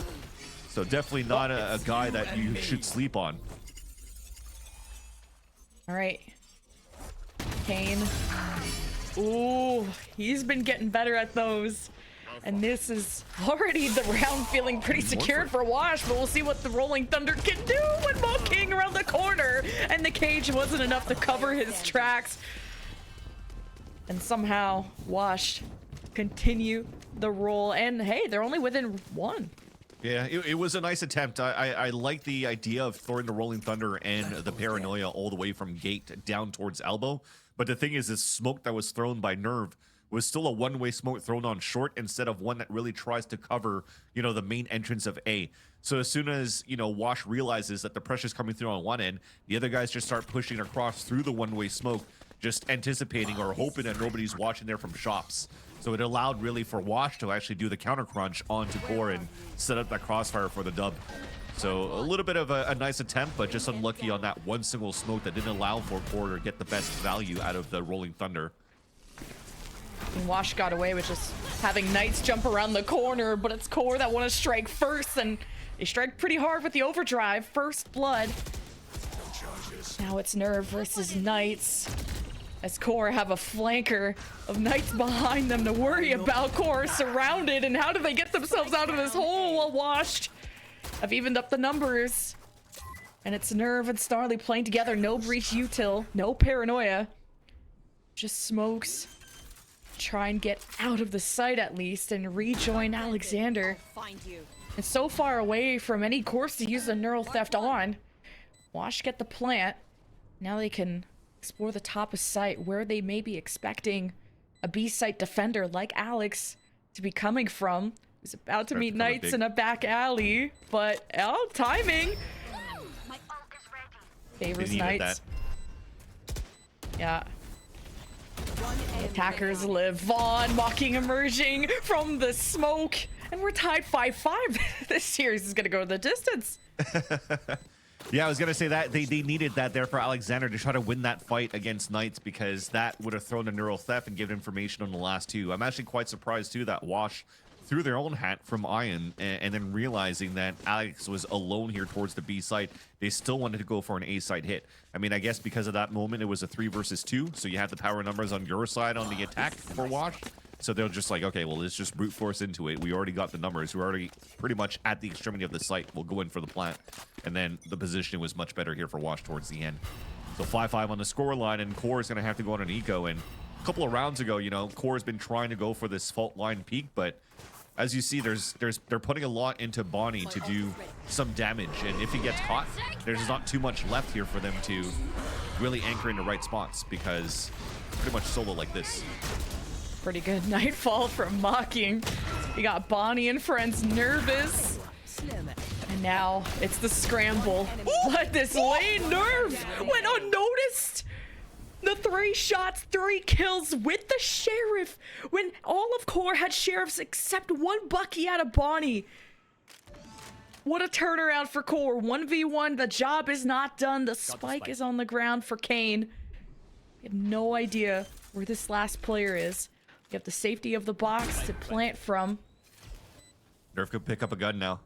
So definitely not a guy that you should sleep on. All right, Kane. Ooh, he's been getting better at those. And this is already the round feeling pretty secured for Wash, but we'll see what the Rolling Thunder can do when Mo King around the corner. And the cage wasn't enough to cover his tracks. And somehow Wash continue the roll. And hey, they're only within one. Yeah, it was a nice attempt. I like the idea of throwing the Rolling Thunder and the Paranoia all the way from gate down towards elbow. But the thing is, this smoke that was thrown by Nerve was still a one-way smoke thrown on short instead of one that really tries to cover, you know, the main entrance of A. So as soon as, you know, Wash realizes that the pressure's coming through on one end, the other guys just start pushing across through the one-way smoke, just anticipating or hoping that nobody's watching there from shops. So it allowed really for Wash to actually do the counter crunch onto Core and set up that crossfire for the dub. So a little bit of a nice attempt, but just unlucky on that one single smoke that didn't allow for Core to get the best value out of the Rolling Thunder. And Wash got away with just having Knights jump around the corner, but it's Core that want to strike first, and they strike pretty hard with the overdrive. First blood. Now it's Nerve versus Knights, as Core have a flanker of Knights behind them to worry about. Core surrounded, and how do they get themselves out of this hole while Washed have evened up the numbers? And it's Nerve and Snarly playing together. No breach util, no paranoia, just smokes. Try and get out of the site at least and rejoin Alexander. And so far away from any course to use the neural theft on. Wash get the plant. Now they can explore the top of site where they may be expecting a B site defender like Alex to be coming from. He's about to meet Knights in a back alley, but timing favors Knights. Yeah. The attackers live. Vaughn Mocking emerging from the smoke, and we're tied 5-5. This series is gonna go the distance. Yeah, I was gonna say that they needed that there for Alexander to try to win that fight against Knights, because that would have thrown a neural theft and given information on the last two. I'm actually quite surprised too that Wash through their own hat from Iron, and then realizing that Alex was alone here towards the B site, they still wanted to go for an A site hit. I mean, I guess because of that moment, it was a 3 versus 2, so you have the power numbers on your side on the attack for Wash. So they're just like, okay, well, let's just brute force into it. We already got the numbers. We're already pretty much at the extremity of the site. We'll go in for the plant. And then the positioning was much better here for Wash towards the end. So 5-5 on the score line, and Core is going to have to go on an eco. And a couple of rounds ago, you know, Core has been trying to go for this fault line peak, but as you see, they're putting a lot into Bonnie to do some damage, and if he gets caught, there's not too much left here for them to really anchor in the right spots, because pretty much solo like this. Pretty good nightfall from Mocking. You got Bonnie and friends nervous. And now it's the scramble. But this lane Nerve went unnoticed. The 3 shots, 3 kills with the Sheriff when all of Core had Sheriffs except one Bucky out of Bonnie. What a turnaround for Core. 1v1, the job is not done. The spike is on the ground for Kane. We have no idea where this last player is. We have the safety of the box to plant from. Nerf could pick up a gun now.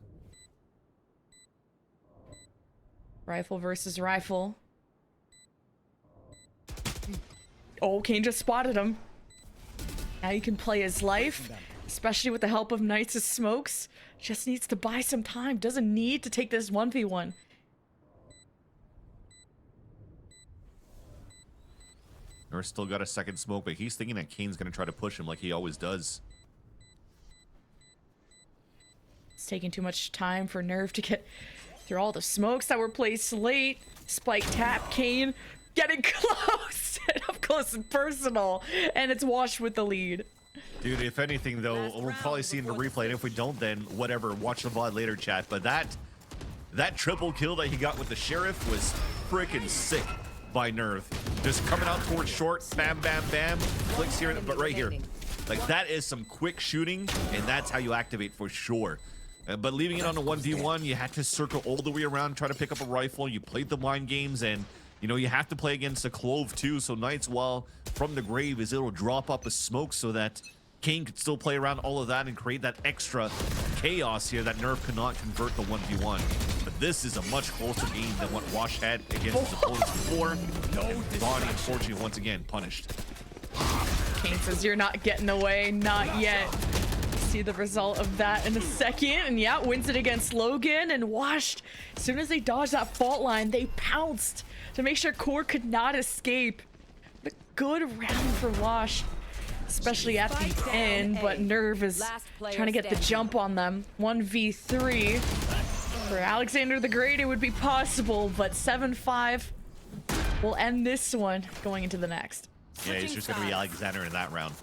Rifle versus rifle. Oh, Kane just spotted him. Now you can play his life, especially with the help of Knights' smokes. Just needs to buy some time. Doesn't need to take this 1v1. Nerf still got a second smoke, but he's thinking that Kane's going to try to push him like he always does. It's taking too much time for Nerve to get through all the smokes that were placed late. Spike tap, Kane getting close, up close and personal, and it's Wash with the lead. Dude, if anything, though, we'll probably see in the replay, and if we don't, then whatever, watch the VOD later, chat. But that triple kill that he got with the Sheriff was freaking sick by Nerve. Just coming out towards short, bam, bam, bam, clicks here, but right here. Like, that is some quick shooting, and that's how you activate for sure. But leaving it on a 1v1, you had to circle all the way around, try to pick up a rifle. You played the mind games, and you know, you have to play against a Clove too, so Knights, while from the grave, is able to drop up a smoke so that Kane could still play around all of that and create that extra chaos here that Nerf could not convert the 1v1. But this is a much closer game than what Wash had against his opponents before. Bonnie, unfortunately, once again, punished. Kane says, you're not getting away, not yet. See the result of that in a second, and yeah, wins it against Logan, and Washed, as soon as they dodged that fault line, they pounced to make sure Core could not escape. A good round for Wash, especially at the end, but Nerve is trying to get the jump on them. 1v3 for Alexander the Great, it would be possible, but 7-5 will end this one going into the next. Yeah, he's just gonna be Alexander in that round.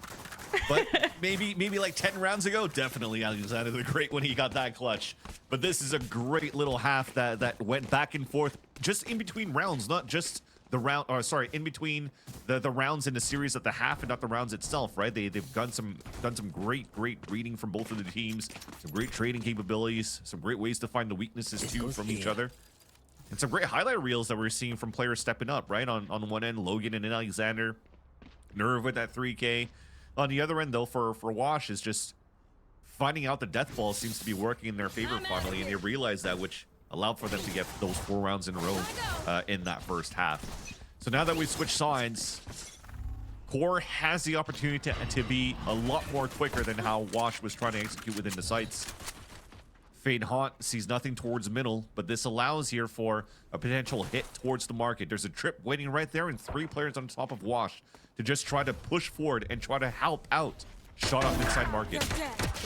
But maybe like 10 rounds ago, definitely Alexander the Great when he got that clutch. But this is a great little half that went back and forth just in between rounds, not just the round, or sorry, in between the rounds in the series at the half and not the rounds itself, right? They've done some great reading from both of the teams, some great trading capabilities, some great ways to find the weaknesses too from each other. And some great highlight reels that we're seeing from players stepping up, right? On one end, Logan and then Alexander. Nerve with that 3K. On the other end, though, for Wash is just finding out the death ball seems to be working in their favor finally, and they realize that, which allowed for them to get those 4 rounds in a row in that first half. So now that we've switched sides, Core has the opportunity to be a lot more quicker than how Wash was trying to execute within the sites. Fade Haunt sees nothing towards middle, but this allows here for a potential hit towards the market. There's a trip waiting right there and 3 players on top of Wash to just try to push forward and try to help out shot up inside market.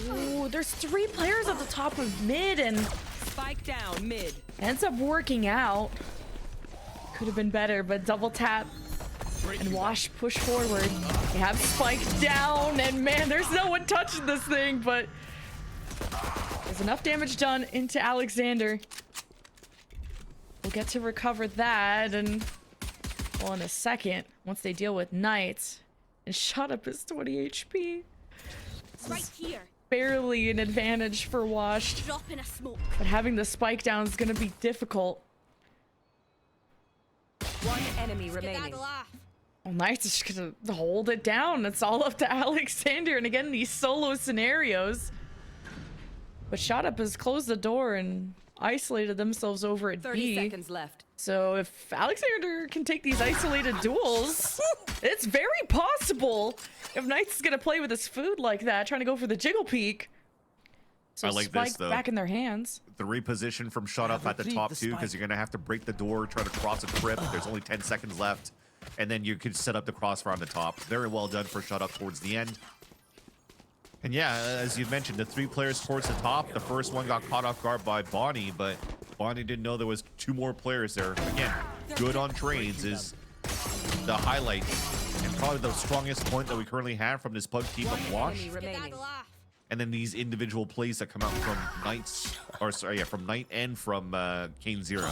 Ooh, there's 3 players at the top of mid, and spike down mid. Ends up working out. Could have been better, but double tap and Wash push forward. They have Spike down, and man, there's no one touching this thing, but there's enough damage done into Alexander. We'll get to recover that, and well, in a second, once they deal with Knights, and shot up his 20 HP. Right here. Barely an advantage for Washed. Drop in a smoke. But having the spike down is going to be difficult. One enemy remaining. Well, Knights is just going to hold it down. It's all up to Alexander. And again, these solo scenarios, But Shot Up has closed the door and isolated themselves over at 30 B. seconds left. So if Alexander can take these isolated duels, it's very possible if Knights is gonna play with his food like that, trying to go for the jiggle peek. So I like Spike this, though. back in their hands. The reposition from Shut Up at the top too, because you're gonna have to break the door, try to cross a trip. There's only 10 seconds left, and then you could set up the crossfire on the top. Very well done for Shut Up towards the end. And yeah, as you mentioned, the 3 players towards the top. The first one got caught off guard by Bonnie, but Bonnie didn't know there was 2 more players there. Again, good on trades is the highlight and probably the strongest point that we currently have from this Pug team of Wash. Enemy remaining. And then these individual plays that come out from Knights, or sorry, yeah, from Knight and from Kane Zero.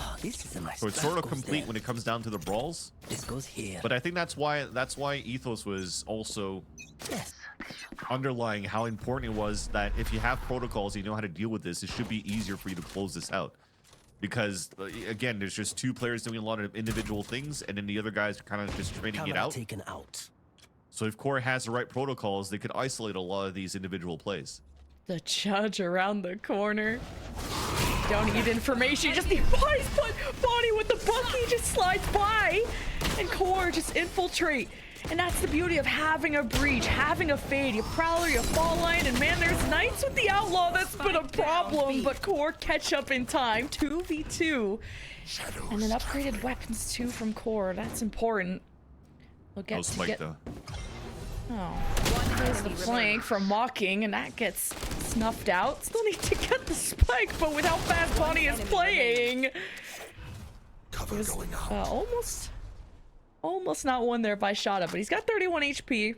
So it's sort of complete when it comes down to the brawls. This goes here. But I think that's why Ethos was also underlying how important it was that if you have protocols, you know how to deal with this, it should be easier for you to close this out. Because again, there's just 2 players doing a lot of individual things, and then the other guys are kind of just training it out. Taken out. So if Core has the right protocols, they could isolate a lot of these individual plays. The judge around the corner. Don't need information, you just need buys, but Bonnie with the Bucky just slides by, and Core just infiltrate. And that's the beauty of having a breach, having a fade. You Prowler, you Fall Line, and man, there's Knights with the Outlaw. That's been a problem, but Core catch up in time. 2v2. And then upgraded weapons too from Core. That's important. We'll get to get... though. Oh, there's the flank from Mocking, and that gets snuffed out. Still need to get the spike, but with how fast Bonnie is playing, it was almost not won there by Shot Up, but he's got 31 HP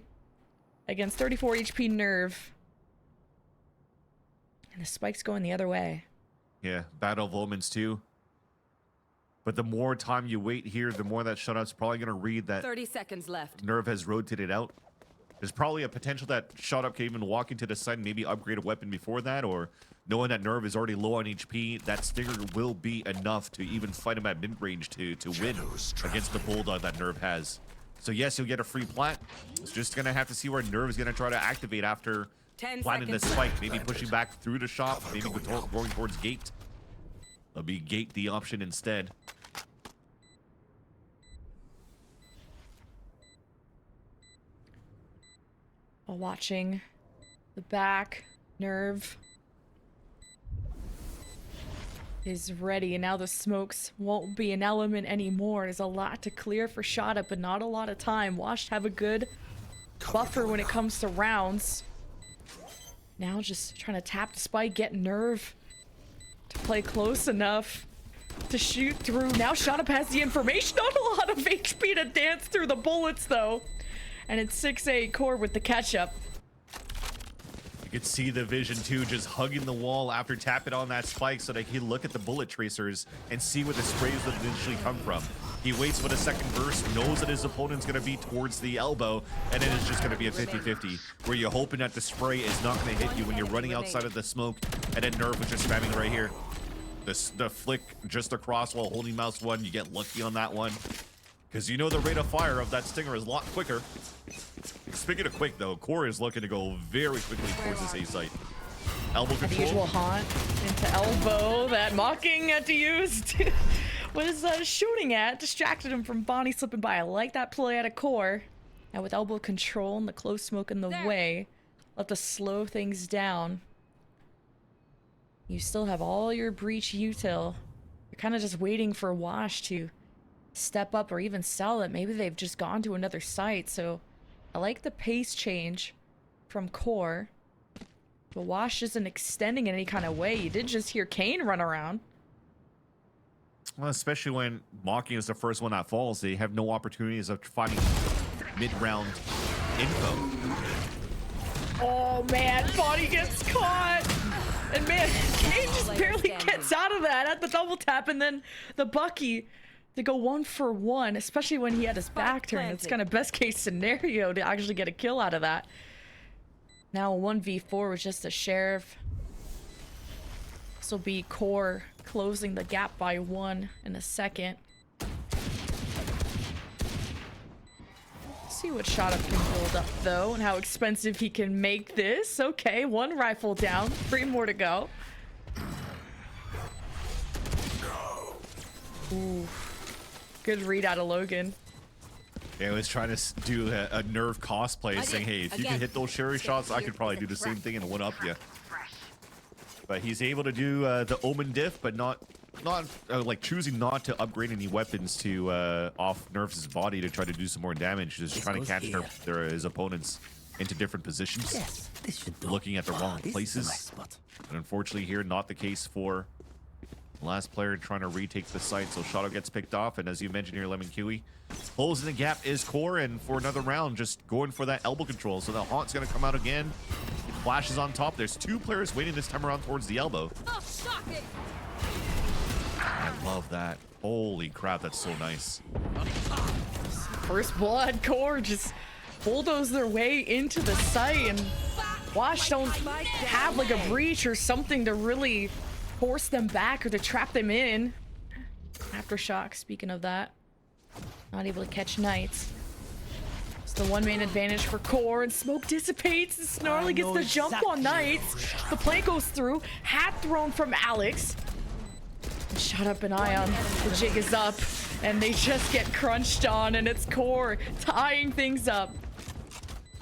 against 34 HP Nerve, and the spike's going the other way. Yeah, Battle of Omens too. But the more time you wait here, the more that Shut Up's probably going to read that 30 seconds left. Nerve has rotated out. There's probably a potential that Shut Up can even walk into the side and maybe upgrade a weapon before that, or knowing that Nerve is already low on HP, that Stinger will be enough to even fight him at mid-range to win against the Bulldog that Nerve has. So yes, he'll get a free plant. It's just going to have to see where Nerve is going to try to activate after planting the spike. Maybe pushing back through the shop, maybe going towards gate. It'll be gate the option instead. While watching the back, Nerve is ready, and now the smokes won't be an element anymore. There's a lot to clear for Shot Up, but not a lot of time. Wash have a good buffer when it comes to rounds. Now just trying to tap the spike, get Nerve to play close enough to shoot through. Now Shot Up has the information, not a lot of HP to dance through the bullets though. And it's 6-8 Core with the catch-up. You could see the vision too, just hugging the wall after tapping on that spike so that he can look at the bullet tracers and see where the sprays would initially come from. He waits for the second burst, knows that his opponent's going to be towards the elbow, and then it's just going to be a 50-50, where you're hoping that the spray is not going to hit you when you're running outside of the smoke, and then Nerve was just spamming right here. The flick just across while holding mouse 1, you get lucky on that one. Because you know the rate of fire of that Stinger is a lot quicker. Speaking of quick, though, Core is looking to go very quickly towards this A site. Elbow control. The usual haunt into elbow that Mocking had to use was shooting at. Distracted him from Bonnie slipping by. I like that play out of Core. Now with elbow control and the close smoke in the way, we'll have to slow things down. You still have all your breach util. You're kind of just waiting for Wash to step up or even sell it. Maybe they've just gone to another site, so I like the pace change from Core. But Wash isn't extending in any kind of way. You did just hear Kane run around. Well, especially when Mocking is the first one that falls, they have no opportunities of finding mid-round info. Oh man, Bonnie gets caught! And man, Kane just barely gets out of that at the double tap, and then the Bucky to go 1-for-1, especially when he had his back turned. It's kind of best case scenario to actually get a kill out of that. Now a 1v4 with just a Sheriff. This will be Core closing the gap by 1 in a second. See what Shot Up can build up though, and how expensive he can make this. Okay, 1 rifle down, 3 more to go. Ooh. Good read out of Logan. Yeah, I was trying to do a nerve cosplay, saying, hey, if you can hit those cherry shots, I could probably do the same thing and one up you. But he's able to do the Omen diff, but not like choosing not to upgrade any weapons to off Nerf's body to try to do some more damage. Just trying to catch his opponents into different positions. Yes, this should do. Looking at the wrong places. Spot. And unfortunately here, not the case for the last player trying to retake the site. So Shadow gets picked off, and as you mentioned here, Lemon Kiwi, closing the gap is Core, and for another round, just going for that elbow control. So the Haunt's going to come out again. Flashes on top. There's 2 players waiting this time around towards the elbow. Oh, shocking. I love that. Holy crap, that's so nice. First blood, Core just bulldoze their way into the site, and Wash don't have like a breach or something to really force them back or to trap them in. Aftershock, speaking of that, not able to catch Knights. It's the one-man advantage for Core, and smoke dissipates, and Snarly gets the jump on Knights. The play goes through, hat thrown from Alex. And Shut Up and Ion, the jig is up, and they just get crunched on, and it's Core tying things up.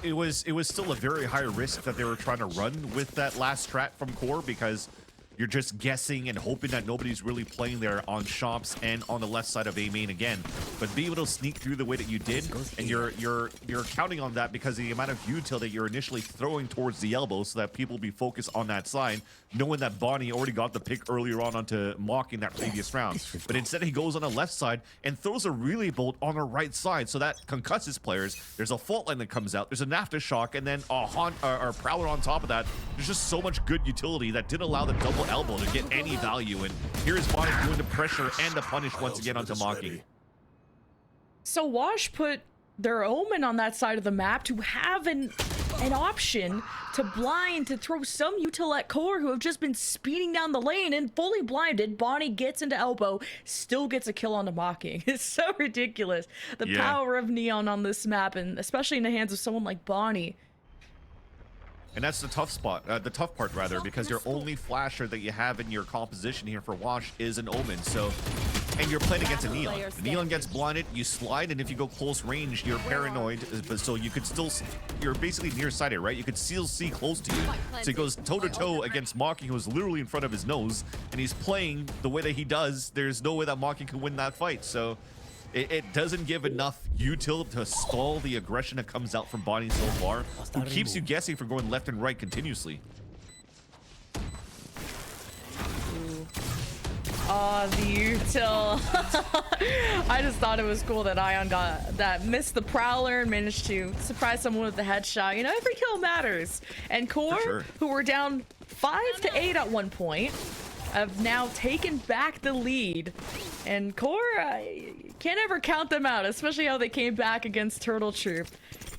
It was still a very high risk that they were trying to run with that last strat from Core, because you're just guessing and hoping that nobody's really playing there on shops and on the left side of A main again. But being able to sneak through the way that you did, and you're counting on that because of the amount of util that you're initially throwing towards the elbow, so that people be focused on that side, knowing that Bonnie already got the pick earlier on onto Mocking that previous round. But instead he goes on the left side and throws a relay bolt on the right side, so that concusses players. There's a fault line that comes out, there's an aftershock, and then a Haunt or Prowler on top of that. There's just so much good utility that didn't allow the double elbow to get any value, and here's Bonnie doing the pressure and the punish once again onto Mocking. So Wash put their Omen on that side of the map to have an option to blind, to throw some util at Core, who have just been speeding down the lane, and fully blinded. Bonnie gets into elbow, still gets a kill on the Mocking. It's so ridiculous. The power of Neon on this map, and especially in the hands of someone like Bonnie. And that's the tough spot, the tough part rather, because your only flasher that you have in your composition here for Wash is an Omen. So, and you're playing against a Neon. The Neon gets blinded, you slide, and if you go close range, you're paranoid. But so you could still, you're basically nearsighted, right? You could still see close to you. So he goes toe to toe against Mocking, who's literally in front of his nose, and he's playing the way that he does. There's no way that Mocking can win that fight. So it doesn't give enough util to stall the aggression that comes out from Bonnie so far, who keeps you guessing for going left and right continuously. Oh, the util. I just thought it was cool that Ion missed the Prowler and managed to surprise someone with the headshot. You know, every kill matters. And Core, who were down 5-8 at one point, have now taken back the lead. And Core, can't ever count them out, especially how they came back against Turtle Troop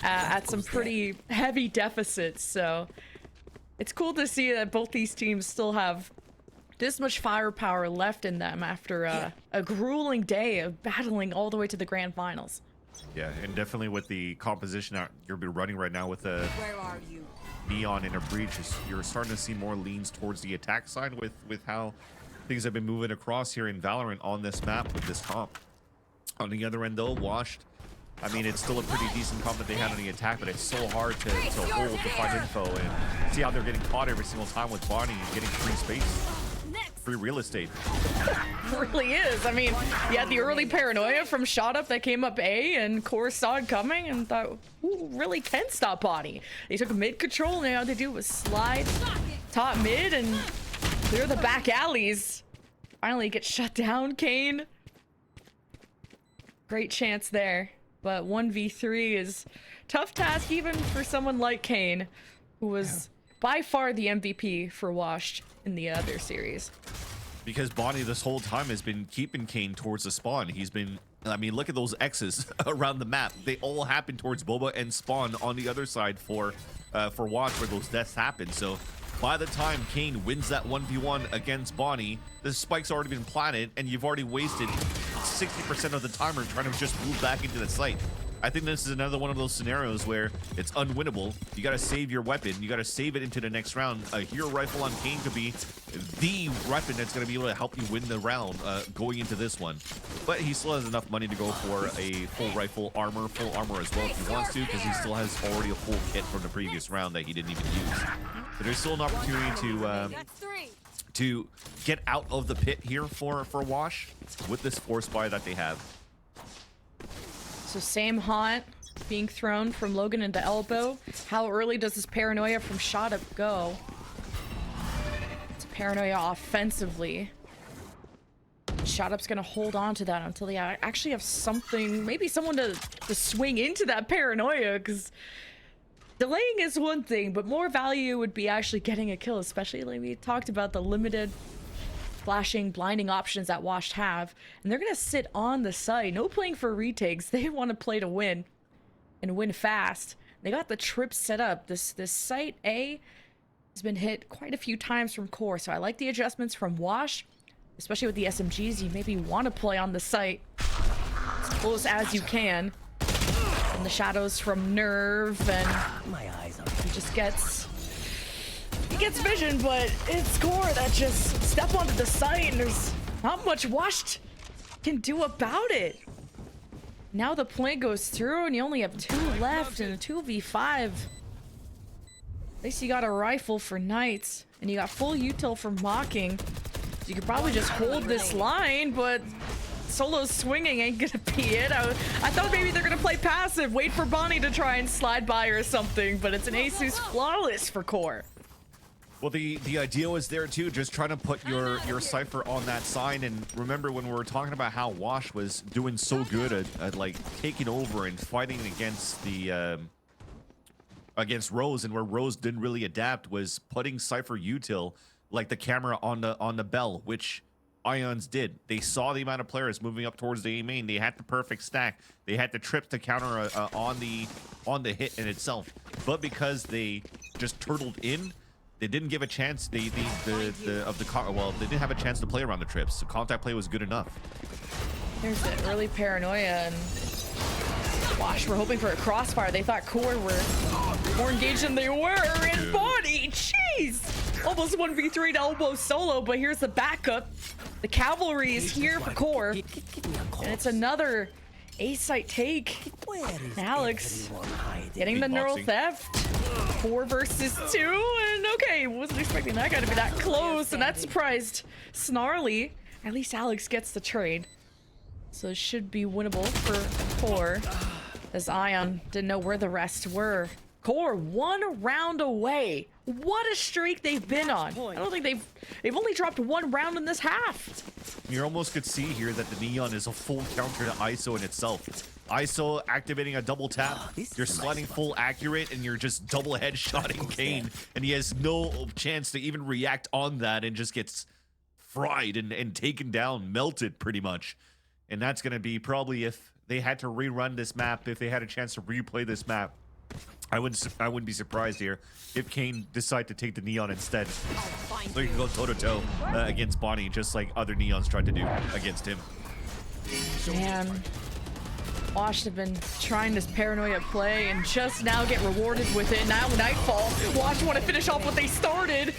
at some pretty heavy deficits. So it's cool to see that both these teams still have this much firepower left in them after a grueling day of battling all the way to the grand finals. Yeah, and definitely with the composition that you're running right now with the Neon in a breach, you're starting to see more leans towards the attack side with how things have been moving across here in Valorant on this map with this comp. On the other end though, Washed, I mean, it's still a pretty decent comp that they had on the attack, but it's so hard to hold, to find info, and see how they're getting caught every single time with Bonnie and getting free space. Free real estate. It really is. I mean, you had the early paranoia from Shot Up that came up A, and Core saw it coming and thought, who really can stop Bonnie? They took mid control, and all they do was slide top mid and clear the back alleys. Finally get shut down, Kane. Great chance there, but 1v3 is tough task even for someone like Kane, who was by far the MVP for Washed in the other series. Because Bonnie this whole time has been keeping Kane towards the spawn. He's been, I mean, look at those X's around the map. They all happen towards Boba and spawn on the other side for Watch where those deaths happen. So by the time Kane wins that 1v1 against Bonnie, the spike's already been planted and you've already wasted 60% of the timer trying to just move back into the site. I think this is another one of those scenarios where it's unwinnable. You got to save your weapon. You got to save it into the next round. A hero rifle on Kane could be the weapon that's going to be able to help you win the round going into this one. But he still has enough money to go for a full rifle armor, full armor as well if he wants to, because he still has already a full kit from the previous round that he didn't even use. But there's still an opportunity to get out of the pit here for Wash with this force buy that they have. So same haunt being thrown from Logan into elbow. How early does this paranoia from shot up go? It's paranoia offensively. Shot up's gonna hold on to that until they actually have something, maybe someone to swing into that paranoia, because delaying is one thing, but more value would be actually getting a kill, especially like we talked about the limited flashing, blinding options that Washed have. And they're gonna sit on the site. No playing for retakes. They want to play to win and win fast. They got the trip set up. This site A has been hit quite a few times from Core, so I like the adjustments from Wash, especially with the SMGs. You maybe want to play on the site as close as you can. And the shadows from Nerve, and my eyes are he gets vision, but it's Core that just step onto the site, and there's not much Washed can do about it. Now the play goes through, and you only have 2 left in a 2v5. At least you got a rifle for Knights, and you got full util for Mocking. So you could probably just hold this line, but solo swinging ain't gonna be it. I thought maybe they're gonna play passive, wait for Bonnie to try and slide by or something, but it's an Asus flawless for Core. Well, the idea was there too, just trying to put your Cypher on that side. And remember when we were talking about how Wash was doing so good at like taking over and fighting against the against Rose, and where Rose didn't really adapt was putting Cypher util like the camera on the bell, which Ions did. They saw the amount of players moving up towards the A main. They had the perfect stack. They had the trips to counter on the hit in itself. But because they just turtled in, they didn't give a chance. They didn't have a chance to play around the trips. The contact play was good enough. There's the early paranoia, and Wash were hoping for a crossfire. They thought Core were more engaged than they were. And Bonnie, jeez, almost 1v3 to elbow solo. But here's the backup. The cavalry is here for Core, and it's another A-site take. Alex getting the neural theft. 4 versus 2, and okay, wasn't expecting that guy to be that close, and that surprised Snarly. At least Alex gets the trade, so it should be winnable for Core, as Ion didn't know where the rest were. Core 1 round away. What a streak they've been on. I don't think they've only dropped 1 round in this half. You almost could see here that the Neon is a full counter to ISO in itself. ISO activating a double tap, you're sliding full accurate, and you're just double headshotting Kane, and he has no chance to even react on that and just gets fried and taken down, melted pretty much. And that's going to be probably, if they had to rerun this map, if they had a chance to replay this map, I wouldn't be surprised here if Kane decided to take the Neon instead. So you can go toe-to-toe against Bonnie, just like other Neons tried to do against him. Man, Wash have been trying this paranoia play and just now get rewarded with it. Now Nightfall. Wash want to finish off what they started,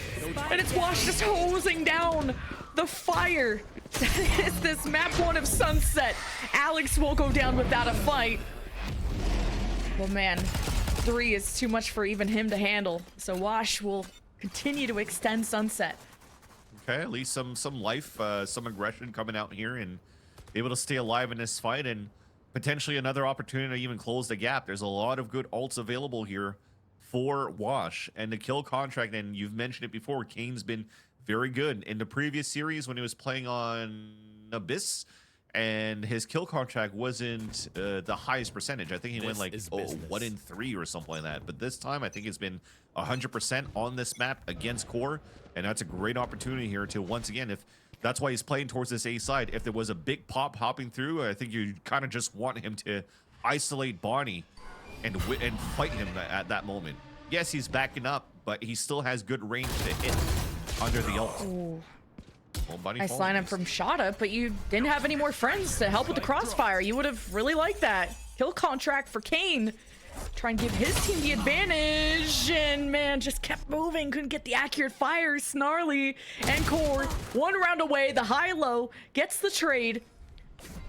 and it's Wash just hosing down the fire. It's this map 1 of Sunset. Alex will go down without a fight. Well, man, 3 is too much for even him to handle. So Wash will continue to extend Sunset. Okay, at least some life, some aggression coming out here and able to stay alive in this fight, and potentially another opportunity to even close the gap. There's a lot of good ults available here for Wash, and the kill contract, and you've mentioned it before, Kane's been very good in the previous series when he was playing on Abyss, and his kill contract wasn't the highest percentage. I think he went like 1 in 3 or something like that. But this time, I think it's been 100% on this map against Core, and that's a great opportunity here to, once again, if that's why he's playing towards this A side. If there was a big pop hopping through, I think you kind of just want him to isolate Bonnie and fight him at that moment. Yes, he's backing up, but he still has good range to hit under the ult. Ooh. Well, Nice lineup from Shada, but you didn't have any more friends to help with the crossfire. You would have really liked that. kill contract for Kane. Try and give his team the advantage, and man, just kept moving, couldn't get the accurate fire. Snarly and Core, 1 round away. The high-low gets the trade.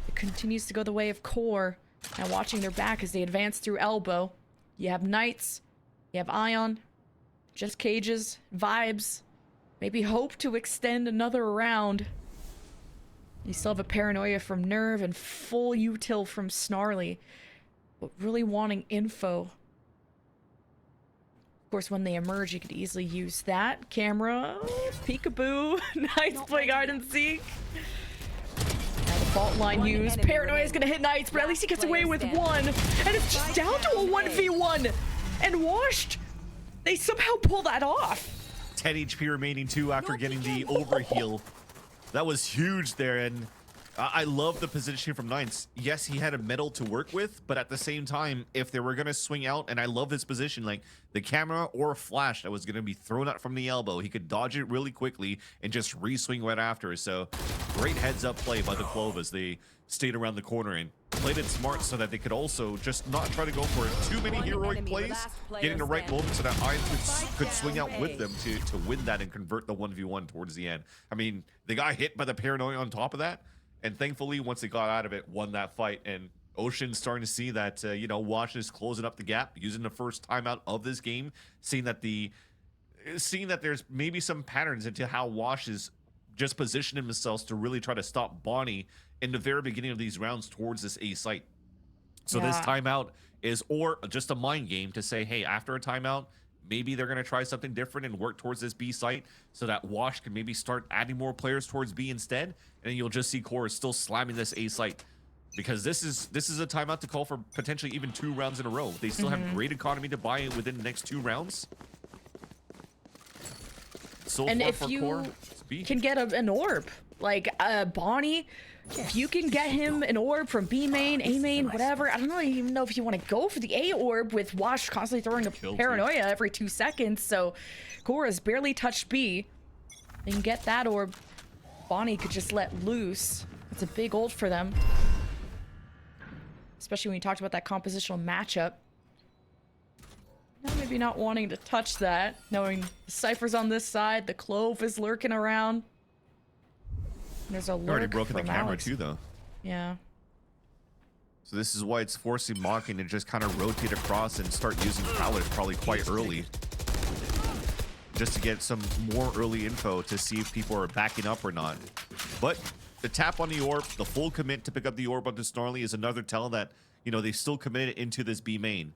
It continues to go the way of Core. Now watching their back as they advance through elbow. You have Knights, you have Ion, just cages, vibes. Maybe hope to extend another round. You still have a paranoia from Nerve and full util from Snarly. But really wanting info. Of course, when they emerge, you could easily use that. Camera, peekaboo, Knights playing hide and seek. Now the fault line used. Paranoia is gonna hit Knights, but at least he gets away with 1. And it's just down to a 1v1. And Washed, they somehow pull that off. 10 HP remaining too after getting the overheal. That was huge there, and I love the positioning from Knights. Yes, he had a metal to work with, but at the same time, if they were going to swing out, and I love his position, like the camera or a flash that was going to be thrown out from the elbow, he could dodge it really quickly and just re-swing right after. So great heads-up play by the Clove as they stayed around the corner and played it smart so that they could also just not try to go for too many heroic plays, getting the right moment so that Ion could swing out with them to win that and convert the 1v1 towards the end. I mean, they got hit by the paranoia on top of that. And thankfully, once they got out of it, won that fight. And Ocean's starting to see that, you know, Wash is closing up the gap, using the first timeout of this game, seeing that there's maybe some patterns into how Wash is just positioning themselves to really try to stop Bonnie in the very beginning of these rounds towards this A site. So this timeout is or just a mind game to say, hey, after a timeout, maybe they're going to try something different and work towards this B site so that Wash can maybe start adding more players towards B instead. And then you'll just see Core still slamming this A site because this is a timeout to call for potentially even 2 rounds in a row. They still have great economy to buy within the next 2 rounds. So and far if for you Core, it's B. can get an orb, like Bonnie, if you can get him an orb from B main, A main, whatever. I don't really even know if you want to go for the A orb with Wash constantly throwing a paranoia every 2 seconds. So Core has barely touched B. They can get that orb. Bonnie could just let loose. It's a big ult for them. Especially when you talked about that compositional matchup. Now maybe not wanting to touch that, knowing the Cypher's on this side, the Clove is lurking around. There's a lurk already broken the from camera Alex. too, though. Yeah. So this is why it's forcing Mocking to just kind of rotate across and start using Pallet probably quite early. Just to get some more early info to see if people are backing up or not. But the tap on the orb, the full commit to pick up the orb onto Snarly is another tell that, you know, they still committed into this B main.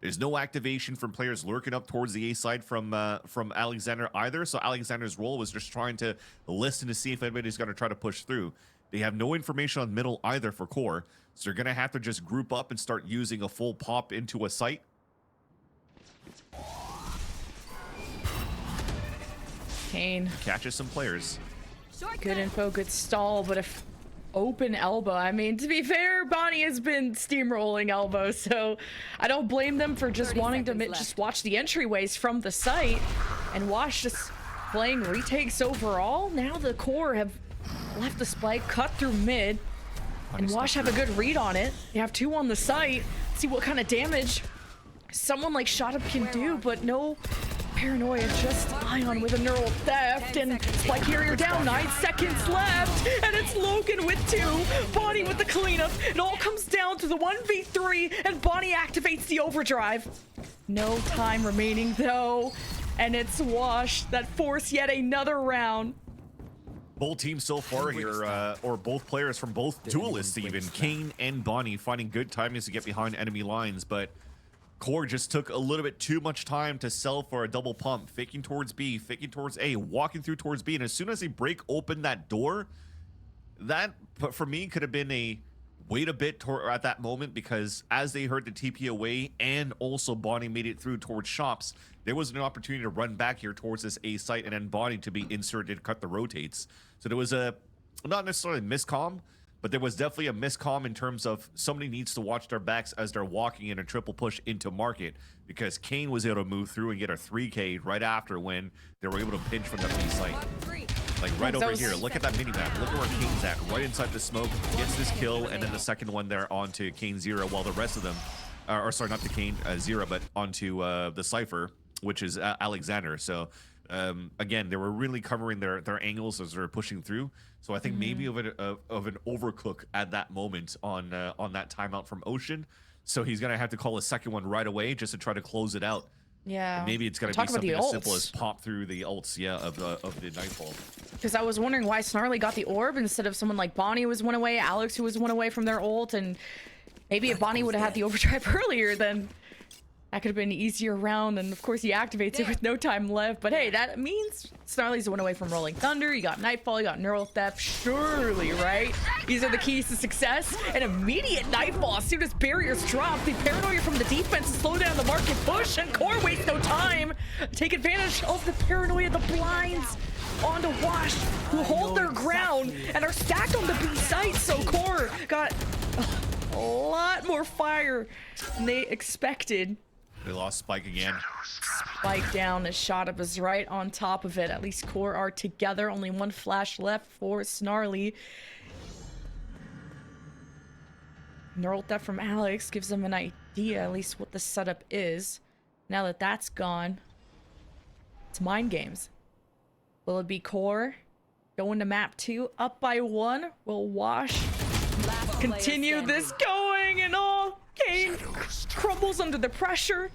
There's no activation from players lurking up towards the A side from Alexander either. So Alexander's role was just trying to listen to see if anybody's going to try to push through. They have no information on middle either for Core. So they're going to have to just group up and start using a full pop into a site. Kane Catches some players. good info, good stall, but if open elbow, I mean, to be fair, Bonnie has been steamrolling elbow, so I don't blame them for just wanting to just watch the entryways from the site. And Wash just playing retakes overall. Now the Core have left the spike, cut through mid, and Wash have a good read on it. You have 2 on the site. See what kind of damage someone like Shot Up can do, but no paranoia, just Ion with a neural theft, and Spike Carrier down, 9 seconds left, and it's Logan with 2, Bonnie with the cleanup. It all comes down to the 1v3, and Bonnie activates the overdrive. No time remaining though, and it's Wash that force yet another round. Both teams so far here, or both players from both duelists even, Kane and Bonnie, finding good timings to get behind enemy lines, but Core just took a little bit too much time to sell for a double pump, faking towards B, faking towards A, walking through towards B, and as soon as they break open that door, that, for me, could have been a wait a bit at that moment, because as they heard the TP away and also Bonnie made it through towards shops, there was an opportunity to run back here towards this A site and then Bonnie to be inserted, cut the rotates. So there was a, not necessarily miscomm, but there was definitely a miscomm in terms of somebody needs to watch their backs as they're walking in a triple push into market, because Kane was able to move through and get a 3K right after when they were able to pinch from the B site. Like right That over was- here. Look at that mini map. Look at where Kane's at. Right inside the smoke. Gets this kill, and then the second one there onto Kane 0, while the rest of them, or sorry, not to Kane 0, but onto the Cypher, which is Alexander. So again, they were really covering their angles as they're pushing through. So I think maybe of an overcook at that moment on that timeout from Ocean. So he's gonna have to call a second one right away just to try to close it out. Yeah. And maybe it's gonna Talk be about the something as simple ults. as pop through the ults, yeah, of the Nightfall. Because I was wondering why Snarly got the orb instead of someone like Bonnie who was one away, Alex who was one away from their ult, and maybe if Bonnie would have had the overdrive earlier, then that could have been an easier round, and of course he activates it with no time left. But hey, that means Snarly's one away from Rolling Thunder. You got Nightfall, you got Neural Theft, surely, right? These are the keys to success. An immediate Nightfall as soon as barriers drop. The paranoia from the defense to slow down the market push, and Core wastes no time. Take advantage of the paranoia, the blinds onto Wash, who hold their ground and are stacked on the B site. So Core got a lot more fire than they expected. They lost Spike again. Spike down, a shot up is right on top of it. At least Core are together. Only one flash left for Snarly. Neural Theft from Alex gives them an idea, at least what the setup is. Now that that's gone, it's mind games. Will it be Core going to map 2 up by 1? Will Wash continue this going, and all Kane crumbles under the pressure,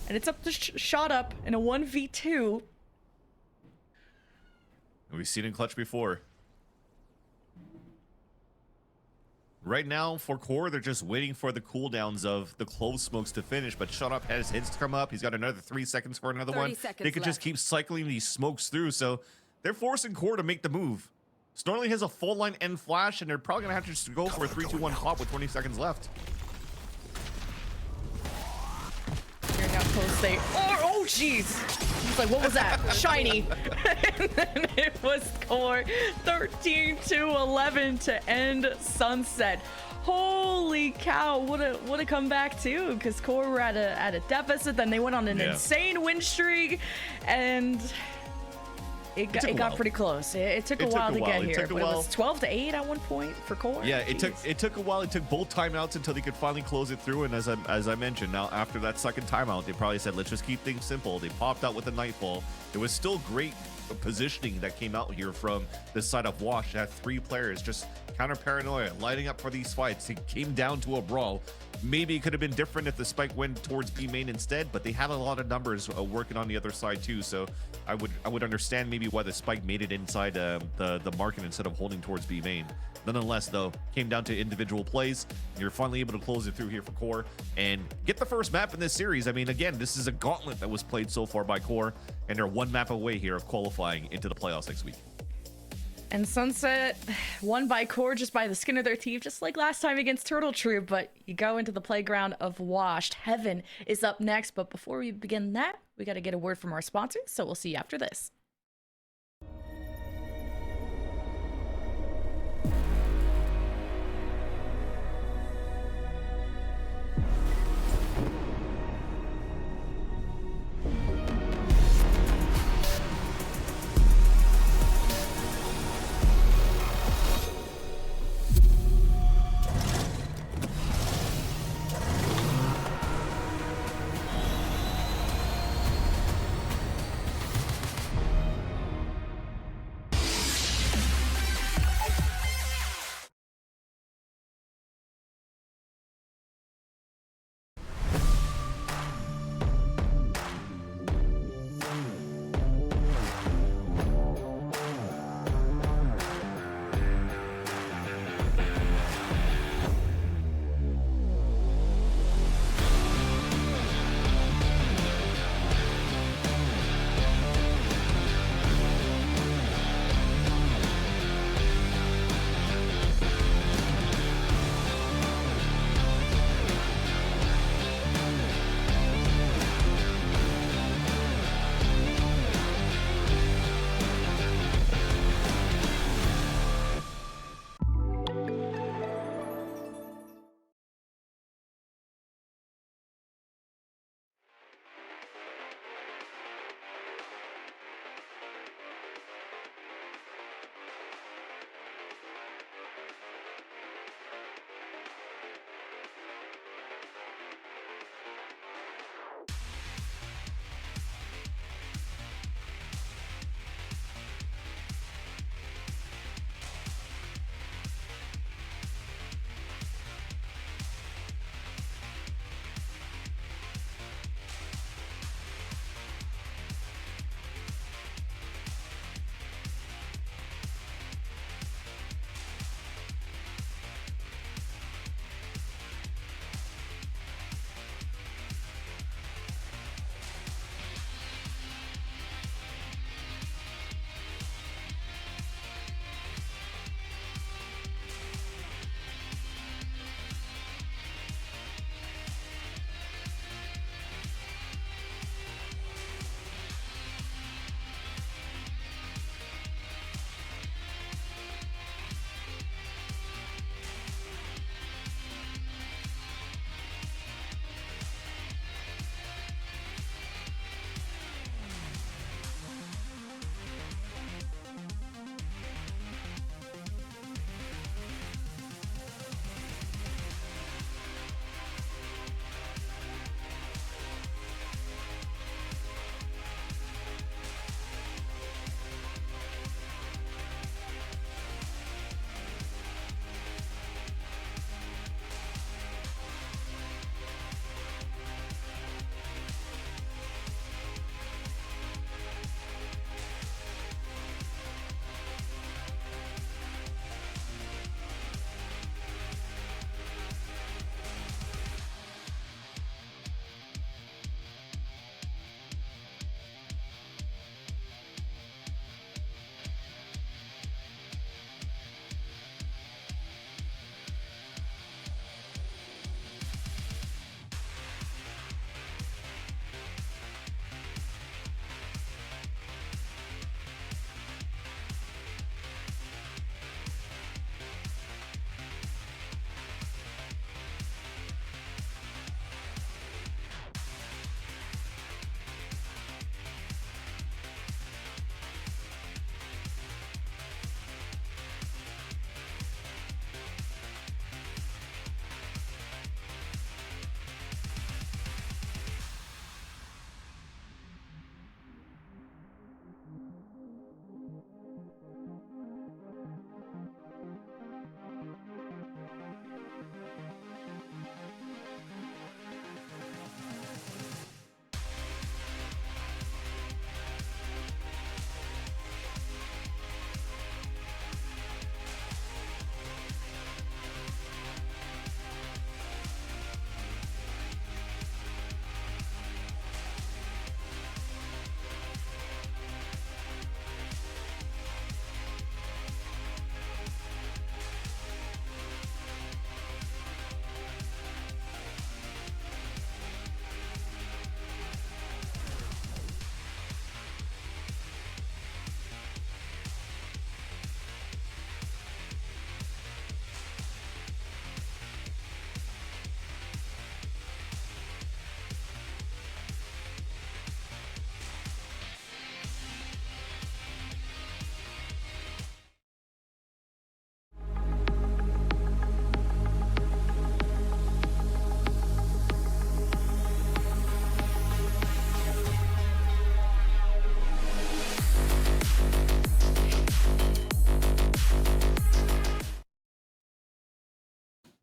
and it's up to shot up in a 1v2. We've seen it in clutch before. Right now, for Core, they're just waiting for the cooldowns of the close smokes to finish, but Shut Up has hits to come up. He's got another 3 seconds for another 30 one. seconds They could just left. keep cycling these smokes through, so they're forcing Core to make the move. Snarly has a full line end flash, and they're probably going to have to just go for a 3-2-1 pop with 20 seconds left. Hearing how close they are. Oh, jeez. It's like, what was that? Shiny. And then it was Core 13-11 to end Sunset. Holy cow, what a comeback too, because Core were at a deficit, then they went on an insane win streak, and it got pretty close. It took a while to get here, but it was 12-8 at one point for Core. Yeah, it took a while. It took both timeouts until they could finally close it through. And as I mentioned, now after that second timeout, they probably said, let's just keep things simple. They popped out with a Nightfall. There was still great positioning that came out here from this side of Wash. It had 3 players just counter paranoia, lighting up for these fights. It came down to a brawl. Maybe it could have been different if the Spike went towards B main instead, but they had a lot of numbers working on the other side too. So I would understand maybe why the Spike made it inside the market instead of holding towards B main. Nonetheless, though, came down to individual plays. You're finally able to close it through here for Core and get the first map in this series. I mean, again, this is a gauntlet that was played so far by Core, and they're 1 map away here of qualifying into the playoffs next week. And Sunset won by Core just by the skin of their teeth, just like last time against Turtle Troop. But you go into the playground of Washed. Heaven is up next. But before we begin that, we got to get a word from our sponsors. So we'll see you after this.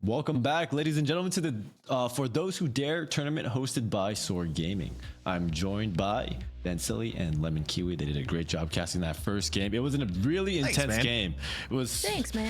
Welcome back, ladies and gentlemen, to the For Those Who Dare tournament hosted by Soar Gaming. I'm joined by Vansili and Lemon Kiwi. They did a great job casting that first game. It was a really intense game. It was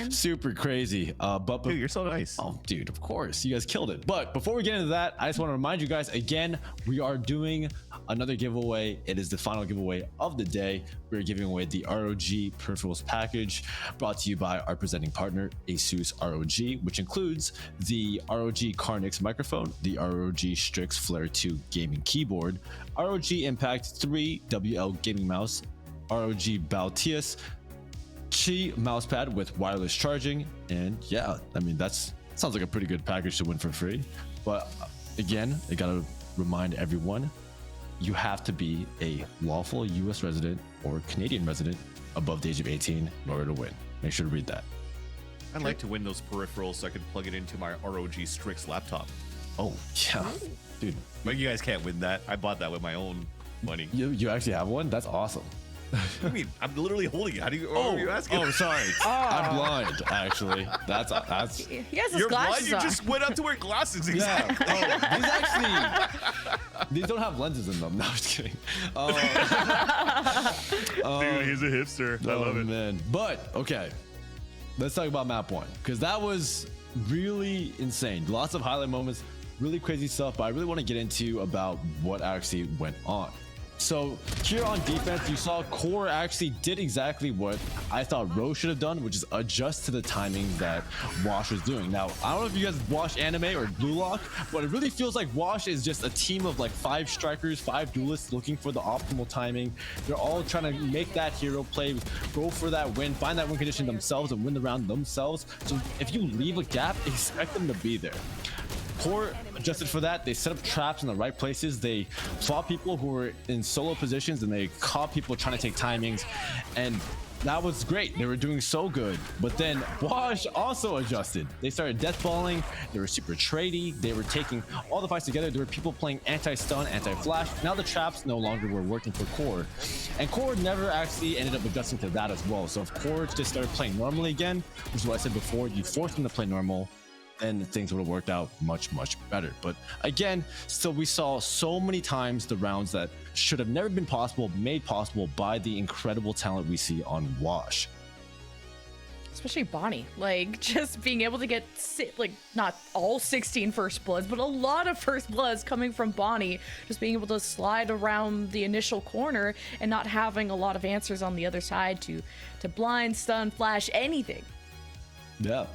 super crazy. But Dude, you're so nice. Oh, dude, of course. You guys killed it. But before we get into that, I just want to remind you guys again, we are doing another giveaway. It is the final giveaway of the day. We're giving away the ROG peripherals package brought to you by our presenting partner, Asus ROG, which includes the ROG Carnix microphone, the ROG Strix Flare 2 gaming keyboard, ROG Impact 3 WL gaming mouse, ROG Baltius Qi mousepad with wireless charging, and yeah, I mean sounds like a pretty good package to win for free. But again, I gotta remind everyone, you have to be a lawful US resident or Canadian resident above the age of 18 in order to win. Make sure to read that. I'd like to win those peripherals so I could plug it into my ROG Strix laptop. Oh yeah, dude. But you guys can't win that. I bought that with my own money. You actually have one? That's awesome. I mean, I'm literally holding it. How do you? Oh, are you asking? Oh, sorry. I'm blind. Actually, that's. He has his You're blind. glasses You on. just went up to wear glasses. Exactly. Yeah. Oh, these actually. These don't have lenses in them. No, I'm just kidding. Dude, he's a hipster. I love it. Man. But okay, let's talk about map 1 because that was really insane. Lots of highlight moments, really crazy stuff. But I really want to get into about what actually went on. So here on defense, you saw Core actually did exactly what I thought Rose should have done, which is adjust to the timing that Wash was doing. Now, I don't know if you guys watch anime or Blue Lock, but it really feels like Wash is just a team of like 5 strikers, 5 duelists looking for the optimal timing. They're all trying to make that hero play, go for that win, find that win condition themselves and win the round themselves. So if you leave a gap, expect them to be there. Core adjusted for that. They set up traps in the right places. They fought people who were in solo positions and they caught people trying to take timings, and that was great. They were doing so good. But then Wash also adjusted. They started deathballing. They were super tradey. They were taking all the fights together. There were people playing anti-stun, anti-flash. Now the traps no longer were working for Core, and Core never actually ended up adjusting to that as well. So if Core just started playing normally again, which is what I said before, you force them to play normal, and things would have worked out much better. But again, still we saw so many times the rounds that should have never been possible made possible by the incredible talent we see on Wash. Especially Bonnie, like just being able to get like not all 16 first bloods, but a lot of first bloods coming from Bonnie, just being able to slide around the initial corner and not having a lot of answers on the other side to blind, stun, flash, anything. Yeah.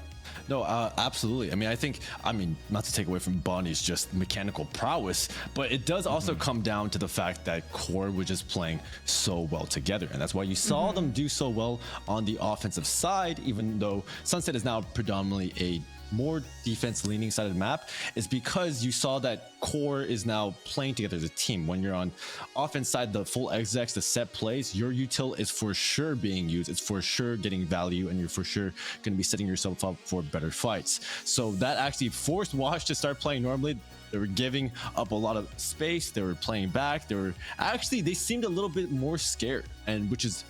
No, absolutely. I mean, not to take away from Bonnie's just mechanical prowess, but it does also come down to the fact that Core was just playing so well together. And that's why you saw them do so well on the offensive side, even though Sunset is now predominantly a more defense leaning side of the map, is because you saw that Core is now playing together as a team. When you're on offense side, the full execs, the set plays, your util is for sure being used. It's for sure getting value, and you're for sure going to be setting yourself up for better fights. So that actually forced Wash to start playing normally. They were giving up a lot of space. They were playing back. They seemed a little bit more scared, and which is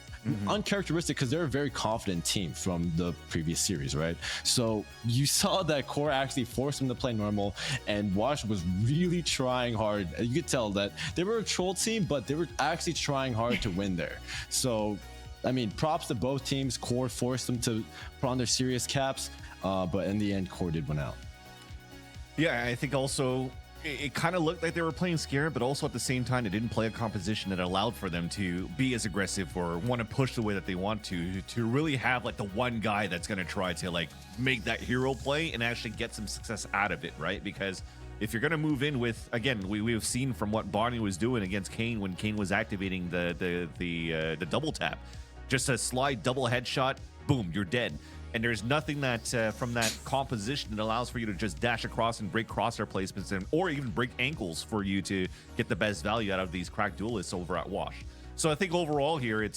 uncharacteristic because they're a very confident team from the previous series, right? So you saw that Core actually forced them to play normal, and Wash was really trying hard. You could tell that they were a troll team, but they were actually trying hard to win there. So, I mean, props to both teams. Core forced them to put on their serious caps, but in the end, Core did win out. Yeah, I think also it kind of looked like they were playing scared, but also at the same time, they didn't play a composition that allowed for them to be as aggressive or want to push the way that they want to really have like the one guy that's going to try to like make that hero play and actually get some success out of it, right? Because if you're going to move in with, again, we've seen from what Bonnie was doing against Kane when Kane was activating the double tap, just a slide double headshot, boom, you're dead. And there's nothing that from that composition that allows for you to just dash across and break crosshair placements or even break ankles for you to get the best value out of these cracked duelists over at Wash. So I think overall here,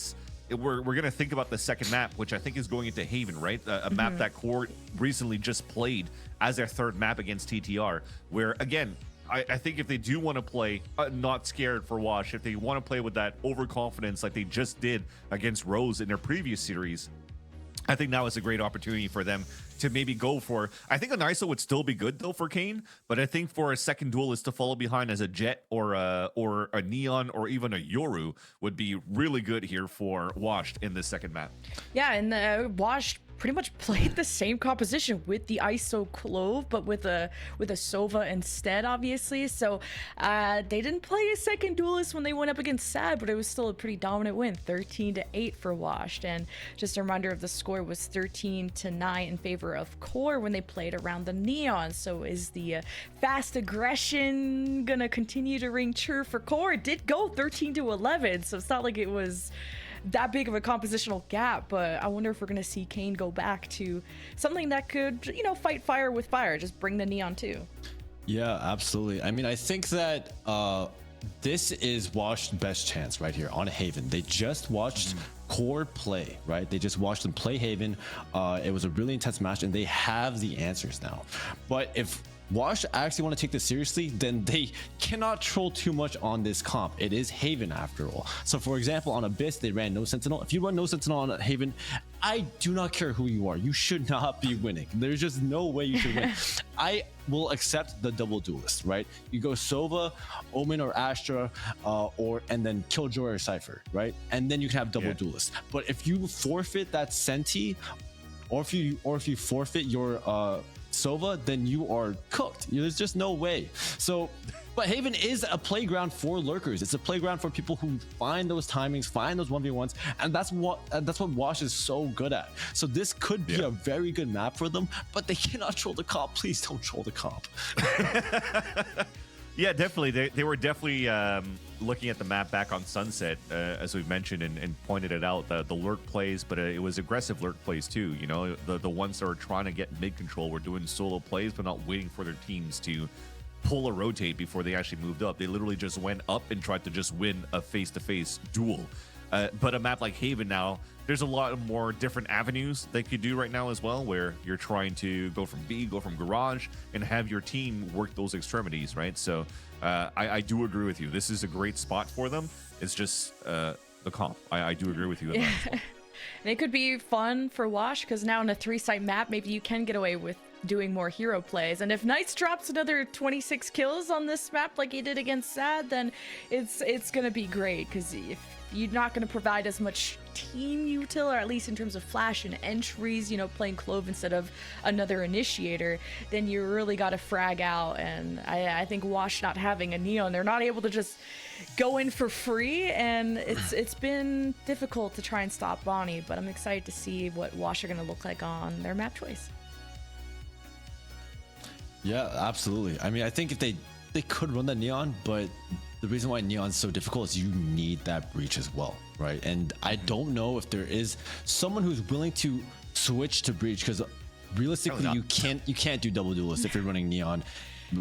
we're going to think about the second map, which I think is going into Haven, right? A map that Core recently just played as their third map against TTR, where, again, I think if they do want to play not scared for Wash, if they want to play with that overconfidence like they just did against Rose in their previous series, I think now is a great opportunity for them to maybe go for. I think an ISO would still be good though for Kane, but I think for a second duelist to follow behind as a Jet or a Neon or even a Yoru would be really good here for Washed in this second map. Yeah, and Washed pretty much played the same composition with the ISO Clove, but with a Sova instead, obviously. So they didn't play a second duelist when they went up against Sad, but it was still a pretty dominant win, 13-8 for Washed. And just a reminder of the score was 13-9 in favor of Core when they played around the Neon. So is the fast aggression gonna continue to ring true for Core? It did go 13-11, so it's not like it was that big of a compositional gap, but I wonder if we're gonna see Kane go back to something that could, you know, fight fire with fire, just bring the Neon too. Yeah, absolutely. I mean, I think that this is Washed's best chance right here on Haven. They just watched Core play, right? They just watched them play Haven. It was a really intense match, and they have the answers now. But if Wash actually want to take this seriously, then they cannot troll too much on this comp. It is Haven after all. So for example, on Abyss, they ran no Sentinel. If you run no Sentinel on Haven, I do not care who you are. You should not be winning. There's just no way you should win. I will accept the double duelist, right? You go Sova, Omen or Astra, and then Killjoy or Cypher, right? And then you can have double duelist. But if you forfeit that Senti, or if you forfeit your Sova, then you are cooked. There's just no way. So, but Haven is a playground for lurkers. It's a playground for people who find those timings, find those 1v1s, and that's what Wash is so good at. So this could be a very good map for them, but they cannot troll the comp. Please don't troll the comp. Yeah, definitely. They were definitely looking at the map back on Sunset, as we've mentioned and pointed it out, the lurk plays, but it was aggressive lurk plays too. You know, the ones that are trying to get mid control were doing solo plays, but not waiting for their teams to pull or rotate before they actually moved up. They literally just went up and tried to just win a face-to-face duel. But a map like Haven now, there's a lot more different avenues they could do right now as well, where you're trying to go from B, go from Garage, and have your team work those extremities, right? So I do agree with you. This is a great spot for them. It's just the comp. I do agree with you. And it could be fun for Wash, because now in a 3-site map, maybe you can get away with doing more hero plays. And if Knights drops another 26 kills on this map like he did against Sad, then it's gonna be great, because if you're not going to provide as much team util, or at least in terms of flash and entries, you know, playing Clove instead of another initiator, then you really got to frag out. And I think Wash not having a Neon, they're not able to just go in for free, and it's been difficult to try and stop Bonnie, but I'm excited to see what Wash are going to look like on their map choice. Yeah, absolutely. I mean, I think if they could run the Neon, but the reason why Neon's so difficult is you need that breach as well, right? And I don't know if there is someone who's willing to switch to breach, because realistically you can't do double duelist if you're running Neon,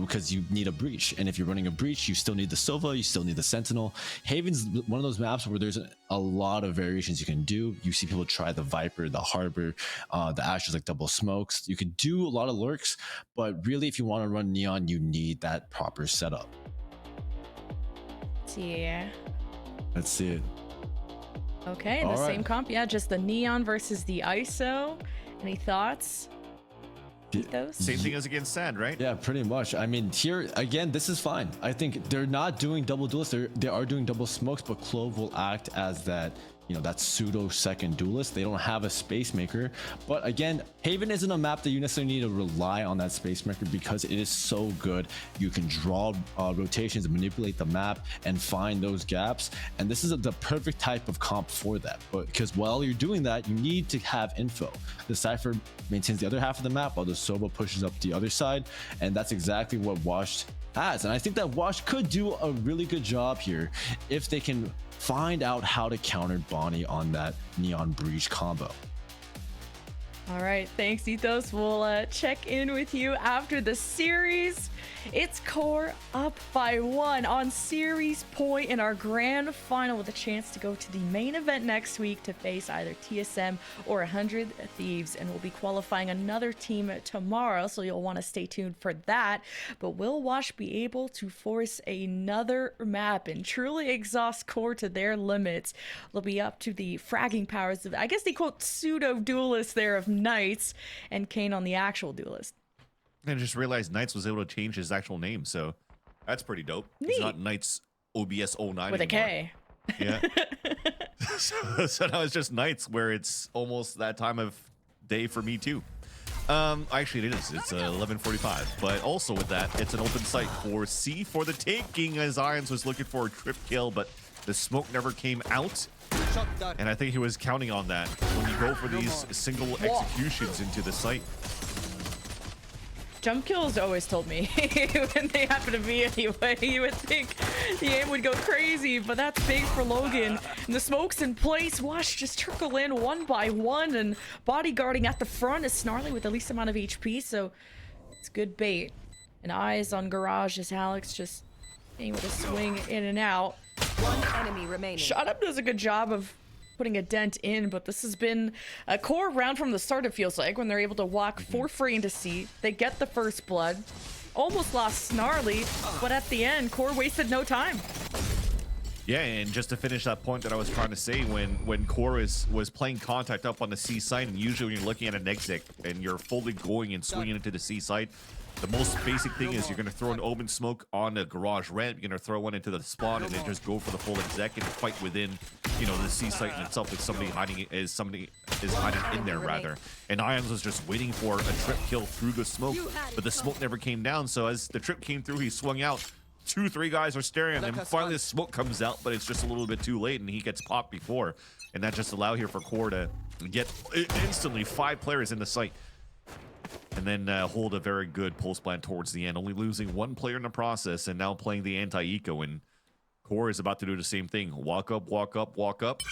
because you need a breach. And if you're running a breach, you still need the Sova, you still need the Sentinel. Haven's one of those maps where there's a lot of variations you can do. You see people try the Viper, the Harbor, the Ashes, like double smokes. You could do a lot of lurks, but really if you want to run Neon, you need that proper setup. Yeah. Let's see it. Okay, the same comp, yeah, just the Neon versus the ISO. Any thoughts? Ethos? Same thing as against Sad, right? Yeah, pretty much. I mean, here again, this is fine. I think they're not doing double duelists. They are doing double smokes, but Clove will act as that, you know, that pseudo second duelist. They don't have a space maker, but again, Haven isn't a map that you necessarily need to rely on that space maker, because it is so good. You can draw rotations, manipulate the map, and find those gaps. And this is the perfect type of comp for that. But because while you're doing that, you need to have info. The Cypher maintains the other half of the map, while the Sova pushes up the other side, and that's exactly what Wash has. And I think that Wash could do a really good job here if they can find out how to counter Bonnie on that Neon Breach combo. All right, thanks, Ethos. We'll check in with you after the series. It's Core up by 1 on series point in our grand final with a chance to go to the main event next week to face either TSM or 100 Thieves. And we'll be qualifying another team tomorrow, so you'll want to stay tuned for that. But will Wash be able to force another map and truly exhaust Core to their limits? It'll be up to the fragging powers of, I guess they quote, pseudo-duelists there of Knights and Kane on the actual duelist. And I just realized Knights was able to change his actual name, so that's pretty dope. Neat. It's not Knights OBS 09 With a anymore. K. Yeah. so now it's just Knights, where it's almost that time of day for me too. Actually it is. It's 11:45. But also with that, it's an open site for C for the taking, as Irons was looking for a trip kill, but the smoke never came out. And I think he was counting on that when you go for these single executions into the site. Jump kills always told me when they happen to be anyway. You would think the aim would go crazy, but that's big for Logan. And the smoke's in place. Wash just trickle in one by one, and bodyguarding at the front is Snarly with the least amount of HP, so it's good bait. And eyes on Garage as Alex just able to swing in and out. One enemy remaining. Shot Up does a good job of putting a dent in, but this has been a Core round from the start, it feels like, when they're able to walk for free into C. They get the first blood. Almost lost Snarly, but at the end, Core wasted no time. Yeah, and just to finish that point that I was trying to say, when Core was playing contact up on the C side, and usually when you're looking at an exit and you're fully going and swinging into the C side, the most basic thing is you're going to throw an open smoke on the garage ramp, you're going to throw one into the spawn, and then just go for the full exec and fight within, you know, the C site in itself with somebody hiding in there rather. And Ions was just waiting for a trip kill through the smoke, but the smoke never came down. So as the trip came through, he swung out. 2-3 guys are staring at him. Finally, the smoke comes out, but it's just a little bit too late, and he gets popped before. And that just allowed here for Core to get instantly 5 players in the site. And then hold a very good pulse plan towards the end, only losing 1 player in the process, and now playing the anti-eco. And Core is about to do the same thing. Walk up, walk up, walk up.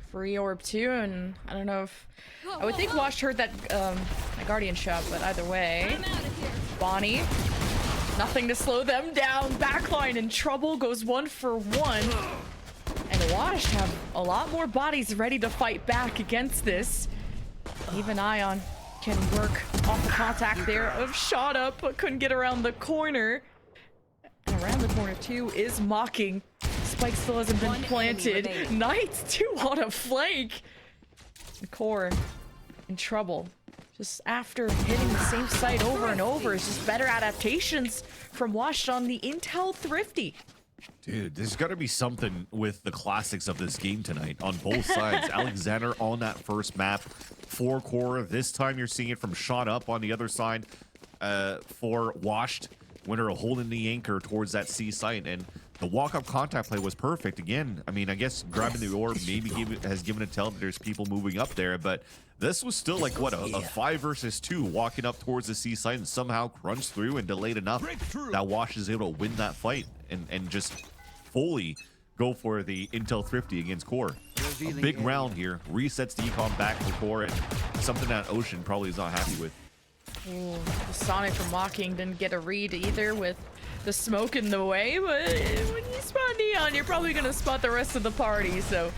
Free orb too, and I don't know if I would think Wash heard that Guardian shot, but either way, Bonnie, nothing to slow them down. Backline in trouble, goes 1 for 1, and Wash have a lot more bodies ready to fight back against this. Even Ion can work off the contact there of Shot Up, but couldn't get around the corner. And around the corner too is Mocking. Spike still hasn't been planted. Knights too on a flank. And Core in trouble. Just after hitting the same site over and over, it's just better adaptations from Wash on the Intel Thrifty. Dude, there's got to be something with the classics of this game tonight on both sides. Alexander on that first map for Core. This time you're seeing it from Shot Up on the other side for Washed. Winner holding the anchor towards that C site, and the walk-up contact play was perfect. Again, I mean, I guess grabbing the orb maybe has given a tell that there's people moving up there, but this was still like, what, a 5 versus 2 walking up towards the C site and somehow crunched through and delayed enough that Wash is able to win that fight and just fully go for the Intel Thrifty against Core. A big round here, resets the econ back for Core, and something that Ocean probably is not happy with. Ooh, the Sonic from Mocking didn't get a read either with the smoke in the way, but when you spot Neon, you're probably gonna spot the rest of the party, so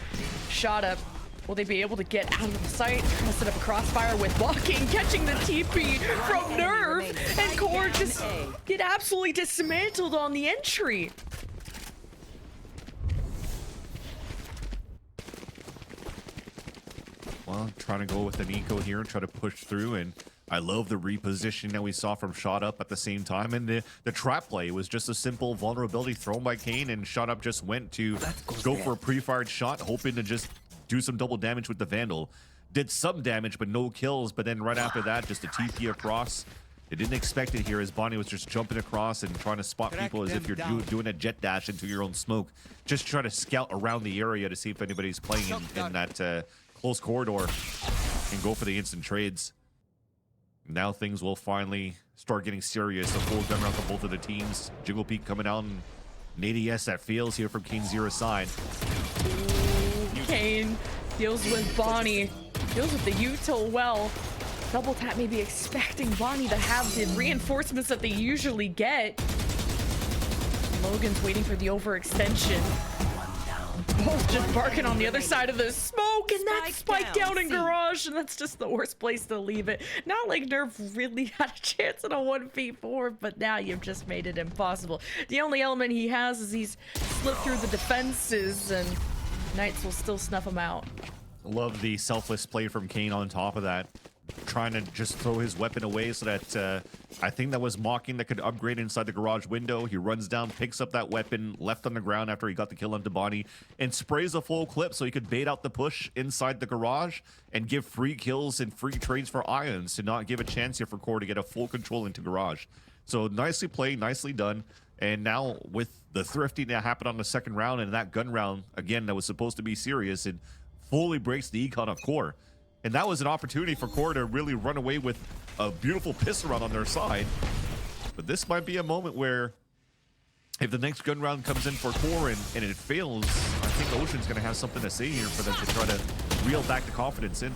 Shot Up. Will they be able to get out of the site? Trying to set up a crossfire with Mocking, catching the TP from Nerve, and Core just get absolutely dismantled on the entry. Well, trying to go with an eco here and try to push through, and I love the repositioning that we saw from Shot Up at the same time, and the trap play was just a simple vulnerability thrown by Kane, and Shot Up just went to go for a pre-fired shot, hoping to just do some double damage with the Vandal. Did some damage, but no kills, but then right after that, just a TP across. They didn't expect it here as Bonnie was just jumping across and trying to spot people as if you're doing a jet dash into your own smoke. Just try to scout around the area to see if anybody's playing in that close corridor and go for the instant trades. Now things will finally start getting serious. A full gun round for both of the teams. Jiggle Peak coming out, and an ADS that fails here from Kane Zero's side. Kane Deals with Bonnie. Deals with the util well. Double tap maybe expecting Bonnie to have the reinforcements that they usually get. Logan's waiting for the overextension. Both just barking on the other side of the smoke, and that's spike down in garage, and that's just the worst place to leave it. Not like Nerf really had a chance in a 1v4, but now you've just made it impossible. The only element he has is he's slipped through the defenses, and Knights will still snuff him out. Love the selfless play from Kane on top of that. Trying to just throw his weapon away so that I think that was Mocking that could upgrade inside the garage window. He runs down, picks up that weapon, left on the ground after he got the kill onto Bonnie, and sprays a full clip so he could bait out the push inside the garage and give free kills and free trades for Ions to not give a chance here for Core to get a full control into garage. So nicely played, nicely done. And now with the thrifting that happened on the second round and that gun round, again, that was supposed to be serious, it fully breaks the econ of Core. And that was an opportunity for Core to really run away with a beautiful pistol round on their side. But this might be a moment where if the next gun round comes in for Core and it fails, I think Ocean's going to have something to say here for them to try to reel back the confidence in.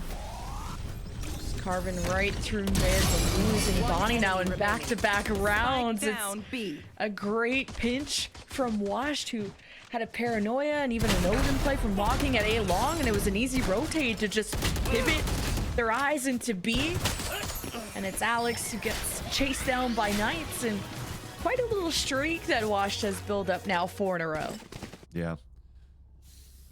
Just carving right through mid, but losing Bonnie now in back-to-back rounds. It's a great pinch from Washed, who had a paranoia and even an Odin play from Mocking at A long, and it was an easy rotate to just pivot their eyes into B. And it's Alex who gets chased down by Knights, and quite a little streak that Washed has built up now, 4 in a row. Yeah.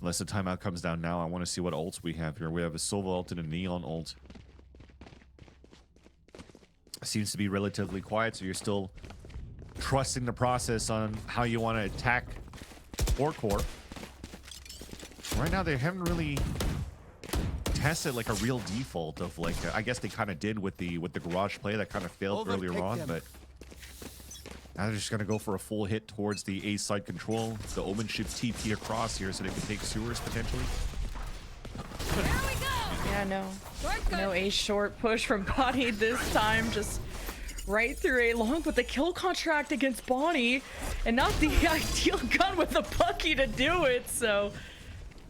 Unless the timeout comes down now, I want to see what ults we have here. We have a Sova ult and a Neon ult. Seems to be relatively quiet, so you're still trusting the process on how you want to attack Core. Right now, they haven't really tested like a real default of like I guess they kind of did with the garage play that kind of failed earlier on, but now they're just gonna go for a full hit towards the A side control. The Omen should TP across here so they can take sewers potentially. Yeah, no A short push from Bonnie this time, just right through A long, but the kill contract against Bonnie, and not the ideal gun with the Bucky to do it, so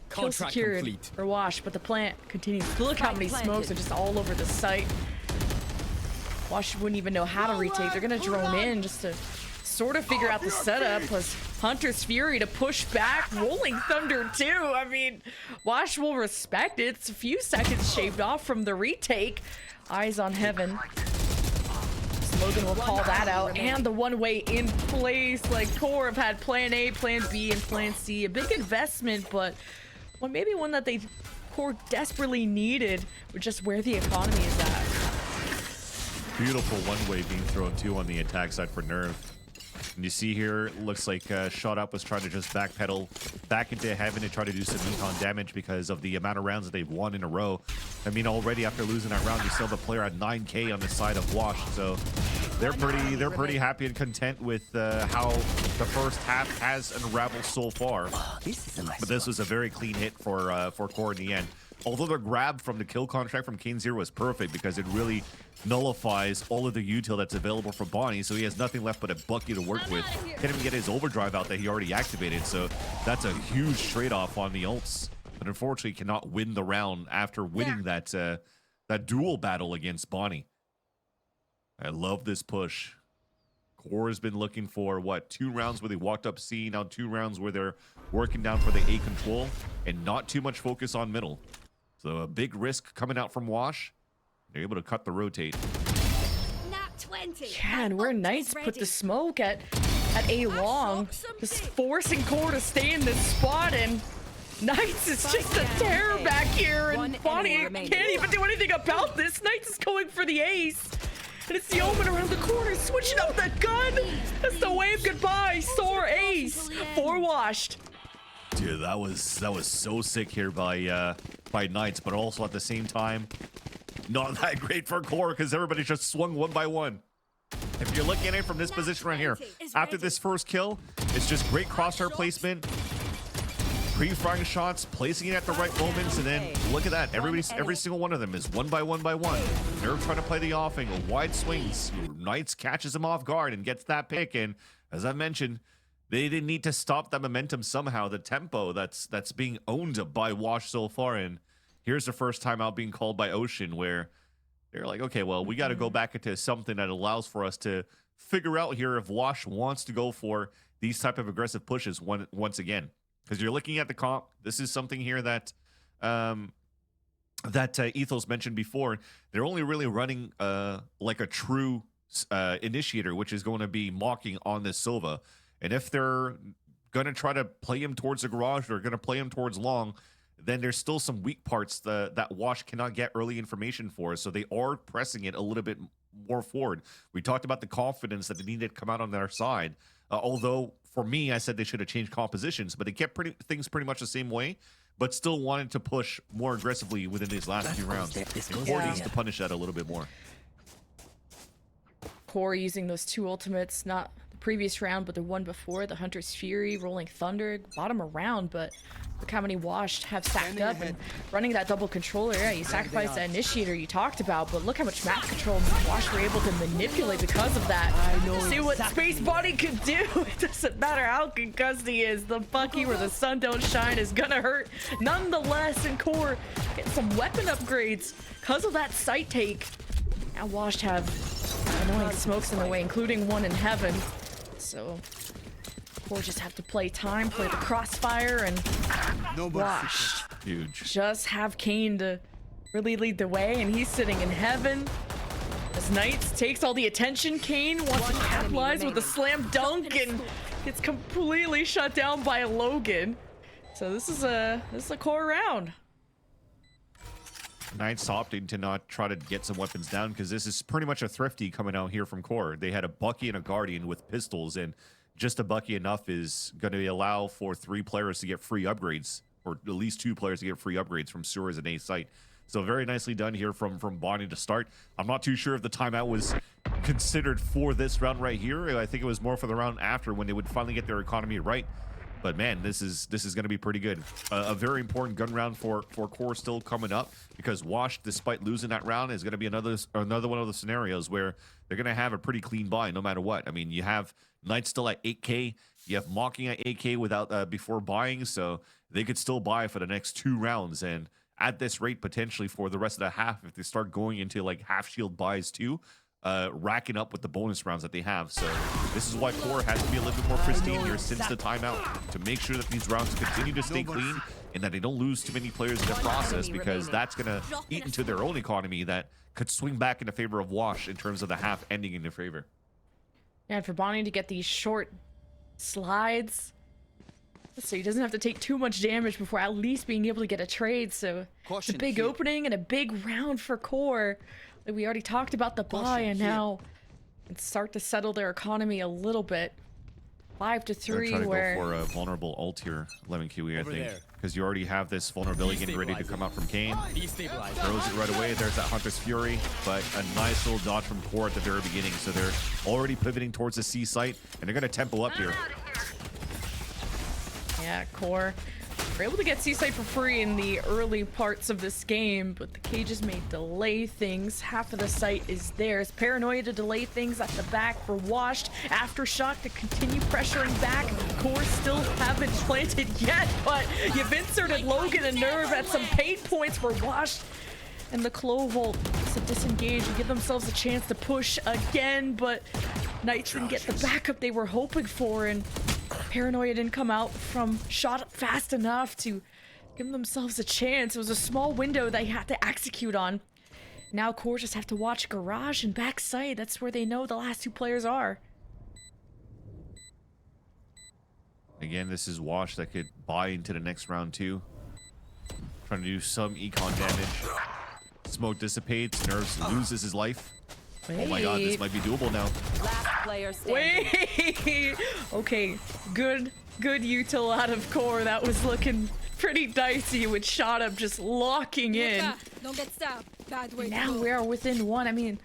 kill secured for Wash, but the plant continues. Look how many smokes are just all over the site. Wash wouldn't even know how to retake. They're gonna drone in just to sort of figure out the setup, plus Hunter's Fury to push back, Rolling Thunder too. I mean, Wash will respect it. It's a few seconds shaved off from the retake. Eyes on heaven. Logan will call that out, and the one-way in place. Like, Core have had plan A, plan B, and plan C. A big investment, but maybe one that they Core desperately needed, with just where the economy is at. Beautiful one-way being thrown too on the attack side for Nerve. And you see here, it looks like Shot Up was trying to just backpedal back into heaven and try to do some econ damage because of the amount of rounds that they've won in a row. I mean, already after losing that round, you still have a player at 9K on the side of Wash, so they're pretty happy and content with how the first half has unraveled so far. But this was a very clean hit for Core in the end. Although the grab from the kill contract from Kane Zero was perfect because it really nullifies all of the util that's available for Bonnie, so he has nothing left but a Bucky to work with. Can't even get his overdrive out that he already activated, so that's a huge trade-off on the ults. But unfortunately cannot win the round after winning that duel battle against Bonnie. I love this push. Core has been looking for, what, 2 rounds where they walked up C, now 2 rounds where they're working down for the A control, and not too much focus on middle. So a big risk coming out from Wash. They're able to cut the rotate. Yeah, and where Knights put the smoke at A long, just forcing Core to stay in this spot, and Knights is just a terror back here, and Bonnie can't even do anything about this. Knights is going for the ace, and it's the Omen around the corner, switching up the gun. That's the wave goodbye. Soar ace, 4 washed. Dude, that was so sick here by Knights, but also at the same time, not that great for Core because everybody just swung one by one. If you're looking at it from this position right here, after this first kill, it's just great crosshair placement, pre-firing shots, placing it at the right moments, and then look at that. Every single one of them is one by one by one. They're trying to play the off angle, wide swings. Knights catches him off guard and gets that pick. And as I mentioned, They didn't need to stop that momentum somehow. The tempo that's being owned by Wash so far, and here's the first time out being called by Ocean, where they're like, okay, well, we got to go back into something that allows for us to figure out here if Wash wants to go for these type of aggressive pushes once again. Because you're looking at the comp, this is something here that Ethos mentioned before. They're only really running like a true initiator, which is going to be mocking on this Silva. And if they're going to try to play him towards the garage or going to play him towards long, then there's still some weak parts that Wash cannot get early information for. So they are pressing it a little bit more forward. We talked about the confidence that they needed to come out on their side. Although, for me, I said they should have changed compositions, but they kept things pretty much the same way, but still wanted to push more aggressively within these last few rounds. And Core needs to punish that a little bit more. Core using those 2 ultimates, not the previous round, but the one before, the Hunter's Fury, Rolling Thunder, bottom around, but look how many Washed have stacked up and running that double controller. Yeah, you sacrificed that initiator you talked about, but look how much map control Wash were able to manipulate because of that. See what Space Body could do. It doesn't matter how concussed he is. The Bucky where the sun don't shine is gonna hurt nonetheless. And Core get some weapon upgrades because of that sight take. Now Washed have annoying smokes in their way, including one in heaven. So Core just have to play time, play the crossfire, and Washed Huge. just have Kane to really lead the way, and he's sitting in heaven. As Knights takes all the attention, Kane wants to capitalize with a slam dunk and gets completely shut down by Logan. So this is a Core round. Knights opting to not try to get some weapons down because this is pretty much a thrifty coming out here from Core. They had a Bucky and a Guardian with pistols, and just a Bucky enough is going to allow for 3 players to get free upgrades, or at least 2 players to get free upgrades from Soar as an A site. So very nicely done here from Bonnie to start. I'm not too sure if the timeout was considered for this round right here. I think it was more for the round after when they would finally get their economy right. But man, this is going to be pretty good. A very important gun round for Core still coming up, because Wash, despite losing that round, is going to be another one of the scenarios where they're going to have a pretty clean buy no matter what. I mean, you have Knights still at 8K, you have Mocking at 8K without before buying, so they could still buy for the next 2 rounds. And at this rate, potentially for the rest of the half, if they start going into like half shield buys too, racking up with the bonus rounds that they have. So this is why Core has to be a little bit more pristine here since the timeout, to make sure that these rounds continue to stay clean and that they don't lose too many players in the process, because that's going to eat into their own economy that could swing back in the favor of Wash in terms of the half ending in their favor. Yeah, and for Bonnie to get these short slides, so he doesn't have to take too much damage before at least being able to get a trade. So it's a big opening and a big round for Core. Like we already talked about the buy, and now it's start to settle their economy a little bit. 5-3, trying to where go for a vulnerable ult here, Lemon Kiwi, I think, because you already have this vulnerability getting ready to come out from Kane. Throws it right away. There's that Hunter's Fury, but a nice little dodge from Core at the very beginning. So they're already pivoting towards the C site, and they're going to tempo up here. yeah, Core were able to get C-Site for free in the early parts of this game, but the cages may delay things. Half of the site is theirs. Paranoia to delay things at the back for Washed. Aftershock to continue pressuring back. Core still haven't planted yet, but you've inserted Logan and Nerve at some pain points for Washed. And the Clovolt to disengage and give themselves a chance to push again, but Knights didn't get the backup they were hoping for, and Paranoia didn't come out from shot fast enough to give themselves a chance. It was a small window they had to execute on. Now Core just have to watch Garage and backside. That's where they know the last 2 players are. Again, this is Wash that could buy into the next round too. Trying to do some econ damage. Smoke dissipates. Nerves loses his life. Wait. Oh my god, this might be doable now. Last player standing. Wait! Okay, good util out of Core. That was looking pretty dicey with Shot Up just locking in. Don't get stabbed. Bad way. Now we are within 1. I mean,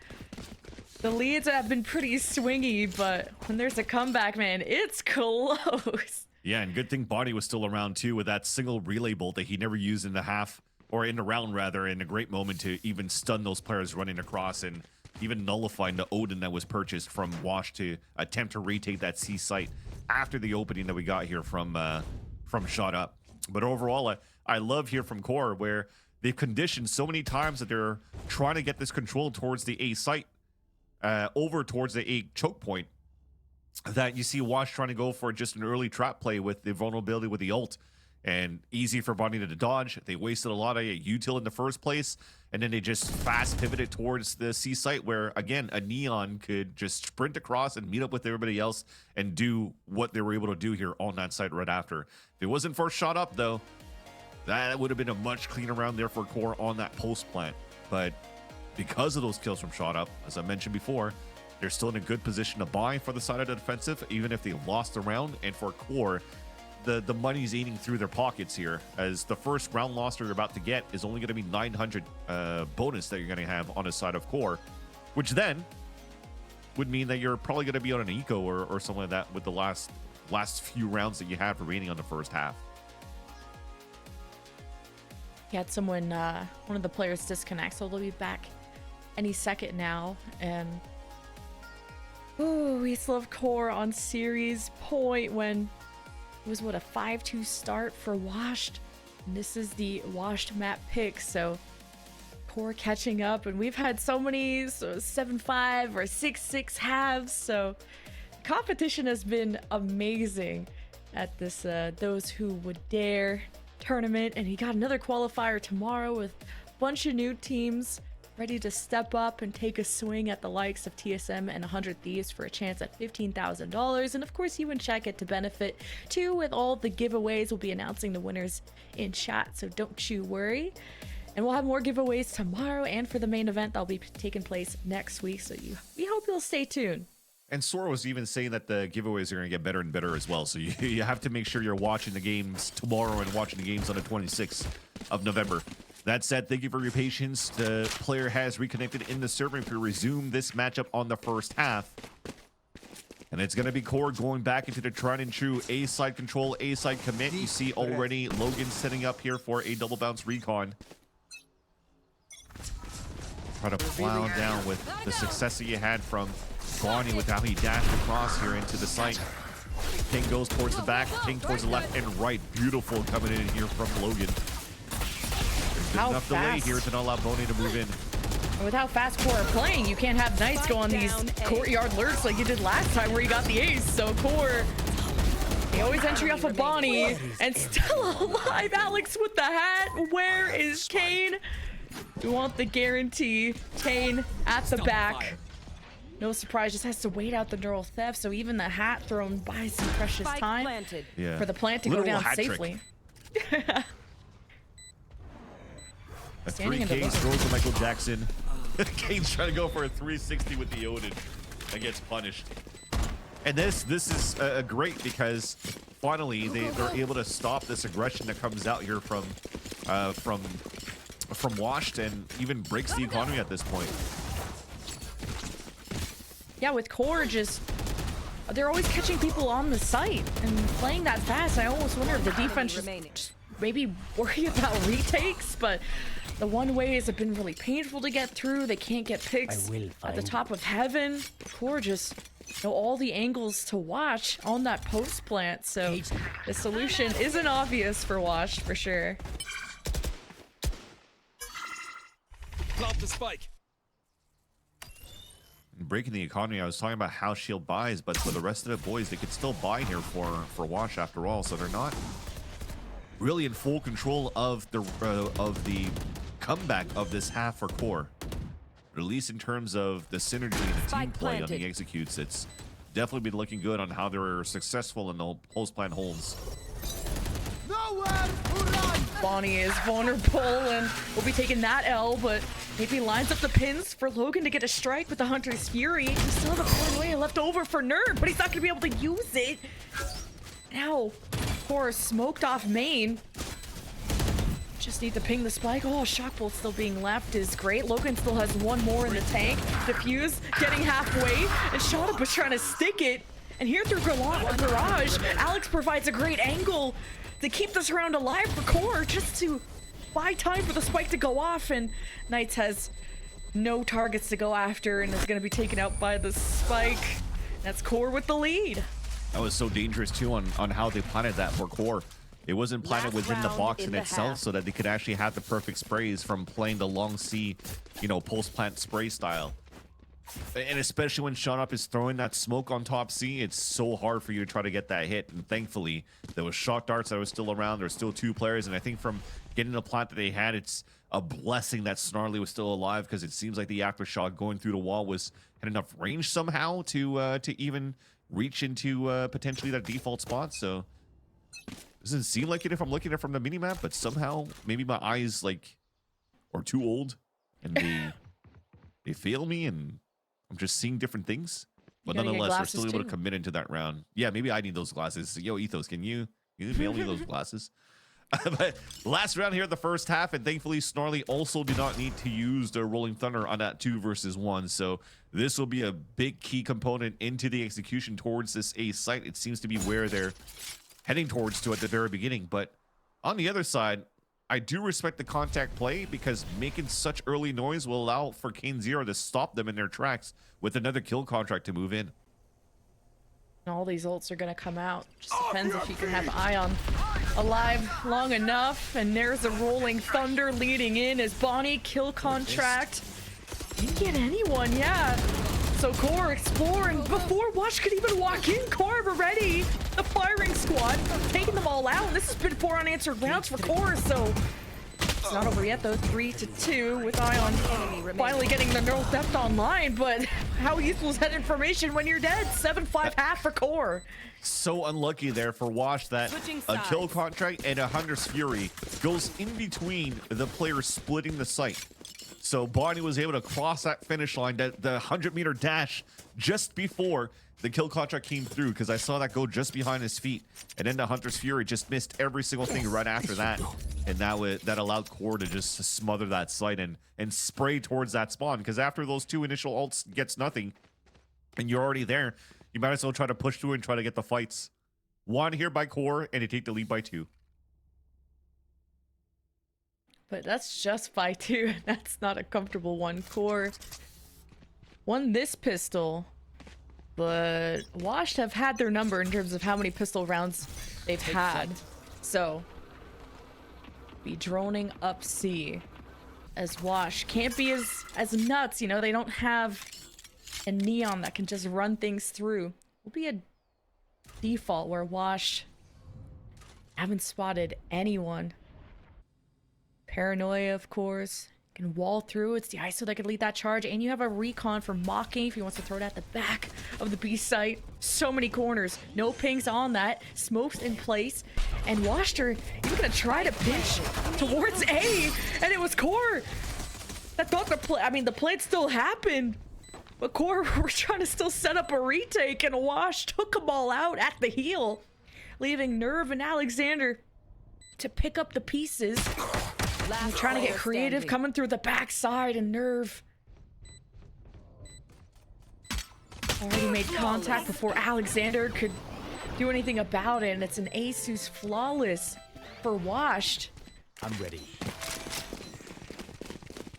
the leads have been pretty swingy, but when there's a comeback, man, it's close. Yeah, and good thing Bonnie was still around too with that single relay bolt that he never used in the half, or in the round rather, in a great moment to even stun those players running across. And even nullifying the Odin that was purchased from Wash to attempt to retake that C site after the opening that we got here from Shot Up. But overall, I love here from Core where they've conditioned so many times that they're trying to get this control towards the A site, over towards the A choke point, that you see Wash trying to go for just an early trap play with the vulnerability with the ult. And easy for Bonnie to dodge. They wasted a lot of util in the first place, and then they just fast pivoted towards the C site where, again, a Neon could just sprint across and meet up with everybody else and do what they were able to do here on that site right after. If it wasn't for Shot Up, though, that would have been a much cleaner round there for Core on that post plant. But because of those kills from Shot Up, as I mentioned before, they're still in a good position to buy for the side of the defensive, even if they lost the round. And for Core, the money's eating through their pockets here, as the first round loss they're about to get is only going to be 900 bonus that you're going to have on the side of Core, which then would mean that you're probably going to be on an eco or something like that with the last few rounds that you have remaining on the first half. He had someone, one of the players disconnect, so they'll be back any second now. And ooh, we still have Core on series point when it was what, a 5-2 start for Washed. And this is the Washed map pick, so Core catching up, and we've had so many 7-5 or 6-6 halves, so competition has been amazing at this Those Who Would Dare tournament. And he got another qualifier tomorrow with a bunch of new teams ready to step up and take a swing at the likes of TSM and 100 Thieves for a chance at $15,000. And of course, you and chat get to benefit too with all the giveaways. We'll be announcing the winners in chat, so don't you worry. And we'll have more giveaways tomorrow and for the main event that'll be taking place next week. So we hope you'll stay tuned. And Soar was even saying that the giveaways are going to get better and better as well. So you have to make sure you're watching the games tomorrow and watching the games on the 26th of November. That said, thank you for your patience. The player has reconnected in the server to resume this matchup on the first half. And it's going to be Core going back into the tried and true A side control, A side commit. You see already Logan setting up here for a double bounce recon. Try to plow down with the success that you had from Bonnie with how he dashed across here into the site. Ping goes towards the back, ping towards the left and right. Beautiful coming in here from Logan. How enough delay here to not allow Bonnie to move in. With how fast Core are playing, you can't have Knights go on these courtyard lurks like you did last time where you got the ace. So Core, they always entry off of Bonnie and still alive. Alex with the hat. Where is Kane? We want the guarantee. Kane at the back. No surprise, just has to wait out the neural theft. So even the hat thrown buys some precious time for the plant to go down safely. A 3K throws to Michael Jackson. Kane's trying to go for a 360 with the Odin. That gets punished. And this is great because finally they're able to stop this aggression that comes out here from Washed and even breaks the economy at this point. Yeah, with Core, just they're always catching people on the site and playing that fast. I almost wonder if the defense just maybe worry about retakes, but the one-ways have been really painful to get through. They can't get picks at the top of heaven. Core just know all the angles to watch on that post plant, so the solution isn't obvious for Wash for sure. Plant the spike. Breaking the economy, I was talking about how Shield buys, but for the rest of the boys, they could still buy here for Wash after all, so they're not really in full control of the comeback of this half for Core. At least in terms of the synergy and the team play on the executes, it's definitely been looking good on how they're successful in the post-plan holds. Bonnie is vulnerable and will be taking that L, but maybe lines up the pins for Logan to get a strike with the Hunter's Fury. He still has a point way left over for Nerd, but he's not going to be able to use it. Now, Core smoked off main. Just need to ping the spike. Oh, Shockbolt still being left is great. Logan still has one more in the tank. Diffuse getting halfway, and Shotup was trying to stick it. And here through Garage, Alex provides a great angle to keep this round alive for Core, just to buy time for the spike to go off. And Knights has no targets to go after and is going to be taken out by the spike. That's Core with the lead. That was so dangerous too on how they planted that for Core. It wasn't planted within the box in itself so that they could actually have the perfect sprays from playing the long C, you know, post plant spray style. And especially when Sean Up is throwing that smoke on top C, it's so hard for you to try to get that hit. And thankfully, there was shock darts that were still around. There were still 2 players. And I think from getting the plant that they had, it's a blessing that Snarly was still alive, because it seems like the aftershock going through the wall had enough range somehow to even reach into potentially that default spot. So doesn't seem like it if I'm looking at it from the minimap, but somehow maybe my eyes are too old and they fail me and I'm just seeing different things. But nonetheless, we're still able to commit into that round. Yeah, maybe I need those glasses. Yo, Ethos, can you mail me those glasses? But last round here at the first half, and thankfully Snarly also did not need to use the Rolling Thunder on that 2 versus 1. So this will be a big key component into the execution towards this A site. It seems to be where they're heading towards to at the very beginning. But on the other side, I do respect the contact play, because making such early noise will allow for Kane Zero to stop them in their tracks with another kill contract to move in. All these ults are going to come out. Just depends if you can have Ion alive long enough. And there's a Rolling Thunder leading in as Bonnie kill contract. Didn't get anyone, yeah. So Core exploring before Wash could even walk in. Core already, the firing squad, taking them all out. This has been 4 unanswered rounds for Core, so it's not over yet though. 3-2 with Ion finally getting the neural depth online, but how useful is that information when you're dead? 7-5 half for Core. So unlucky there for Wash that a kill contract and a Hunter's Fury goes in between the players splitting the site. So Bonnie was able to cross that finish line, the 100-meter dash, just before the kill contract came through, because I saw that go just behind his feet. And then the Hunter's Fury just missed every single thing right after that. And that allowed Core to just smother that site and spray towards that spawn, because after those 2 initial ults gets nothing, and you're already there, you might as well try to push through and try to get the fights. 1 here by Core, and they take the lead by 2. But that's just by 2. That's not a comfortable one. Core won this pistol, but Washed have had their number in terms of how many pistol rounds they've had. So, be droning up C as Wash can't be as nuts. You know, they don't have a Neon that can just run things through. Will be a default where Wash haven't spotted anyone. Paranoia, of course, can wall through. It's the ISO that could lead that charge, and you have a recon for Mocking if he wants to throw it at the back of the B site. So many corners, no pings on that, smokes in place, and Washter even gonna try to pinch towards A, and it was Core that thought the play. I mean, the play still happened, but Core were trying to still set up a retake, and Wash took them all out at the heel, leaving Nerve and Alexander to pick up the pieces. I'm trying to get creative, coming through the backside, and Nerve already made contact before Alexander could do anything about it, and it's an Asus flawless for Washed. I'm ready.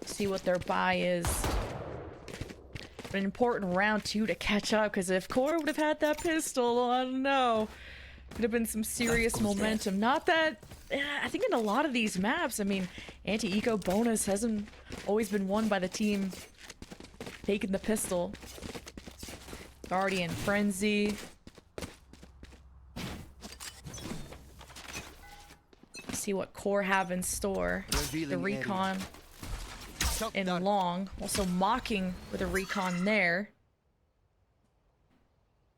See what their buy is. An important round 2 to catch up, because if Core would have had that pistol, I don't know, could have been some serious momentum. Not that I think in a lot of these maps, I mean, anti-eco bonus hasn't always been won by the team taking the pistol. Guardian Frenzy. See what Core have in store. The recon in long. Also Mocking with a recon there.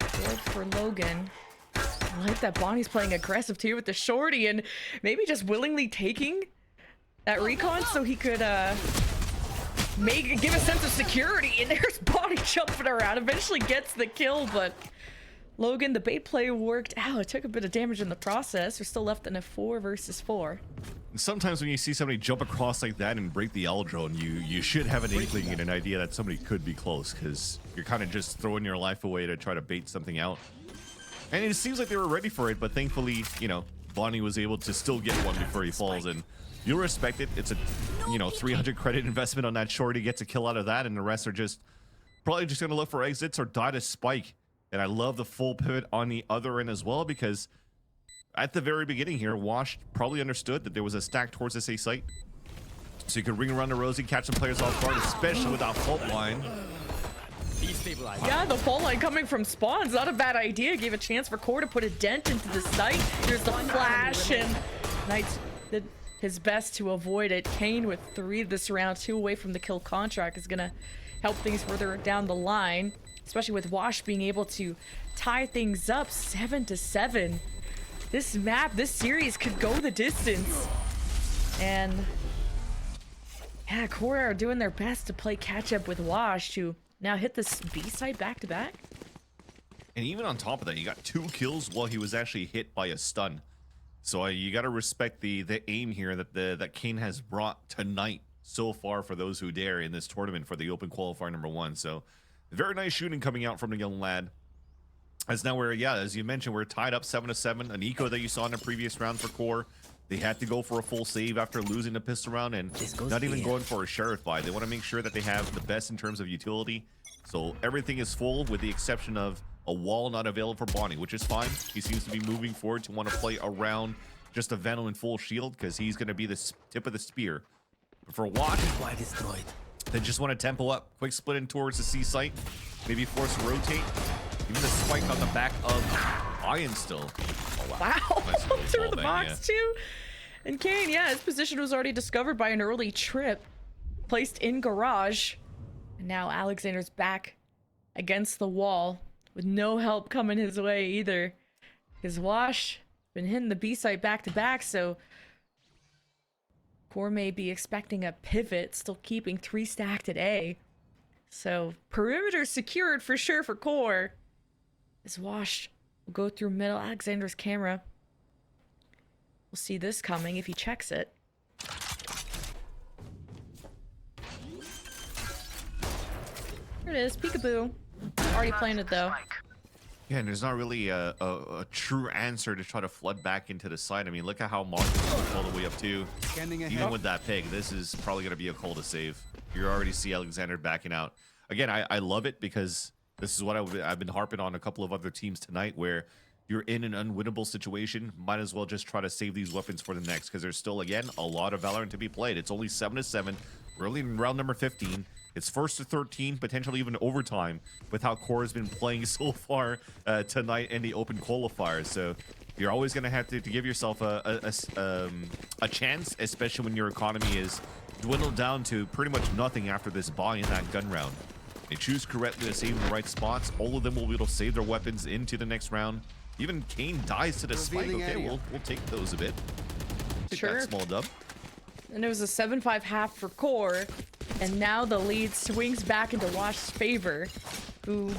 Good for Logan. I like that Bonnie's playing aggressive too with the shorty and maybe just willingly taking that recon so he could give a sense of security. And there's Bonnie jumping around, eventually gets the kill, but Logan, the bait play worked out. It took a bit of damage in the process. We're still left in a 4 versus 4. Sometimes when you see somebody jump across like that and break the L drone, you should have an inkling and an idea that somebody could be close, because you're kind of just throwing your life away to try to bait something out. And it seems like they were ready for it, but thankfully, you know, Bonnie was able to still get one before he falls, and you'll respect it. It's a 300 credit investment on that shorty, gets a kill out of that, and the rest are just probably just gonna look for exits or die to spike. And I love the full pivot on the other end as well, because at the very beginning here, Wash probably understood that there was a stack towards this A site, so you could ring around the rosy, catch some players off guard, especially with that fault line. Yeah, the fault line coming from spawn's not a bad idea. Gave a chance for Core to put a dent into the site. Here's the flash, and Knights did his best to avoid it. Kane with 3 this round, 2 away from the kill contract, is gonna help things further down the line, especially with Wash being able to tie things up 7-7. This map, this series could go the distance. And yeah, Core are doing their best to play catch up with Wash to now hit this B side back to back. And even on top of that, you got 2 kills while he was actually hit by a stun. So you got to respect the aim here that Kane has brought tonight so far for those who dare in this tournament for the Open Qualifier #1. So very nice shooting coming out from the young lad. As now we're, as you mentioned, we're tied up 7-7. An eco that you saw in the previous round for Core. They had to go for a full save after losing the pistol round and not even going for a sheriff buy. They want to make sure that they have the best in terms of utility. So everything is full with the exception of a wall not available for Bonnie, which is fine. He seems to be moving forward to want to play around just a Venom and full shield because he's going to be the tip of the spear. But for Wash, they just want to tempo up. Quick split in towards the C site. Maybe force a rotate. Even the spike on the back of Iron still. Oh, wow. Nice Through the bang, box too. And Kane, his position was already discovered by an early trip. Placed in garage. And now Alexander's back against the wall with no help coming his way either. His Wash been hitting the B site back to back, so Core may be expecting a pivot, still keeping 3 stacked at A. So perimeter secured for sure for Core. As Wash will go through middle. Alexander's camera. We'll see this coming if he checks it. There it is, peekaboo. Already playing it though. Yeah, and there's not really a true answer to try to flood back into the side. I mean, look at how Mark is all the way up too. Even with that pig, this is probably going to be a call to save. You already see Alexander backing out. Again, I love it because this is what I've been harping on a couple of other teams tonight, where you're in an unwinnable situation. Might as well just try to save these weapons for the next, because there's still, again, a lot of Valorant to be played. It's only 7-7. We're only in round number 15. It's 1st to 13, potentially even overtime, with how Core has been playing so far tonight in the Open Qualifier. So you're always going to have to give yourself a chance, especially when your economy is dwindled down to pretty much nothing after this buy in that gun round. They choose correctly to save in the right spots. All of them will be able to save their weapons into the next round. Even Kane dies to the spike. Okay, we'll take those a bit. Take Sure. that small dub. And it was a 7-5 half for Core. And now the lead swings back into Wash's favor, who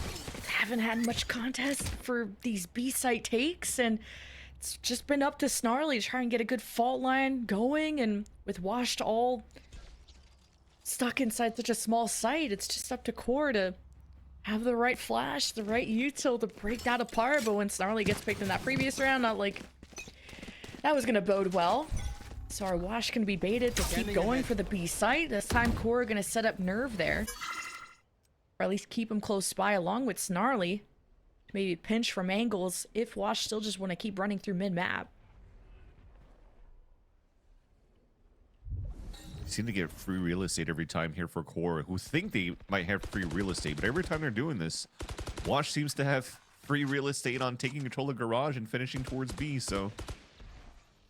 haven't had much contest for these B-site takes. And it's just been up to Snarly to try and get a good fault line going. And with Wash all stuck inside such a small site, it's just up to Core to have the right flash, the right util to break that apart. But when Snarly gets picked in that previous round, not like that was gonna bode well. So our Wash can be baited to keep going for the B site. This time Core are gonna set up Nerve there, or at least keep him close by along with Snarly. Maybe pinch from angles if Wash still just want to keep running through mid map. Seem to get free real estate every time here for Core, who think they might have free real estate, but every time they're doing this, Wash seems to have free real estate on taking control of garage and finishing towards B. So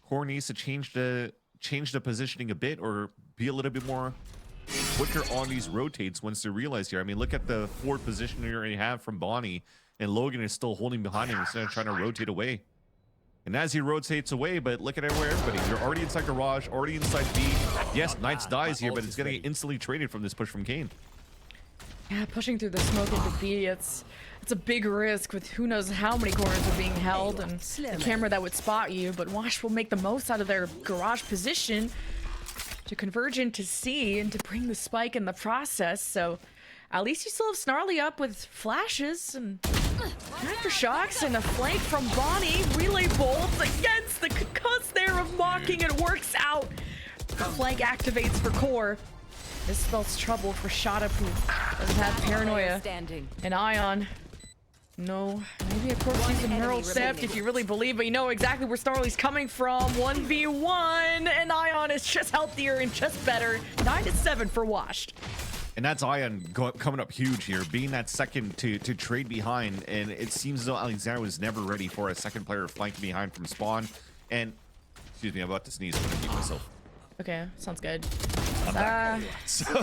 Core needs to change the positioning a bit, or be a little bit more quicker on these rotates once they realize here. I mean, look at the forward position you already have from Bonnie, and Logan is still holding behind him instead of trying to rotate away. And as he rotates away, but look at where everybody, they're already inside garage, already inside B. Yes, Knights dies here, but it's going to get instantly traded from this push from Kane. Yeah, pushing through the smoke into B, it's a big risk with who knows how many corners are being held and the camera that would spot you. But Wash will make the most out of their garage position to converge into C and to bring the spike in the process. So at least you still have Snarly up with flashes and aftershocks and a flank from Bonnie. Relay bolts against the concuss there of Mocking. It works out flank activates for Core. This spells trouble for Shada, who doesn't have Paranoia. And Ion. No, maybe of course he's a neural sept if you really believe, but you know exactly where Snarly's coming from. 1v1, and Ion is just healthier and just better. 9-7 for Washed. And that's Ion coming up huge here, being that second to trade behind. And it seems as though Alexander was never ready for a second player flanking behind from spawn. And, excuse me, I'm about to sneeze. I'm gonna mute myself. Okay, sounds good. So,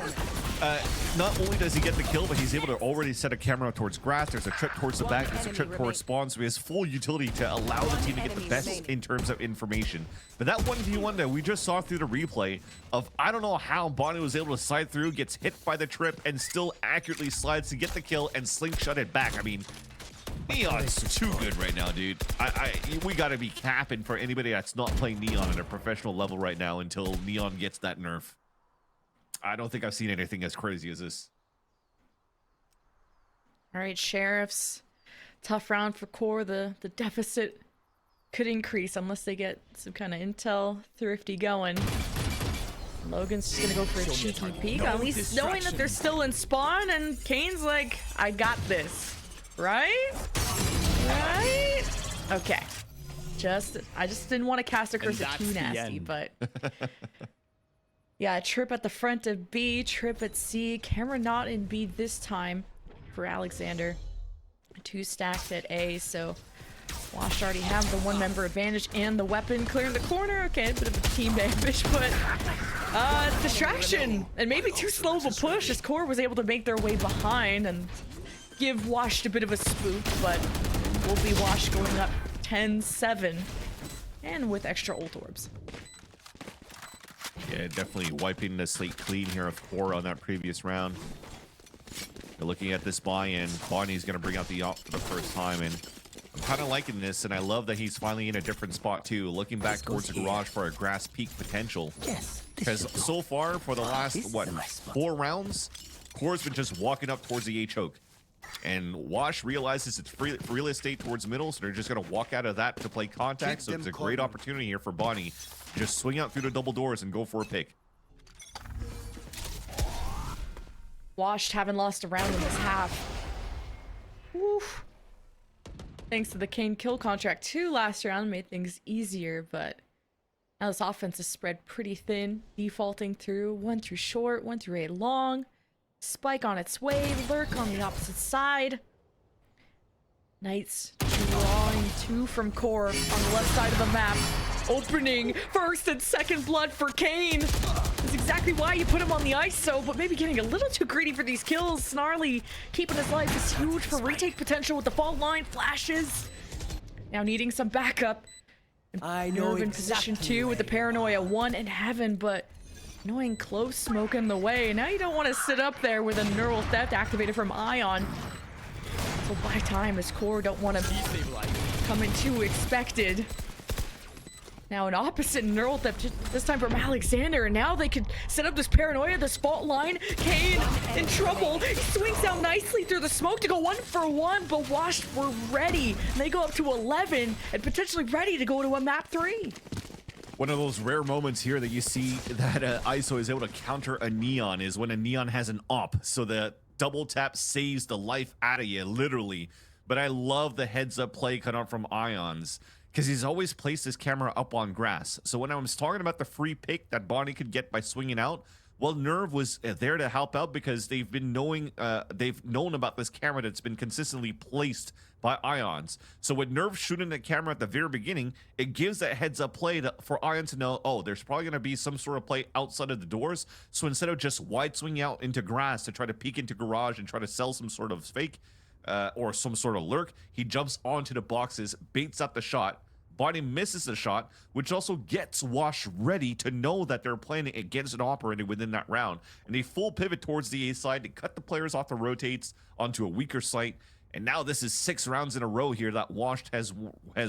not only does he get the kill, but he's able to already set a camera towards grass. There's a trip towards the back. There's a trip towards spawn. So he has full utility to allow the team to get the best in terms of information. But that 1v1 that we just saw through the replay of, I don't know how Bonnie was able to slide through, gets hit by the trip, and still accurately slides to get the kill and slingshot it back. I mean, Neon's too good right now, dude. We gotta be capping for anybody that's not playing Neon at a professional level right now until Neon gets that nerf. I don't think I've seen anything as crazy as this. All right, Sheriffs. Tough round for Core. The deficit could increase unless they get some kind of intel thrifty going. Logan's just gonna go for a cheeky peek, at least knowing that they're still in spawn, and Kane's like, I got this. Right? Right? Okay. I just didn't want to cast a cursor too nasty, but yeah, trip at the front of B, trip at C, camera not in B this time for Alexander. 2 stacked at A, so Washed already have the 1-member advantage and the weapon clearing the corner. Okay, a bit of a team ambush, but distraction and maybe too slow of a push as Core was able to make their way behind and give Washed a bit of a spook, but will be Washed going up 10-7 and with extra ult orbs. Yeah, definitely wiping the slate clean here of Core on that previous round. They're looking at this buy-in. Bonnie's going to bring out the op for the first time, and I'm kind of liking this, and I love that he's finally in a different spot too, looking back towards the garage for a grass peak potential. Because so far, for the last, 4 rounds, Core's been just walking up towards the H-Hoke. And Wash realizes it's free real estate towards middle, so they're just going to walk out of that to play contact. So it's a great opportunity here for Bonnie to just swing out through the double doors and go for a pick. Washed haven't lost a round in this half. Woof. Thanks to the Kane kill contract too last round, made things easier, but now this offense is spread pretty thin, defaulting through 1 through short, 1 through A long. Spike on its way, lurk on the opposite side. Knights drawing 2 from Core on the left side of the map. Opening first and second blood for Kane. That's exactly why you put him on the ISO, but maybe getting a little too greedy for these kills. Snarly keeping his life is huge for retake potential with the fault line flashes. Now needing some backup. Nerve in position 2 with the Paranoia 1 in heaven, but annoying close smoke in the way. Now you don't want to sit up there with a neural theft activated from Ion. So buy time as Core don't want to come in too expected. Now an opposite neural theft, this time from Alexander, and now they could set up this Paranoia, this fault line. Kane in trouble. He swings out nicely through the smoke to go 1-for-1, but Washed were ready. And they go up to 11 and potentially ready to go to a map 3. One of those rare moments here that you see that ISO is able to counter a Neon is when a Neon has an op. So the double tap saves the life out of you, literally. But I love the heads up play cut out from Ions, because he's always placed his camera up on grass. So when I was talking about the free pick that Bonnie could get by swinging out, well, Nerve was there to help out because they've known about this camera that's been consistently placed by Ions. So with Nerve shooting the camera at the very beginning, it gives that heads up play for Ion to know, oh, there's probably going to be some sort of play outside of the doors. So instead of just wide swinging out into grass to try to peek into garage and try to sell some sort of fake or some sort of lurk, he jumps onto the boxes, baits up the shot. Bonnie misses the shot, which also gets Wash ready to know that they're playing against an operator within that round. And they full pivot towards the A side to cut the players off the rotates onto a weaker site. And now this is 6 rounds in a row here that Washed has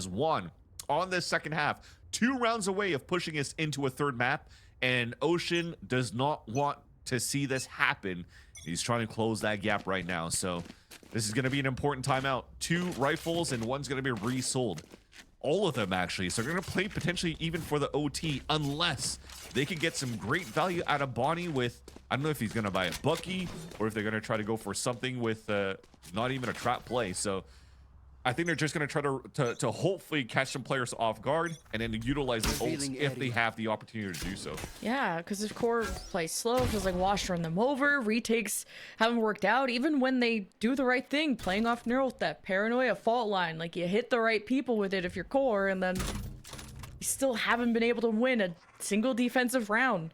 won on this second half. 2 rounds away of pushing us into a third map. And Ocean does not want to see this happen. He's trying to close that gap right now. So this is going to be an important timeout. 2 rifles and one's going to be resold. all of them actually. So they're gonna play potentially even for the OT unless they can get some great value out of Bonnie with, I don't know if he's gonna buy a Bucky or if they're gonna try to go for something with not even a trap play. So I think they're just gonna try to hopefully catch some players off guard and then utilize the ults if they have the opportunity to do so. Yeah, because if core plays slow, feels like Wash run them over, retakes haven't worked out, even when they do the right thing, playing off neural theft, paranoia, fault line, like you hit the right people with it if you're core, and then you still haven't been able to win a single defensive round.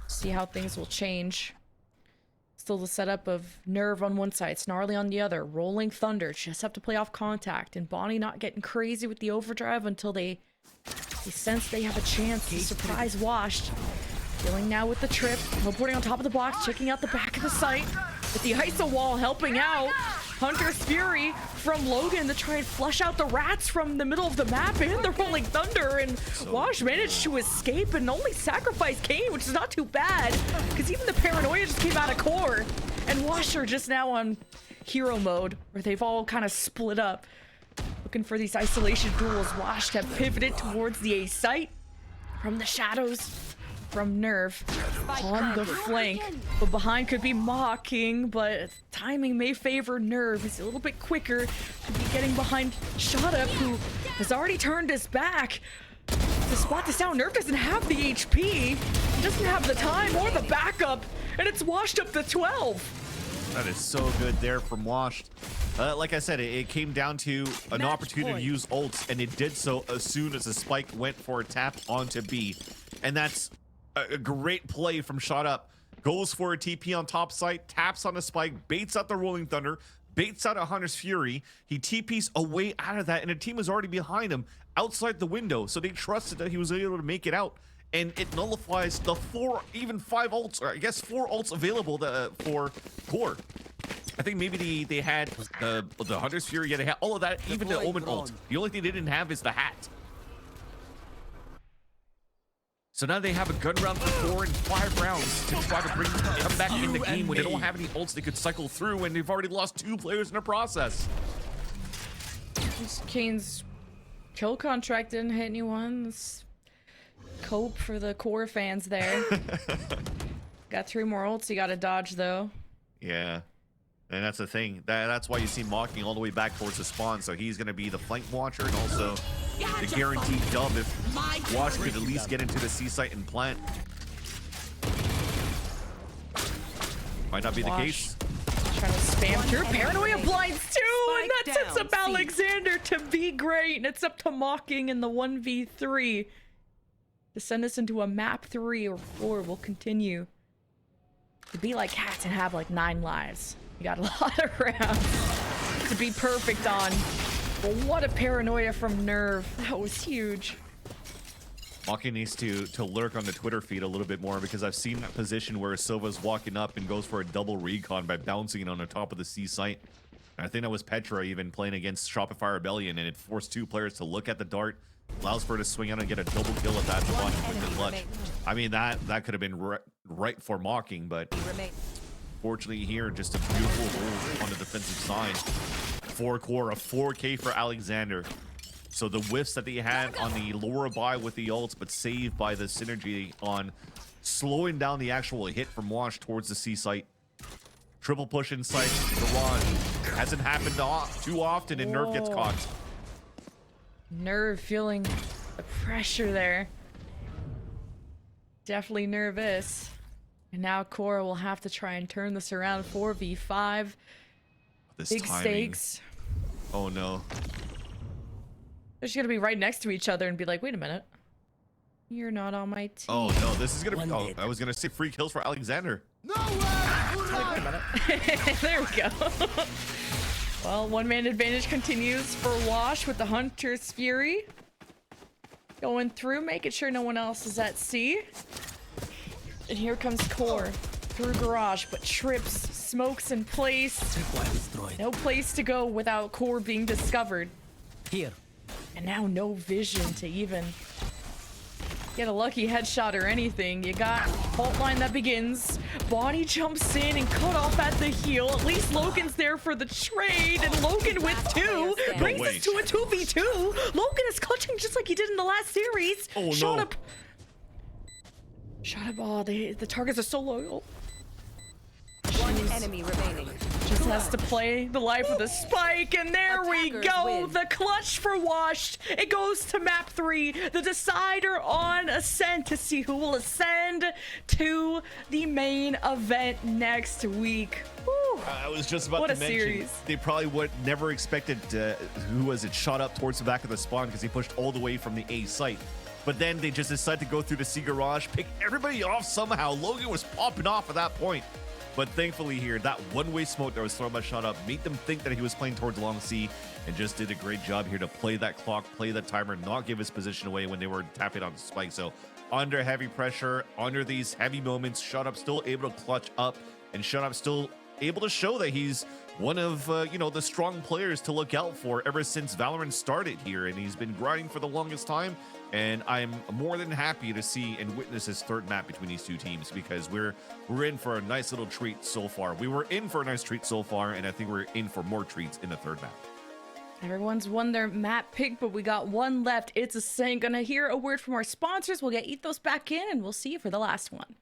See how things will change. Still the setup of Nerve on one side, Snarly on the other, Rolling Thunder, just have to play off contact, and Bonnie not getting crazy with the overdrive until they sense they have a chance to surprise Washed. Dealing now with the trip, teleporting on top of the box, checking out the back of the site, with the ISO wall helping out. Hunter's Fury from Logan to try and flush out the rats from the middle of the map and the Rolling Thunder, and Wash managed to escape and only sacrifice Kane, which is not too bad, because even the paranoia just came out of core, and Wash are just now on hero mode, where they've all kind of split up. Looking for these isolation duels, Wash have pivoted towards the A site from the shadows. From Nerve on the flank, but behind could be Mocking, but timing may favor Nerve. He's a little bit quicker, could be getting behind Shot Up, who has already turned his back to spot this out. Nerve doesn't have the HP, he doesn't have the time or the backup, and it's Washed up to 12. That is so good there from Washed. Like I said, it came down to an opportunity to use ults, and it did so as soon as the spike went for a tap onto B, and that's a great play from Shot Up. Goes for a TP on top site, taps on the spike, baits out the Rolling Thunder, baits out a Hunter's Fury. He TPs away out of that, and a team was already behind him outside the window, so they trusted that he was able to make it out. And it nullifies the 4, even 5 ults, or I guess 4 ults available for core. I think maybe they had the Hunter's Fury, yeah, they had all of that, even the Omen ult. The only thing they didn't have is the hat. So now they have a gun round for 4 and 5 rounds to try to come back in the game when they don't have any ults they could cycle through, and they've already lost 2 players in the process. Kane's kill contract didn't hit anyone. Let's cope for the core fans there. Got 3 more ults you gotta dodge though. Yeah. And that's the thing. That's why you see Mocking all the way back towards the spawn. So he's going to be the flank watcher and also the guaranteed dub if Wash could at least get into the C site and plant. Might not be the case. Trying to spam through. Paranoia blinds too, and that sets up Alexander to be great. And it's up to Mocking in the 1v3 to send us into a map 3 or 4. We'll continue to be like cats and have like 9 lives. You got a lot of rounds to be perfect on. But what a paranoia from Nerve. That was huge. Mocking needs to lurk on the Twitter feed a little bit more, because I've seen that position where Silva's walking up and goes for a double recon by bouncing it on the top of the C site. And I think that was Petra even playing against Shopify Rebellion, and it forced 2 players to look at the dart, allows for her to swing out and get a double kill at that spot with the clutch. I mean, that could have been right for Mocking, but fortunately here, just a beautiful hold on the defensive side. 4 core, a 4K for Alexander. So the whiffs that they had on the Laura buy with the ults, but saved by the synergy on slowing down the actual hit from Wash towards the C site. Triple push inside Garage. Hasn't happened too often, and Nerve gets caught. Nerve feeling the pressure there. Definitely nervous. And now Cora will have to try and turn this around. 4v5. This big timing. stakes. Oh no. They're just gonna be right next to each other and be like, wait a minute. You're not on my team. Oh no, this is gonna be. Oh, I was gonna say free kills for Alexander. Wait a minute. There we go. Well, 1-man advantage continues for Wash with the Hunter's Fury. Going through, making sure no one else is at C. And here comes Core through Garage, but trips, smokes in place. No place to go without Core being discovered. Here. And now no vision to even Get a lucky headshot or anything. You got fault line that begins. Body jumps in and cut off at the heel. At least Logan's there for the trade, and Logan with 2 brings us to a 2v2. Logan is clutching just like he did in the last series. Oh, Shot no. up. Shot up. Oh, the targets are so loyal. One enemy remaining. Just has to play the life of the spike, and there we Attackers go. win. The clutch for Washed. It goes to map 3, the decider on Ascent, to see who will ascend to the main event next week. Whew. I was just about What to a mention series. they probably would never expected who was it shot up towards the back of the spawn because he pushed all the way from the A site. But then they just decided to go through the C garage, pick everybody off somehow. Logan was popping off at that point. But thankfully here, that one-way smoke that was thrown by Shot Up made them think that he was playing towards Long C, and just did a great job here to play that clock, play that timer, not give his position away when they were tapping on the spike. So under heavy pressure, under these heavy moments, Shot Up still able to clutch up, and Shot Up still able to show that he's one of the strong players to look out for ever since Valorant started here, and he's been grinding for the longest time. And I'm more than happy to see and witness this third map between these two teams, because we're in for a nice little treat so far. We were in for a nice treat so far, and I think we're in for more treats in the third map. Everyone's won their map pick, but we got one left. It's Ascent. Gonna hear a word from our sponsors. We'll get Ethos back in, and we'll see you for the last one.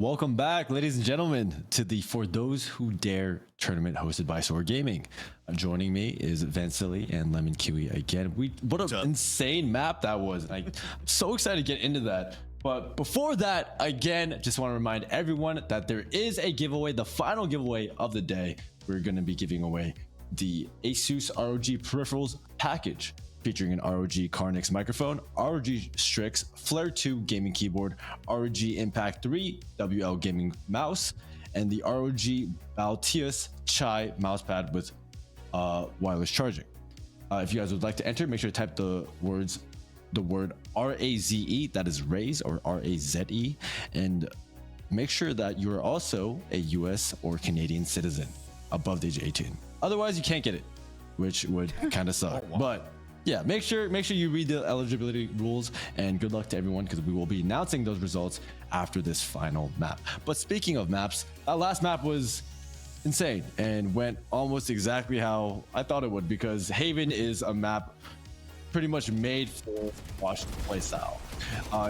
Welcome back, ladies and gentlemen, to the For Those Who Dare tournament hosted by Soar Gaming. Joining me is Vansili and Lemon Kiwi again. What an insane map that was. I'm so excited to get into that. But before that, again, just want to remind everyone that there is a giveaway, the final giveaway of the day. We're going to be giving away the Asus ROG peripherals package, featuring an ROG Carnix microphone, ROG Strix Flare 2 gaming keyboard, ROG Impact 3 WL gaming mouse, and the ROG Balteus Chai mousepad with wireless charging. If you guys would like to enter, make sure to type the word RAZE, that is raise or RAZE, and make sure that you are also a US or Canadian citizen above the age of 18. Otherwise, you can't get it, which would kind of suck. Oh, wow. But yeah, make sure you read the eligibility rules, and good luck to everyone, because we will be announcing those results after this final map. But speaking of maps, that last map was insane and went almost exactly how I thought it would, because Haven is a map pretty much made for Wash playstyle.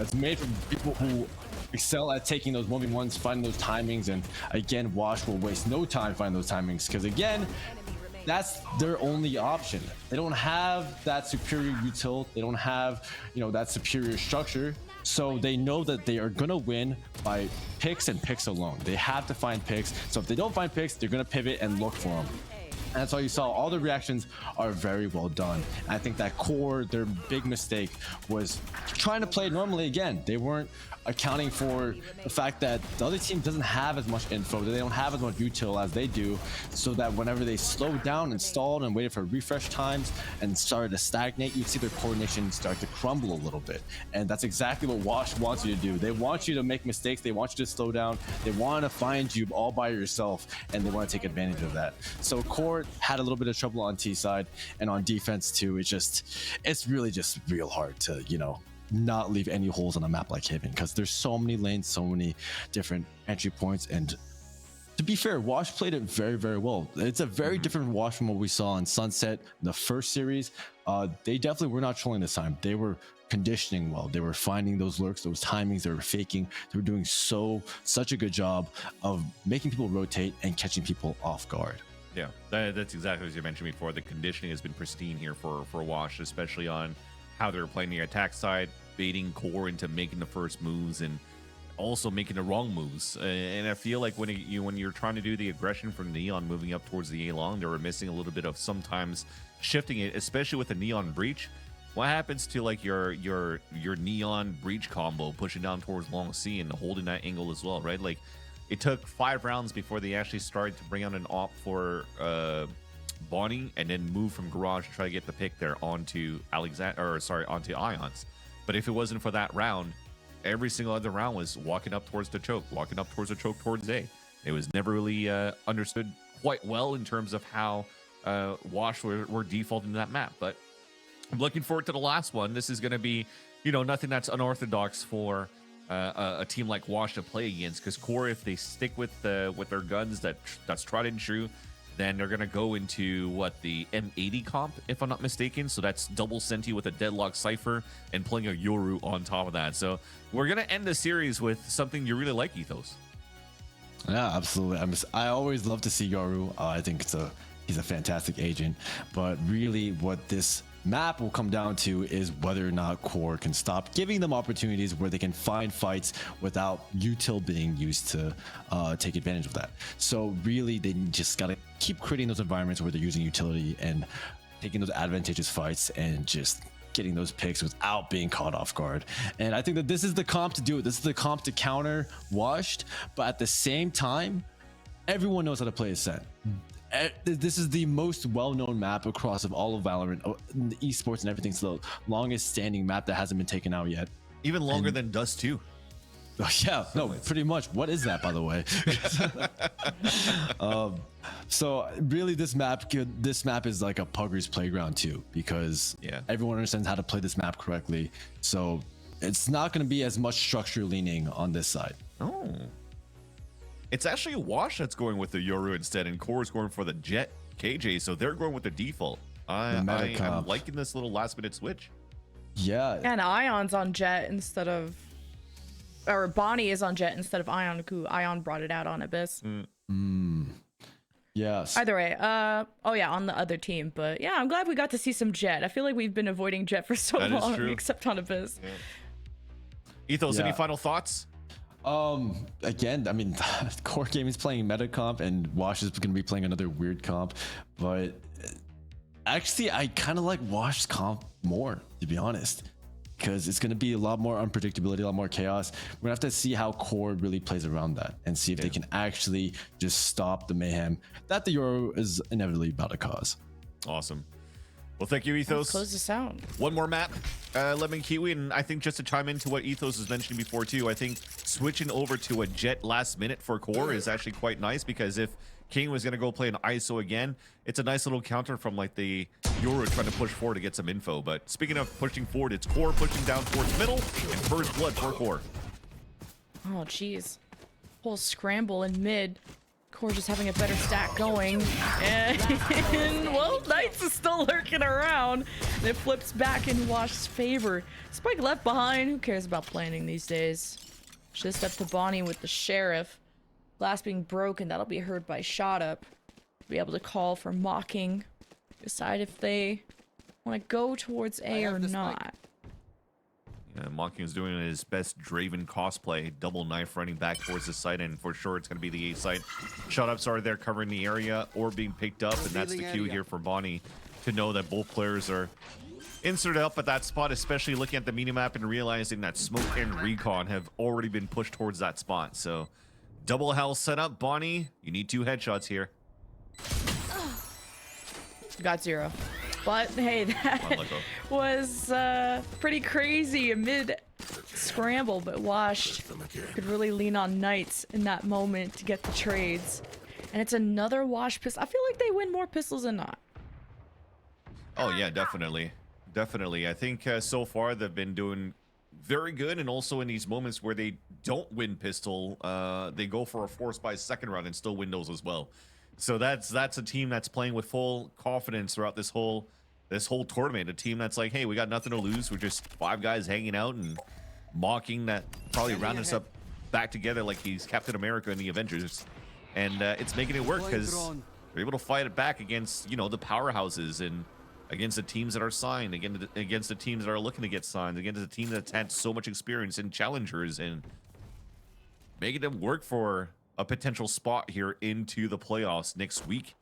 It's made for people who excel at taking those 1v1s, finding those timings, and again, Wash will waste no time finding those timings, because again, that's their only option. They don't have that superior util. They don't have, that superior structure. So they know that they are gonna win by picks and picks alone. They have to find picks. So if they don't find picks, they're gonna pivot and look for them. And that's all you saw. All the reactions are very well done. And I think that Core, their big mistake was trying to play normally again. They weren't accounting for the fact that the other team doesn't have as much info. They don't have as much util as they do, so that whenever they slowed down and stalled and waited for refresh times and started to stagnate, you'd see their coordination start to crumble a little bit. And that's exactly what Wash wants you to do. They want you to make mistakes. They want you to slow down. They want to find you all by yourself, and they want to take advantage of that. So Core had a little bit of trouble on T side, and on defense too. It's really just real hard to, not leave any holes on a map like Haven, because there's so many lanes, so many different entry points. And to be fair, Wash played it very, very well. It's a very different Wash from what we saw in Sunset, the first series. They definitely were not trolling this time. They were conditioning well. They were finding those lurks, those timings. They were faking. They were doing such a good job of making people rotate and catching people off guard. Yeah, that's exactly as you mentioned before. The conditioning has been pristine here for Wash, especially on how they're playing the attack side, baiting Core into making the first moves and also making the wrong moves. And I feel like when you're trying to do the aggression from Neon moving up towards the A long, they were missing a little bit of sometimes shifting it, especially with the Neon breach. What happens to like your Neon breach combo pushing down towards long C and holding that angle as well, right? Like it took 5 rounds before they actually started to bring out an op for Bonnie, and then move from Garage to try to get the pick there onto onto Ions. But if it wasn't for that round, every single other round was walking up towards the choke towards A. It was never really understood quite well in terms of how Wash were defaulting to that map. But I'm looking forward to the last one. This is going to be, nothing that's unorthodox for a team like Wash to play against, because Core, if they stick with their guns that's tried and true, then they're going to go into the M80 comp, if I'm not mistaken. So that's double Senti with a Deadlock Cypher and playing a Yoru on top of that. So we're going to end the series with something you really like, Ethos. Yeah, absolutely. I always love to see Yoru. I think he's a fantastic agent. But really what this map will come down to is whether or not Core can stop giving them opportunities where they can find fights without util being used to take advantage of that. So really, they just gotta keep creating those environments where they're using utility and taking those advantageous fights and just getting those picks without being caught off guard. And I think that this is the comp to do it. This is the comp to counter Washed, but at the same time, everyone knows how to play a set. This is the most well-known map across of all of Valorant, the esports and everything. It's the longest standing map that hasn't been taken out yet. Even longer than Dust 2. Oh, yeah, no, pretty much. What is that, by the way? So really, this map is like a Pugger's playground too, because everyone understands how to play this map correctly. So it's not going to be as much structure leaning on this side. Oh. It's actually a Wash that's going with the Yoru instead, and Core is going for the Jet KJ, so they're going with the default. I'm liking this little last minute switch. Yeah. And Ions on Jet instead of or Bonnie is on Jet instead of Ion, who Ion brought it out on Abyss. Yes. Either way, oh yeah, on the other team. But yeah, I'm glad we got to see some Jet. I feel like we've been avoiding Jet for so That is long, true. except on Abyss. Ethos, any Yeah. final thoughts? Again, I mean, Core Gaming's playing meta comp and Wash is going to be playing another weird comp, but actually, I kind of like Wash's comp more, to be honest, because it's going to be a lot more unpredictability, a lot more chaos. We're going to have to see how Core really plays around that and see if they can actually just stop the mayhem that the Euro is inevitably about to cause. Awesome. Well, thank you, Let's Ethos. close this out. One more map, Lemon Kiwi, and I think just to chime into what Ethos was mentioning before too, I think switching over to a Jet last minute for Core is actually quite nice, because if King was going to go play an ISO again, it's a nice little counter from like the Euro trying to push forward to get some info. But speaking of pushing forward, it's Core pushing down towards middle and first blood for Core. Oh, jeez. Whole scramble in mid. Core just having a better stack going. And, well, Knights is still lurking around. And it flips back in Wash's favor. Spike left behind. Who cares about planning these days? Just up to Bonnie with the Sheriff. Glass being broken. That'll be heard by Shot Up. Be able to call for Mocking. Decide if they want to go towards A or not. Yeah, Mocking is doing his best Draven cosplay, double knife running back towards the site, and for sure it's going to be the A site. Shut-ups are there covering the area or being picked up, and that's the cue here for Bonnie to know that both players are inserted up at that spot, especially looking at the minimap and realizing that Smoke and Recon have already been pushed towards that spot. So double hell setup, Bonnie, you need 2 headshots here. Got 0. But hey, that was pretty crazy. A mid scramble, but Wash could really lean on Knights in that moment to get the trades. And it's another Wash pistol. I feel like they win more pistols than not. Oh yeah, definitely. Definitely. I think so far they've been doing very good, and also in these moments where they don't win pistol, they go for a force by second round and still win those as well. So that's a team that's playing with full confidence throughout this whole tournament. A team that's like, hey, we got nothing to lose. We're just 5 guys hanging out and Mocking that probably round us up back together like he's Captain America in the Avengers. And it's making it work because they're able to fight it back against, you know, the powerhouses and against the teams that are signed, against the teams that are looking to get signed, against the team that's had so much experience in challengers, and making them work for a potential spot here into the playoffs next week.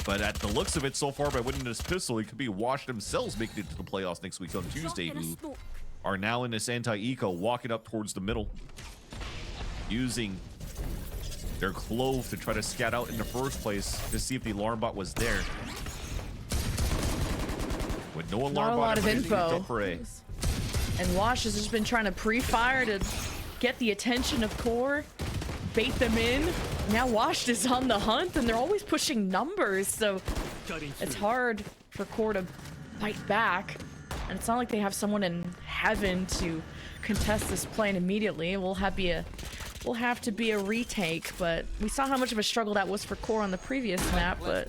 But at the looks of it so far, by winning this pistol, it could be Wash themselves making it to the playoffs next week on Tuesday, who are now in this anti-eco, walking up towards the middle, using their clove to try to scout out in the first place to see if the alarm bot was there. With no alarm Not a bot, lot of everybody's info. up for A. And Wash has just been trying to pre-fire to get the attention of Core, bait them in. Now Wash is on the hunt, and they're always pushing numbers, so it's hard for Core to fight back. And it's not like they have someone in heaven to contest this plan immediately. It will have to be a retake, but we saw how much of a struggle that was for Core on the previous map. But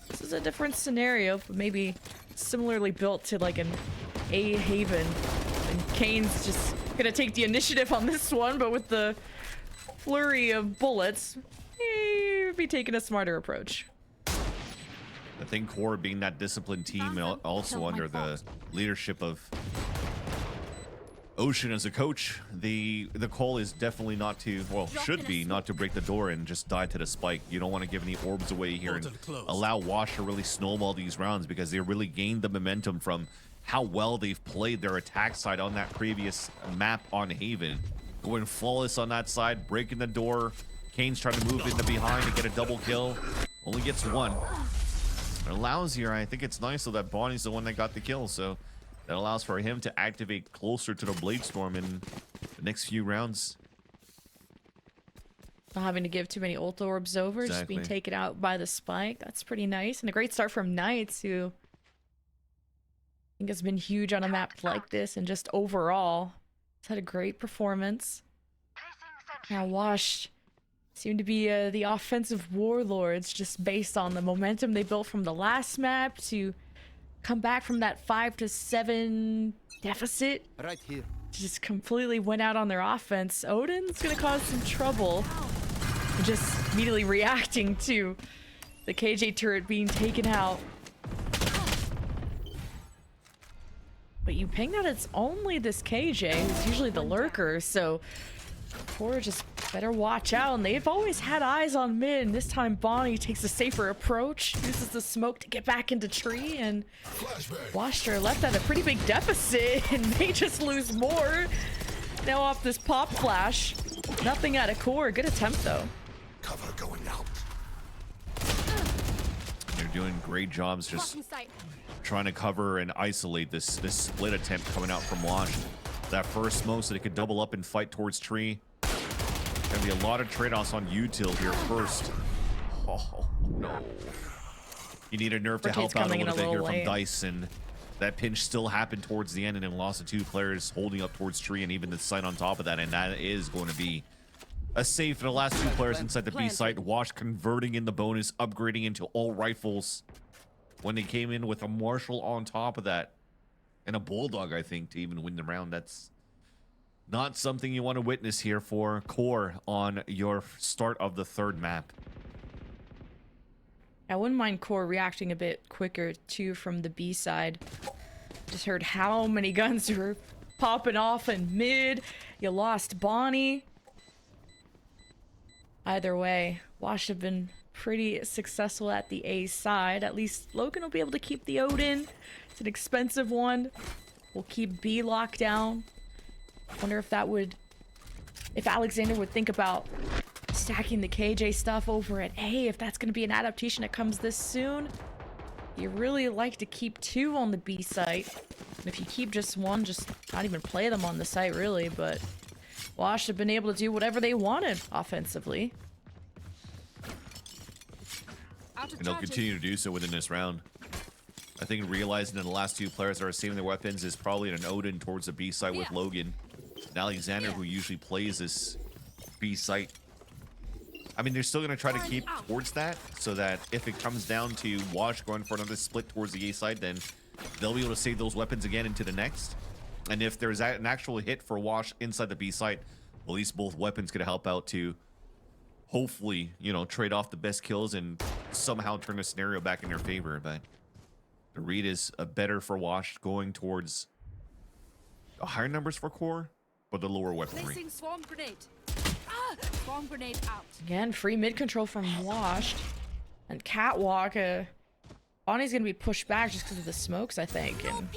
this is a different scenario, but maybe similarly built to like an A Haven. And Kane's just gonna take the initiative on this one, but with the flurry of bullets, he would be taking a smarter approach. I think Core being that disciplined team, also under the leadership of Ocean as a coach, the call is definitely not to, well, should be not to break the door and just die to the spike. You don't want to give any orbs away here and allow Wash to really snowball these rounds, because they really gained the momentum from how well they've played their attack side on that previous map on Haven. Going flawless on that side, breaking the door. Kane's trying to move into behind to get a double kill. Only gets 1. It allows here, I think it's nice so that Bonnie's the one that got the kill, so that allows for him to activate closer to the Blade Storm in the next few rounds. Not having to give too many ult orbs over, just being taken out by the spike. That's pretty nice. And a great start from Knights, who I think has been huge on a map like this, and just overall has had a great performance. Now Wash seem to be the offensive warlords, just based on the momentum they built from the last map to come back from that 5-7 deficit. Right here. just completely went out on their offense. Odin's gonna cause some trouble. Just immediately reacting to the KJ turret being taken out. But you ping that it's only this KJ, who's usually the lurker, so Core just better watch out. And they've always had eyes on mid, and this time Bonnie takes a safer approach, uses the smoke to get back into tree, and Washer left at a pretty big deficit, and they just lose more. Now off this pop flash. Nothing out of Core. Good attempt though. Cover going out. They're doing great jobs just trying to cover and isolate this split attempt coming out from Wash. That first smoke so they could double up and fight towards tree. Gonna be a lot of trade-offs on util here first. Oh no. You need a nerf to help out a little bit here from Dice, and that pinch still happened towards the end and then lost to 2 players holding up towards tree and even the site on top of that, and that is going to be a save for the last 2 players inside the B site. Wash converting in the bonus, upgrading into all rifles when they came in with a Marshall on top of that and a Bulldog, I think, to even win the round. That's not something you want to witness here for Core on your start of the 3rd map. I wouldn't mind Core reacting a bit quicker too from the B side. Just heard how many guns were popping off in mid. You lost Bonnie. Either way, Wash have been pretty successful at the A side. At least Logan will be able to keep the Odin. It's an expensive one. We'll keep B locked down. Wonder if that would... if Alexander would think about stacking the KJ stuff over at A, if that's going to be an adaptation that comes this soon. You really like to keep 2 on the B site. And if you keep just 1, just not even play them on the site really, but Wash have been able to do whatever they wanted offensively. And they'll continue to do so within this round. I think realizing that the last 2 players that are saving their weapons is probably an Odin towards the B site with Logan. And Alexander, who usually plays this B site. I mean, they're still going to try to keep towards that, so that if it comes down to Wash going for another split towards the A side, then they'll be able to save those weapons again into the next. And if there's an actual hit for Wash inside the B site, at least both weapons could help out to hopefully, you know, trade off the best kills and somehow turn the scenario back in their favor. But the read is better for Wash, going towards higher numbers for Core, but the lower weaponry. Placing swarm grenade. Swarm grenade out. Again, free mid control from Washed. And Catwalk, Bonnie's gonna be pushed back just because of the smokes, I think. And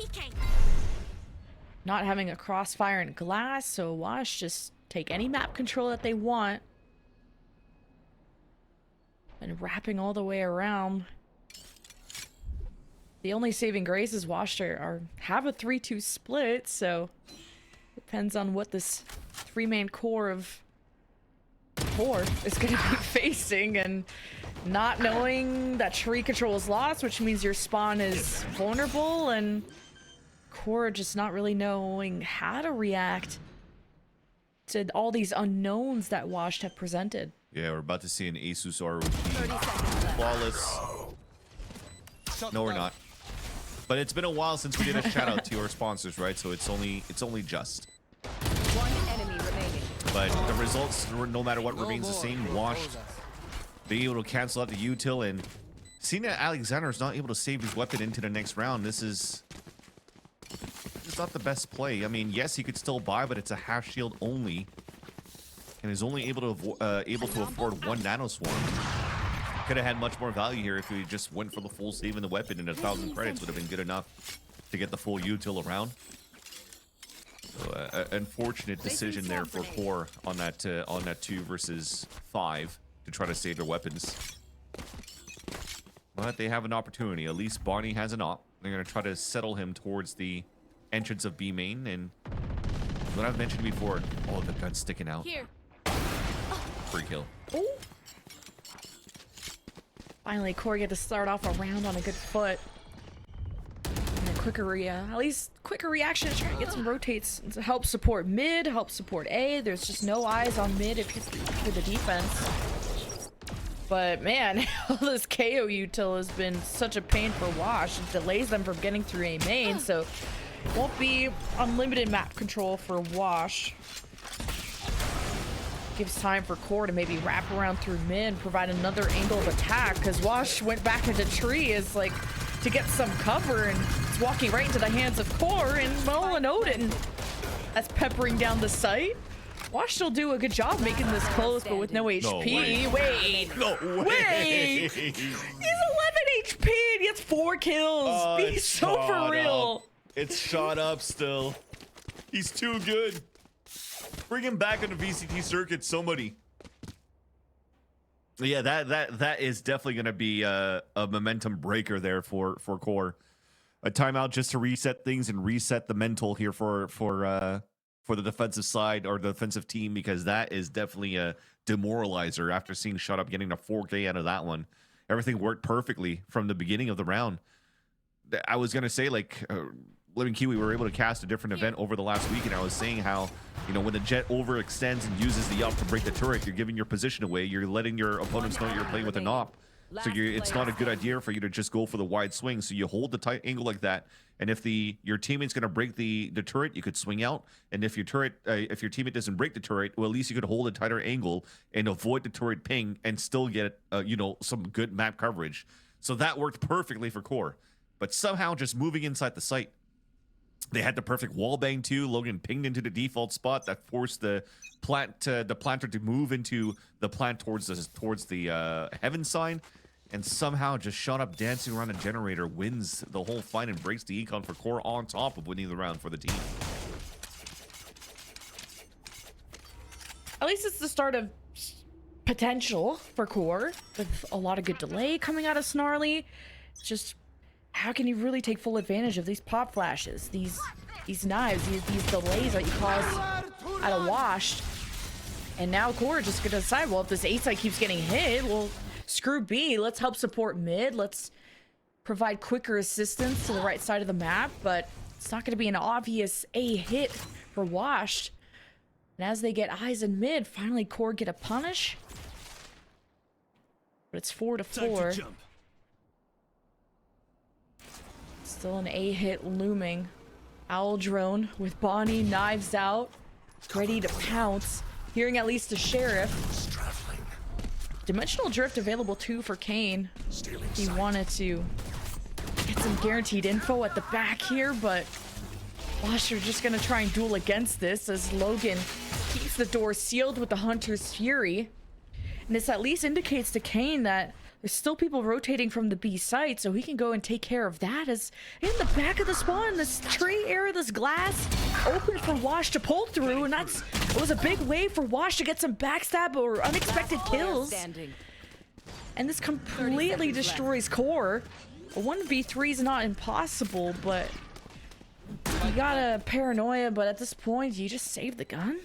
not having a crossfire and glass, so Wash just take any map control that they want. And wrapping all the way around. The only saving grace is Wash have a 3-2 split, so depends on what this 3-man core of 4 is going to be facing, and not knowing that tree control is lost, which means your spawn is vulnerable, and Core just not really knowing how to react to all these unknowns that Washed have presented. Yeah, we're about to see an Ethos ROG. Flawless. No, we're not. But it's been a while since we did a shout out to our sponsors, right? So it's only just. 1 enemy remaining. But the results, no matter what, remains the same. Washed being able to cancel out the util, and seeing that Alexander is not able to save his weapon into the next round, this is it's not the best play. I mean, yes, he could still buy, but it's a half shield only, and is only able to afford 1 nano swarm. Could have had much more value here if he just went for the full save in the weapon, and 1,000 credits would have been good enough to get the full util around. So, unfortunate decision there for Core on that 2 versus 5 to try to save their weapons. But they have an opportunity. At least Bonnie has an op. They're going to try to settle him towards the entrance of B main, and what I've mentioned before, oh, the gun's sticking out. Here. Free kill. Ooh. Finally, Core get to start off a round on a good foot. And a quicker reaction to try to get some rotates to help support mid, help support A. There's just no eyes on mid if for the defense. But man, all this KO util has been such a pain for Wash. It delays them from getting through A main, so Won't be unlimited map control for Wash. Gives time for Core to maybe wrap around through mid, provide another angle of attack, because Wash went back into tree as like to get some cover, and it's walking right into the hands of Core and Mo and Odin. That's peppering down the site. Wash will do a good job making this close, but with no HP. Wait. No way. Wait. He's 11 HP and he has 4 kills. Be so for real. It's shot up still. He's too good. Bring him back on the VCT circuit, somebody. Yeah, that is definitely going to be a momentum breaker there for Core. A timeout just to reset things and reset the mental here for the defensive side or the defensive team, because that is definitely a demoralizer after seeing Shut Up getting a 4K out of that one. Everything worked perfectly from the beginning of the round. I was going to say, like, Living Kiwi, we were able to cast a different event over the last week, and I was saying how, you know, when the jet overextends and uses the up to break the turret, you're giving your position away. You're letting your opponents know you're playing with an op. So it's not a good idea for you to just go for the wide swing. So you hold the tight angle like that, and if your teammate's going to break the turret, you could swing out. And if your teammate doesn't break the turret, well, at least you could hold a tighter angle and avoid the turret ping and still get some good map coverage. So that worked perfectly for Core. But somehow just moving inside the site, they had the perfect wall bang too. Logan pinged into the default spot that forced the planter to move into the plant towards the heaven sign, and somehow just Shut Up dancing around a generator wins the whole fight and breaks the econ for Core on top of winning the round for the team. At least it's the start of potential for Core, with a lot of good delay coming out of Snarly. It's just, how can you really take full advantage of these pop flashes, these knives, these delays that you cause out of Washed? And now Core just gonna decide, well, if this A side keeps getting hit, well, screw B, let's help support mid, let's provide quicker assistance to the right side of the map, but it's not gonna be an obvious A hit for Washed. And as they get eyes in mid, finally Core get a punish. But it's 4-4. Still an A hit looming. Owl drone with Bonnie knives out, ready to pounce. Hearing at least a sheriff. Dimensional drift available too for Kane. He wanted to get some guaranteed info at the back here, but Wash are just gonna try and duel against this as Logan keeps the door sealed with the Hunter's Fury. And this at least indicates to Kane that there's still people rotating from the B site, so he can go and take care of that. As in the back of the spawn, this tree area, this glass open for Wash to pull through, and it was a big wave for Wash to get some backstab or unexpected kills. And this completely destroys Core. A 1v3 is not impossible, but you got a paranoia, but at this point, you just save the gun.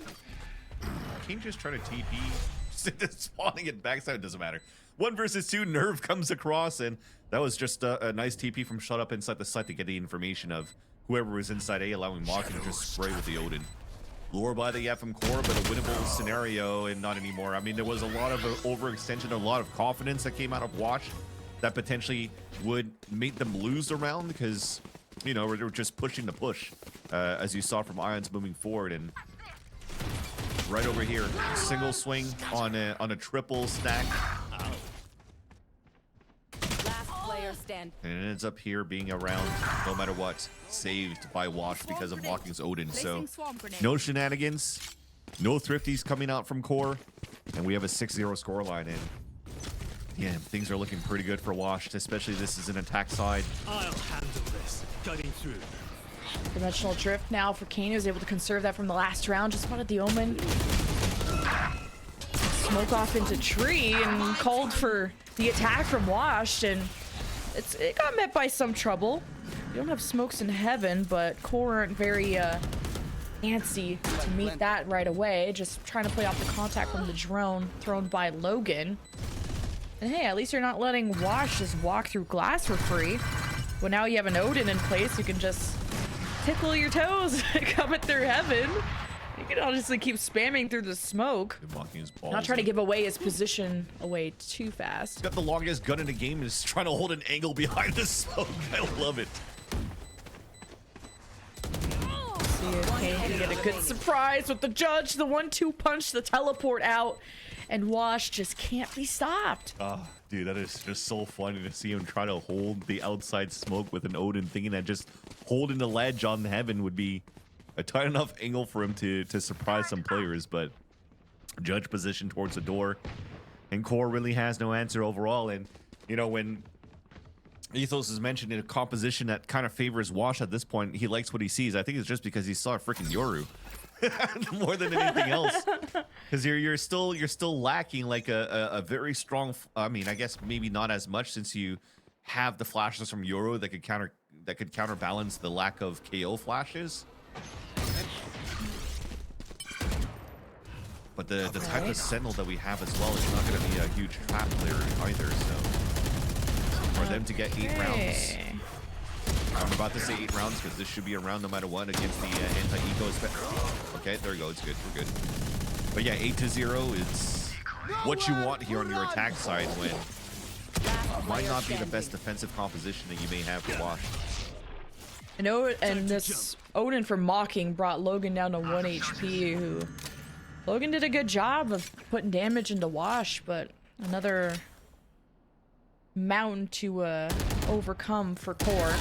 King just try to TP, spawning it backside, it doesn't matter. 1 versus 2, Nerve comes across, and that was just a nice TP from Shut Up inside the site to get the information of whoever was inside A, allowing Mocking to just spray with the Odin. Lure by the from Core, but a winnable scenario, and not anymore. I mean, there was a lot of overextension, a lot of confidence that came out of Watch that potentially would make them lose the round, because, you know, we're just pushing the push, as you saw from Ions moving forward. And right over here, single swing on a triple stack. Stand. And it ends up here being around, no matter what, saved by Wash because of Walking's Odin. So no shenanigans, no thrifties coming out from Core, and we have a 6-0 scoreline. And yeah, things are looking pretty good for Wash, especially this is an attack side. I'll handle this. Cutting through. Dimensional drift now for Kane, who was able to conserve that from the last round. Just spotted the Omen. Smoke off into tree and called for the attack from Wash, and it got met by some trouble. You don't have smokes in heaven, but Core aren't very antsy to meet that right away. Just trying to play off the contact from the drone thrown by Logan. And hey, at least you're not letting Wash just walk through glass for free. Well, now you have an Odin in place who can just tickle your toes coming through heaven. You can honestly keep spamming through the smoke. Not trying to give away his position away too fast. Got the longest gun in the game and is trying to hold an angle behind the smoke. I love it. See if Kane can get a good surprise with the judge, the 1-2 punch, the teleport out, and Wash just can't be stopped. Oh, dude, that is just so funny to see him try to hold the outside smoke with an Odin, thinking that just holding the ledge on heaven would be a tight enough angle for him to surprise some players, but judge position towards the door, and Core really has no answer overall. And you know, when Ethos is mentioned in a composition that kind of favors Wash at this point, he likes what he sees. I think it's just because he saw a freaking Yoru more than anything else, because you're still lacking like a very strong, I mean, I guess maybe not as much, since you have the flashes from Yoru that could counterbalance the lack of KO flashes. But the type of Sentinel that we have as well is not going to be a huge trap player either, so for them to get 8 rounds. I'm about to say 8 rounds because this should be a round no matter what against the anti-eco. Okay, there we go. It's good. We're good. But yeah, 8-0 is what you want here on your attack side when might not be the best defensive composition that you may have to Wash. And this Odin for mocking brought Logan down to 1 HP, who Logan did a good job of putting damage into Wash, but another mountain to overcome for Core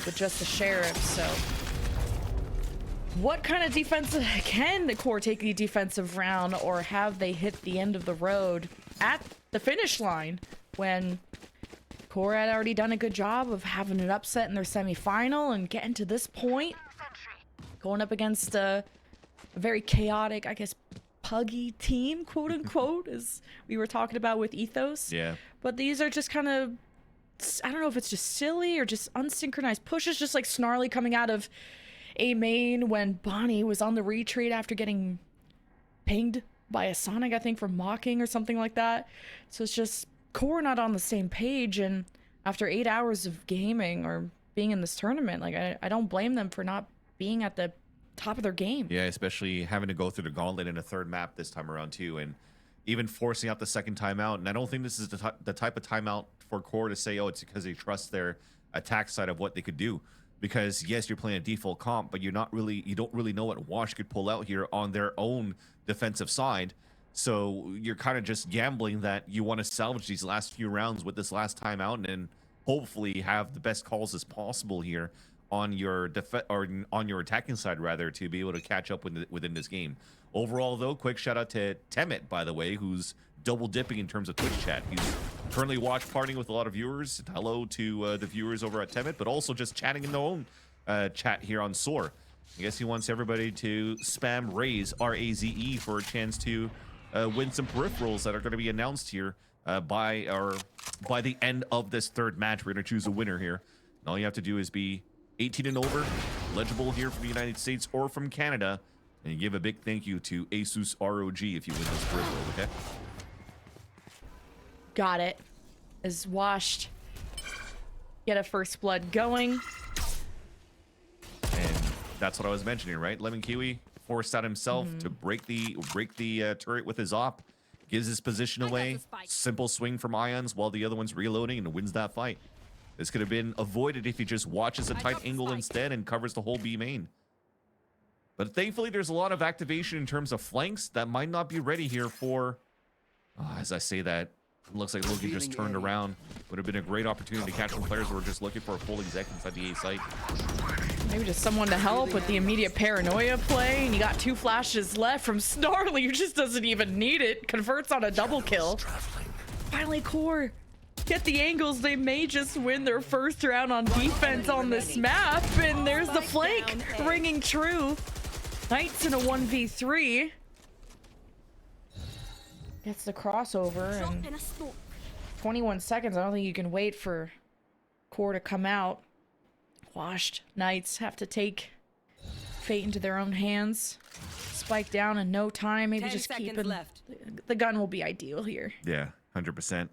with just the Sheriff. So what kind of defense can the Core take the defensive round, or have they hit the end of the road at the finish line when Core had already done a good job of having an upset in their semifinal and getting to this point, going up against a very chaotic, I guess, puggy team, quote unquote, as we were talking about with Ethos. Yeah. But these are just kind of, I don't know if it's just silly or just unsynchronized pushes, just like Snarly coming out of A main when Bonnie was on the retreat after getting pinged by a Sonic, I think, for mocking or something like that. So it's just Core not on the same page, and after 8 hours of gaming or being in this tournament, like I don't blame them for not being at the top of their game. Yeah, especially having to go through the gauntlet in a third map this time around too, and even forcing out the second timeout. And I don't think this is the type of timeout for Core to say, oh, it's because they trust their attack side of what they could do. Because yes, you're playing a default comp, but you don't really know what Wash could pull out here on their own defensive side. So you're kind of just gambling that you want to salvage these last few rounds with this last timeout, and hopefully have the best calls as possible here on your on your attacking side, rather, to be able to catch up within this game. Overall, though, quick shout out to Temet, by the way, who's double dipping in terms of Twitch chat. He's currently watch partying with a lot of viewers. Hello to the viewers over at Temet, but also just chatting in their own chat here on Soar. I guess he wants everybody to spam Raze, R-A-Z-E, for a chance to win some peripherals that are going to be announced here by the end of this third match. We're going to choose a winner here. And all you have to do is be 18 and over, legible here from the United States or from Canada, and give a big thank you to Asus ROG if you win this peripheral, okay? Got it. Is Washed. Get a first blood going. And that's what I was mentioning, right? Lemon Kiwi forced out himself to break the turret with his op, gives his position away, simple swing from Ions while the other one's reloading, and wins that fight. This could have been avoided if he just watches a tight angle instead and covers the whole B main. But thankfully, there's a lot of activation in terms of flanks that might not be ready here for... as I say that, it looks like Logan just turned around. Would have been a great opportunity to catch some players who are just looking for a full exec inside the A site. Maybe just someone to help with the immediate paranoia play. And you got 2 flashes left from Snarly, who just doesn't even need it. Converts on a double kill. Finally, Core. Get the angles. They may just win their first round on defense on this map. And there's the flank ringing true. Knights in a 1v3. Gets the crossover. And 21 seconds. I don't think you can wait for Core to come out. Washed Knights have to take fate into their own hands. Spike down in no time. Maybe just keep it. The gun will be ideal here. Yeah, 100%.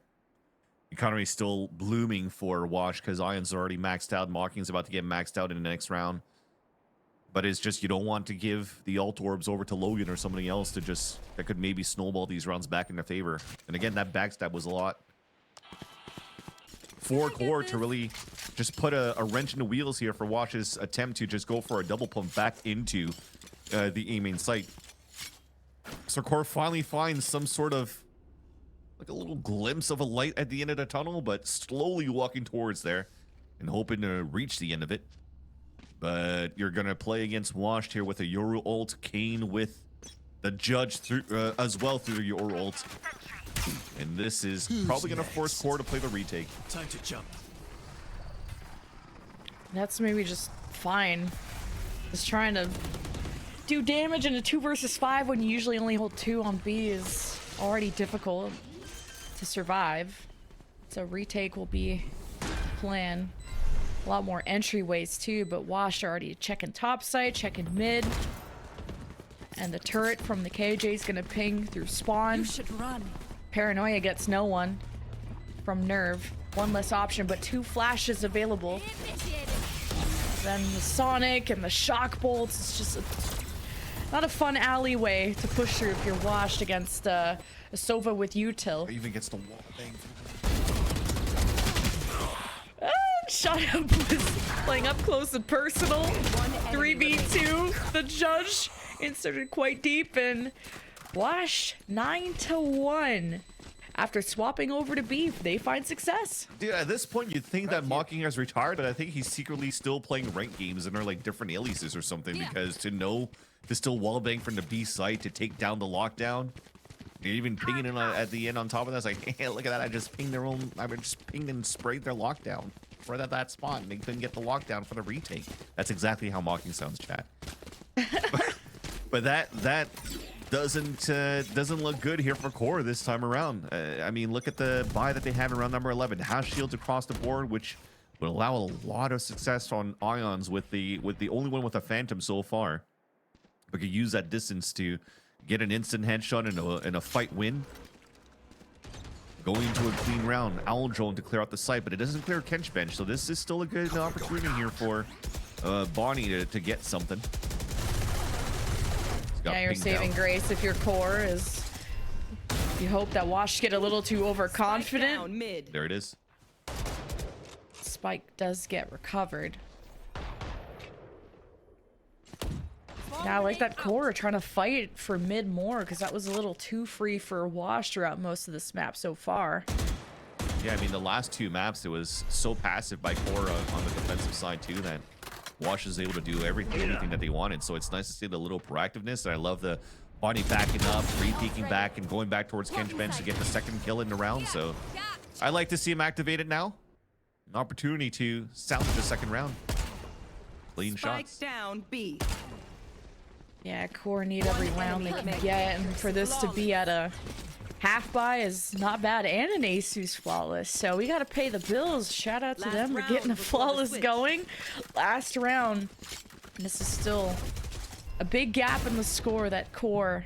Economy still blooming for Wash because Ion's already maxed out. Mocking's about to get maxed out in the next round. But it's just you don't want to give the ult orbs over to Logan or somebody else to just that could maybe snowball these rounds back in their favor. And again, that backstab was a lot. for Core to really just put a wrench in the wheels here for Wash's attempt to just go for a double pump back into the A main site. So Core finally finds some sort of like a little glimpse of a light at the end of the tunnel, but slowly walking towards there and hoping to reach the end of it. But you're gonna play against Washed here with a Yoru ult, Kane with the Judge through as well through the Yoru ult. And this is probably gonna force Core to play the retake. Time to jump. That's maybe just fine. Just trying to do damage in a 2 versus 5 when you usually only hold 2 on B is already difficult to survive. So retake will be the plan. A lot more entryways too, but Wash already checking top side, checking mid. And the turret from the KJ is gonna ping through spawn. You should run. Paranoia gets no one from Nerve. One less option, but 2 flashes available. Then the Sonic and the Shock Bolts. It's just not a fun alleyway to push through if you're Washed against a Sova with util. Even gets the wall thing. Shut up was playing up close and personal. 3v2. The Judge inserted quite deep, and Wash 9-1. After swapping over to B, they find success. Dude, at this point, you'd think that Mocking has retired, but I think he's secretly still playing ranked games and are like different aliases or something, because to still wallbang from the B site to take down the lockdown. You're even pinging in at the end on top of that. It's like, hey, look at that. I just pinged and sprayed their lockdown right at that spot, and they couldn't get the lockdown for the retake. That's exactly how Mocking sounds, chat. But that doesn't look good here for Core this time around. I mean, look at the buy that they have around number 11. House shields across the board, which would allow a lot of success on Ions with the only one with a Phantom so far. We could use that distance to get an instant headshot and a fight win. Going to a clean round. Owl Drone to clear out the site, but it doesn't clear Kench Bench, so this is still a good opportunity here for Bonnie to get something. Yeah, your saving grace if your Core is... You hope that Wash get a little too overconfident. Mid. There it is. Spike does get recovered. Yeah, I like that Core trying to fight for mid more, because that was a little too free for Wash throughout most of this map so far. Yeah, I mean, the last 2 maps, it was so passive by Core on the defensive side too that Wash is able to do everything that they wanted. So it's nice to see the little proactiveness, and I love the Bonnie backing up, re-peeking back, and going back towards Kench Bench to get the second kill in the round. So I like to see him activated now. An opportunity to salvage the second round. Clean shots. Down B. Yeah, Core need every round they can get, and for this to be at a half buy is not bad, and an Asus flawless. So we gotta pay the bills. Shout out to them for getting a flawless going. Last round. And this is still a big gap in the score that Core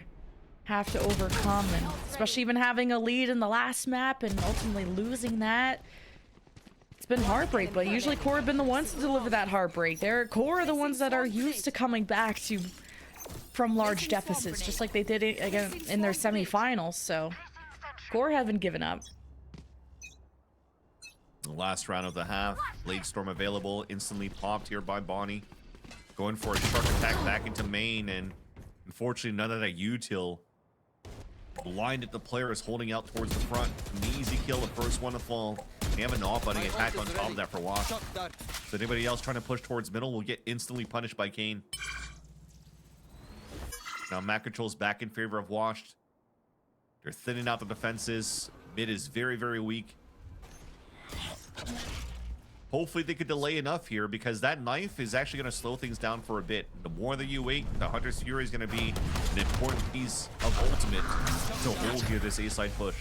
have to overcome, and especially even having a lead in the last map and ultimately losing that. It's been heartbreak, but usually Core have been the ones to deliver that heartbreak. Core are the ones that are used to coming back from large deficits, just like they did it again in their semifinals. So Core haven't given up. The last round of the half. Blade Storm available, instantly popped here by Bonnie. Going for a shark attack back into main, and unfortunately none of that util blinded the players holding out towards the front. An easy kill, the first one to fall. They have an off-butting attack on top of that for Wash. So anybody else trying to push towards middle will get instantly punished by Kane. Now map control's back in favor of Washed. They're thinning out the defenses. Mid is very, very weak. Hopefully they could delay enough here, because that knife is actually going to slow things down for a bit. The more that you wait, the Hunter's Fury is going to be an important piece of ultimate to hold here this A-side push.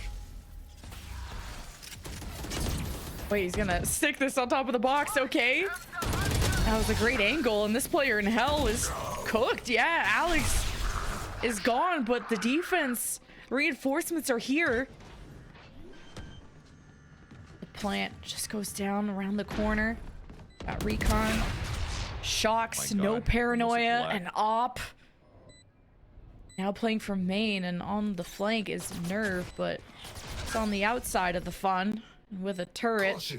Wait, he's gonna stick this on top of the box. Okay, that was a great angle, and this player in hell is cooked. Yeah, Alex is gone, but the defense reinforcements are here. The plant just goes down around the corner. Got recon, shocks, no paranoia, and op. Now playing from main, and on the flank is Nerve, but it's on the outside of the fun. With a turret,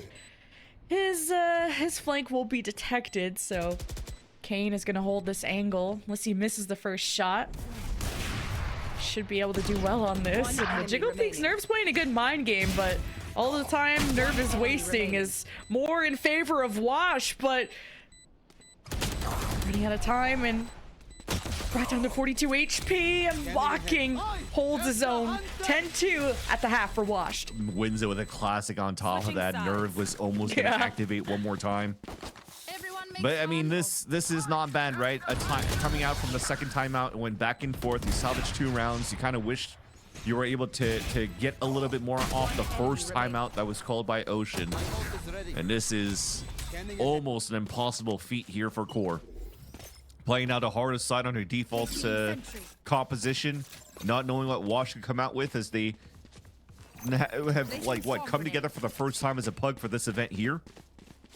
his flank will be detected, so Kane is gonna hold this angle unless he misses the first shot. Should be able to do well on this. And the Jiggle thinks Nerf's playing a good mind game, but all the time Nerf is wasting is more in favor of Wash, but running out of time and brought down to 42 HP and Walking holds his own. 10-2 at the half for Washed. Wins it with a classic on top of that. Nerve was almost gonna activate one more time. But I mean, this is not bad, right? Coming out from the second timeout and went back and forth. You salvaged 2 rounds. You kind of wished you were able to get a little bit more off the first timeout that was called by Ocean. And this is almost an impossible feat here for Core. Playing out the hardest side on their default composition, not knowing what Wash could come out with as they have like come together for the first time as a pug for this event here.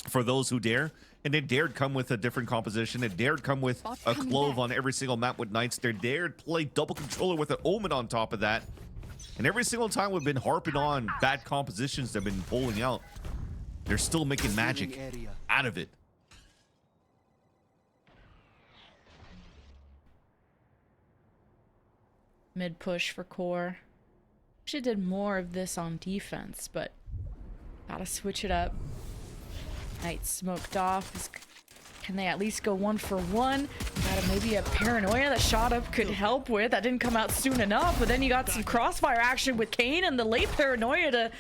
For those who dare. And they dared come with a different composition. They dared come with a Clove on every single map with Knights. They dared play double controller with an Omen on top of that. And every single time we've been harping on bad compositions they've been pulling out, they're still making magic out of it. Mid push for Core. Actually did more of this on defense, but gotta switch it up. Knight smoked off. Can they at least go 1 for 1? Got maybe a paranoia that shot up could help with. That didn't come out soon enough, but then you got some crossfire action with Kane and the late paranoia to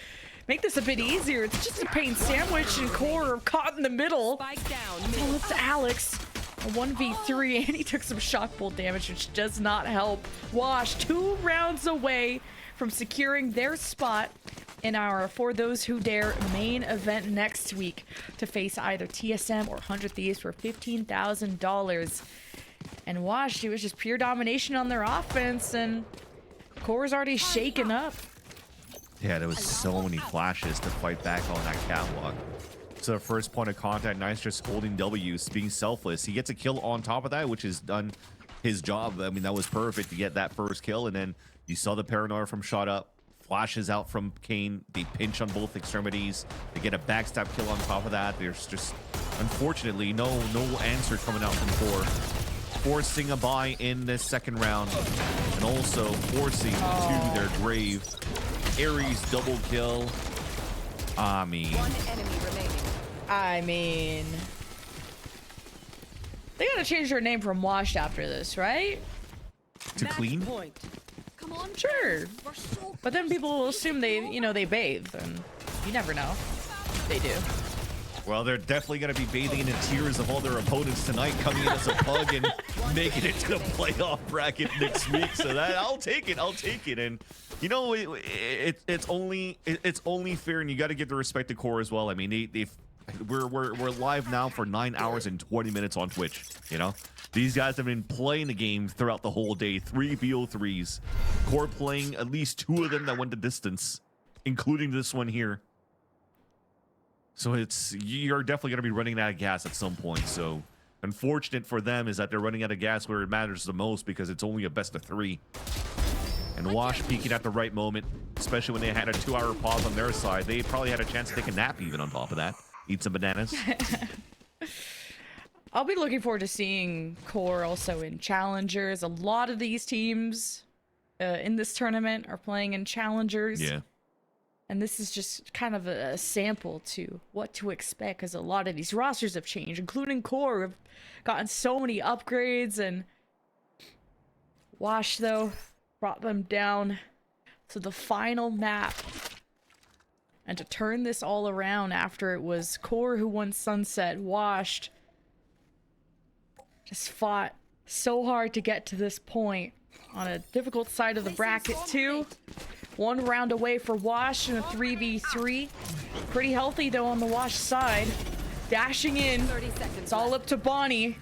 make this a bit easier. It's just a pain sandwich and Core are caught in the middle. Oh, it's Alex. A 1v3 and he took some shock bolt damage, which does not help. Wash 2 rounds away from securing their spot in our For Those Who Dare main event next week to face either TSM or 100 Thieves for $15,000. And Wash, it was just pure domination on their offense, and Core's already shaken up. Yeah, there was so many flashes to fight back on that catwalk. So the first point of contact, Nice just holding W's, being selfless. He gets a kill on top of that, which has done his job. I mean, that was perfect to get that first kill. And then you saw the paranoia from shot up. Flashes out from Kane. They pinch on both extremities. They get a backstab kill on top of that. There's just, unfortunately, no answer coming out from Core. Forcing a bye in this second round. And also forcing to their grave. Ares double kill. I mean... They gotta change their name from Washed after this, right? To Clean? Come on, sure. But then people will assume they bathe, and you never know. They do. Well, they're definitely going to be bathing in the tears of all their opponents tonight, coming in as a pug and making it to the playoff bracket next week. So that I'll take it. And you know, it's only fair, and you got to give the respect to Core as well. I mean, we're live now for 9 hours and 20 minutes on Twitch. You know, these guys have been playing the game throughout the whole day. 3 VO3s. Core playing at least 2 of them that went the distance, including this one here. So you're definitely going to be running out of gas at some point. So unfortunate for them is that they're running out of gas where it matters the most, because it's only a best of 3. And Wash peaking at the right moment, especially when they had a 2-hour pause on their side. They probably had a chance to take a nap even on top of that. Eat some bananas. I'll be looking forward to seeing Core also in Challengers. A lot of these teams in this tournament are playing in Challengers. Yeah. And this is just kind of a sample to what to expect, because a lot of these rosters have changed, including Core. Have gotten so many upgrades, and Wash, though, brought them down to the final map. And to turn this all around after it was Core who won Sunset, Washed just fought so hard to get to this point on a difficult side of the bracket, too. 1 round away for Wash in a 3v3. Pretty healthy, though, on the Wash side. Dashing in. It's all up to Bonnie.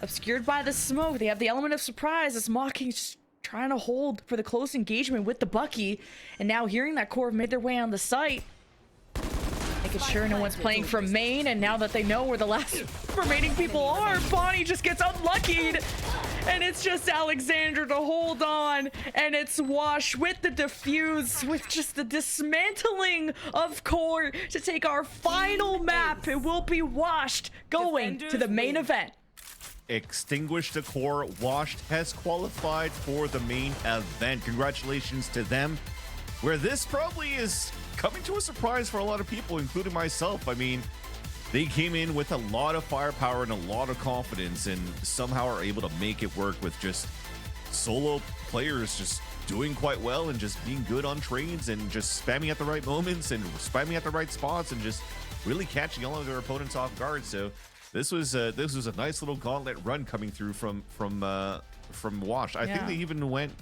Obscured by the smoke. They have the element of surprise as Mocking's just trying to hold for the close engagement with the Bucky. And now hearing that Core have made their way on the site, they making sure no one's playing from main, and now that they know where the last remaining people are, Bonnie just gets unlucky, and it's just Alexander to hold on, and it's Wash with the defuse, with just the dismantling of Core to take our final map. It will be Washed going to the main event. Extinguished the Core. Washed has qualified for the main event. Congratulations to them. Where this probably is coming to a surprise for a lot of people, including myself. I mean, they came in with a lot of firepower and a lot of confidence, and somehow are able to make it work with just solo players just doing quite well and just being good on trades and just spamming at the right moments and spamming at the right spots and just really catching all of their opponents off guard. So this was a nice little gauntlet run coming through from Wash. I think they even went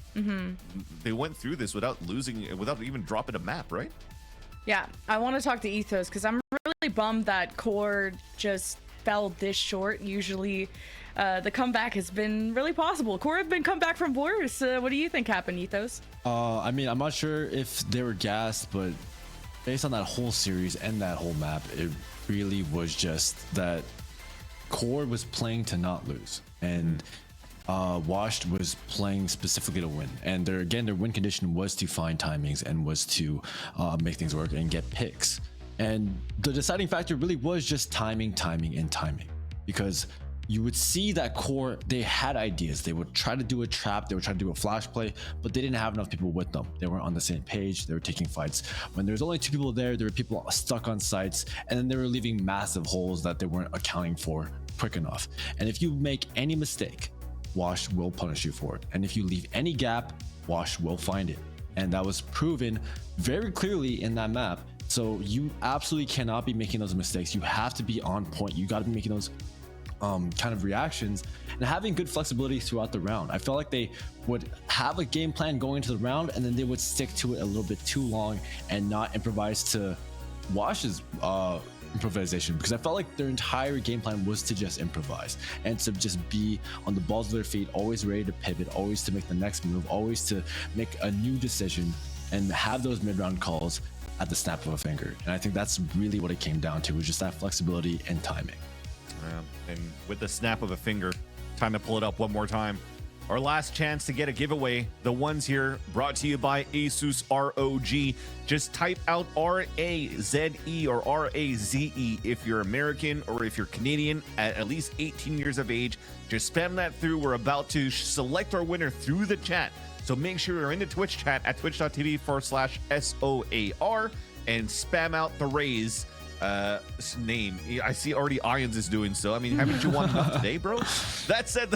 they went through this without even dropping a map, right? Yeah, I want to talk to Ethos because I'm really bummed that Core just fell this short. Usually the comeback has been really possible. Core have been come back from worse. What do you think happened, Ethos? I mean, I'm not sure if they were gassed, but based on that whole series and that whole map, it really was just that Core was playing to not lose, and Washed was playing specifically to win. And their win condition was to find timings and was to make things work and get picks. And the deciding factor really was just timing, because you would see that Core, they had ideas. They would try to do a trap, they would try to do a flash play, but they didn't have enough people with them. They weren't on the same page. They were taking fights. When there's only 2 people there were people stuck on sites, and then they were leaving massive holes that they weren't accounting for quick enough. And if you make any mistake, Wash will punish you for it. And if you leave any gap, Wash will find it. And that was proven very clearly in that map. So you absolutely cannot be making those mistakes. You have to be on point. You got to be making those kind of reactions and having good flexibility throughout the round. I felt like they would have a game plan going into the round, and then they would stick to it a little bit too long and not improvise to Wash's improvisation, because I felt like their entire game plan was to just improvise and to just be on the balls of their feet, always ready to pivot, always to make the next move, always to make a new decision and have those mid-round calls at the snap of a finger. And I think that's really what it came down to, was just that flexibility and timing. And with the snap of a finger, time to pull it up one more time. Our last chance to get a giveaway. The ones here brought to you by Asus ROG. Just type out R-A-Z-E or R-A-Z-E if you're American or if you're Canadian at least 18 years of age. Just spam that through. We're about to select our winner through the chat. So make sure you're in the Twitch chat at twitch.tv/SOAR and spam out the Rays name. I see already Ions is doing so. I mean, haven't you won enough today, bro? That said,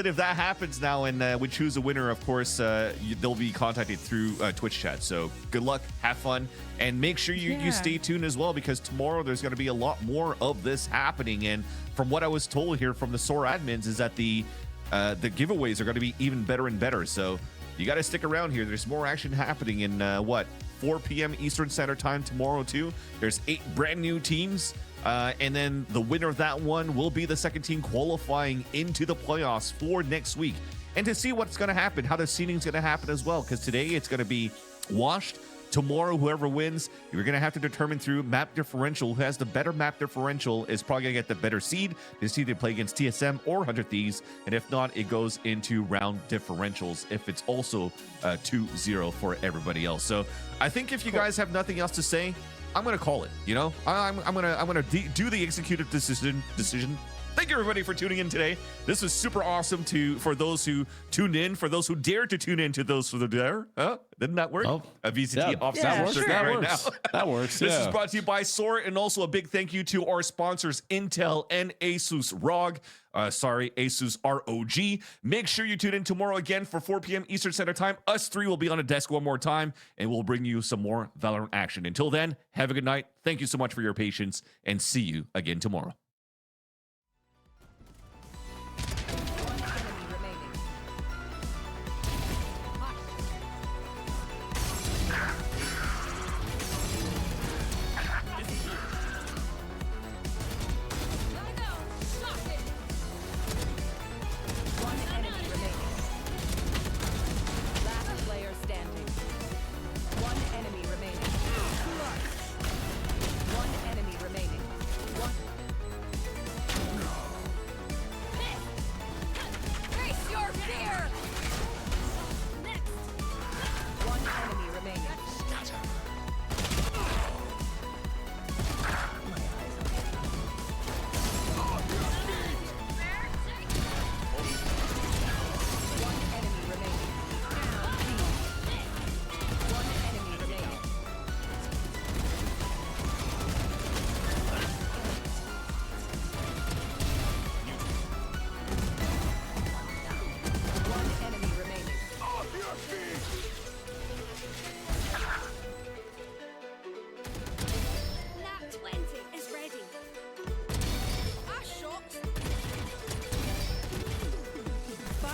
if that happens now and we choose a winner, of course, they'll be contacted through Twitch chat. So good luck, have fun, and make sure you stay tuned as well, because tomorrow there's going to be a lot more of this happening. And from what I was told here from the Soar admins is that the giveaways are going to be even better and better. So you got to stick around here. There's more action happening in 4 p.m. Eastern Standard Time tomorrow too. There's 8 brand new teams, and then the winner of that one will be the second team qualifying into the playoffs for next week. And to see what's going to happen, how the seeding is going to happen as well, because today it's going to be Washed. Tomorrow, whoever wins, you're going to have to determine through map differential. Who has the better map differential is probably going to get the better seed. This seed to play against TSM or 100 Thieves. And if not, it goes into round differentials if it's also 2-0 for everybody else. So I think if you guys have nothing else to say, I'm going to call it. You know, I'm going to do the executive decision. Thank you, everybody, for tuning in today. This was super awesome for those who tuned in, for those who dare to tune in, to those who are there. Didn't that work? Oh, a VCT officer sure. right Now. That works. This is brought to you by Soar, and also a big thank you to our sponsors, Intel and Asus Asus ROG. Make sure you tune in tomorrow again for 4 p.m. Eastern Standard Time. Us 3 will be on a desk one more time, and we'll bring you some more Valorant action. Until then, have a good night. Thank you so much for your patience, and see you again tomorrow. One enemy remaining.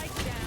Spike down